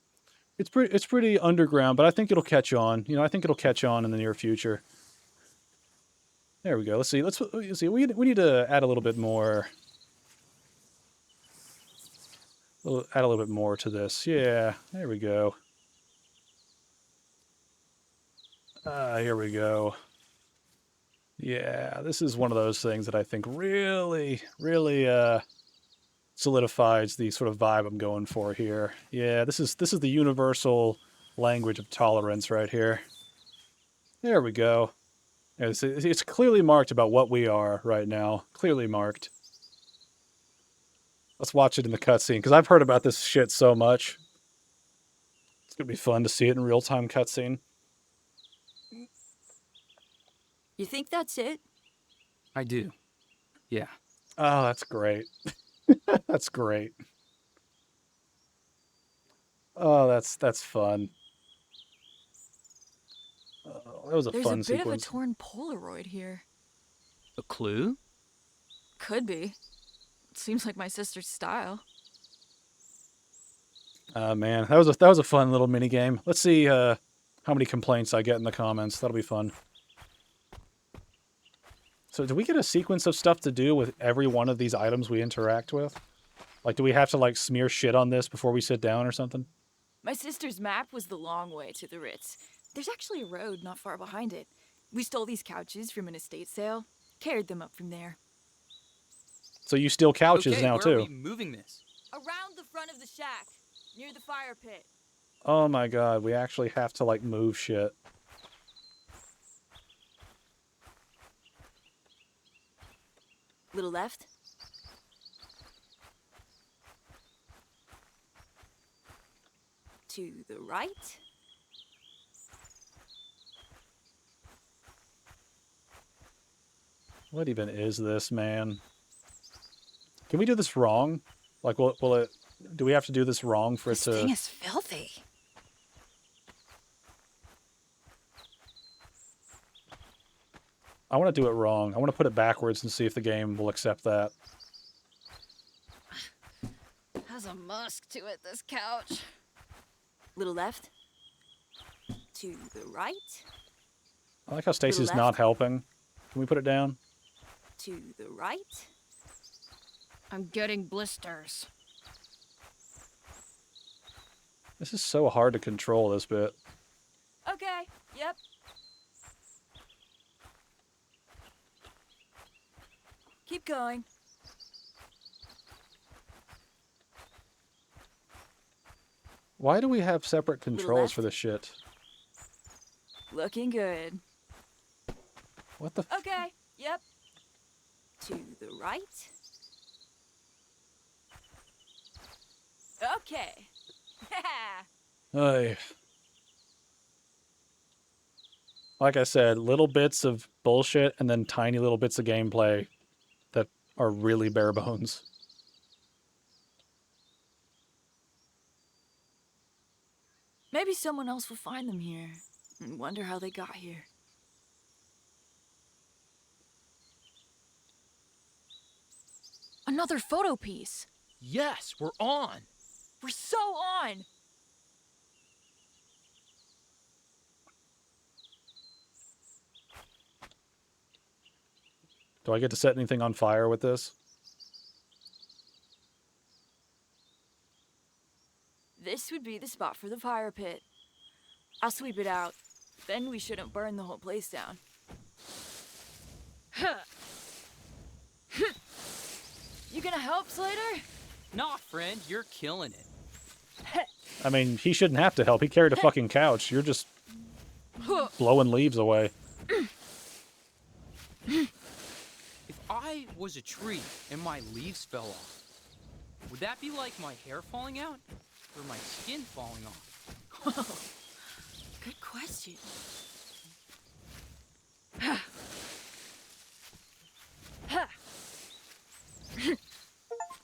underground, but I think it'll catch on. You know, I think it'll catch on in the near future. There we go. Let's see. Let's see. We need to add a little bit more. Add a little bit more to this. Yeah, there we go. Here we go. Yeah, this is one of those things that I think really solidifies the sort of vibe I'm going for here. Yeah, this is the universal language of tolerance right here. There we go. It's clearly marked about what we are right now. Clearly marked. Let's watch it in the cutscene, because I've heard about this shit so much. It's going to be fun to see it in real-time cutscene. You think that's it? I do. Yeah. Oh, that's great. That's great. Oh, that's fun. Oh, that was a fun sequence. There's a bit of a torn Polaroid here. A clue? Could be. Seems like my sister's style. Man, that was a fun little mini game. Let's see how many complaints I get in the comments. That'll be fun. So, do we get a sequence of stuff to do with every one of these items we interact with? Like, do we have to like smear shit on this before we sit down or something? My sister's map was the long way to the Ritz. There's actually a road not far behind it. We stole these couches from an estate sale, carried them up from there. So you steal couches now too. Where are we moving this? Around the front of the shack, near the fire pit. Oh my god, we actually have to like move shit. Little left. To the right. What even is this, man? Can we do this wrong? Like, will it? Do we have to do this wrong for it to? This thing is filthy. I want to do it wrong. I want to put it backwards and see if the game will accept that. Has a musk to it, this couch. Little left. To the right. I like how Stacy's not helping. Can we put it down? To the right. I'm getting blisters. This is so hard to control, this bit. Okay, yep. Keep going. Why do we have separate controls for this shit? Looking good. What the f- Okay, yep. To the right. Okay. Ay. Like I said, little bits of bullshit and then tiny little bits of gameplay that are really bare bones. Maybe someone else will find them here and wonder how they got here. Another photo piece. Yes, we're on. We're so on. Do I get to set anything on fire with this? This would be the spot for the fire pit. I'll sweep it out. Then we shouldn't burn the whole place down. You gonna help, Slater? Nah, friend, you're killing it. I mean, he shouldn't have to help. He carried a fucking couch. You're just blowing leaves away. If I was a tree and my leaves fell off, would that be like my hair falling out or my skin falling off? Good question.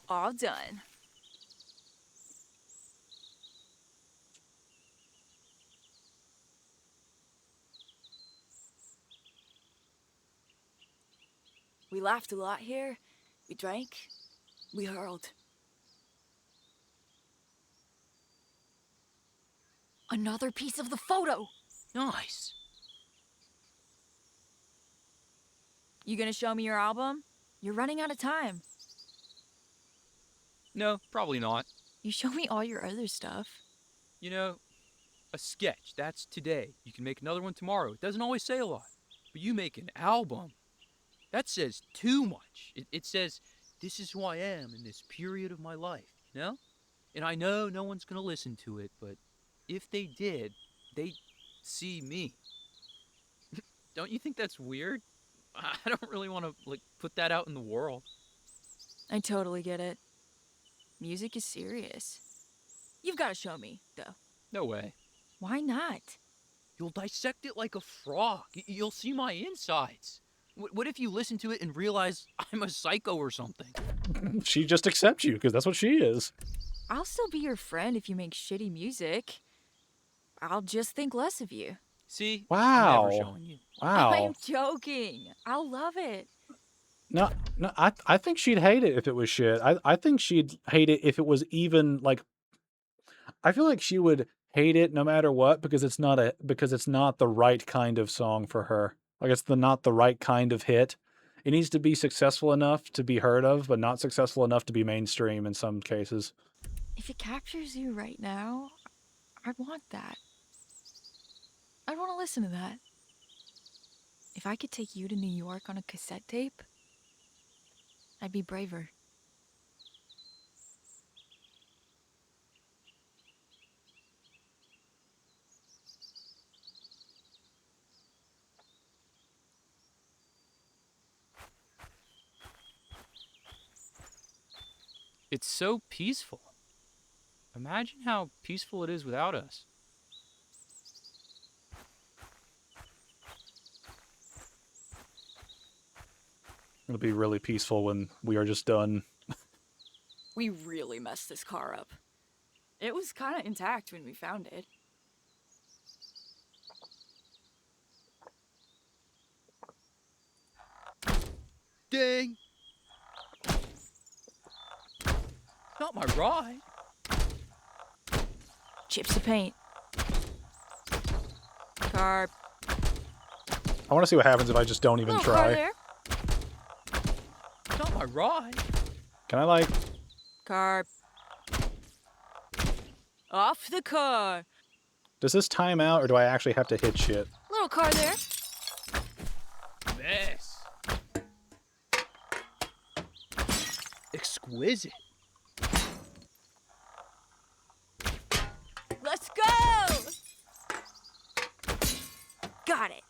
All done. We laughed a lot here. We drank. We hurled. Another piece of the photo. Nice. You gonna show me your album? You're running out of time. No, probably not. You show me all your other stuff. You know, a sketch, that's today. You can make another one tomorrow. It doesn't always say a lot. But you make an album, that says too much. It says, this is who I am in this period of my life, you know? And I know no one's gonna listen to it, but if they did, they'd see me. Don't you think that's weird? I don't really want to, like, put that out in the world. I totally get it. Music is serious. You've got to show me, though. No way. Why not? You'll dissect it like a frog. You'll see my insides. What if you listen to it and realize I'm a psycho or something? She just accepts you, because that's what she is. I'll still be your friend if you make shitty music. I'll just think less of you. See? Wow. I'm never showing you. Wow. I'm joking. I'll love it. No, I think she'd hate it if it was shit. I think she'd hate it if it was even like. I feel like she would hate it no matter what because it's not the right kind of song for her. Like it's not the right kind of hit. It needs to be successful enough to be heard of, but not successful enough to be mainstream in some cases. If it captures you right now, I want that. I want to listen to that. If I could take you to New York on a cassette tape, I'd be braver. It's so peaceful. Imagine how peaceful it is without us. It'll be really peaceful when we are just done. We really messed this car up. It was kind of intact when we found it. Ding! Not my ride. Chips of paint. Car. I want to see what happens if I just don't even Little car try. there. Not my ride. Can I like? Car. Off the car. Does this time out or do I actually have to hit shit? Little car there. Mess. Exquisite. Let's go! Got it.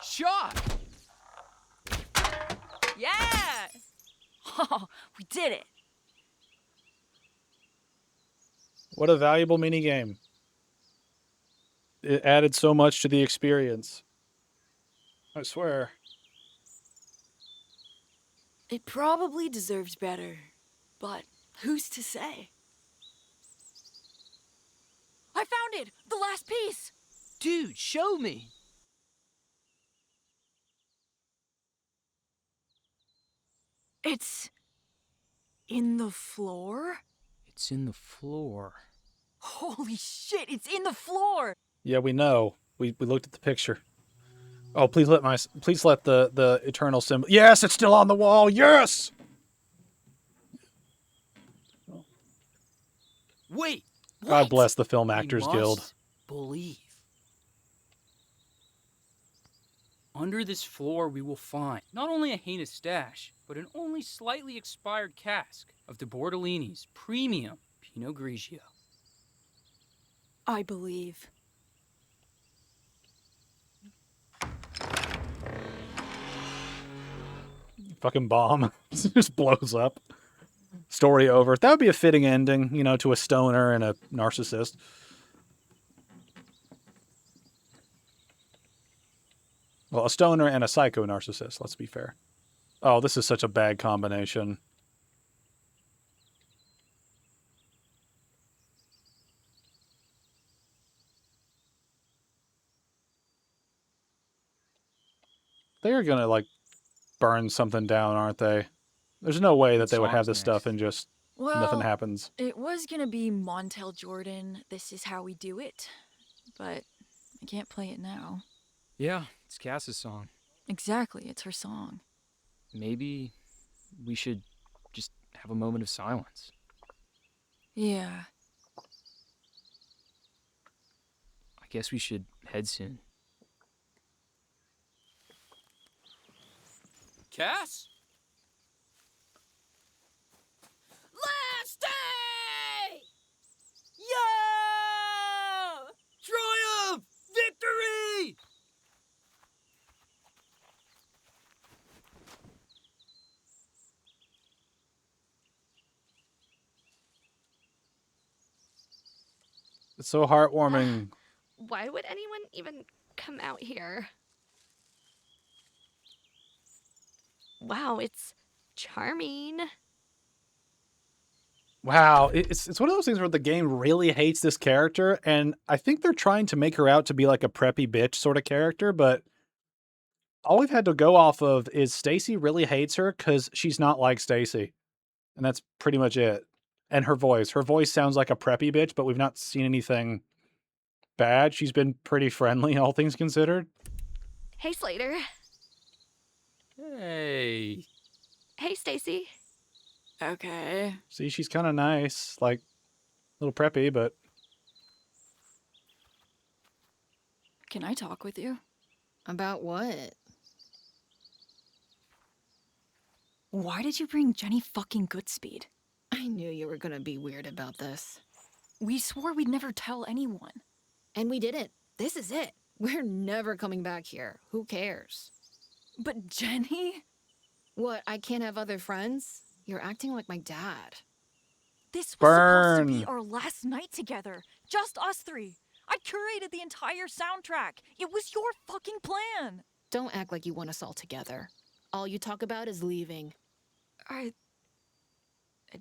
Shot. Yeah! Oh, we did it. What a valuable minigame. It added so much to the experience. I swear. It probably deserved better, but who's to say? I found it! The last piece! Dude, show me! It's in the floor? It's in the floor. Holy shit, it's in the floor! Yeah, we know. We looked at the picture. Oh, please let the eternal symbol. Yes, it's still on the wall. Yes. Wait! God What? bless the Film We Actors must Guild. believe. Under this floor, we will find not only a heinous stash, but an only slightly expired cask of de Bordellini's premium Pinot Grigio. I believe. Fucking bomb. Just blows up. Story over. That would be a fitting ending, you know, to a stoner and a narcissist. Well, a stoner and a psycho narcissist, let's be fair. Oh, this is such a bad combination. They are gonna, like, burn something down, aren't they? There's no way that they would have this stuff and just nothing happens. It was gonna be Montel Jordan, This Is How We Do It, but I can't play it now. Yeah, it's Cass's song. Exactly, it's her song. Maybe we should just have a moment of silence. Yeah. I guess we should head soon. Cass? Last day! Yeah! Triumph! Victory! It's so heartwarming. Why would anyone even come out here? Wow, it's charming. Wow, it's one of those things where the game really hates this character, and I think they're trying to make her out to be like a preppy bitch sort of character, but all we've had to go off of is Stacy really hates her because she's not like Stacy. And that's pretty much it. And her voice. Her voice sounds like a preppy bitch, but we've not seen anything bad. She's been pretty friendly, all things considered. Hey, Slater. Hey. Hey, Stacy. Okay. See, she's kind of nice. Like, a little preppy, but... Can I talk with you? About what? Why did you bring Jenny fucking Goodspeed? I knew you were gonna be weird about this. We swore we'd never tell anyone. And we didn't. This is it. We're never coming back here. Who cares? But Jenny? What, I can't have other friends? You're acting like my dad. This was supposed to be our last night together. Just us three. I curated the entire soundtrack. It was your fucking plan. Don't act like you want us all together. All you talk about is leaving. I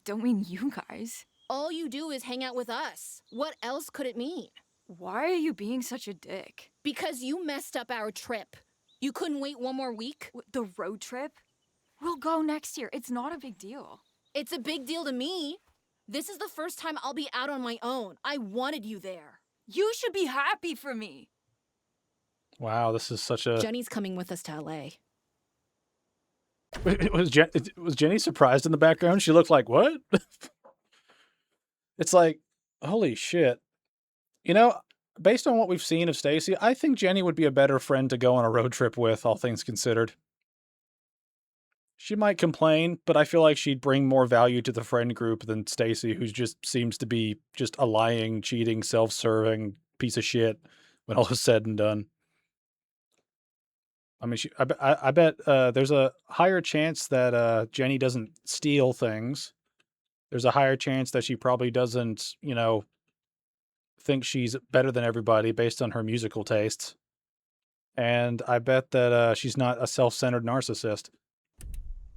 don't mean you guys. All you do is hang out with us. What else could it mean? Why are you being such a dick? Because you messed up our trip. You couldn't wait one more week? The road trip? We'll go next year. It's not a big deal. It's a big deal to me. This is the first time I'll be out on my own. I wanted you there. You should be happy for me. Wow, this is such a... Jenny's coming with us to LA. Was Jenny surprised in the background? She looked like, what? It's like, holy shit. You know, based on what we've seen of Stacy, I think Jenny would be a better friend to go on a road trip with, all things considered. She might complain, but I feel like she'd bring more value to the friend group than Stacy, who just seems to be just a lying, cheating, self-serving piece of shit when all is said and done. I mean, I bet there's a higher chance that Jenny doesn't steal things. There's a higher chance that she probably doesn't, you know, think she's better than everybody based on her musical tastes. And I bet that she's not a self-centered narcissist.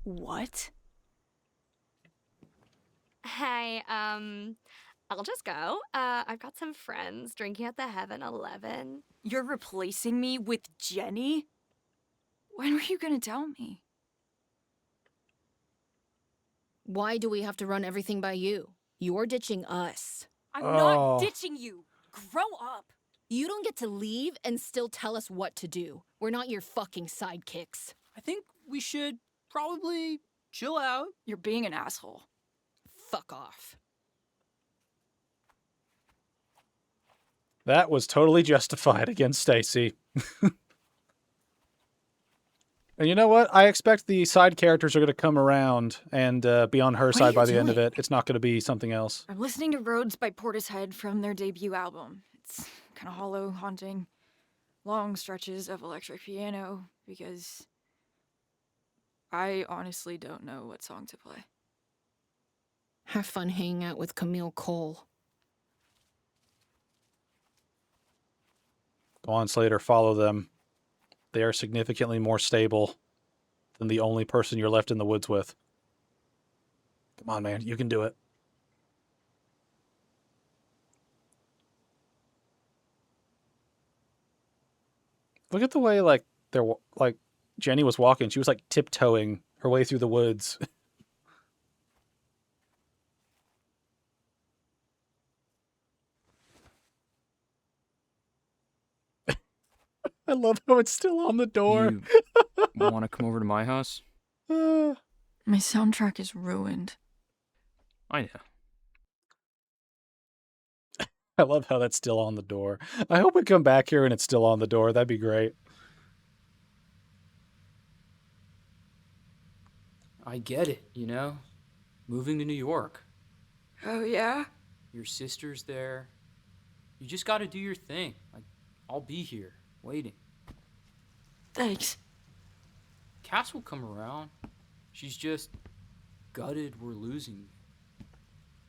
What? Hey, I'll just go. I've got some friends drinking at the Heaven 11. You're replacing me with Jenny? When were you gonna tell me? Why do we have to run everything by you? You're ditching us. I'm Oh. not ditching you. Grow up. You don't get to leave and still tell us what to do. We're not your fucking sidekicks. I think we should probably chill out. You're being an asshole. Fuck off. That was totally justified against Stacy. And you know what? I expect the side characters are going to come around and be on her What are side you by the end of doing? it. It's not going to be something else. I'm listening to Roads by Portishead from their debut album. It's kind of hollow, haunting, long stretches of electric piano because I honestly don't know what song to play. Have fun hanging out with Camille Cole. Go on, Slater, follow them. They are significantly more stable than the only person you're left in the woods with. Come on, man. You can do it. Look at the way, like, Jenny was walking. She was, like, tiptoeing her way through the woods. I love how it's still on the door. You want to come over to my house? My soundtrack is ruined. I know. I love how that's still on the door. I hope we come back here and it's still on the door. That'd be great. I get it, you know? Moving to New York. Oh, yeah? Your sister's there. You just gotta do your thing. Like, I'll be here, waiting. Thanks. Cass will come around. She's just gutted we're losing you.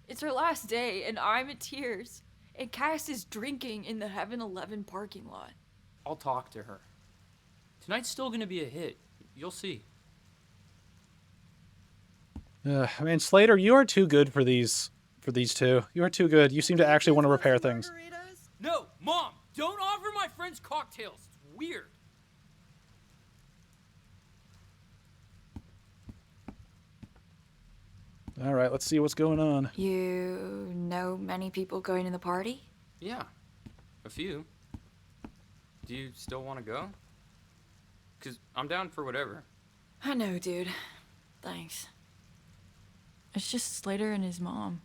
It's her last day, and I'm in tears. And Cass is drinking in the Heaven 11 parking lot. I'll talk to her. Tonight's still gonna be a hit. You'll see. Man, Slater, you are too good for these two. You are too good. You seem to actually want to repair things. No, Mom! Don't offer my friends cocktails. It's weird. All right, let's see what's going on. You know many people going to the party? Yeah, a few. Do you still want to go? 'Cause I'm down for whatever. I know, dude. Thanks. It's just Slater and his mom.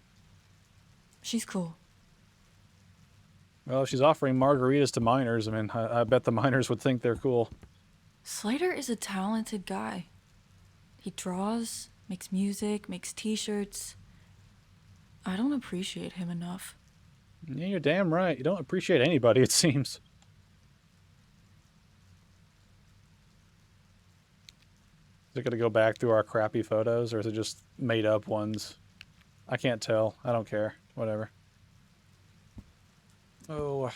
She's cool. Well, if she's offering margaritas to minors, I mean, I bet the minors would think they're cool. Slater is a talented guy. He draws, makes music, makes t-shirts. I don't appreciate him enough. Yeah, you're damn right. You don't appreciate anybody, it seems. Is it going to go back through our crappy photos, or is it just made up ones? I can't tell. I don't care. Whatever. Oh,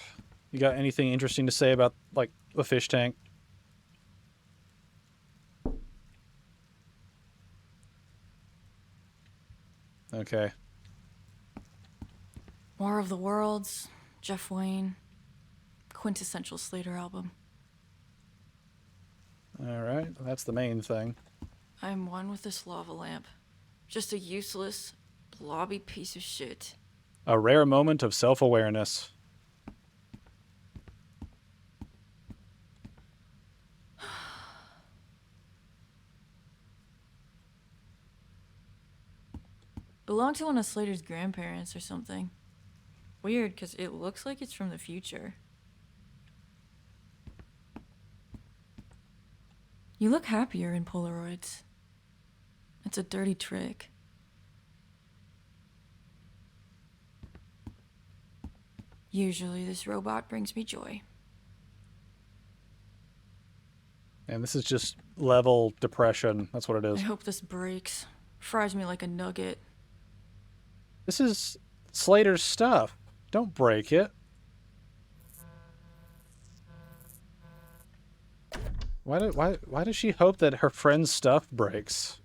you got anything interesting to say about, like, the fish tank? Okay. War of the Worlds, Jeff Wayne, quintessential Slater album. All right, that's the main thing. I'm one with this lava lamp. Just a useless, blobby piece of shit. A rare moment of self-awareness. Belonged to one of Slater's grandparents or something. Weird, because it looks like it's from the future. You look happier in Polaroids. It's a dirty trick. Usually this robot brings me joy. And this is just level depression. That's what it I is. hope this breaks. Fries me like a nugget. This is Slater's stuff. Don't break it. Why does she hope that her friend's stuff breaks?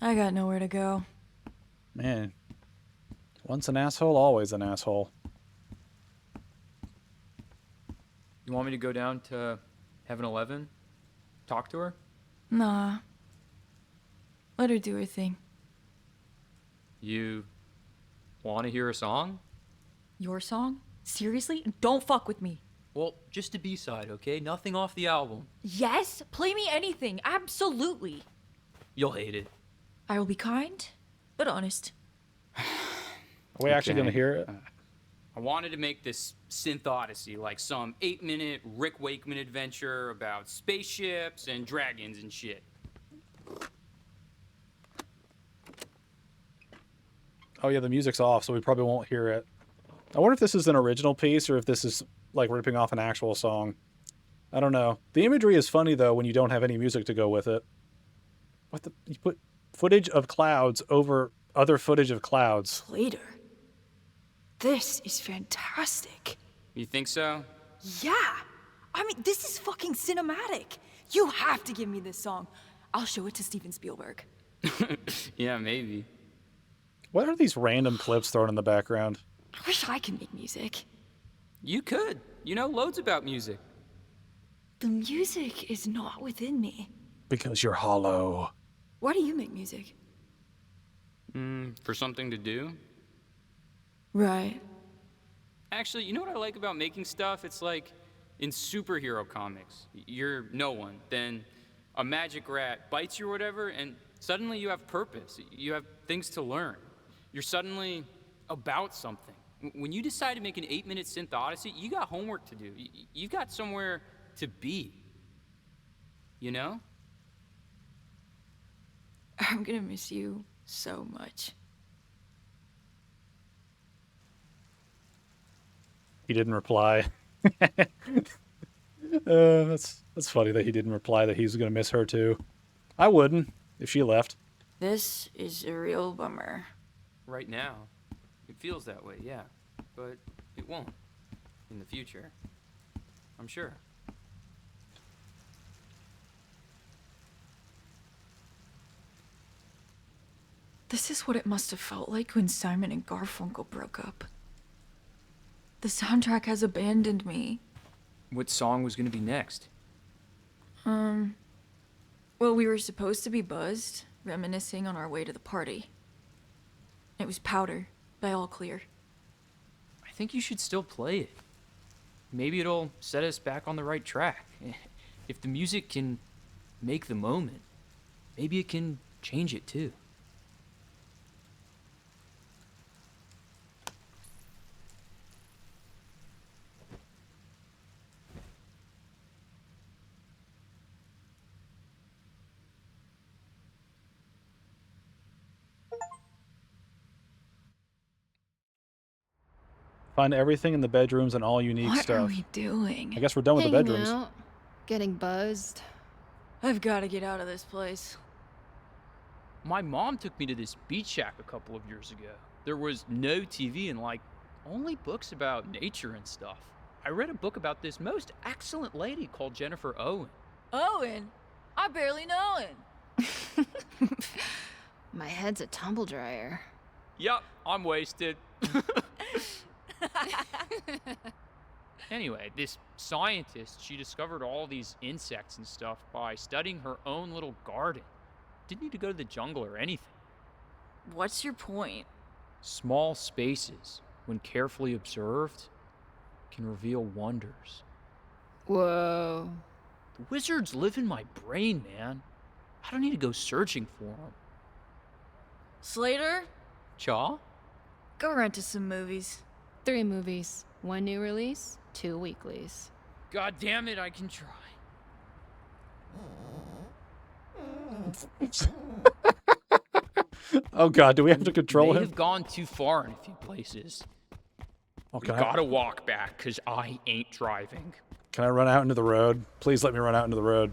I got nowhere to go. Man. Once an asshole, always an asshole. You want me to go down to Heaven 11? Talk to her? Nah. Let her do her thing. You want to hear a song? Your song? Seriously? Don't fuck with me. Well, just a B-side, okay? Nothing off the album. Yes? Play me anything. Absolutely. You'll hate it. I will be kind, but honest. Are we actually going to hear it? I wanted to make this synth odyssey, like some 8-minute Rick Wakeman adventure about spaceships and dragons and shit. Oh yeah, the music's off, so we probably won't hear it. I wonder if this is an original piece or if this is like ripping off an actual song. I don't know. The imagery is funny though when you don't have any music to go with it. What the? You put footage of clouds over other footage of clouds. Later. This is fantastic. You think so? Yeah. I mean, this is fucking cinematic. You have to give me this song. I'll show it to Steven Spielberg. Yeah, maybe. What are these random clips thrown in the background? I wish I could make music. You could. You know loads about music. The music is not within me. Because you're hollow. Why do you make music? For something to do? Right. Actually, you know what I like about making stuff? It's like in superhero comics. You're no one. Then a magic rat bites you or whatever, and suddenly you have purpose. You have things to learn. You're suddenly about something. When you decide to make an 8-minute synth odyssey, you got homework to do. You got somewhere to be. You know? I'm gonna miss you so much. He didn't reply. That's funny that he didn't reply that he was going to miss her too. I wouldn't if she left. This is a real bummer. Right now, it feels that way, yeah. But it won't. In the future. I'm sure. This is what it must have felt like when Simon and Garfunkel broke up. The soundtrack has abandoned me. What song was gonna be next? Well, we were supposed to be buzzed, reminiscing on our way to the party. It was Powder, by All Clear. I think you should still play it. Maybe it'll set us back on the right track. If the music can make the moment, maybe it can change it too. Find everything in the bedrooms and all unique What stuff. are we doing? I guess we're done with the Hanging bedrooms. out, getting buzzed. I've got to get out of this place. My mom took me to this beach shack a couple of years ago. There was no TV and like only books about nature and stuff. I read a book about this most excellent lady called Jennifer Owen. Owen? I barely know him. My head's a tumble dryer. Yup, I'm wasted. Anyway, this scientist, she discovered all these insects and stuff by studying her own little garden. Didn't need to go to the jungle or anything. What's your point? Small spaces, when carefully observed, can reveal wonders. Whoa. The wizards live in my brain, man. I don't need to go searching for them. Slater? Cha? Go rent us some movies. 3 movies. 1 new release, 2 weeklies. God damn it, I can try. Oh god, do we have to control May him? have gone too far in a few places. Okay. We gotta walk back, cause I ain't driving. Can I run out into the road? Please let me run out into the road.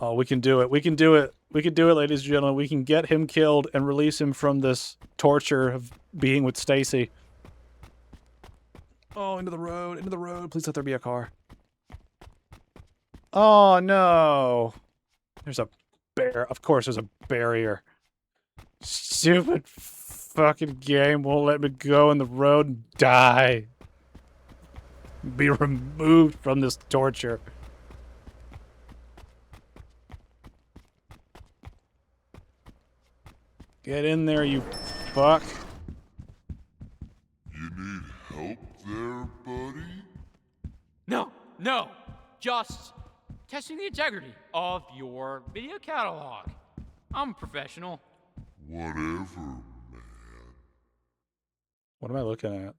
Oh, we can do it. We can do it. We can do it, ladies and gentlemen. We can get him killed and release him from this torture of being with Stacy. Oh, into the road. Into the road. Please let there be a car. Oh, no. There's a bear. Of course, there's a barrier. Stupid fucking game won't let me go on the road and die. Be removed from this torture. Get in there, you fuck. You need help there, buddy? No. Just testing the integrity of your video catalog. I'm a professional. Whatever, man. What am I looking at?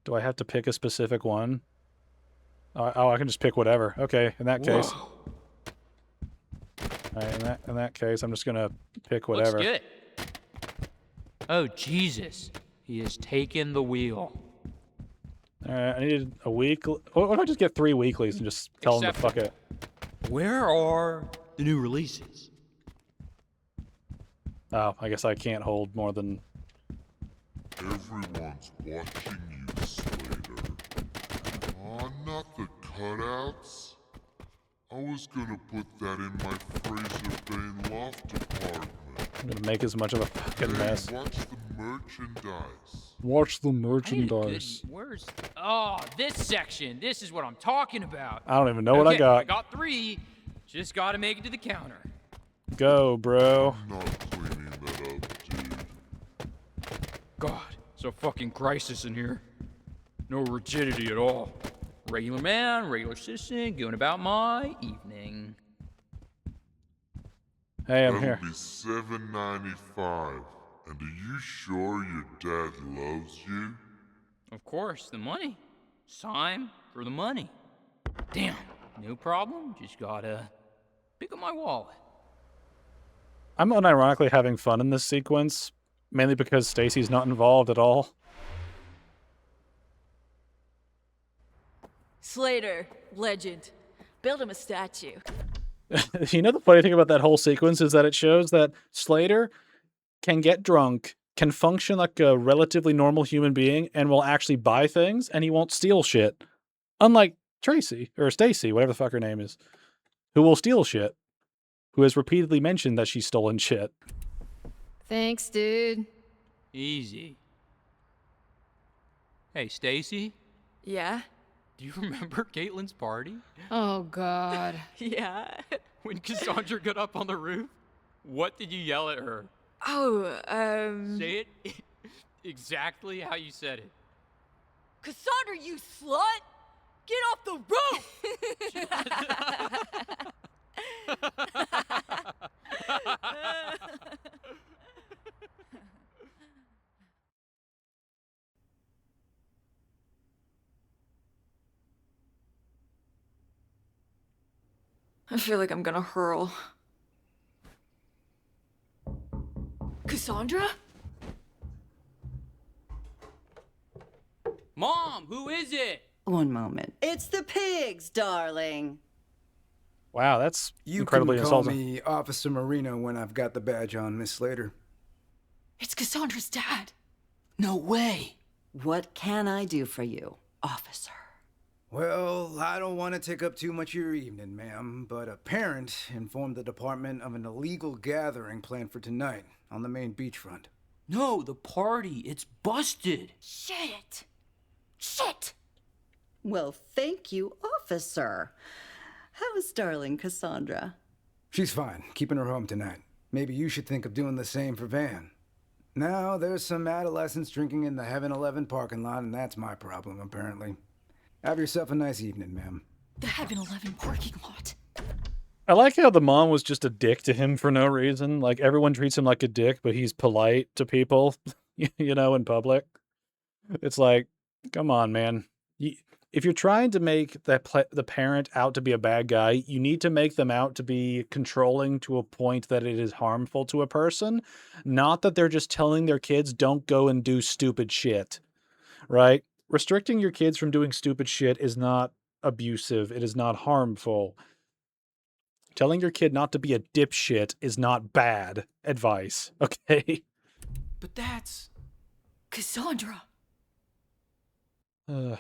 Do I have to pick a specific one? Oh, I can just pick whatever. Okay, in that case. Whoa. All right, in that case, I'm just gonna pick whatever. Looks good. Oh, Jesus. He has taken the wheel. All right, I needed a week. What if I just get 3 weeklies and just tell them to fuck it? Where are the new releases? Oh, I guess I can't hold more than... Everyone's watching you, Slater. Aw, not the cutouts. I was gonna put that in my Fraser Bane loft department. I'm gonna make as much of a fucking mess. Watch the merchandise. Watch the merchandise. Where's... Oh, this section. This is what I'm talking about. I don't even know what I Okay, got. I got 3. Just gotta make it to the counter. Go, bro. I'm not cleaning that up, dude. God, so fucking crisis in here. No rigidity at all. Regular man, regular citizen, going about my evening. Hey, I'm That'll here. be $7.95. And are you sure your dad loves you? Of course, the money. Sign for the money. Damn, no problem. Just gotta pick up my wallet. I'm unironically having fun in this sequence, mainly because Stacy's not involved at all. Slater, legend. Build him a statue. You know the funny thing about that whole sequence is that it shows that Slater can get drunk, can function like a relatively normal human being, and will actually buy things, and he won't steal shit. Unlike Tracy, or Stacy, whatever the fuck her name is, who will steal shit, who has repeatedly mentioned that she's stolen shit. Thanks, dude. Easy. Hey, Stacy, Yeah? do you remember Caitlin's party? Oh, God. Yeah. When Cassandra got up on the roof? What did you yell at her? Oh, Say it exactly how you said it. Cassandra, you slut! Get off the roof! I feel like I'm gonna hurl. Cassandra? Mom, who is it? One moment. It's the pigs, darling. Wow, that's You incredibly can call insulting. me Officer Marino when I've got the badge on, Miss Slater. It's Cassandra's dad. No way. What can I do for you, officer? Well, I don't want to take up too much of your evening, ma'am, but a parent informed the department of an illegal gathering planned for tonight on the main beachfront. No, the party. It's busted. Shit. Shit. Well, thank you, officer. How is darling Cassandra? She's fine, keeping her home tonight. Maybe you should think of doing the same for Van. Now, there's some adolescents drinking in the Heaven 11 parking lot, and that's my problem, apparently. Have yourself a nice evening, ma'am. The Heaven 11 parking lot. I like how the mom was just a dick to him for no reason. Like, everyone treats him like a dick, but he's polite to people, you know, in public. It's like, come on, man. If you're trying to make the parent out to be a bad guy, you need to make them out to be controlling to a point that it is harmful to a person. Not that they're just telling their kids, don't go and do stupid shit, right? Restricting your kids from doing stupid shit is not abusive. It is not harmful. Telling your kid not to be a dipshit is not bad advice, okay? But that's... Cassandra. I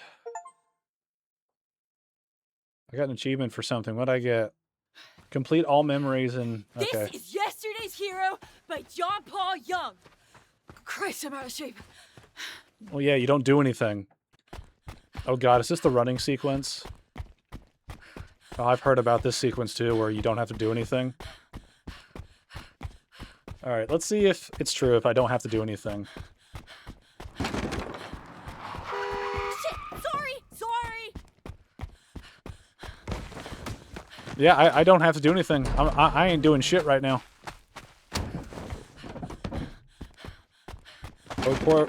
got an achievement for something. What'd I get? Complete all memories and okay. This is Yesterday's Hero by John Paul Young. Christ, I'm out of shape. Well, yeah, you don't do anything. Oh god, is this the running sequence? Oh, I've heard about this sequence too, where you don't have to do anything. Alright, let's see if it's true if I don't have to do anything. Shit! Sorry! Yeah, I don't have to do anything. I ain't doing shit right now.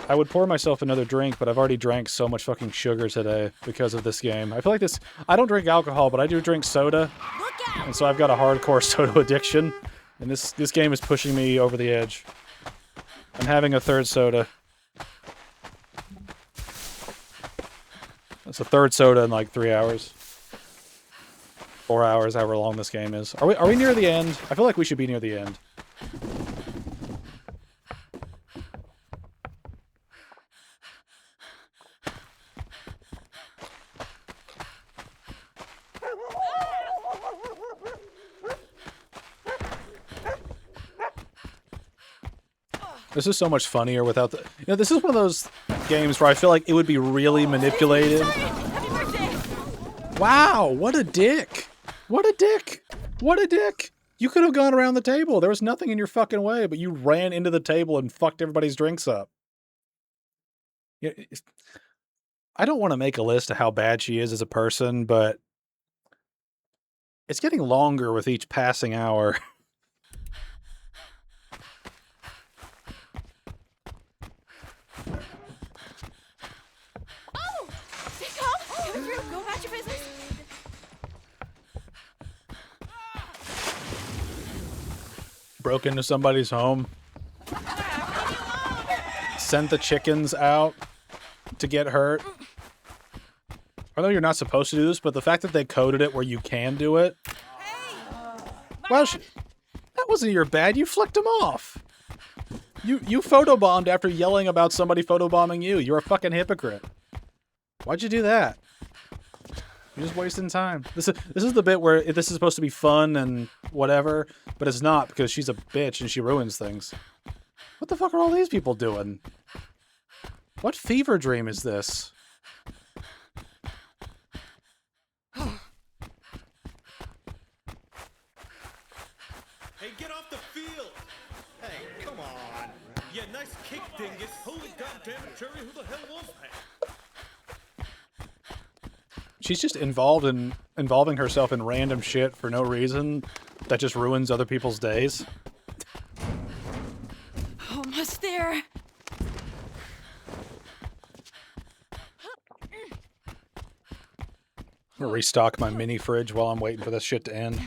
I would pour myself another drink, but I've already drank so much fucking sugar today because of this game. I feel like this... I don't drink alcohol, but I do drink soda. And so I've got a hardcore soda addiction. And this game is pushing me over the edge. I'm having a third soda. That's a third soda in like 3 hours. 4 hours, however long this game is. Are we near the end? I feel like we should be near the end. This is so much funnier without the... You know, this is one of those games where I feel like it would be really manipulated. Wow, what a dick. What a dick. What a dick. You could have gone around the table. There was nothing in your fucking way, but you ran into the table and fucked everybody's drinks up. Yeah, I don't want to make a list of how bad she is as a person, but it's getting longer with each passing hour. Go about your business. Broke into somebody's home. Sent the chickens out to get hurt. I know you're not supposed to do this, but the fact that they coded it where you can do it. Well, that wasn't your bad. You flicked them off. You photobombed after yelling about somebody photobombing you. You're a fucking hypocrite. Why'd you do that? You're just wasting time. This is the bit where this is supposed to be fun and whatever, but it's not because she's a bitch and she ruins things. What the fuck are all these people doing? What fever dream is this? Hey, get off the field! Hey, come on. Yeah, nice kick, dingus. Holy goddamn it, Cherry, who the hell was that? She's just involving herself in random shit for no reason that just ruins other people's days. Almost there. I'm gonna restock my mini fridge while I'm waiting for this shit to end.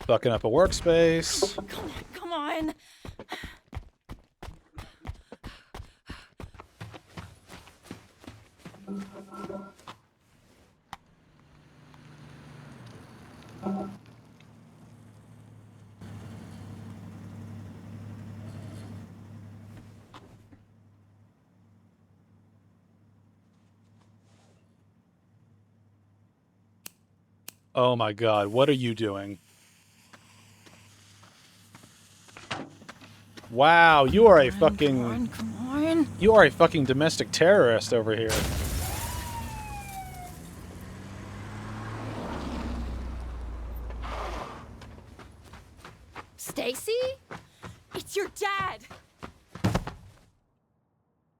Fucking up a workspace. Come on. Oh my god, what are you doing? Wow, you are a fucking... Come on. You are a fucking domestic terrorist over here. Stacy? It's your dad.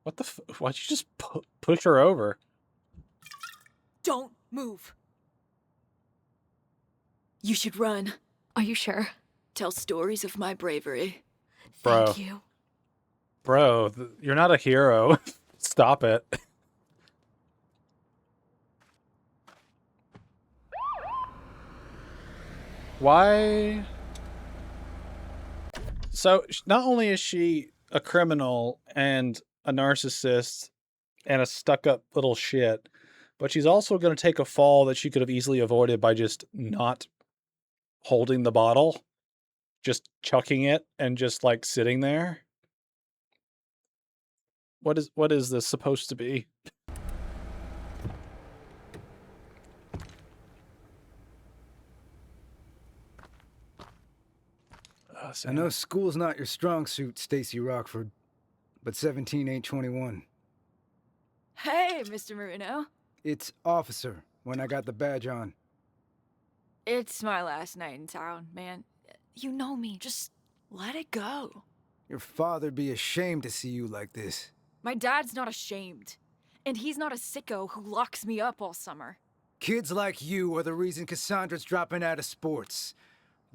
What the why'd you just push her over? Don't move. You should run. Are you sure? Tell stories of my bravery. Bro. Thank you. Bro, you're not a hero. Stop it. Why? So, not only is she a criminal and a narcissist and a stuck-up little shit, but she's also going to take a fall that she could have easily avoided by just not holding the bottle, just chucking it and just like sitting there. What is this supposed to be? I know school's not your strong suit, Stacy Rockford, but 17 ain't 21. Hey, Mr. Marino. It's officer when I got the badge on. It's my last night in town, man. You know me. Just let it go. Your father'd be ashamed to see you like this. My dad's not ashamed. And he's not a sicko who locks me up all summer. Kids like you are the reason Cassandra's dropping out of sports,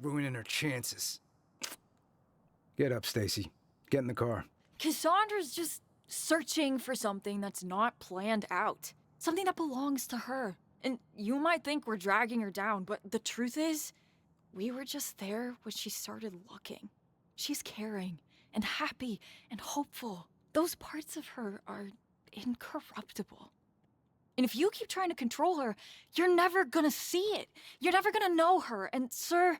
ruining her chances. Get up, Stacy. Get in the car. Cassandra's just searching for something that's not planned out. Something that belongs to her. And you might think we're dragging her down, but the truth is, we were just there when she started looking. She's caring and happy and hopeful. Those parts of her are incorruptible. And if you keep trying to control her, you're never gonna see it. You're never gonna know her. And sir,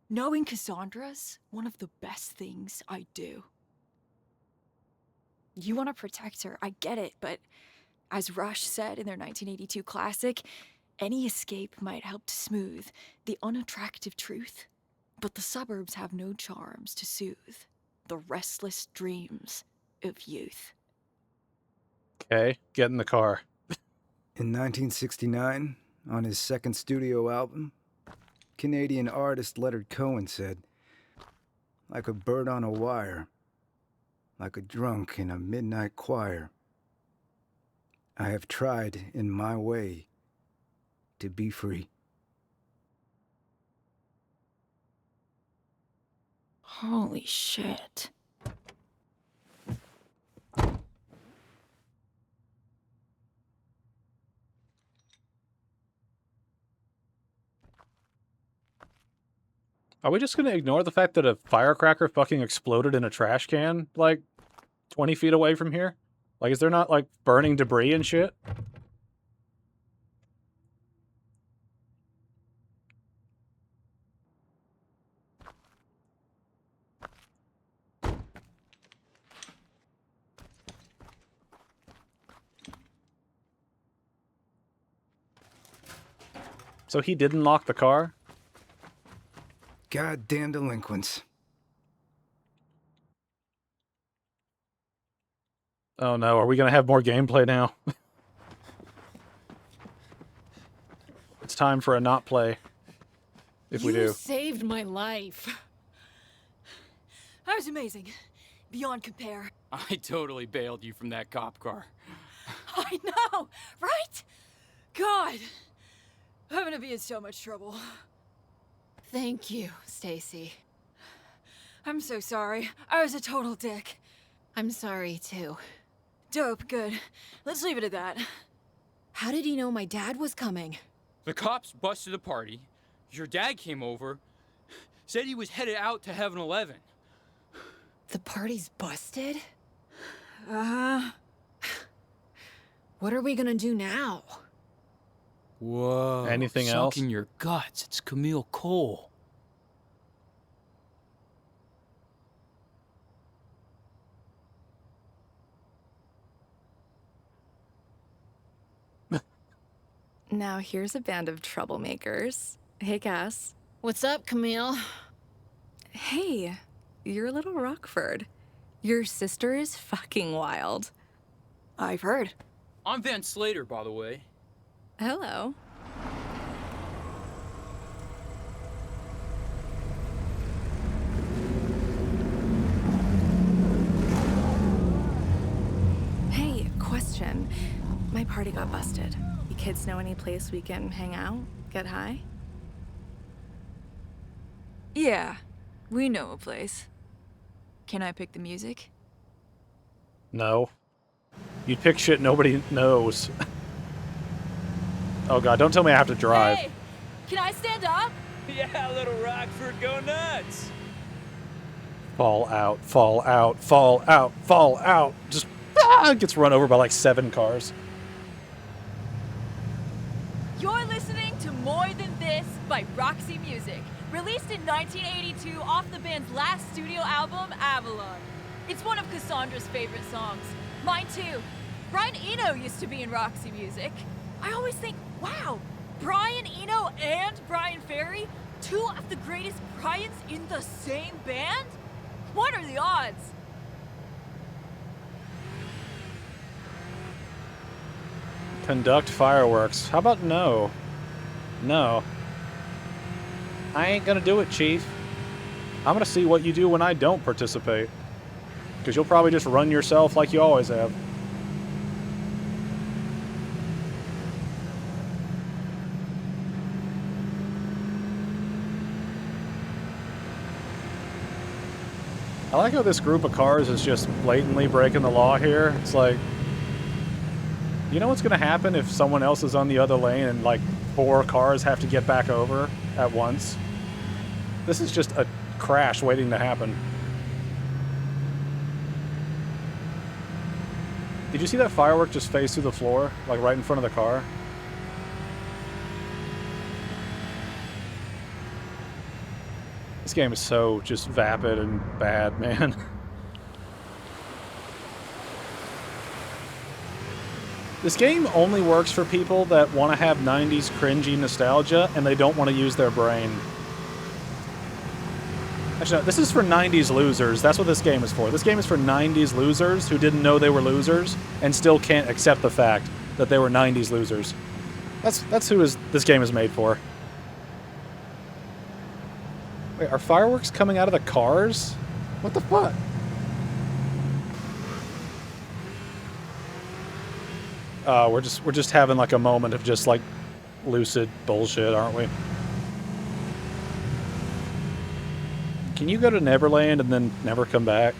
knowing Cassandra's one of the best things I do. You want to protect her, I get it, but as Rush said in their 1982 classic, any escape might help to smooth the unattractive truth, but the suburbs have no charms to soothe the restless dreams of youth. Okay, get in the car. In 1969, on his second studio album, Canadian artist Leonard Cohen said, "Like a bird on a wire, like a drunk in a midnight choir, I have tried in my way to be free." Holy shit. Are we just gonna ignore the fact that a firecracker fucking exploded in a trash can, like, 20 feet away from here? Like, is there not, like, burning debris and shit? So he didn't lock the car? Goddamn delinquents. Oh no, are we gonna have more gameplay now? It's time for a not play. If we do. You saved my life. That was amazing. Beyond compare. I totally bailed you from that cop car. I know, right? God, I'm gonna be in so much trouble. Thank you, Stacy. I'm so sorry. I was a total dick. I'm sorry, too. Dope, good. Let's leave it at that. How did he know my dad was coming? The cops busted the party. Your dad came over, said he was headed out to Heaven 11. The party's busted? Uh-huh. What are we gonna do now? Whoa. Anything else? Suck in your guts. It's Camille Cole. Now here's a band of troublemakers. Hey, Cass. What's up, Camille? Hey, you're little Rockford. Your sister is fucking wild. I've heard. I'm Van Slater, by the way. Hello. Hey, question. My party got busted. You kids know any place we can hang out, get high? Yeah, we know a place. Can I pick the music? No. You'd pick shit nobody knows. Oh god, don't tell me I have to drive. Hey, can I stand up? Yeah, little Rockford, go nuts. Fall out, fall out, fall out, fall out. Just gets run over by like 7 cars. You're listening to More Than This by Roxy Music, released in 1982 off the band's last studio album, Avalon. It's one of Cassandra's favorite songs. Mine too. Brian Eno used to be in Roxy Music. I always think, wow, Brian Eno and Brian Ferry? 2 of the greatest Bryants in the same band? What are the odds? Conduct fireworks. How about no? No. I ain't gonna do it, Chief. I'm gonna see what you do when I don't participate. Because you'll probably just run yourself like you always have. I like how this group of cars is just blatantly breaking the law here. It's like, you know what's going to happen if someone else is on the other lane and like 4 cars have to get back over at once? This is just a crash waiting to happen. Did you see that firework just phase through the floor, like right in front of the car? This game is so just vapid and bad, man. This game only works for people that want to have 90s cringy nostalgia and they don't want to use their brain. Actually, no, this is for 90s losers. That's what this game is for. This game is for 90s losers who didn't know they were losers and still can't accept the fact that they were 90s losers. That's who this game is made for. Wait, are fireworks coming out of the cars? What the fuck? We're just having like a moment of just like lucid bullshit, aren't we? Can you go to Neverland and then never come back?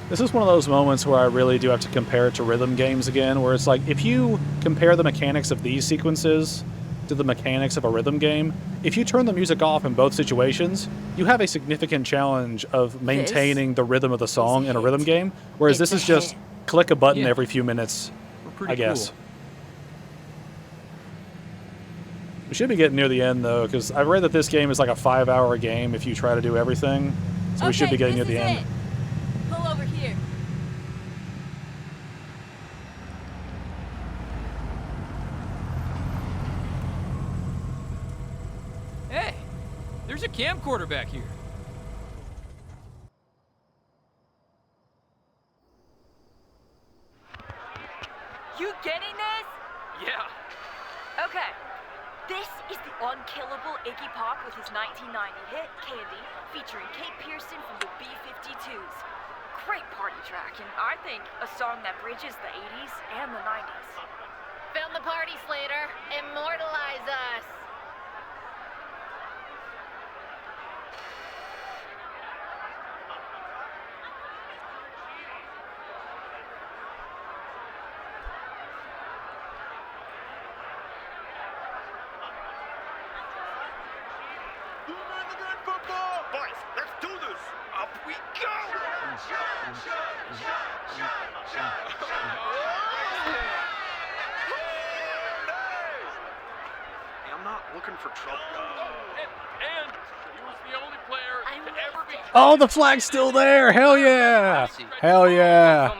This is one of those moments where I really do have to compare it to rhythm games again, where it's like, if you compare the mechanics of these sequences to the mechanics of a rhythm game, if you turn the music off in both situations, you have a significant challenge of maintaining the rhythm of the song in a rhythm game, whereas this is just click a button every few minutes, I guess. We should be getting near the end, though, because I've read that this game is like a 5-hour game if you try to do everything, so we should be getting near the end. Pull over here. Hey, there's a camcorder back here. You getting this? Yeah. Okay. This is the unkillable Iggy Pop with his 1990 hit, Candy, featuring Kate Pearson from the B-52s. Great party track, and I think a song that bridges the 80s and the 90s. Film the party, Slater. Immortalize us. Boys, let's do this! Up we go! Hey, I'm not looking for trouble. And he was the only player to ever be. Oh, the flag's still there! Hell yeah! Hell yeah!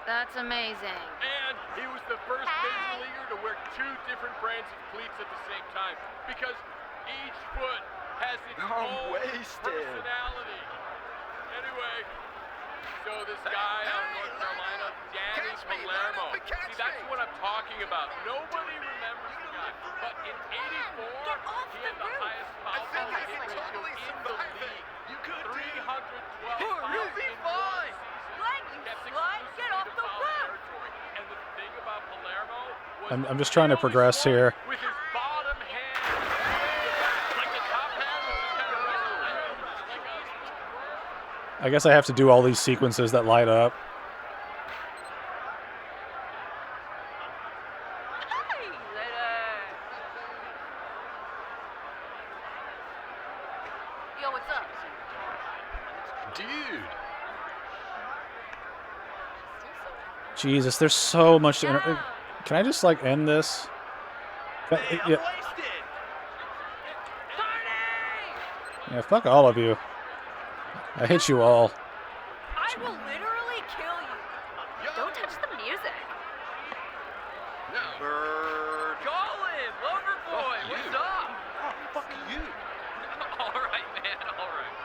That's amazing. And he was the first major leaguer to wear 2 different brands of cleats at the same time, because each foot has its own personality. Anyway, so this guy out of North Carolina, Danny Palermo. See, that's what I'm talking about. Nobody remembers the guy, but in '84, he had the highest foul ball hit ratio in the league. 312 fouls in 1 season. Get off the roof! And the thing about Palermo was I'm just trying to progress here. with his bottom hand, like the top hand was just kind of like a. I guess I have to do all these sequences that light up. Yo, what's up? Dude! Jesus, there's so much to Can I just, like, end this? Yeah. Yeah, fuck all of you. I hate you all. I will literally kill you. Don't touch the music. Colin, Loverboy, what's up? Oh, fuck you. All right, man, all right.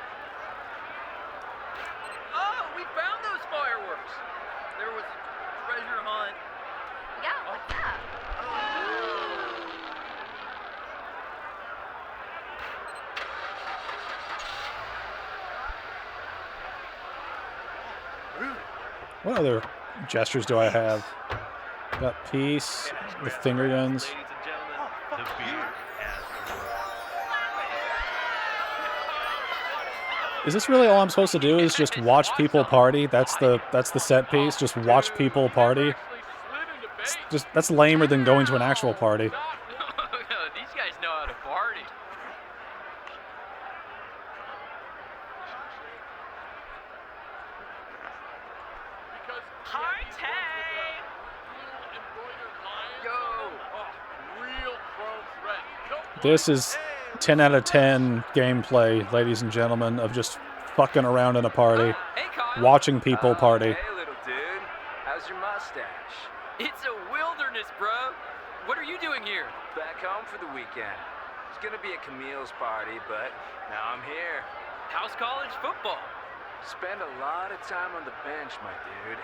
Oh, we found those fireworks. There was a treasure hunt. Yeah, what's up? What other gestures do I have? Got peace, the finger guns. Is this really all I'm supposed to do? Is just watch people party? That's the set piece. Just watch people party. That's lamer than going to an actual party. These guys know how to party. This is 10 out of 10 gameplay, ladies and gentlemen, of just fucking around in a party, watching people party. Hey, little dude. How's your mustache? It's a wilderness, bro. What are you doing here? Back home for the weekend. It's gonna be a Camille's party, but now I'm here. How's college football? Spend a lot of time on the bench, my dude.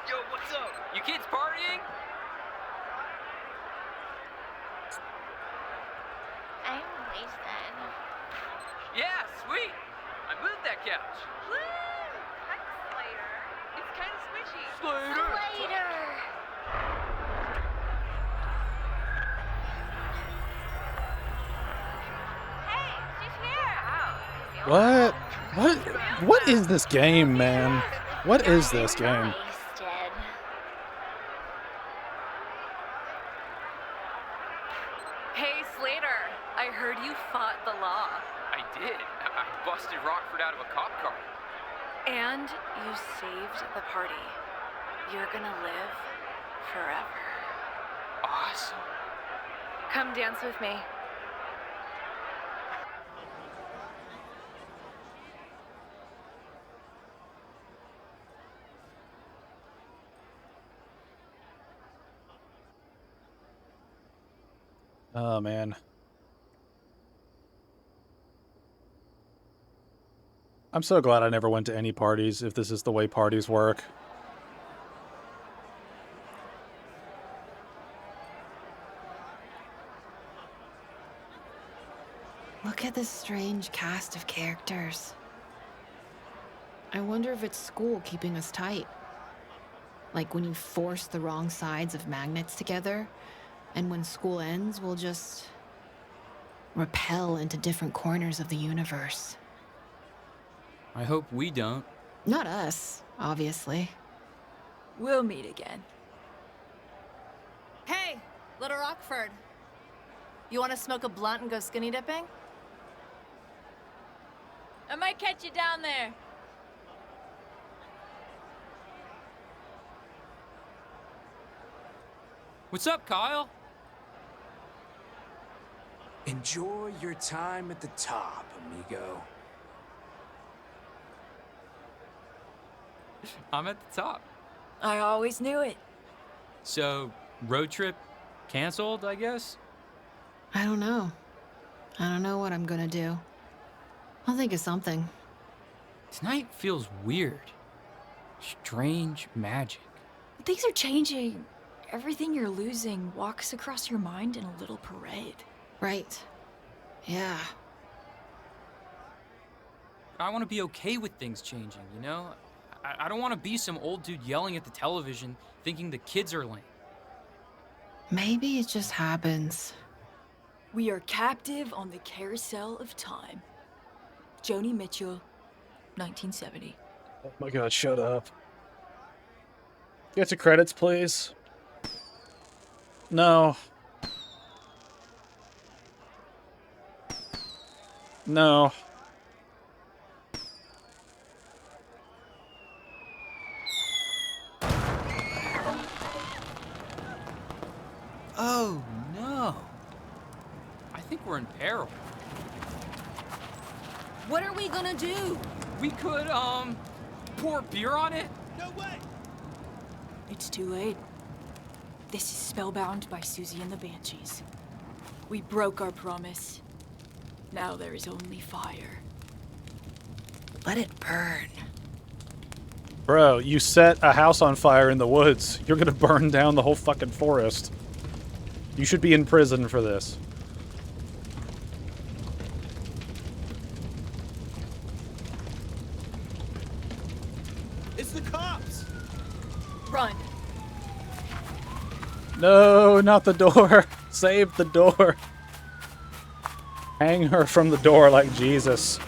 Yo, what's up? You kids partying? I'm wasted. Yeah, sweet. I moved that couch. Woo! Heck, Slater. It's kind of squishy. Slater. Hey, she's here. What? What is this game, man? What is this game? Wasted. Hey, Slater. I heard you fought the law. I did. I busted Rockford out of a cop car. And you saved the party. You're gonna live forever. Awesome. Come dance with me. Oh, man. I'm so glad I never went to any parties, if this is the way parties work. Look at this strange cast of characters. I wonder if it's school keeping us tight. Like when you force the wrong sides of magnets together, and when school ends, we'll just repel into different corners of the universe. I hope we don't. Not us, obviously. We'll meet again. Hey, Little Rockford. You want to smoke a blunt and go skinny dipping? I might catch you down there. What's up, Kyle? Enjoy your time at the top, amigo. I'm at the top. I always knew it. So, road trip canceled, I guess? I don't know. I don't know what I'm gonna do. I'll think of something. Tonight feels weird. Strange magic. Things are changing. Everything you're losing walks across your mind in a little parade. Right. Yeah. I want to be okay with things changing, you know? I don't want to be some old dude yelling at the television thinking the kids are lame. Maybe it just happens. We are captive on the carousel of time. Joni Mitchell, 1970. Oh my god, shut up. Get to credits, please. No. No. Oh, no. I think we're in peril. What are we gonna do? We could, pour beer on it? No way! It's too late. This is Spellbound by Susie and the Banshees. We broke our promise. Now there is only fire. Let it burn. Bro, you set a house on fire in the woods. You're gonna burn down the whole fucking forest. You should be in prison for this. It's the cops! Run! No, not the door. Save the door. Hang her from the door like Jesus.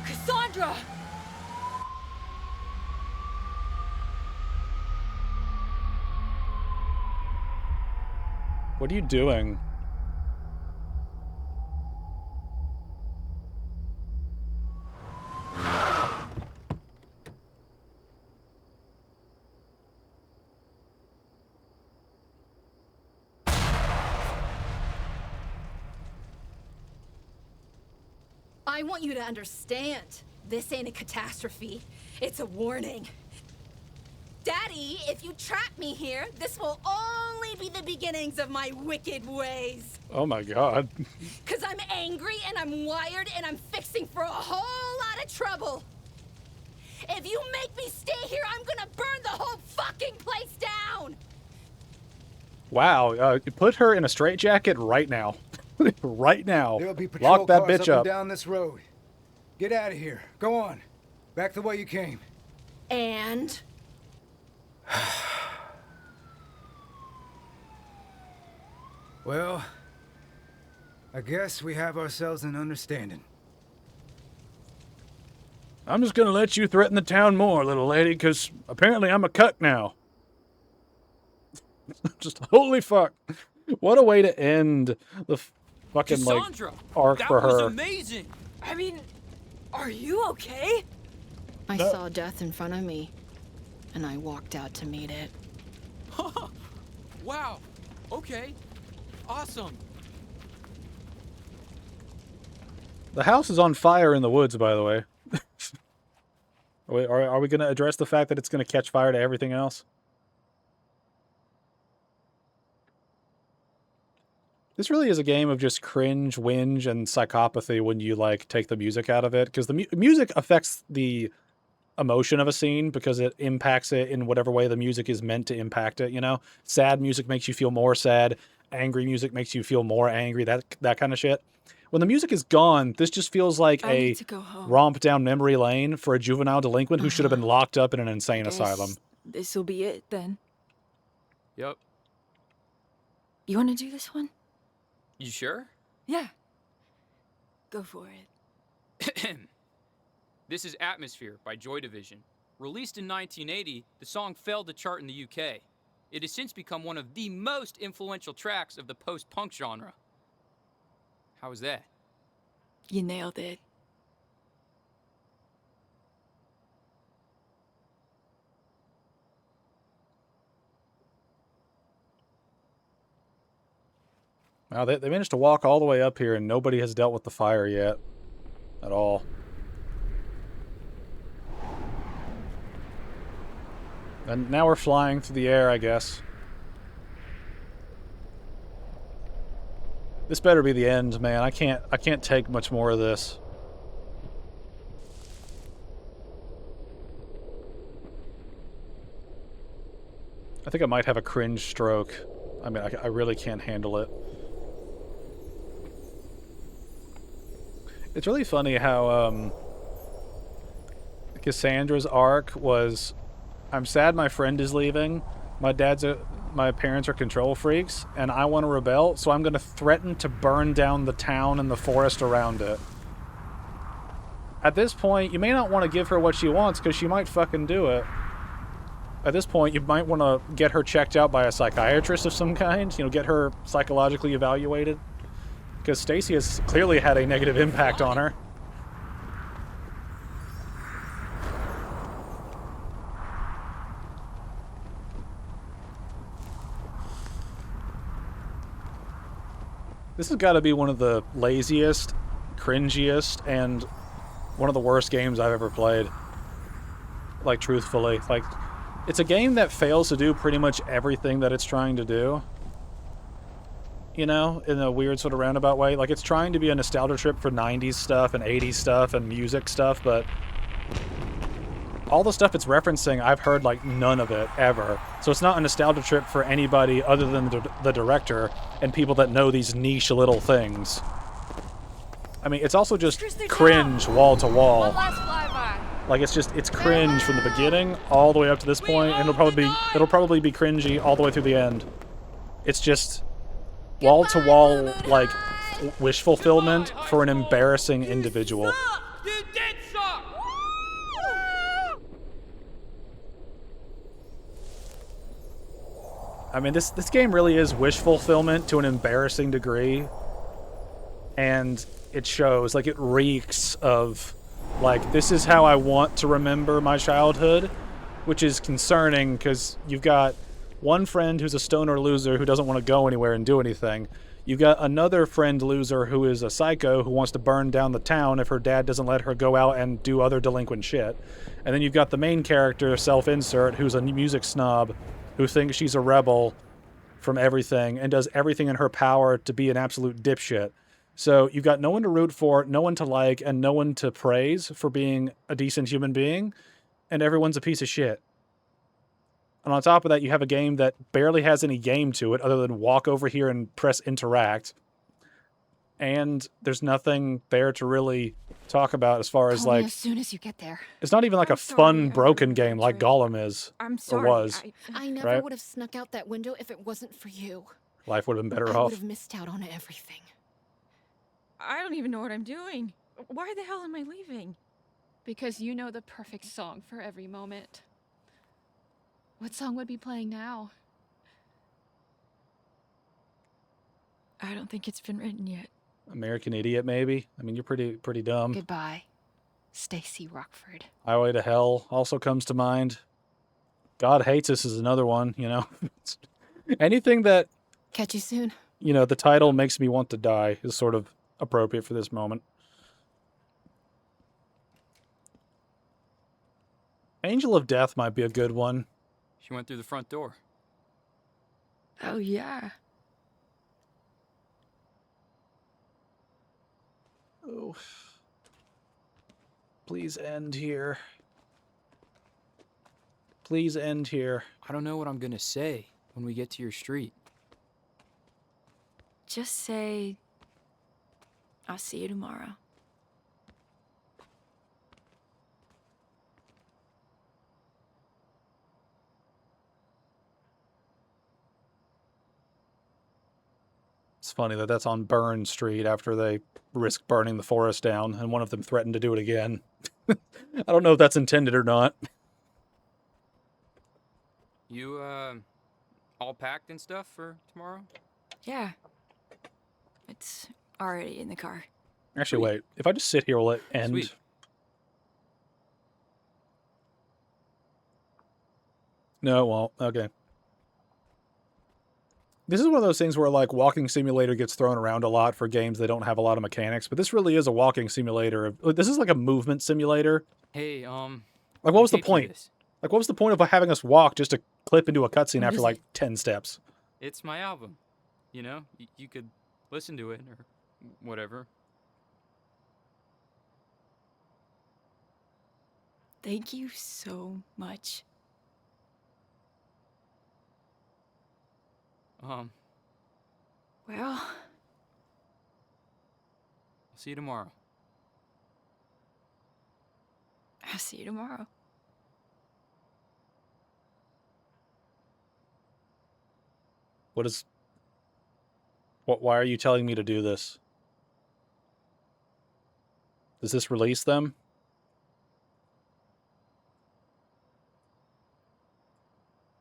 Cassandra! What are you doing? I want you to understand. This ain't a catastrophe. It's a warning. Daddy, if you trap me here, this will only be the beginnings of my wicked ways. Oh my god. 'Cause I'm angry and I'm wired and I'm fixing for a whole lot of trouble. If you make me stay here, I'm gonna burn the whole fucking place down. Wow, put her in a straitjacket right now. Right now. There'll be patrol Lock that cars bitch up up. and down this road. Get out of here. Go on. Back the way you came. And Well, I guess we have ourselves an understanding. I'm just gonna let you threaten the town more, little lady, because apparently I'm a cuck now. Just holy fuck. What a way to end the fucking, Cassandra, like, arc that for was her. amazing. I mean, are you okay? I saw death in front of me, and I walked out to meet it. Wow. Okay. Awesome. The house is on fire in the woods, by the way. Are we going to address the fact that it's going to catch fire to everything else? This really is a game of just cringe, whinge, and psychopathy when you, like, take the music out of it. Because the music affects the emotion of a scene because it impacts it in whatever way the music is meant to impact it, you know? Sad music makes you feel more sad. Angry music makes you feel more angry. That kind of shit. When the music is gone, this just feels like I a need to go home. romp down memory lane for a juvenile delinquent who should have been locked up in an insane asylum. This'll be it, then. Yep. You want to do this one? You sure? Yeah. Go for it. This is Atmosphere by Joy Division. Released in 1980, the song failed to chart in the UK. It has since become one of the most influential tracks of the post-punk genre. How was that? You nailed it. Wow, they managed to walk all the way up here and nobody has dealt with the fire yet. At all. And now we're flying through the air, I guess. This better be the end, man. I can't take much more of this. I think I might have a cringe stroke. I mean, I really can't handle it. It's really funny how Cassandra's arc was, I'm sad my friend is leaving. My parents are control freaks, and I want to rebel, so I'm going to threaten to burn down the town and the forest around it. At this point, you may not want to give her what she wants, because she might fucking do it. At this point, you might want to get her checked out by a psychiatrist of some kind, you know, get her psychologically evaluated. Because Stacy has clearly had a negative impact on her. This has got to be one of the laziest, cringiest, and one of the worst games I've ever played. Like, truthfully. Like, it's a game that fails to do pretty much everything that it's trying to do. You know, in a weird sort of roundabout way. Like, it's trying to be a nostalgia trip for 90s stuff and 80s stuff and music stuff, but all the stuff it's referencing, I've heard, like, none of it, ever. So it's not a nostalgia trip for anybody other than the director and people that know these niche little things. I mean, it's also just cringe wall to wall. Like, it's cringe from the beginning all the way up to this point, and it'll probably be cringy all the way through the end. It's just wall to wall, like, wish fulfillment for an embarrassing individual. You did suck! I mean, this game really is wish fulfillment to an embarrassing degree, and it shows. Like, it reeks of, like, this is how I want to remember my childhood, which is concerning because you've got one friend who's a stoner loser who doesn't want to go anywhere and do anything. You've got another friend loser who is a psycho who wants to burn down the town if her dad doesn't let her go out and do other delinquent shit. And then you've got the main character, self-insert, who's a music snob who thinks she's a rebel from everything and does everything in her power to be an absolute dipshit. So you've got no one to root for, no one to like, and no one to praise for being a decent human being, and everyone's a piece of shit. And on top of that, you have a game that barely has any game to it other than walk over here and press interact. And there's nothing there to really talk about as far as, Call me like, as soon as you get there. it's not even like a fun broken game like Gollum is. I'm Or sorry. was. I never right? would have snuck out that window if it wasn't for you. Life would have been better I would off. have missed out on everything. I don't even know what I'm doing. Why the hell am I leaving? Because you know the perfect song for every moment. What song would be playing now? I don't think it's been written yet. American Idiot, maybe? I mean, you're pretty dumb. Goodbye, Stacy Rockford. Highway to Hell also comes to mind. God Hates Us is another one, you know? Anything that, Catch you soon. you know, the title makes me want to die is sort of appropriate for this moment. Angel of Death might be a good one. She went through the front door. Oh, yeah. Oh. Please end here. Please end here. I don't know what I'm gonna say when we get to your street. Just say, I'll see you tomorrow. It's funny that that's on Burn Street after they risked burning the forest down, and one of them threatened to do it again. I don't know if that's intended or not. You, all packed and stuff for tomorrow? Yeah. It's already in the car. Actually, wait. If I just sit here, will it end? Sweet. No, it won't. Okay. This is one of those things where, like, Walking Simulator gets thrown around a lot for games that don't have a lot of mechanics, but this really is a walking simulator. This is like a movement simulator. Hey, Like, what was the point? Like, what was the point of having us walk just to clip into a cutscene What after, is like, it? 10 steps? It's my album. You know, you could listen to it or whatever. Thank you so much. Well, I'll see you tomorrow. I'll see you tomorrow. Why are you telling me to do this? Does this release them?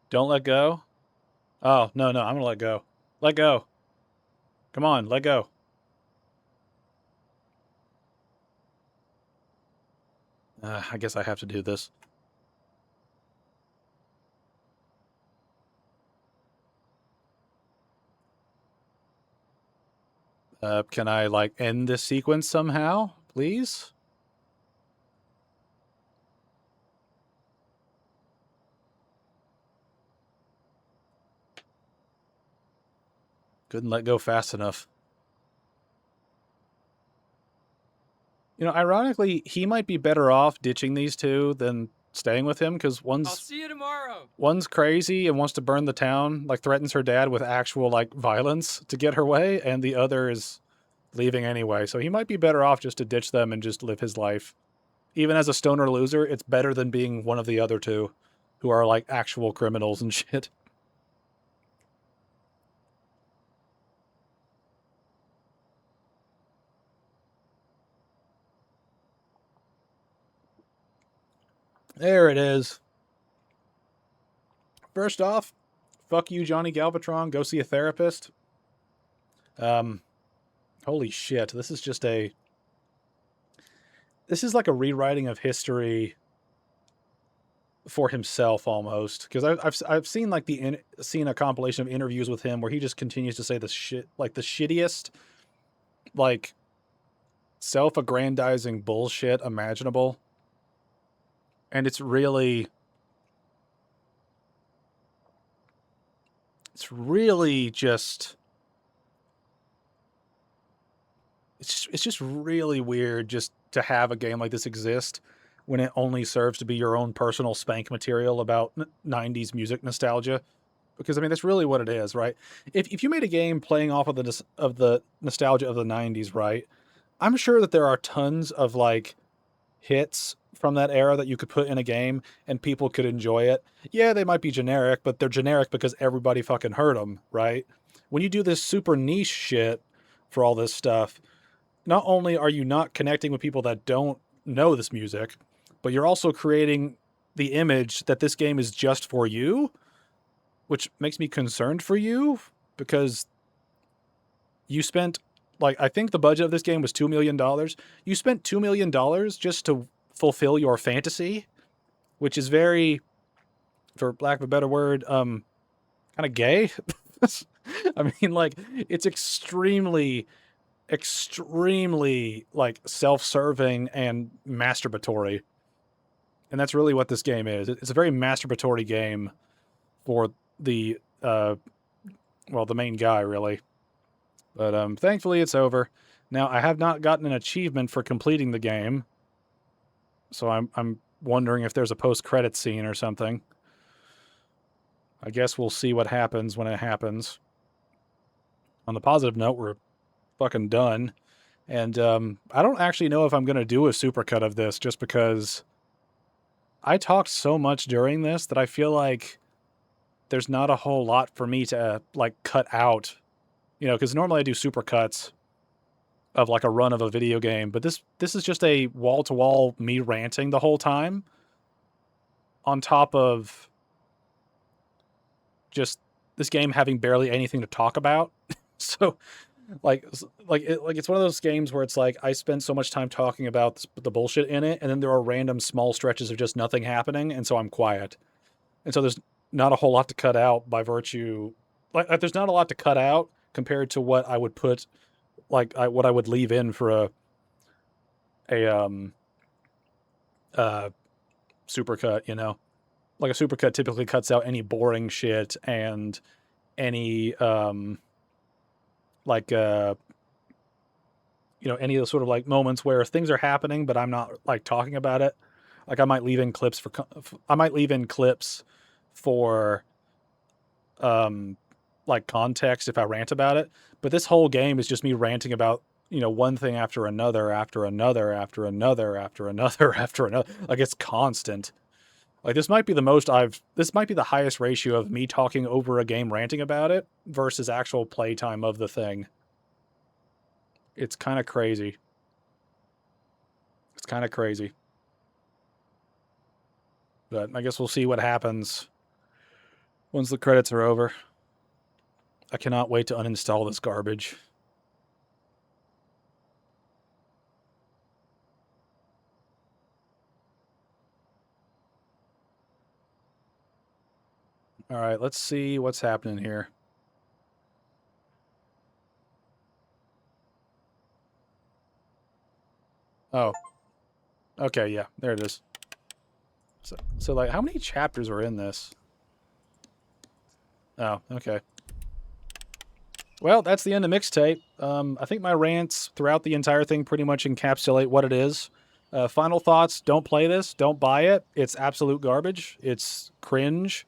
Don't let go? Oh, no, I'm gonna let go. Let go. Come on, let go. I guess I have to do this. Can I, like, end this sequence somehow, please? Couldn't let go fast enough. You know, ironically, he might be better off ditching these two than staying with him, because I'll see you tomorrow. one's crazy and wants to burn the town, like threatens her dad with actual, like, violence to get her way, and the other is leaving anyway. So he might be better off just to ditch them and just live his life. Even as a stoner loser, it's better than being one of the other two, who are, like, actual criminals and shit. There it is. First off, fuck you, Johnny Galvatron. Go see a therapist. Holy shit. This is just a... This is like a rewriting of history for himself, almost. Because I've seen, like, seen a compilation of interviews with him where he just continues to say the shit, like, the shittiest, like, self-aggrandizing bullshit imaginable. And it's really just... It's just really weird just to have a game like this exist when it only serves to be your own personal spank material about 90s music nostalgia. Because, I mean, that's really what it is, right? If you made a game playing off of the nostalgia of the 90s, right? I'm sure that there are tons of, like, hits from that era that you could put in a game and people could enjoy it. Yeah, they might be generic, but they're generic because everybody fucking heard them, right? When you do this super niche shit for all this stuff, not only are you not connecting with people that don't know this music, but you're also creating the image that this game is just for you, which makes me concerned for you, because you spent, like, I think the budget of this game was $2 million. You spent $2 million just to fulfill your fantasy, which is very, for lack of a better word, kind of gay. I mean, like, it's extremely, like, self-serving and masturbatory. And that's really what this game is. It's a very masturbatory game for the, well, the main guy, really. But thankfully it's over. Now, I have not gotten an achievement for completing the game, so I'm wondering if there's a post-credit scene or something. I guess we'll see what happens when it happens. On the positive note, we're fucking done. And I don't actually know if I'm going to do a supercut of this, just because I talked so much during this that I feel like there's not a whole lot for me to, like, cut out. You know, because normally I do supercuts of, like, a run of a video game, but this is just a wall-to-wall me ranting the whole time, on top of just this game having barely anything to talk about. So, it's one of those games where it's like I spend so much time talking about the bullshit in it, and then there are random small stretches of just nothing happening, and so I'm quiet. And so there's not a whole lot to cut out by virtue... Like, there's not a lot to cut out compared to what I would put, what I would leave in for a supercut, you know? Like, a supercut typically cuts out any boring shit and any, any of those sort of, like, moments where things are happening, but I'm not, like, talking about it. Like, I might leave in clips for, like, context if I rant about it. But this whole game is just me ranting about, one thing after another, after another, after another, after another, after another. Like, it's constant. Like, this might be the highest ratio of me talking over a game ranting about it versus actual playtime of the thing. It's kind of crazy. It's kind of crazy. But I guess we'll see what happens once the credits are over. I cannot wait to uninstall this garbage. All right, let's see what's happening here. Oh. Okay, yeah, there it is. So like, how many chapters are in this? Oh, okay. Well, that's the end of Mixtape. I think my rants throughout the entire thing pretty much encapsulate what it is. Final thoughts, don't play this, don't buy it. It's absolute garbage. It's cringe.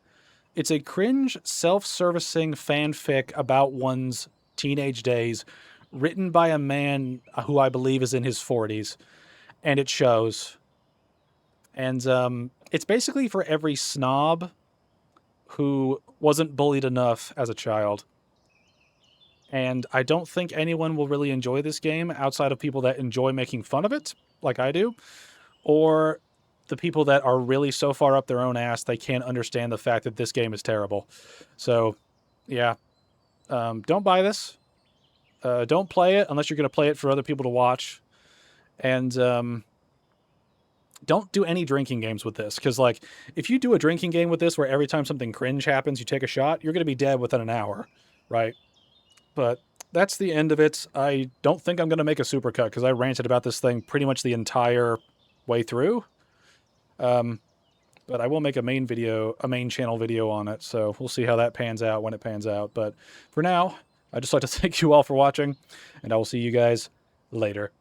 It's a cringe, self-servicing fanfic about one's teenage days, written by a man who I believe is in his 40s, and it shows. And it's basically for every snob who wasn't bullied enough as a child. And I don't think anyone will really enjoy this game outside of people that enjoy making fun of it, like I do, or the people that are really so far up their own ass they can't understand the fact that this game is terrible. So, yeah. Don't buy this. Don't play it unless you're going to play it for other people to watch. And don't do any drinking games with this. Because, like, if you do a drinking game with this where every time something cringe happens, you take a shot, you're going to be dead within an hour, right? But that's the end of it. I don't think I'm going to make a supercut because I ranted about this thing pretty much the entire way through. But I will make a main channel video on it, so we'll see how that pans out when it pans out. But for now, I'd just like to thank you all for watching, and I will see you guys later.